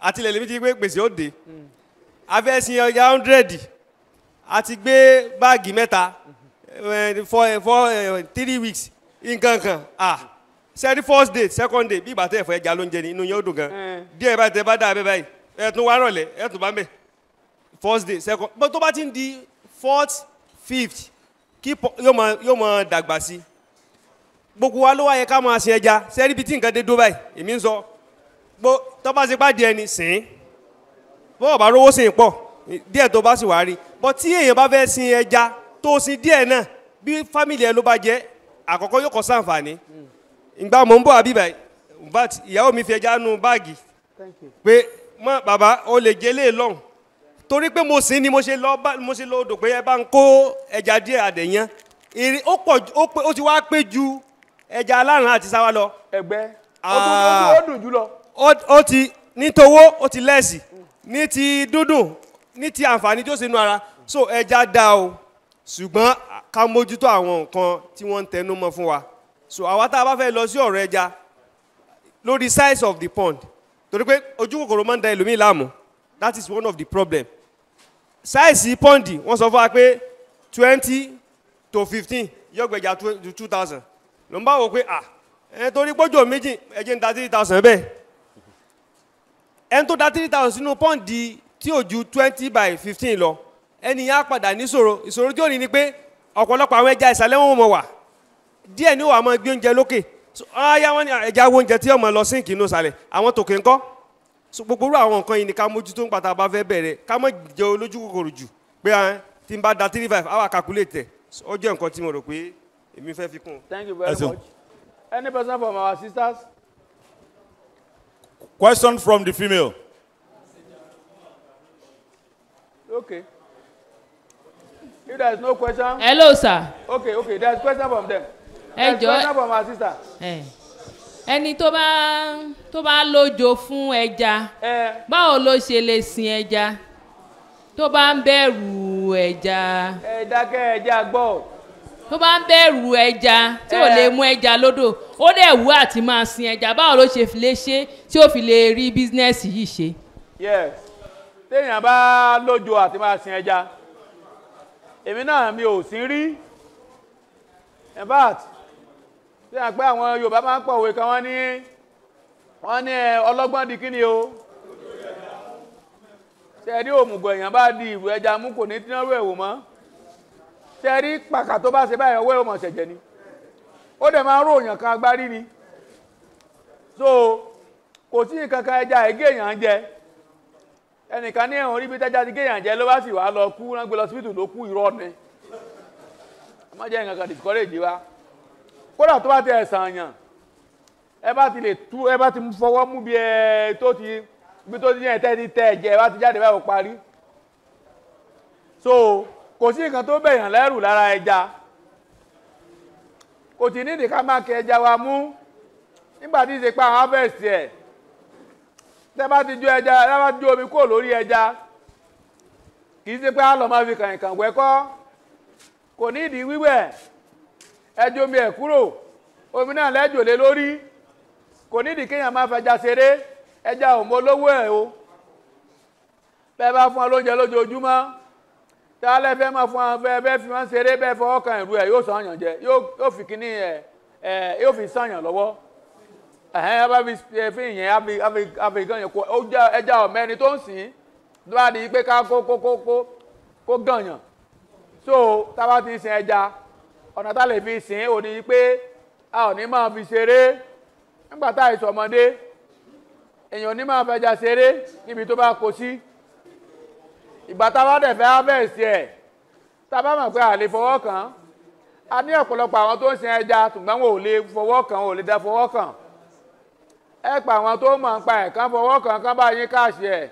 àtìlẹ̀ lèmi ti pé gbèsè ó dé afẹ́sìn ọjà 100 àti gbé báàgì mẹ́ta for 3 weeks nǹkan kan sẹ́rí first day second day bí ìgbà tẹ̀ fọ́ ẹja ló ń jẹ ní inú yẹn ó dùn gan díẹ̀ báyìí tẹ bá dà bẹ́ẹ̀ báyìí ẹ̀tún wá rọ̀lẹ́ ẹ̀tún bá mẹ́ first day second but tó bá ti ń di 4th 5th yóò mọ dàgbà sí gbogbo wa ló wá yẹ ká máa sin ẹja sẹ́rí bí tí nǹkan dé dó báyìí èmi ń sọ tó bá ṣe bá di ẹni sìn bọ́ọ̀ bá rówó sìn pọ̀ díẹ̀ tó bá sì wá rí but tí èèyàn bá fẹ́ sin ẹja tó sin díẹ̀ náà bí fámìlì ẹ ló bá jẹ́ àkọ́kọ́ yóò kọ́ sáǹfààní ìgbà mọ̀ ń bọ̀ àbí báyìí but ìyàwó mi fi ẹja nu báàgì pé mọ bàbá o lè jẹ lé lọ́hùn torí pé mo sìn ni mo ṣe lọ odò pé ẹ bá ń kó ẹja díẹ̀ àdẹ̀yàn èrè ó ti wá pé ju ẹja aláràn àti sáwá lọ. ẹgbẹ́ ó dùn jù lọ. ó ti ní towó ó ti lẹ́ẹ̀sì ní ti dúndùn ní ti àǹfààní tó ṣe nu ara so ẹja dá o ṣùgbọ́n ká mójútó àwọn nǹkan tí wọ́n ń tẹnu mọ́ fún wa so àwa tá a bá fẹ́ lọ sí ọ̀rọ̀ ẹja lórí size of the pond torí pé ojú kòkòrò máa ń da ẹlòmíì láàmú that is one of the problem size pọ́ǹdì wọ́n sọ fún wa pé 20 to 15 yóò gbẹ̀jà 2000 ló ń bá wò pé torí pójò méjì ẹjẹ́ ń da 3000 bẹ́ẹ̀ ẹni tó da 3000 sínú pọ́ǹdì tí ò ju 20 by 15 lọ ẹni yẹn á padà ní ìṣòro tí ó ní ni pé ọ̀pọ̀lọpọ̀ àwọn ẹja ìsàlẹ̀ wọn mọ̀ wà díẹ̀ ní wàá máa gbé oúnjẹ lókè ayá wọn ni ẹja wo oúnjẹ tí ọmọ lọ sínkì inú ìsàlẹ̀ àwọn tòkè ńkọ́ so gbogbo irú àwọn nǹkan yìí ni ká mójútó ń pàtàkì bá fẹ́ bẹ̀rẹ̀ ká má jẹ olójú kòkòrò jù pé tí n bá da 35 á wà calculate ó jẹ́ nǹkan tí mo rò pé èmi fẹ́ fi kún. Thank you very much. Any person from our sisters? Question from the female. Okay. If there is no question. Hello, sir. Okay, there is question from them. There is question from our sister. Ẹni tó bá lójo fún ẹja, báwo ló ṣe lè sin ẹja? Tó bá ń bẹ̀rù ẹja. Ẹ dákẹ́ ẹja gbọ́. Tó bá ń bẹ̀rù ẹja tí ò lè mú ẹja lódò, ó dẹ̀ wú àti máa sin ẹja, báwo ló ṣe lè ṣe tí ó fi lè rí bísínẹ́sì yìí ṣe? Yes. Téèyàn bá lójo àti máa sin ẹja, èmi náà mi ò sí rí. In fact, téèyàn pé àwọn Yorùbá máa ń pọ̀wé kan wọ́n ní ọlọ́gbọ́n di kíni o. Ṣé rí òmùgọ̀ èèyàn bá di ìrù ẹja mú kò ní tí wọ́n rú ẹ̀wò mọ́. Ṣé rí pàkà tó bá ṣe báyìí ọwọ́ ìwọ̀n ṣẹ̀jẹ̀ ni. Ó dẹ̀ máa ń ròyàn kan agbárí ni. So kò sí nǹkan kan ẹja ẹ̀gẹ́ èèyàn jẹ. Ẹnìkan ní ẹ̀hún oríbi tẹ́já ti géèyàn jẹ ló bá sì wá lọ kú wọ́n gbé lọ síbítù ló kú irọ́ ni. Ọmọ jẹ́ nǹkan kan discourage wa. Kódà tó bá ti ẹ̀sàn àyàn ẹ bá ti fọwọ́ mú bí tó ti ní ẹ̀tẹ́ ti tẹ ẹ̀jẹ̀ bá ti jáde báyìí ó parí. So kò sí nǹkan tó bẹ̀yàn lẹ́rù lára ẹja. Kò tí nídìí ká máa kẹ ẹja wa mú nígbà tí ìṣe pa àwọn harvest ẹ̀. Tẹ́ bá ti jó ẹja ẹ bá ti jó omi kúrò lórí ẹja kì í ṣe pé á lọ máa fi kàǹkàn wẹ́kọ́. Kò ní ìdí wíwẹ̀ ẹjọ́ omi ẹ̀ kúrò omi náà lẹ́jọ́ lé lórí. Kò ní ìdí kéèyàn máa fẹja ṣeré ẹja ò mọ olówó ẹ̀ o. Bẹ́ẹ̀ bá fún ọ lóúnjẹ lójoojúmọ́ tí alẹ́ fẹ́ máa fún ọ bẹ́ẹ̀ fi wọ́n ṣeré bẹ́ẹ̀ fọwọ́ kan ìrù ẹ̀ yóò sànyàn jẹ yóò fi kíní yóò fi sànyàn lọ́wọ́. Ẹ bá fi ìyẹn àfikàn yẹn kó ẹja ọ̀mẹ́ni tó ń sìn tó bá di pé ká kó gànyàn. So tá a bá ti sin ẹja ọ̀nà tá a lè fi sìn ò ní pé a ò ní máa fi ṣeré nígbà tá a ìsọ ọmọdé èèyàn ní máa fẹja ṣeré níbi tó bá kó sí. Ìgbà tá a bá dẹ̀ fẹ́ harvest ẹ̀ tá a bá mọ̀ pé a lè fọwọ́ kàn á ní ọ̀pọ̀lọpọ̀ àwọn tó ń sin ẹja ṣùgbọ́n wọn ò lè fọwọ́ kàn ò lè dá fọwọ́ kàn. Ẹ pa àwọn tó mọ̀ ń pa ẹ̀ kán fọwọ́ kàn kán bá yín káàṣì ẹ̀.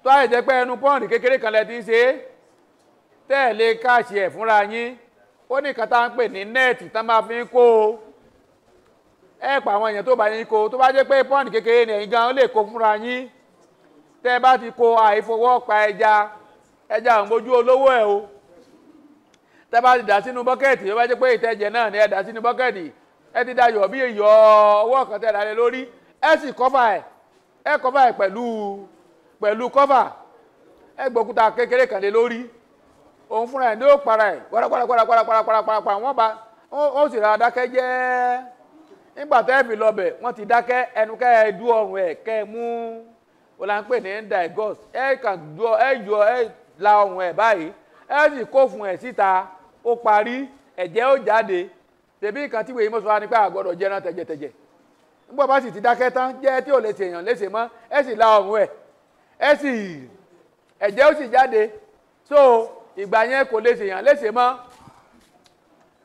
Tó àìjẹ́ pé ẹnu pọ́ǹdì kékeré kan lẹ ti ń ṣe é tẹ́ẹ̀lé káàṣì ẹ̀ fúnra yín ó ní kan tá ń pè ní nẹ́ẹ̀tì tán máa fi ń kó o. Ẹ pa àwọn èèyàn tó bá yín kó tó bá jẹ́ pé pọ́ǹdì kékeré ni ẹ̀yin gan lè kó fúnra yín. Tẹ́ ẹ bá ti kó àìfọwọ́ pa ẹja ò mójú olówó ẹ̀ o. Tẹ́ bá ti dà sínú bọ́kẹ́ẹ̀tì tó bá jẹ́ pé ìtẹ́jẹ náà ni ẹ dà sínú bọ́kẹ́ẹ̀tì ẹ ti dayọ̀ bí iyọ̀ ọwọ́ kan tẹ́ dalẹ̀ lórí ẹ sì kọ́fà ẹ̀ pẹ̀lú kọ́fà ẹ gbókúta kékeré kan lé lórí òun fúnra ẹ̀ ní ó para ẹ̀ wàràpàràpàràpàràpàrà wọ́n bá ó sì ra dákẹ́ jẹ́ nígbà tẹ́ fi lọ́bẹ̀ wọ́n ti dákẹ́ ẹnu kẹ́ ẹ dú ọrùn ẹ̀ kẹ́ ẹ mú ó là ń pè ní digos ẹ kàn dú ẹ la ọrùn ẹ̀ báyìí ẹ sì kó fún ẹ̀ síta ó parí ẹ̀jẹ̀ ó jáde tẹ̀bí nǹkan tí wèé mọ̀ sọ wá ní pé àgbọ̀dọ̀ jẹran tẹ̀jẹ̀tẹ̀jẹ̀ nígbà bá sì ti dákẹ́ tán jẹ́ tí ò lè ṣèyàn léṣe mọ́ ẹ sì la ọrùn ẹ sì ẹ̀jẹ̀ ó sì jáde so ìgbà yẹn kò lè ṣèyàn léṣe mọ́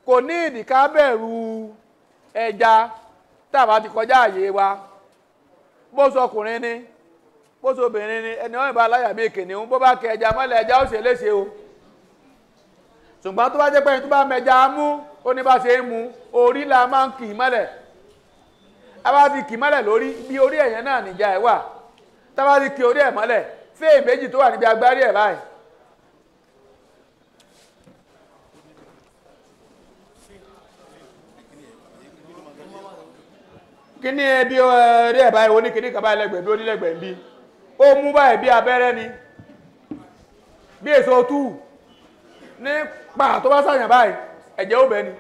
kò ní ìdí ká bẹ̀rù ẹja tàbá ti kọjá àyè wa bó sọkùnrin ni bó sobìnrin ni ẹni wọn ìbá aláyà bíi kìnìún bó bá kẹ ẹja mọ́lẹ̀ ẹja ó ṣe léṣe o ṣùgbọ́n tó bá jẹ́ pé ẹni tó bá mẹja mú ó ní bá ṣe é mu orí la máa ń kì í mọ́lẹ̀ a bá ti kì í mọ́lẹ̀ lórí bí orí ẹ̀yẹn náà nìjà ẹ̀ wà tá a bá ti kì orí ẹ̀ mọ́lẹ̀ fèè méjì tó wà níbi agbárí ẹ̀ báyìí. kí ni ẹbí orí ẹ̀ báyìí oníkìní kan báyìí lẹ́gbẹ̀ẹ́ bí onílẹ̀gbẹ̀ẹ́ ń bí ó mú báyìí bí abẹ́rẹ́ ni bí èso túù ní pa tó bá sàyàn báyìí ẹ̀jẹ̀ ó bẹ́ ni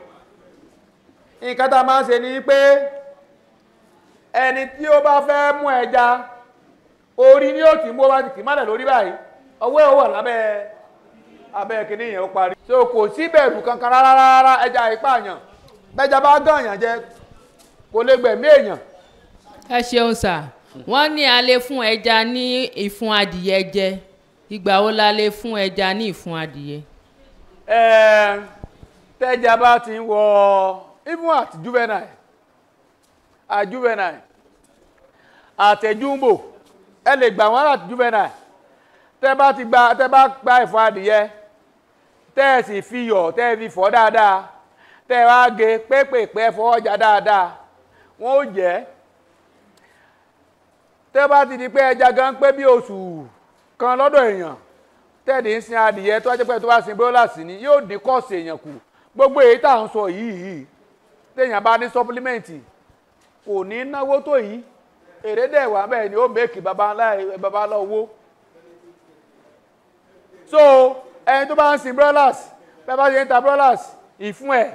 nǹkan tá a máa ń ṣe ni pé ẹni tí ó bá fẹ́ mú ẹja orí ni ó ti mú bá ti kì í mọ́lẹ̀ lórí báyìí ọwọ́ ẹ̀ wà lábẹ́ kìíní yẹn ó parí. so kò sí bẹ̀rù kankan rárá ẹja ìpààyàn bẹ́jà bá gànyàn jẹ kò lè gbẹ̀mí èèyàn. ẹ ṣeun sà wọ́n ní a lè fún ẹja ní ìfun adìyẹ jẹ ìgbà wo la lè fún ẹja ní ìfún adìyẹ. Tẹ́jà bá ti ń wọ even at juvenile àtẹ̀júmbò ẹ lè gbà wọ́n àti juvenile tẹ́ bá gba ẹ̀fọ́ adìyẹ tẹ́ ẹ sì fi yọ̀ tẹ́ ẹ fi fọ̀ dáadáa tẹ́ ẹ wá gé pépèpé ẹ̀fọ́ ọjà dáadáa wọ́n ó jẹ́ tẹ́ bá ti di pé ẹja gan pé bí oṣù kan lọ́dọ̀ èèyàn tẹ́ẹ̀dì ń sin adìyẹ tó wá jẹ́ pé tó bá sin bróòlà sí ni yóò dín kọ́ọ̀sì èèyàn kù gbogbo èyí tá à ń sọ yìí téèyàn bá ní supplementi kò ní náwó tó yìí èrè dẹ̀ wà bẹ́ẹ̀ ni ó mẹ́kì babalá owó so ẹni tó bá ń sin broilers bẹ́ẹ̀ bá ṣe ń ta broilers ìfún ẹ̀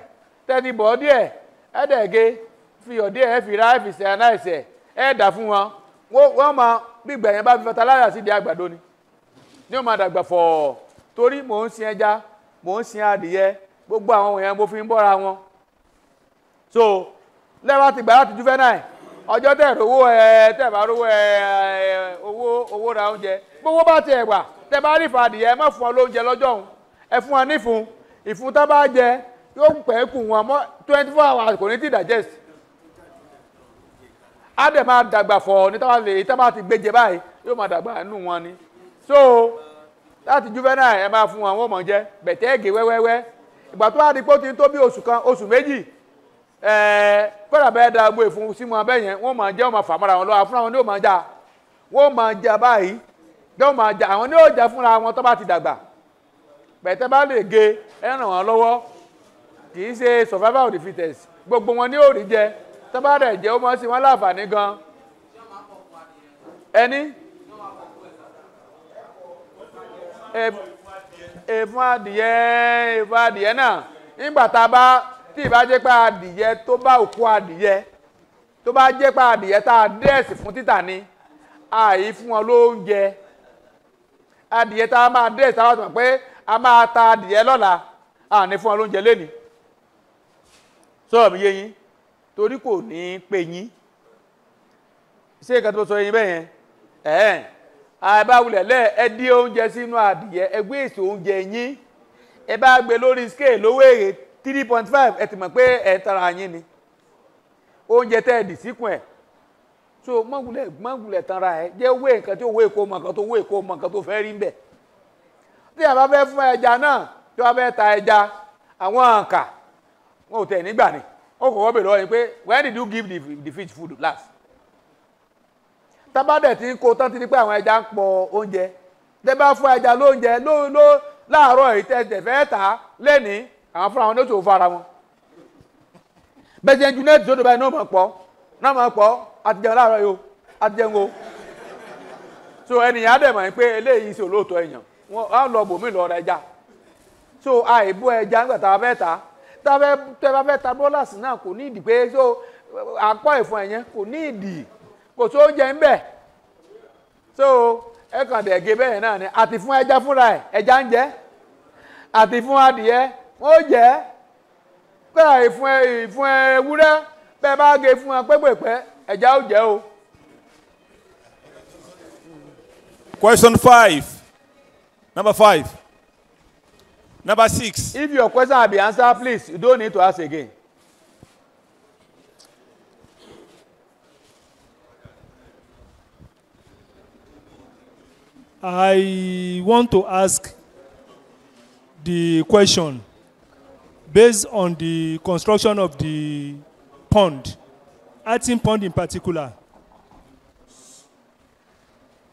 tẹ́ni bọ̀ díẹ̀ ẹ̀ẹ́dẹ̀gẹ́ fi ọ̀dí ẹ̀ fi ra ẹ̀ fi ṣẹ̀ náà ẹ̀sẹ̀ ẹ̀ dà fún wọn wọ́n máa bí gbẹ̀yìn bá fi fertilizer sí di àgbàdo ni ní o máa dàgbà fọ̀ torí mò ń sin ẹja mò ń sin adìyẹ gbogbo àwọn èèyàn mo fi ń bọ́ra wọn so lẹ́wọ́n ti gbà láti juvenile ọjọ́ tẹ̀ rówó tẹ̀ bá rówó owó ra oúnjẹ gbogbo bá tiẹ̀ wà tẹ̀ bá rí ìfà adìyẹ má fún ọ lóúnjẹ lọ́jọ́ òun ẹ fún ọ nífun ìfun tá bá jẹ yóò pẹ́ kù wọn mọ́ 24 hours kò ní ti digest á dẹ̀ máa dàgbà fọ̀ ní tábà ti gbé jẹ báyìí yóò máa dàgbà nínú wọn ni so láti juvenile ẹ máa fún wọn wọ́n mọ̀ jẹ bẹ̀tẹ́ ẹ̀gẹ́ wẹ́wẹ́wẹ́ ìgbà tó wá di pé ó ti ń tó bí oṣù kan oṣù méjì kódà bẹ́ẹ̀ da gbogbo ìfun sí wọn bẹ́ẹ̀ yẹn wọ́n máa jẹ́ wọ́n máa fà mọ́ra wọn lọ́wọ́ fúnra wọn ní ó máa já wọ́n máa já báyìí wọ́n máa já àwọn ní ó já fúnra wọn tó bá ti dàgbà bẹ̀tẹ́ bá lè gé ẹ ràn wọ́n lọ́wọ́ kì í ṣe survival of the fittest gbogbo wọn ní ó rí jẹ tó bá rẹ̀ jẹ́ ó máa ń ṣe wọ́n láǹfààní gan ẹni èfún adìyẹ náà nígbà tá a bá tí ìbá jẹ́ pé adìyẹ tó bá òkú adìyẹ tó bá jẹ́ pé adìyẹ tá a dẹ́ẹ̀sì fún títà ni àì fún wọn lóúnjẹ adìyẹ tá a máa dẹ́ẹ̀sì táwọn tó mọ̀ pé a máa ta adìyẹ lọ́la à ní fún wọn lóúnjẹ lẹ́ni sọ̀rọ̀ mi yé yín torí kò ní pè yín ṣé ìkan tó sọ yín bẹ́ẹ̀ yẹn àbáwulẹ̀ lẹ́ ẹ dí oúnjẹ sínú adìyẹ ẹ gbé èso oúnjẹ yín ẹ bá gbé lórí scale lówó èrè 3.5 ẹ ti mọ̀ pé ẹ tara yín ni oúnjẹ tẹ́ ẹ dì síkùn ẹ̀ so mọ̀gùlẹ̀ tanra ẹ jẹ́ owó nǹkan tí owó èkó mọ̀ nǹkan tó owó èkó mọ̀ nǹkan tó fẹ́ rí ń bẹ̀ tí a bá fẹ́ fún ẹja náà tí wọ́n fẹ́ ta ẹja àwọn àǹkà wọn ò tẹ̀ nígbà ni ó kọ̀wọ́ bèrè lọ́wọ́ ni pé when did you give the fish food last tábàdẹ̀ tí ń kó tán ti di pé àwọn ẹja ń pọ̀ oúnjẹ tẹ́ bá fún ẹja lóúnjẹ láàárọ̀ èyí tẹ́ fẹ́ tà lẹ́ni àwọn fúnra wọn ní òṣòwò fara wọn bẹ́ẹ̀ jẹ́ ju nẹ́ẹ̀tì sódò báyìí náà máa pọ̀ àti jẹun láàárọ̀ yìí o àti jẹun o so ènìyàn á dẹ̀ mọ̀ pé eléyìí ṣe olóòótọ́ èèyàn wọn á lọ bòmí lọ rẹ ẹja so àìbó ẹja nígbà tá a fẹ́ tà tẹ́ bá fẹ́ ta bọ́làsì náà kò ní ìdí pé so àpọ̀ ìfún ẹ̀yẹn kò ní ìdí kò tó oúnjẹ ń bẹ̀ so ẹ kàn dẹ̀ gé bẹ́ẹ̀ náà ni àti fún ẹja fúnra ẹ̀ ẹja ń jẹ àti fún adìyẹ wọ́n jẹ́ kọ́ra ìfún ewúrẹ́ bẹ́ẹ̀ bá gé fún wọn pẹ́pẹ́pẹ́ ẹja ó jẹ́ o. Question 5. Number 5. Number 6. If your question has been answered, please, you don't need to ask again. I want to ask the question based on the construction of the pond, Atin pond in particular.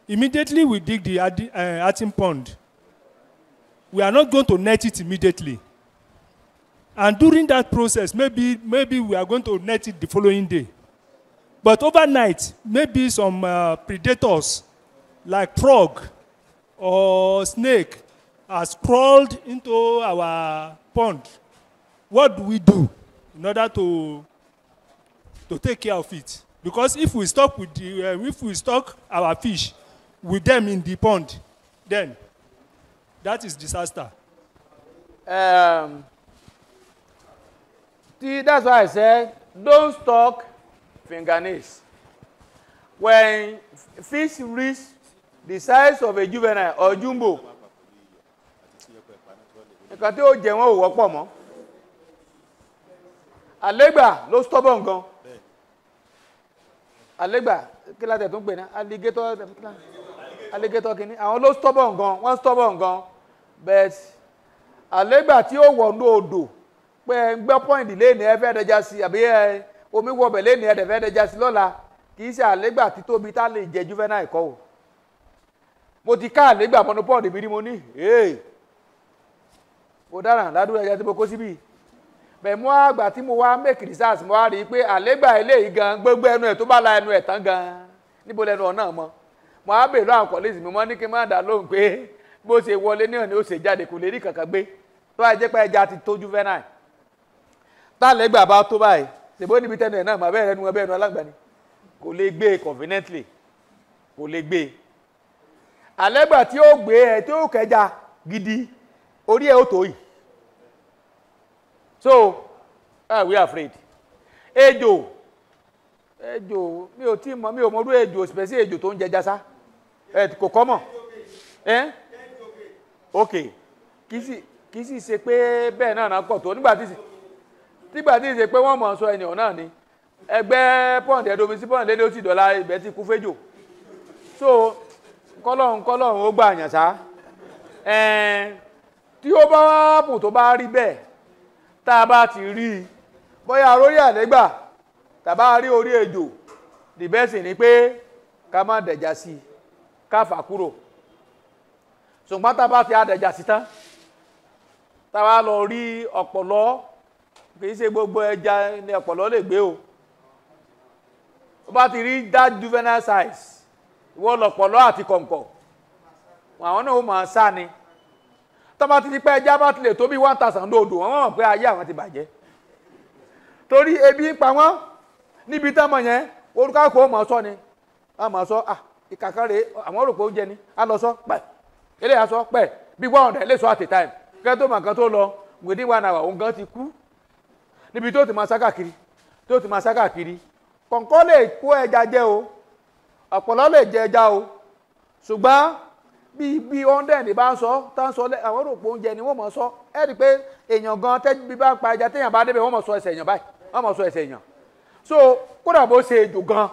Immediately we dig the Atin pond, we are not going to net it immediately. And during that process, maybe we are going to net it the following day. But overnight, maybe some predators like frog or snake has crawled into our pond. What do we do in order to take care of it? Because if we stock our fish with them in the pond, then that is disaster. That's why I said don't stock fingernails. When fish reach the size of a juvenile or jumbo. Nǹkan tí ó jẹ wọn ò wọ́pọ̀ mọ́. Àlégbà ló stubborn gan. Àlégbà kí la tẹ̀ tún pè ní alligator kìíní àwọn ló stubborn gan, wọ́n stubborn gan. But àlégbà tí ó wọ̀ ní odò pé ẹ ń gbẹ́ point lẹ́ni ẹ fẹ́ dẹja sí àbí omi wọbẹ̀ lẹ́ni ẹ dẹ̀ fẹ́ dẹja sí lọ́la kì í ṣe àlégbà títóbi tá lè jẹ juvenile kọ́ o. Mo ti ká àlégbà mọ́nú pọ́ọ̀dù mi rí mo ní mo dáràn ládùúgbò ẹja tí mo kó síbí. Bẹ̀ mú àgbà tí mo wá make research mo wá rí i pé àlégbà eléyìí gan gbogbo ẹnu ẹ̀ tó bá la ẹnu ẹ̀ tán gan níbo lẹnu ọ̀nà mọ́. Mo á bèèrè àwọn kọ̀lẹ́sì mi mọ́ ní kí n má dà lóhùn pé bó ṣe wọlé náà ni ó ṣe jáde kò lè rí kankan gbé tó bá jẹ́ pé ẹja ti tó juvenile. Tálẹ́gbà bá tó báyìí ṣèbó níbi tẹnu ẹ̀ náà mà bẹ́ẹ̀ ẹnu ẹnu alágbà ni kò lè gbé conveniently kò lè gbé. Àlégbà tí ó gbé ẹ tí ó kẹja gidi orí ẹ ó tó yìí. So we are afraid. Ejò mi ò tí mọ̀ mi ò mọ̀rú ejò spẹ̀sí ejò tó ń jẹja sá kò kọ́ mọ̀ ok kì í sì ṣe pé bẹ́ẹ̀ náà pọ̀ tó nígbà tí ṣe pé wọ́n mọ̀ sọ ènìyàn náà ni ẹgbẹ́ pọ́ǹdì ẹ̀dọ́mi sí pọ́ǹdì lédè ó sì dọ̀la ibẹ̀ ti kú fẹ́jò so kọ́lọ́hún ó gbà yàn sá tí ó bá wá pù tó bá rí bẹ́ẹ̀ tá a bá ti rí i bóyá orí àlégbà tàbá rí orí ejò the best ni pé ká má dẹ̀jà sí i ká fà kúrò ṣùgbọ́n tá a bá ti àdẹ̀jà sí tán tá a bá lọ rí ọ̀pọ̀lọ́ kì í ṣe gbogbo ẹja ni ọ̀pọ̀lọ́ lè gbé o ó bá ti rí that juvenile size ìwọ lọ̀pọ̀lọ́ àti kọ̀ǹkọ̀ àwọn náà ó máa sá ni tó bá ti di pé ẹja bá ti lè tó bí 1000 lóòdò wọ́n mọ̀ pé ayé àwọn ti bàjẹ́ torí ebi ń pa wọ́n níbi táwọn yẹn orúkọ kò mọ̀ sọ ni a mọ̀ sọ ìkàkà rèé àwọn rò pé oúnjẹ ni a lọ sọ pẹ̀ eléyà sọ pẹ̀ bí 100 lè sọ at a time kẹ́ tó mọ̀ kan tó lọ within 1 hour òun gan ti kú níbi tó ti máa sá káàkiri kọ̀ǹkọ̀ lè kó ẹja jẹ o ọ̀pọ̀lọ́ lè jẹ ẹja o ṣùgbọ́n bí 100 bá ń sọ tá ń sọ àwọn rò pé oúnjẹ ni wọ́n mọ̀ sọ ẹ́ rí i pé èèyàn gan tẹ́jú bí bá pa ẹja téèyàn bá débẹ̀ wọ́n mọ̀ sọ ẹsẹ̀ èèyàn báyìí wọ́n mọ̀ sọ ẹsẹ̀ èèyàn so kódà bó ṣe ejò gan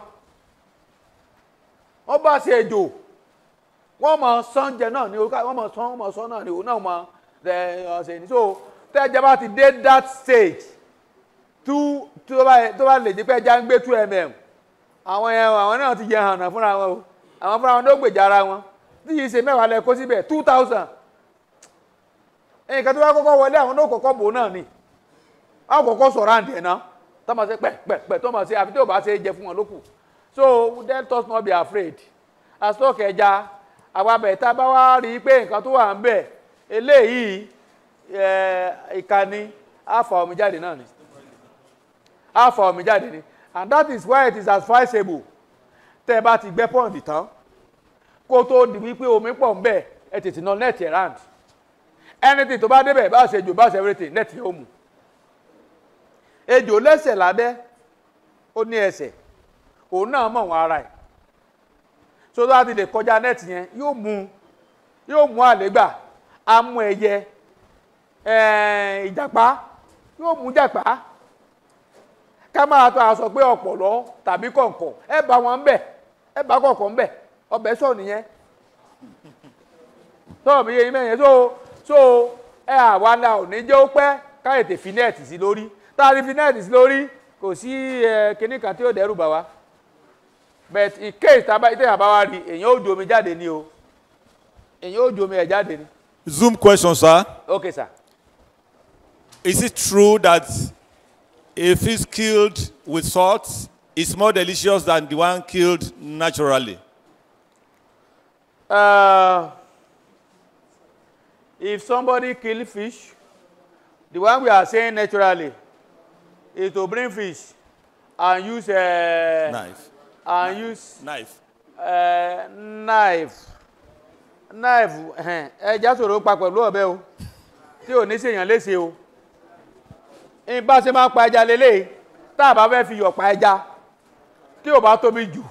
wọ́n bá ṣe ejò wọ́n mọ̀ sọ́njẹ náà ni wọ́n mọ̀ sọ́ náà ni òun náà mọ̀ ọ̀sẹ̀ ni so tẹ́jà bá ti dé that stage tó bá lè jẹ́ pé ẹja ń gbé 2 mm àwọn náà ti yẹ hànà fúnra wọn o àwọn fúnra wọn ló gbèjà ara wọn tí yìí ṣe mẹ́wàá lẹ kó síbẹ̀ 2000 nǹkan tó bá kọ́kọ́ wọlé àwọn náà kọ́kọ́ bò náà ni àwọn kọ́kọ́ sọ̀rọ̀ àǹdí ẹ̀ náà tó máa ṣe pẹ̀pẹ̀pẹ̀ tó máa ṣe àfi tí ò bá ṣe jẹ fún wọn lókù so let us not be afraid asọ́ọ̀kì ẹja àwabẹ̀ tá a bá wá rí i pé nǹkan tó wà ń bẹ̀ eléyìí ìkànnì àfà omi jáde náà ni àfà omi jáde ni and that is why it is advisable tẹ́ ẹ bá ti gbẹ́ pọ́ǹdì tán kó tó di wípé omi pọ̀ ń bẹ̀ ẹ tètè ná net around anything tó bá débẹ̀ bá ṣe ejò bá ṣe everything net yóò mú ejò lẹ́sẹ̀ lábẹ́ ó ní ẹsẹ̀ òun náà mọ̀ wọn ara ẹ̀ so tó bá ti lè kọjá net yẹn yóò mú àlégbà á mú ẹyẹ ìjàpá yóò mú jàpá ká máa tó a sọ pé ọ̀pọ̀lọ́ tàbí kọ̀ǹkọ̀ ẹ bá wọn ń bẹ̀ ẹ bá kọ̀ǹkọ̀ ń bẹ̀ ọbẹ̀ sọ nìyẹn tọ́ọ̀ mi yé yín mẹ́yẹn so ẹ àwa la ò ní jẹ́ ó pẹ́ ká ètè fi nẹ́ẹ̀tì sí lórí tá a rí fi nẹ́ẹ̀tì sí lórí kò sí kinní kan tí ó dẹ́rù bà wá but in case ìtẹ̀yà bá wá rí èyàn ó jomi jáde ni o èyàn ó jomi ẹ̀ jáde ni. Zoom question, sir. Okay, sir. Is it true that a fish killed with salt is more delicious than the one killed naturally? If somebody kill fish, the one we are saying naturally is to bring fish and use a knife. And use knife. Knife. Ẹja sọ̀rọ̀ pa pẹ̀lú ọ̀bẹ o tí ò ní ṣèyàn léṣe o. Ìbá ṣe máa pa ẹja lélẹ̀ tá a bá fẹ́ fi yọ̀ pa ẹja tí ò bá tóbi jù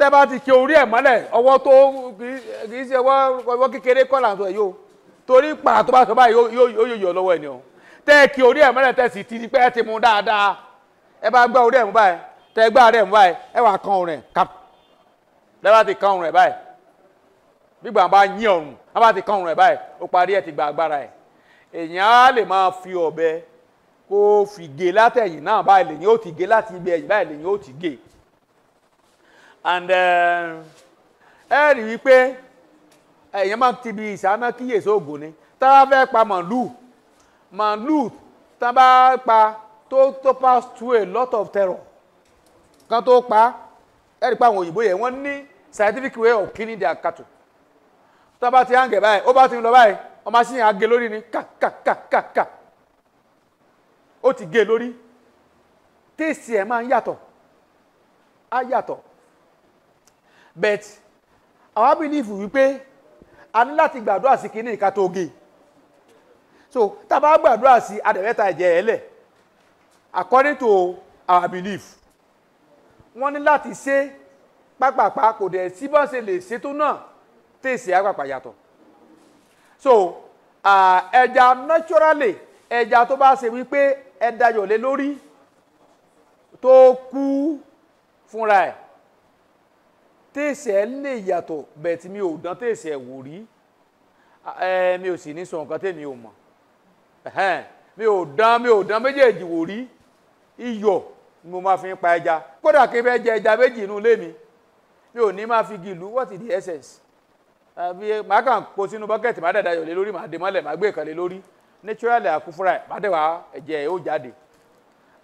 tẹ́ bá ti ké orí ẹ̀ mọ́lẹ̀ ọwọ́ tó kì í ṣe ọwọ́ kékeré kọ́ là ń sọ yìí o torí pàrà tó bá sọ báyìí yóò yọ lọ́wọ́ ẹ̀ ni o tẹ́ ké orí ẹ̀ mọ́lẹ̀ tẹ́ sì ti di pé ẹ ti mú dáadáa ẹ bá gbá orí ẹ̀ mú báyìí tẹ́ gbá orí ẹ̀ mú báyìí ẹ wà kan ọrùn ẹ̀ kap lẹ́ bá ti kan ọrùn ẹ̀ báyìí gbígbà bá yín ọrùn ẹ bá ti kan ọrùn ẹ̀ báyìí ó parí ẹ̀ ti gba agbára ẹ̀ èèyàn á lè máa fi ọ̀bẹ kó fi gé látẹ̀yìn náà báyìí lèyìn ó ti gé láti ibi ẹ̀yìn báyìí lèyìn ó ti gé and ẹ rí wípé èèyàn máa ti bi ìsáná kíyèsí ògùn ni tá a fẹ́ pa màálù tá a bá pa tó pass through a lot of terror kan tó pa ẹ rí pa àwọn òyìnbó yẹn wọ́n ní scientific way of killing their cattle tá a bá ti hàngẹ̀ báyìí ó bá ti ń lọ báyìí ọmọ sí yẹn á gé lórí ni kàkàkàkà ó ti gé lórí téèsì ẹ̀ máa ń yàtọ̀ á yàtọ̀ but àwa believe wípé a ní láti gbàdúrà sí kíní ìka tó gé so tá a bá gbàdúrà sí adẹ̀mẹ́ta ẹ̀jẹ̀ ẹ̀ lẹ̀ according to our belief wọ́n ní láti ṣe pápápá kò dẹ̀ sí bọ́n ṣe lè ṣe tó náà téèsì àpapà yàtọ̀ so ẹja naturally ẹja tó bá ṣe wípé ẹ dayọ̀ lé lórí tó kú fúnra ẹ̀ téèsì ẹ̀ lè yàtọ̀ bẹ́ẹ̀ tí mi ò dán téèsì ẹ̀ wò rí mi ò sì ní sọ nǹkan tèmi ò mọ̀ mi ò dán méjèèjì wò rí iyọ̀ ni mo máa fi ń pa ẹja kódà kí n fẹ́ jẹ ẹja méjì inú ilé mi ò ní máa fi gìlú what is the essence àbí màá kàn kó sínú bọ́kẹ́tì má dàda yọ̀ lé lórí màá dé mọ́lẹ̀ màá gbé ìkànnì lórí naturally àkú fúnra ẹ̀ má dẹ̀ wá ẹ̀jẹ̀ ẹ̀ ó jáde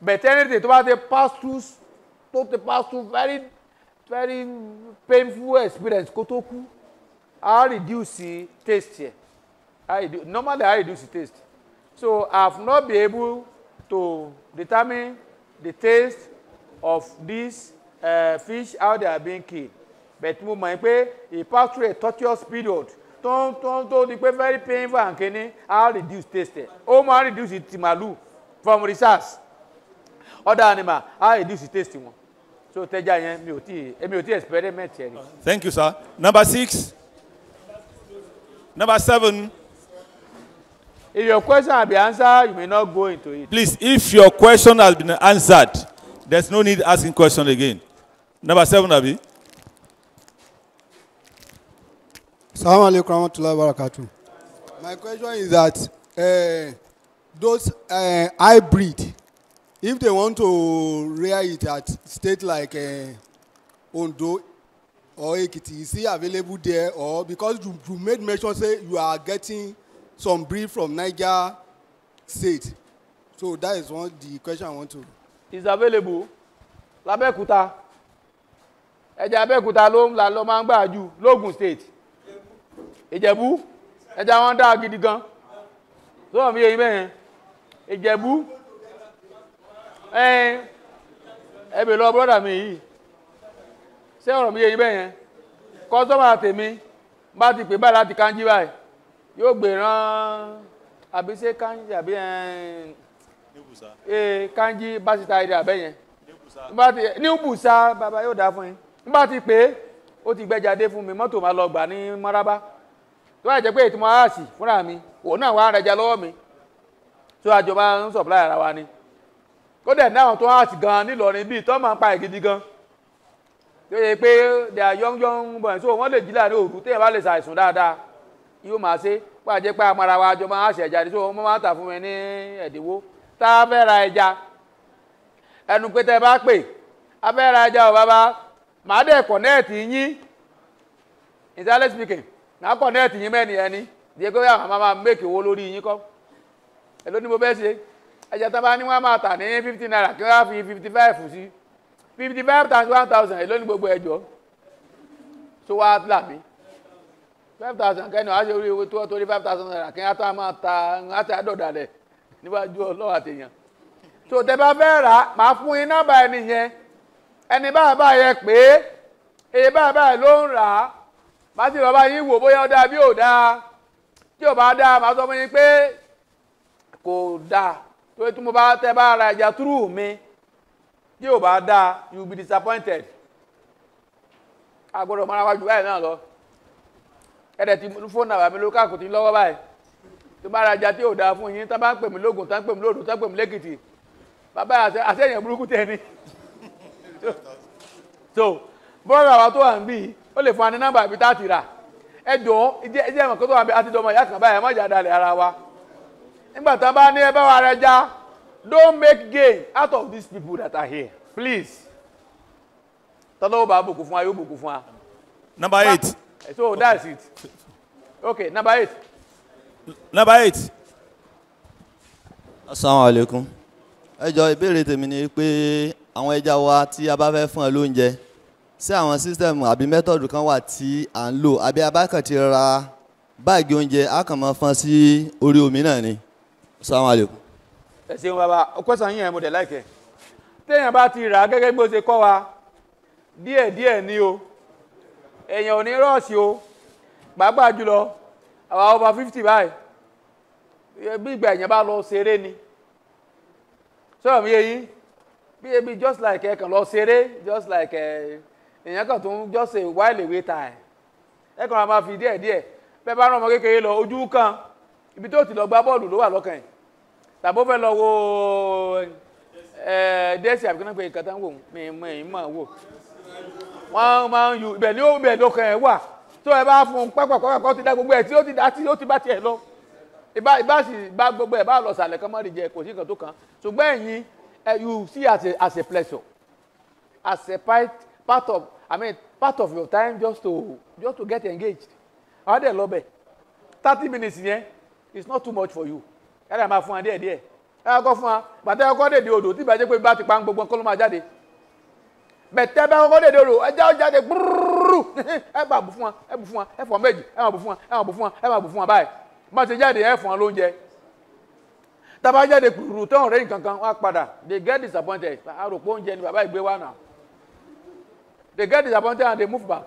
but anything tó bá ti pass through very painful experience kó tó kú I reduce taste here normally I reduce taste so I've not been able to determine the taste of this fish how they are being killed but mo mọ̀ pé he pass through a torturous period tó di pé very painful and kini I reduce taste ó máa reduce ti màlúù from research other animal I reduce taste wọn. So tẹ́jà yẹn mi ò tí experiment yẹn ni. Thank you, sir. Number 6. Number 7. If your question has been answered, you may not go into it. Please, if your question has been answered, there's no need asking question again. Number 7, Abi. Assalamu alaikum warahmatullahi wabarakatuh. My question is that those hybrid, if they want to rear it at state like Ondo or Ekiti, is it available there? Or because you made mention say you are getting some breed from Niger State. So that is the question I want to. It's available. L'Abẹ́òkúta. Ẹja Abẹ́òkúta ló máa ń gbà jù l'Ogun State. Ìjẹ̀bú. Ẹja wọn dá gidi gan. So wọ́n fi yẹ ibẹ̀ yẹn. Ìjẹ̀bú. Ẹbí lọ brọ́dà mi yìí. Ṣé ọ̀rọ̀ mi yẹ ibẹ̀ yẹn? Kọ́sọ́mà tèmi bá ti pè báyìí láti Kanjí báyìí. Yóò gbé rán àbí ṣe Kanjí àbí Kanjí bá ti ta èdè àbẹ́ yẹn. Ní Bùsà bàbá yóò dá fún yín. Nígbà tí pé ó ti gbẹ́jáde fún mi mọ́tò máa lọ gbà ní Maraba. Tó wà jẹ́ pé ètò máa sì fúnra mi òun náà wá rẹja lọ́wọ́ mi. Tó àjọ máa ń supply ara wa ni. Kó dẹ̀ náà tó hàtì gan nílọrin bíi tó máa ń pa ìgidi gan. Tó yẹ pé they are young boys so wọ́n lè jí láàrin òru téèyàn bá lè ṣàìsùn dáadáa. Yóò máa ṣe pé àjẹ́ pé amara wa àjọ máa ṣẹ̀ jáde so wọ́n máa ń tà fún mi ní ẹ̀dínwó. Tá a fẹ́ ra ẹja ẹnu pé tẹ́ bá pè a fẹ́ ra ẹja ọ̀ bàbá màá dẹ̀ kọ̀nẹ́ẹ̀tì yín entirely speaking màá kọ̀nẹ́ẹ̀tì yín mẹ́ni ẹni díẹ̀ pé àwọn máa make owó lórí yín kọ́ èló ni mo bẹ́ ṣe ẹja tó bá ní wọ́n máa tà ní 50 naira kí wọ́n fi 55 sí 55 times 1000 èló ni gbogbo ẹjọ́ tó wá là mí 5000 kẹ́ni wàá ṣe orí owó tó torí 5000 naira kí wọ́n tó máa ta láti àdọ̀dàlẹ̀ níwájú ọlọ́wọ́ àtẹ̀yàn tó tẹ́ bá fẹ́ rà máa fún yín nọ́mbà ẹni yẹn ẹni báyìí yẹ pé èyí báyìí ló ń rà á má sì lọ bá yín wò bóyá ó dáa bí ò dáa tí ò bá dáa máa sọ fún yín pé kò dáa tó tí mo bá tẹ́ bá ra ẹja túrú mi tí ò bá dáa you will be disappointed agbọ́dọ̀ mọ́ra wájú báyìí náà lọ ẹ̀dẹ̀ tí fóònù àbá mi ló káàkùn tí lọ́wọ́ báyìí tó bá rajà tí ò dáa fún yín tán bá ń pè mí lóògùn tán pè mí lóòdù tán pè mí lẹ́kìtì bàbá àṣẹyàn burúkú tẹ ni so bọ́ọ̀rọ̀ àwa tó wà ń bí ó lè fún wa ní nọ́mbà ibi tá a ti rà ẹjọ́ ẹjẹ́ ìmọ̀ kó tó wà bí àti dọmọ ìyá kan báyìí ẹ má jà dalẹ̀ ara wa nígbà tán bá ní ẹ bá wa rẹ já don't make gain out of these people that are here please tọ́lọ́wọ́ bá bùkún fún wa yóò bùkún fún wa. Number 8. So that's it. Okay, number 8. Number 8. Assalamualaikum. Ẹ jọ̀ọ́ ìbéèrè tèmi ni pé àwọn ẹja wa tí a bá fẹ́ fún ẹ lóúnjẹ sí àwọn system àbí method kan wà tí à ń lò àbí abákan ti ra báàgì oúnjẹ a kàn máa fọ́n sí orí omi náà ni. Assalamualaikum. Ẹ ṣeun bàbá ọkọ̀sán yín ẹ̀ mo dẹ̀ láìkẹ́. Téèyàn bá ti rà á gẹ́gẹ́ bí ó ṣe kọ́ wa díẹ̀díẹ̀ ni o èèyàn ò ní rọ́ọ̀sì o pàápàá jùlọ àwa over 50 báyìí bí ìgbà èèyàn bá lọ ṣeré ni sọ̀rọ̀ mi yé yín bí ebi just like ẹ kàn lọ ṣeré just like èèyàn kan tó ń just a while away time ẹ kàn máa fi díẹ̀díẹ̀ bẹ́ẹ̀ bá rán ọmọ kékeré lọ ojú kan ibi tó ti lọ gbá bọ́ọ̀lù ló wà lọ́kàn ẹ̀ tàbó fẹ́ lọ wo dẹ́sì àbíkánná pé nǹkan tán wò mí mọ̀ wò wọ́n máa ń yu ibẹ̀ ní ó bẹ̀ lọ́kàn ẹ̀ wà tó ẹ bá fún un pápákọ̀ ti dá gbogbo ẹ̀ tí ó ti dá tí ó ti bá tiẹ̀ lọ ìbá sì bá gbogbo ẹ̀ bá lọ sàlẹ̀ kan mọ́rì jẹ kò sí nǹkan tó kàn ṣùgbọ́n ẹ̀yin you see as a pleasure as a part of your time just to get engaged àwọn dẹ̀ lọ bẹ̀ 30 minutes yẹn is not too much for you ẹ̀rọ máa fún wa díẹ̀díẹ̀ ẹ̀rọ kọ́ fún wa gbàtẹ́ ọkọ́ dèdè odò tí ìbàjẹ́ pé bá ti pa gbogbo nǹkan ló máa jáde bẹ̀tẹ́ bá kọ́kọ́ dèdè odò ẹjẹ́ ó jáde gbúrúrú ẹ bá bù fún wa ẹ bù fún wa ẹ fọ̀ méjì ẹ máa bù fún wa ẹ máa bù fún wa ẹ máa bù fún wa báyìí má ti jáde ẹ fún wa lóúnjẹ tábà jáde gbúrúrú tán ọ̀rẹ́ nǹkan kan wá padà they get disappointed àròpọ̀ oúnjẹ ni bàbá ìgbé wa náà they get disappointed and they move back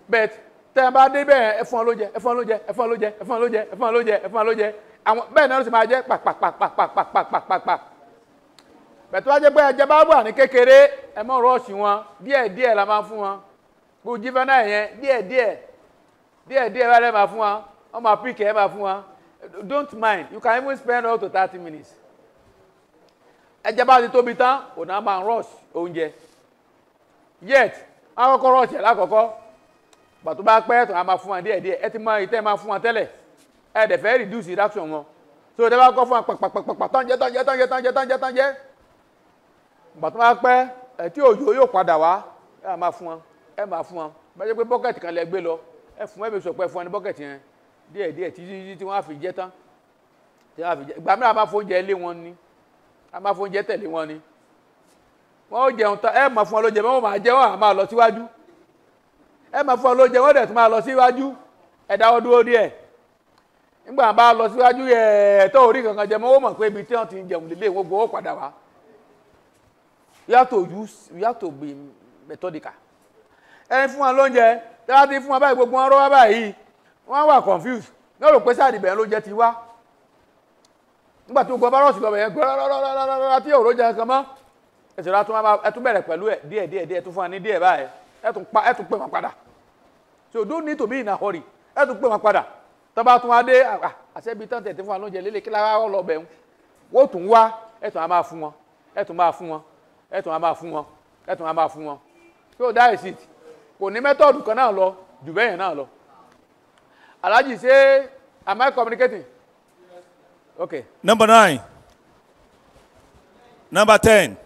but tẹ́ ẹ bá dé bẹ́ẹ̀ ẹ fún wa lóúnjẹ ẹ fún wa lóúnjẹ ẹ fún wa lóúnjẹ ẹ fún wa lóúnjẹ ẹ fún wa lóúnjẹ ẹ fún wa lóúnjẹ àwọn bẹ́ẹ̀ náà ló sì máa jẹ́ pàpàpàpàpàpàpàpàpà bẹ̀tọ́ wá jẹ́ pé ẹjẹ́ bá wà ní kékeré ẹ mọ́ rọ́ọ̀ṣì wọn díẹ̀díẹ̀ la máa fún wọn kó jífẹ́ náà yẹn díẹ̀díẹ̀ bá lẹ́ máa fún wọn wọ́n máa píkẹ́ ẹ máa fún wọn don't mind you can even spend up to 30 minutes ẹjẹ́ bá ti tóbi tán òun náà máa rọ́ọ̀ṣì oúnjẹ yet wọ́n kọ́kọ́ rọ́ọ̀ṣì ẹ̀ lákọ̀ọ́kọ́ gbàtó bá pẹ́ tó a máa fún wọn díẹ̀díẹ̀ ẹ ti mọ ìtẹ́ máa fún wọn tẹ́lẹ̀ ẹ dẹ̀ fẹ́ reduce reduction wọn so tẹ́ bá kọ́ fún wọn pàpàpàpà tánjẹ́ gbàtọ́ bá pẹ́ ẹ̀ tí òjò yóò padà wá ẹ máa fún wọn bá jẹ́ pé bọ́kẹ̀tì kan lẹ gbé lọ ẹ fún ẹ̀mí sọpẹ́ fún ẹ ní bọ́kẹ̀tì yẹn díẹ̀díẹ̀ tí wọ́n á fi jẹ tán ìgbà mìíràn a máa fóúnjẹ lé wọn ni a máa fóúnjẹ tẹ̀lé wọn ni wọ́n ó jẹun tán ẹ máa fún ọ lóúnjẹ wọ́n máa jẹ wọ́n á máa lọ síwájú ẹ máa fún ọ lóúnjẹ wọ́n dẹ̀ tún máa lọ síwájú ẹ dáwọ́ dúró díẹ̀ nígbà bá lọ síwájú ẹ̀ tó orí kankan jẹ mọ́ ó mọ̀ pé ibi tí wọ́n ti jẹun lélẹ̀ wọ́n gbowó padà wá. You have to be methodical. Ẹ fún wọn lóúnjẹ tí wọ́n ti fún wọn báyìí gbogbo wọn rọ́ wá báyìí wọ́n wà confused ní rò pé sáàdì bẹ̀rẹ̀ lóúnjẹ ti wá nígbà tí gbogbo bá rọ̀ sí lọ bẹ̀rẹ̀ gbọ́rọ̀rọ̀rọ̀rọ̀ tí òró jẹ kan mọ́ ẹ̀sìn ẹ̀tún bẹ̀rẹ̀ pẹ̀lú ẹ̀ díẹ̀ tún fún wọn ní díẹ̀ báyìí ẹ̀tún pè wọn padà so don't need to be in a hurry ẹ̀tún pè wọn padà tó bá tún wá dé àṣẹ́bí tán tẹ̀tẹ̀ fún wọn lóúnjẹ lélẹ̀ kí lára wọn lọ bẹ̀ wọ́n tún wá ẹ̀tún á máa fún wọn ẹ̀tún máa fún wọn ẹ̀tún á máa fún wọn ẹ̀tún á máa fún wọn so that is it kò ní mẹ́tọ̀dù kan náà lọ jù bẹ́yẹn náà lọ Alhaji say am I communicating? Okay. Number 9. Number 10.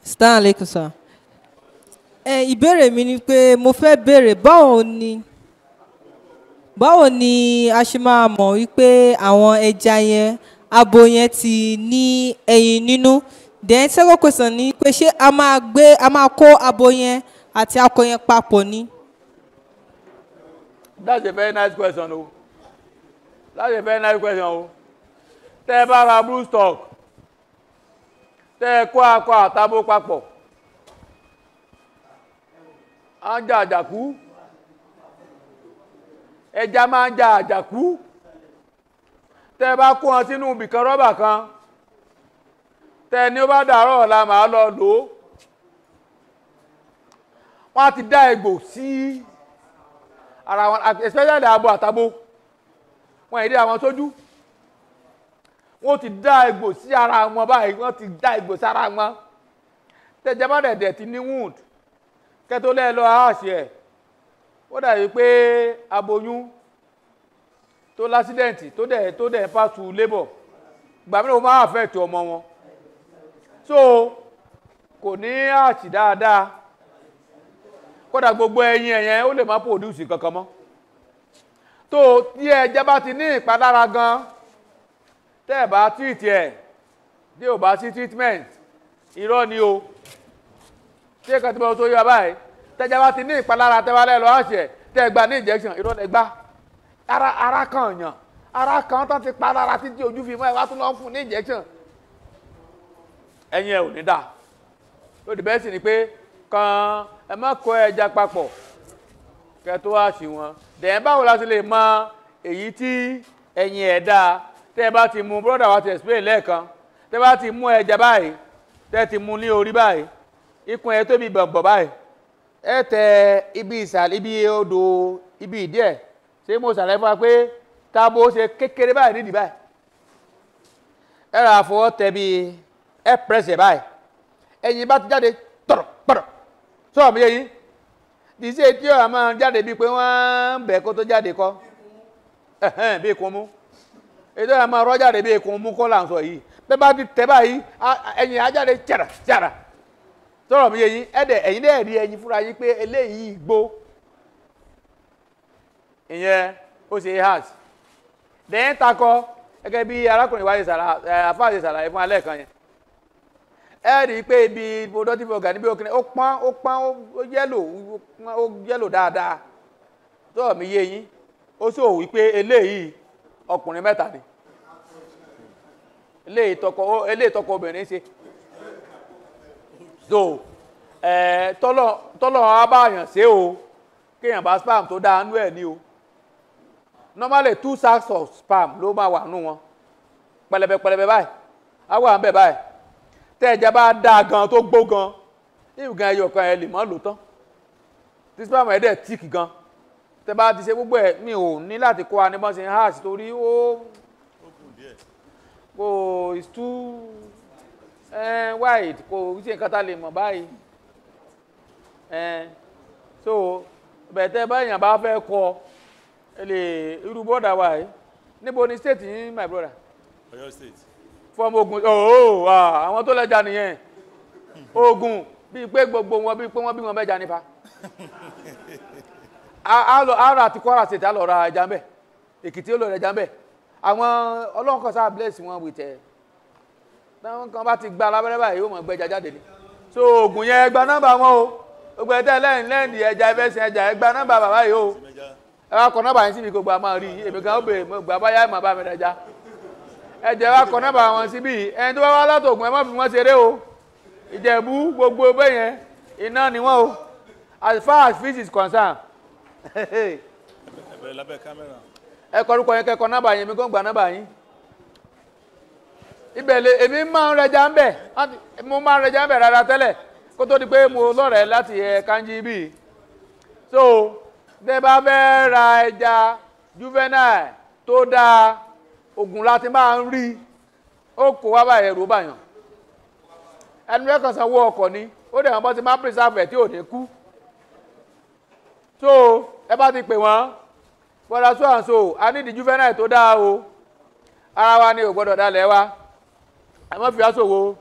Assalamu alaikum sir. Ìbéèrè mi ni pé mo fẹ́ béèrè báwo ni a ṣe máa mọ̀ wípé àwọn ẹja yẹn abo yẹn ti ní ẹyin nínú. Then second question ni pé ṣé a máa kó abo yẹn àti akọ yẹn papọ̀ ni. That's a very nice question o. That's a very nice question o. Tẹ́ ẹ bá ra blue stock tẹ́ ẹ kó akọ àtabo papọ̀ á ń jà àjàkú ẹja máa ń jà àjàkú tẹ́ ẹ bá kó wọn sínú ibìkan rọ́bà kan tẹ ni ó bá dàárọ̀ ọ̀la màá lọ lò ó wọ́n á ti dá egbò sí ara wọn especially abo àtabo wọ́n èdè àwọn sójú wọ́n ti dá egbò sí ara wọn báyìí wọ́n ti dá egbò sí ara wọn tẹ́jẹ́ bá dẹ̀dẹ̀ ti ní wound kẹ́tó lẹ́ẹ̀ lọ àṣẹ ẹ̀ ó dàbí pé aboyún tó lásídẹ̀ǹtì tó dẹ̀ pass through labour gbàmínà ó máa affect ọmọ wọn so kò ní àṣì dáadáa kódà gbogbo ẹyin ẹ̀yẹn ó lè má produce kankan mọ́ tó tí ẹja bá ti ní ìpalára gan tẹ́ ẹ̀ bá treat ẹ̀ tí ò bá sí treatment irọ́ ni o tí ẹ̀ka tí mo tó yọ báyìí tẹ́jà bá ti ní ìpalára tẹ́wálẹ̀ lọ àṣẹ tẹ́ ẹ gba ní injection irọ́ lẹ gbá ara kan yàn ara kan tó ti palára títí ojú fi mọ́ ẹ wá tún lọ fún ní injection ẹyin ẹ ò ní dà lódì bẹ́ẹ̀ sì ni pé kan ẹ má kó ẹja papọ̀ kẹ tó àṣì wọn dẹ̀yìn báwo la ti lè mọ èyí tí ẹyin ẹ̀ dáa tẹ́ ẹ bá ti mú brọ́dà wa ti explain lẹ́ẹ̀kan tẹ́ ẹ bá ti mú ẹja báyìí tẹ́ ẹ ti mú ní orí báyìí ikùn ẹ tóbi bọ̀bọ̀ báyìí ẹ tẹ ibi ìsàlẹ̀ ibi odò ibi ìdí ẹ̀ ṣé mo ṣàlàyé fún wa pé tábó ṣe kékeré báyìí nídìí báyìí ẹ rà fọwọ́ tẹ bí ẹ pẹ́sẹ̀ báyìí ẹyin bá ti jáde tọ̀rọ̀ pọ̀rọ̀ sọ̀rọ̀ mi yẹ yín kì í ṣe tí ó máa jáde bíi pé wọ́n ń bẹ̀ kó tó jáde kọ́ bí ikùn mú ètò ẹ̀ máa rọ́ jáde bí ikùn mú kọ́ là ń sọ yìí bẹ́ẹ̀ bá ti tẹ̀ báyìí ẹyin á jáde jàrà jàrà sọ̀rọ̀ mi yẹ yín ẹ̀yin dẹ̀ rí ẹyin fúnra yín pé eléyìí gbó ìyẹn ó ṣe hajj dẹ̀yìn takọ gẹ́gẹ́ bí arákùnrin wáyé àfáàṣe ṣàlàyé fún alẹ́ kan yẹn ẹ rí i pé ibi productive organ níbi òkè ó pọ́n ó yẹ́lò dáadáa sọ̀rọ̀ mi yẹ yín ó sì ò wí pé eléyìí ọkùnrin mẹ́ta ni eléyìí tọkọ obìnrin ṣe so tọ́lọ̀ abáyàn ṣe o kéèyàn bá spam tó dáa nú ẹ̀ ní o normally 2 sacks of spam ló máa wà nú wọn pẹlẹbẹ pẹlẹbẹ báyìí á wà ń bẹ báyìí tẹ́ ẹja bá dáa gan tó gbó gan ìgbà ẹyọ kan ẹ lè mọ́ lò tán tí spam ẹ̀ dẹ̀ tíìkì gan tẹ́ bá ti ṣe gbogbo ẹ̀ mi ò ní láti kó anibọ́n ṣe hash torí ó kò is too wide kò ṣe nǹkan tá lè mọ̀ báyìí so bẹ̀tẹ̀ báyìí bá fẹ́ kọ ẹ lè irú bọ́dà wa yìí níbo ni state yín my brother Ọ̀yọ́ state from Ògùn àwọn tó lẹ́jà nìyẹn Ògùn bíi pé gbogbo wọn bíi pé wọ́n bí wọn mẹ́ja nípa ara àti Kwara state á lọ ra ẹja ń bẹ̀ Èkìtì ó lọ ra ẹja ń bẹ̀ àwọn Ọlọ́run kan sáà bless wọn with táwọn kan bá ti gba alábẹ́rẹ́ báyìí yóò mọ̀ gbẹ́ja jáde ni so Ògùn yẹn gba nọ́mbà wọn o gbogbo ẹ̀tẹ́ lẹ́yìn ẹja ẹfẹ́sìn ẹja ẹ gba nọ́mbà bàbá yìí o ẹ wá kọ nọ́mbà yín síbi gbogbo àmọ́ rí èmi kan ó bèrè mo gbà báyà ìmọ̀ bá mi rẹja ẹjẹ wá kọ nọ́mbà wọn síbí ẹni tó bá wá látògùn ẹ má fi wọn ṣeré o Ìjẹ̀bú gbogbo bẹ́yẹn iná ni wọ́n o as far as fish is concerned ẹ kọ orúkọ yẹn kẹkọ nọ́mbà yẹn mi kò gbà nọ́mbà yín ibẹ̀lẹ̀ èmi máa ń rẹja ń bẹ̀ mo máa ń rẹja ń bẹ̀ rárá tẹ́lẹ̀ kó tó di pé mo lọ́rẹ̀ẹ́ láti kanji bí so tẹ́ bá fẹ́ ra ẹja juvenile tó dáa Ògùn láti máa ń rí ó kó wá báyìí ẹ̀rù báyàn ẹnu ẹ̀kan sanwó ọkọ̀ ni ó dẹ̀ wọ́n bọ́ ti máa preserve ẹ̀ tí ò ní kú so ẹ bá ti pè wọ́n bọ́dà so and so a ní di juvenile tó dáa o ara wa ni ò gbọ́dọ̀ dalẹ̀ wa ẹ má fi aṣọ wo.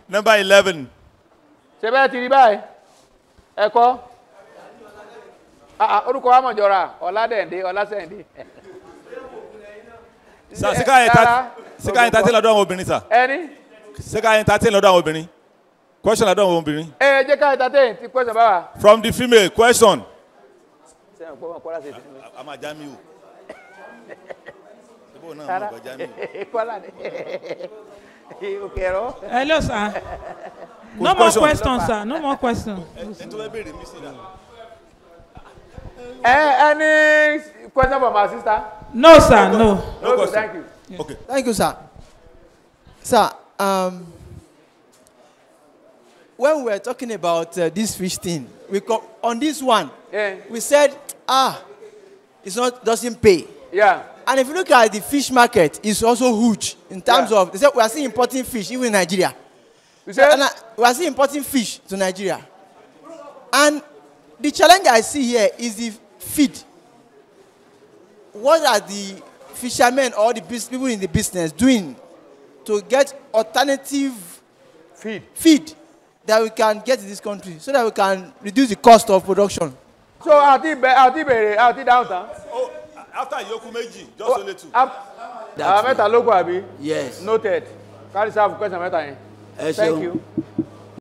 Number 11. ṣe bẹ́ẹ̀ ti rí báyìí ẹ̀kọ́ orúkọ wa mọ̀jọ́ra Ọládẹ̀ndé Ọlásẹ̀ndé. Sir, sika yẹn tàtí lọ́dọ̀ àwọn obìnrin sir. Ẹni. Sika yẹn tàtí lọ́dọ̀ àwọn obìnrin. Question lọ́dọ̀ àwọn obìnrin. Jẹ́ ká entertain ti question báwa. From the female question. A máa já mi o. Hello, sir. No more questions, sir. No more questions. Any question from my sister? No, sir. No. Okay, thank you. Okay. Thank you, sir. Sir, When we were talking about this fish thing, on this one, we said, doesn't pay. Yeah. And if you look at the fish market, it's also huge in terms of, they said we are still importing fish, even in Nigeria. We are still importing fish to Nigeria. And the challenge I see here is the feed. What are the fishermen or the people in the business doing to get alternative feed that we can get in this country so that we can reduce the cost of production? So, downtown. After Yoku Meji, just only 2. Meta logo abi? Yes. Noted. Carry yourself question meta. Thank you.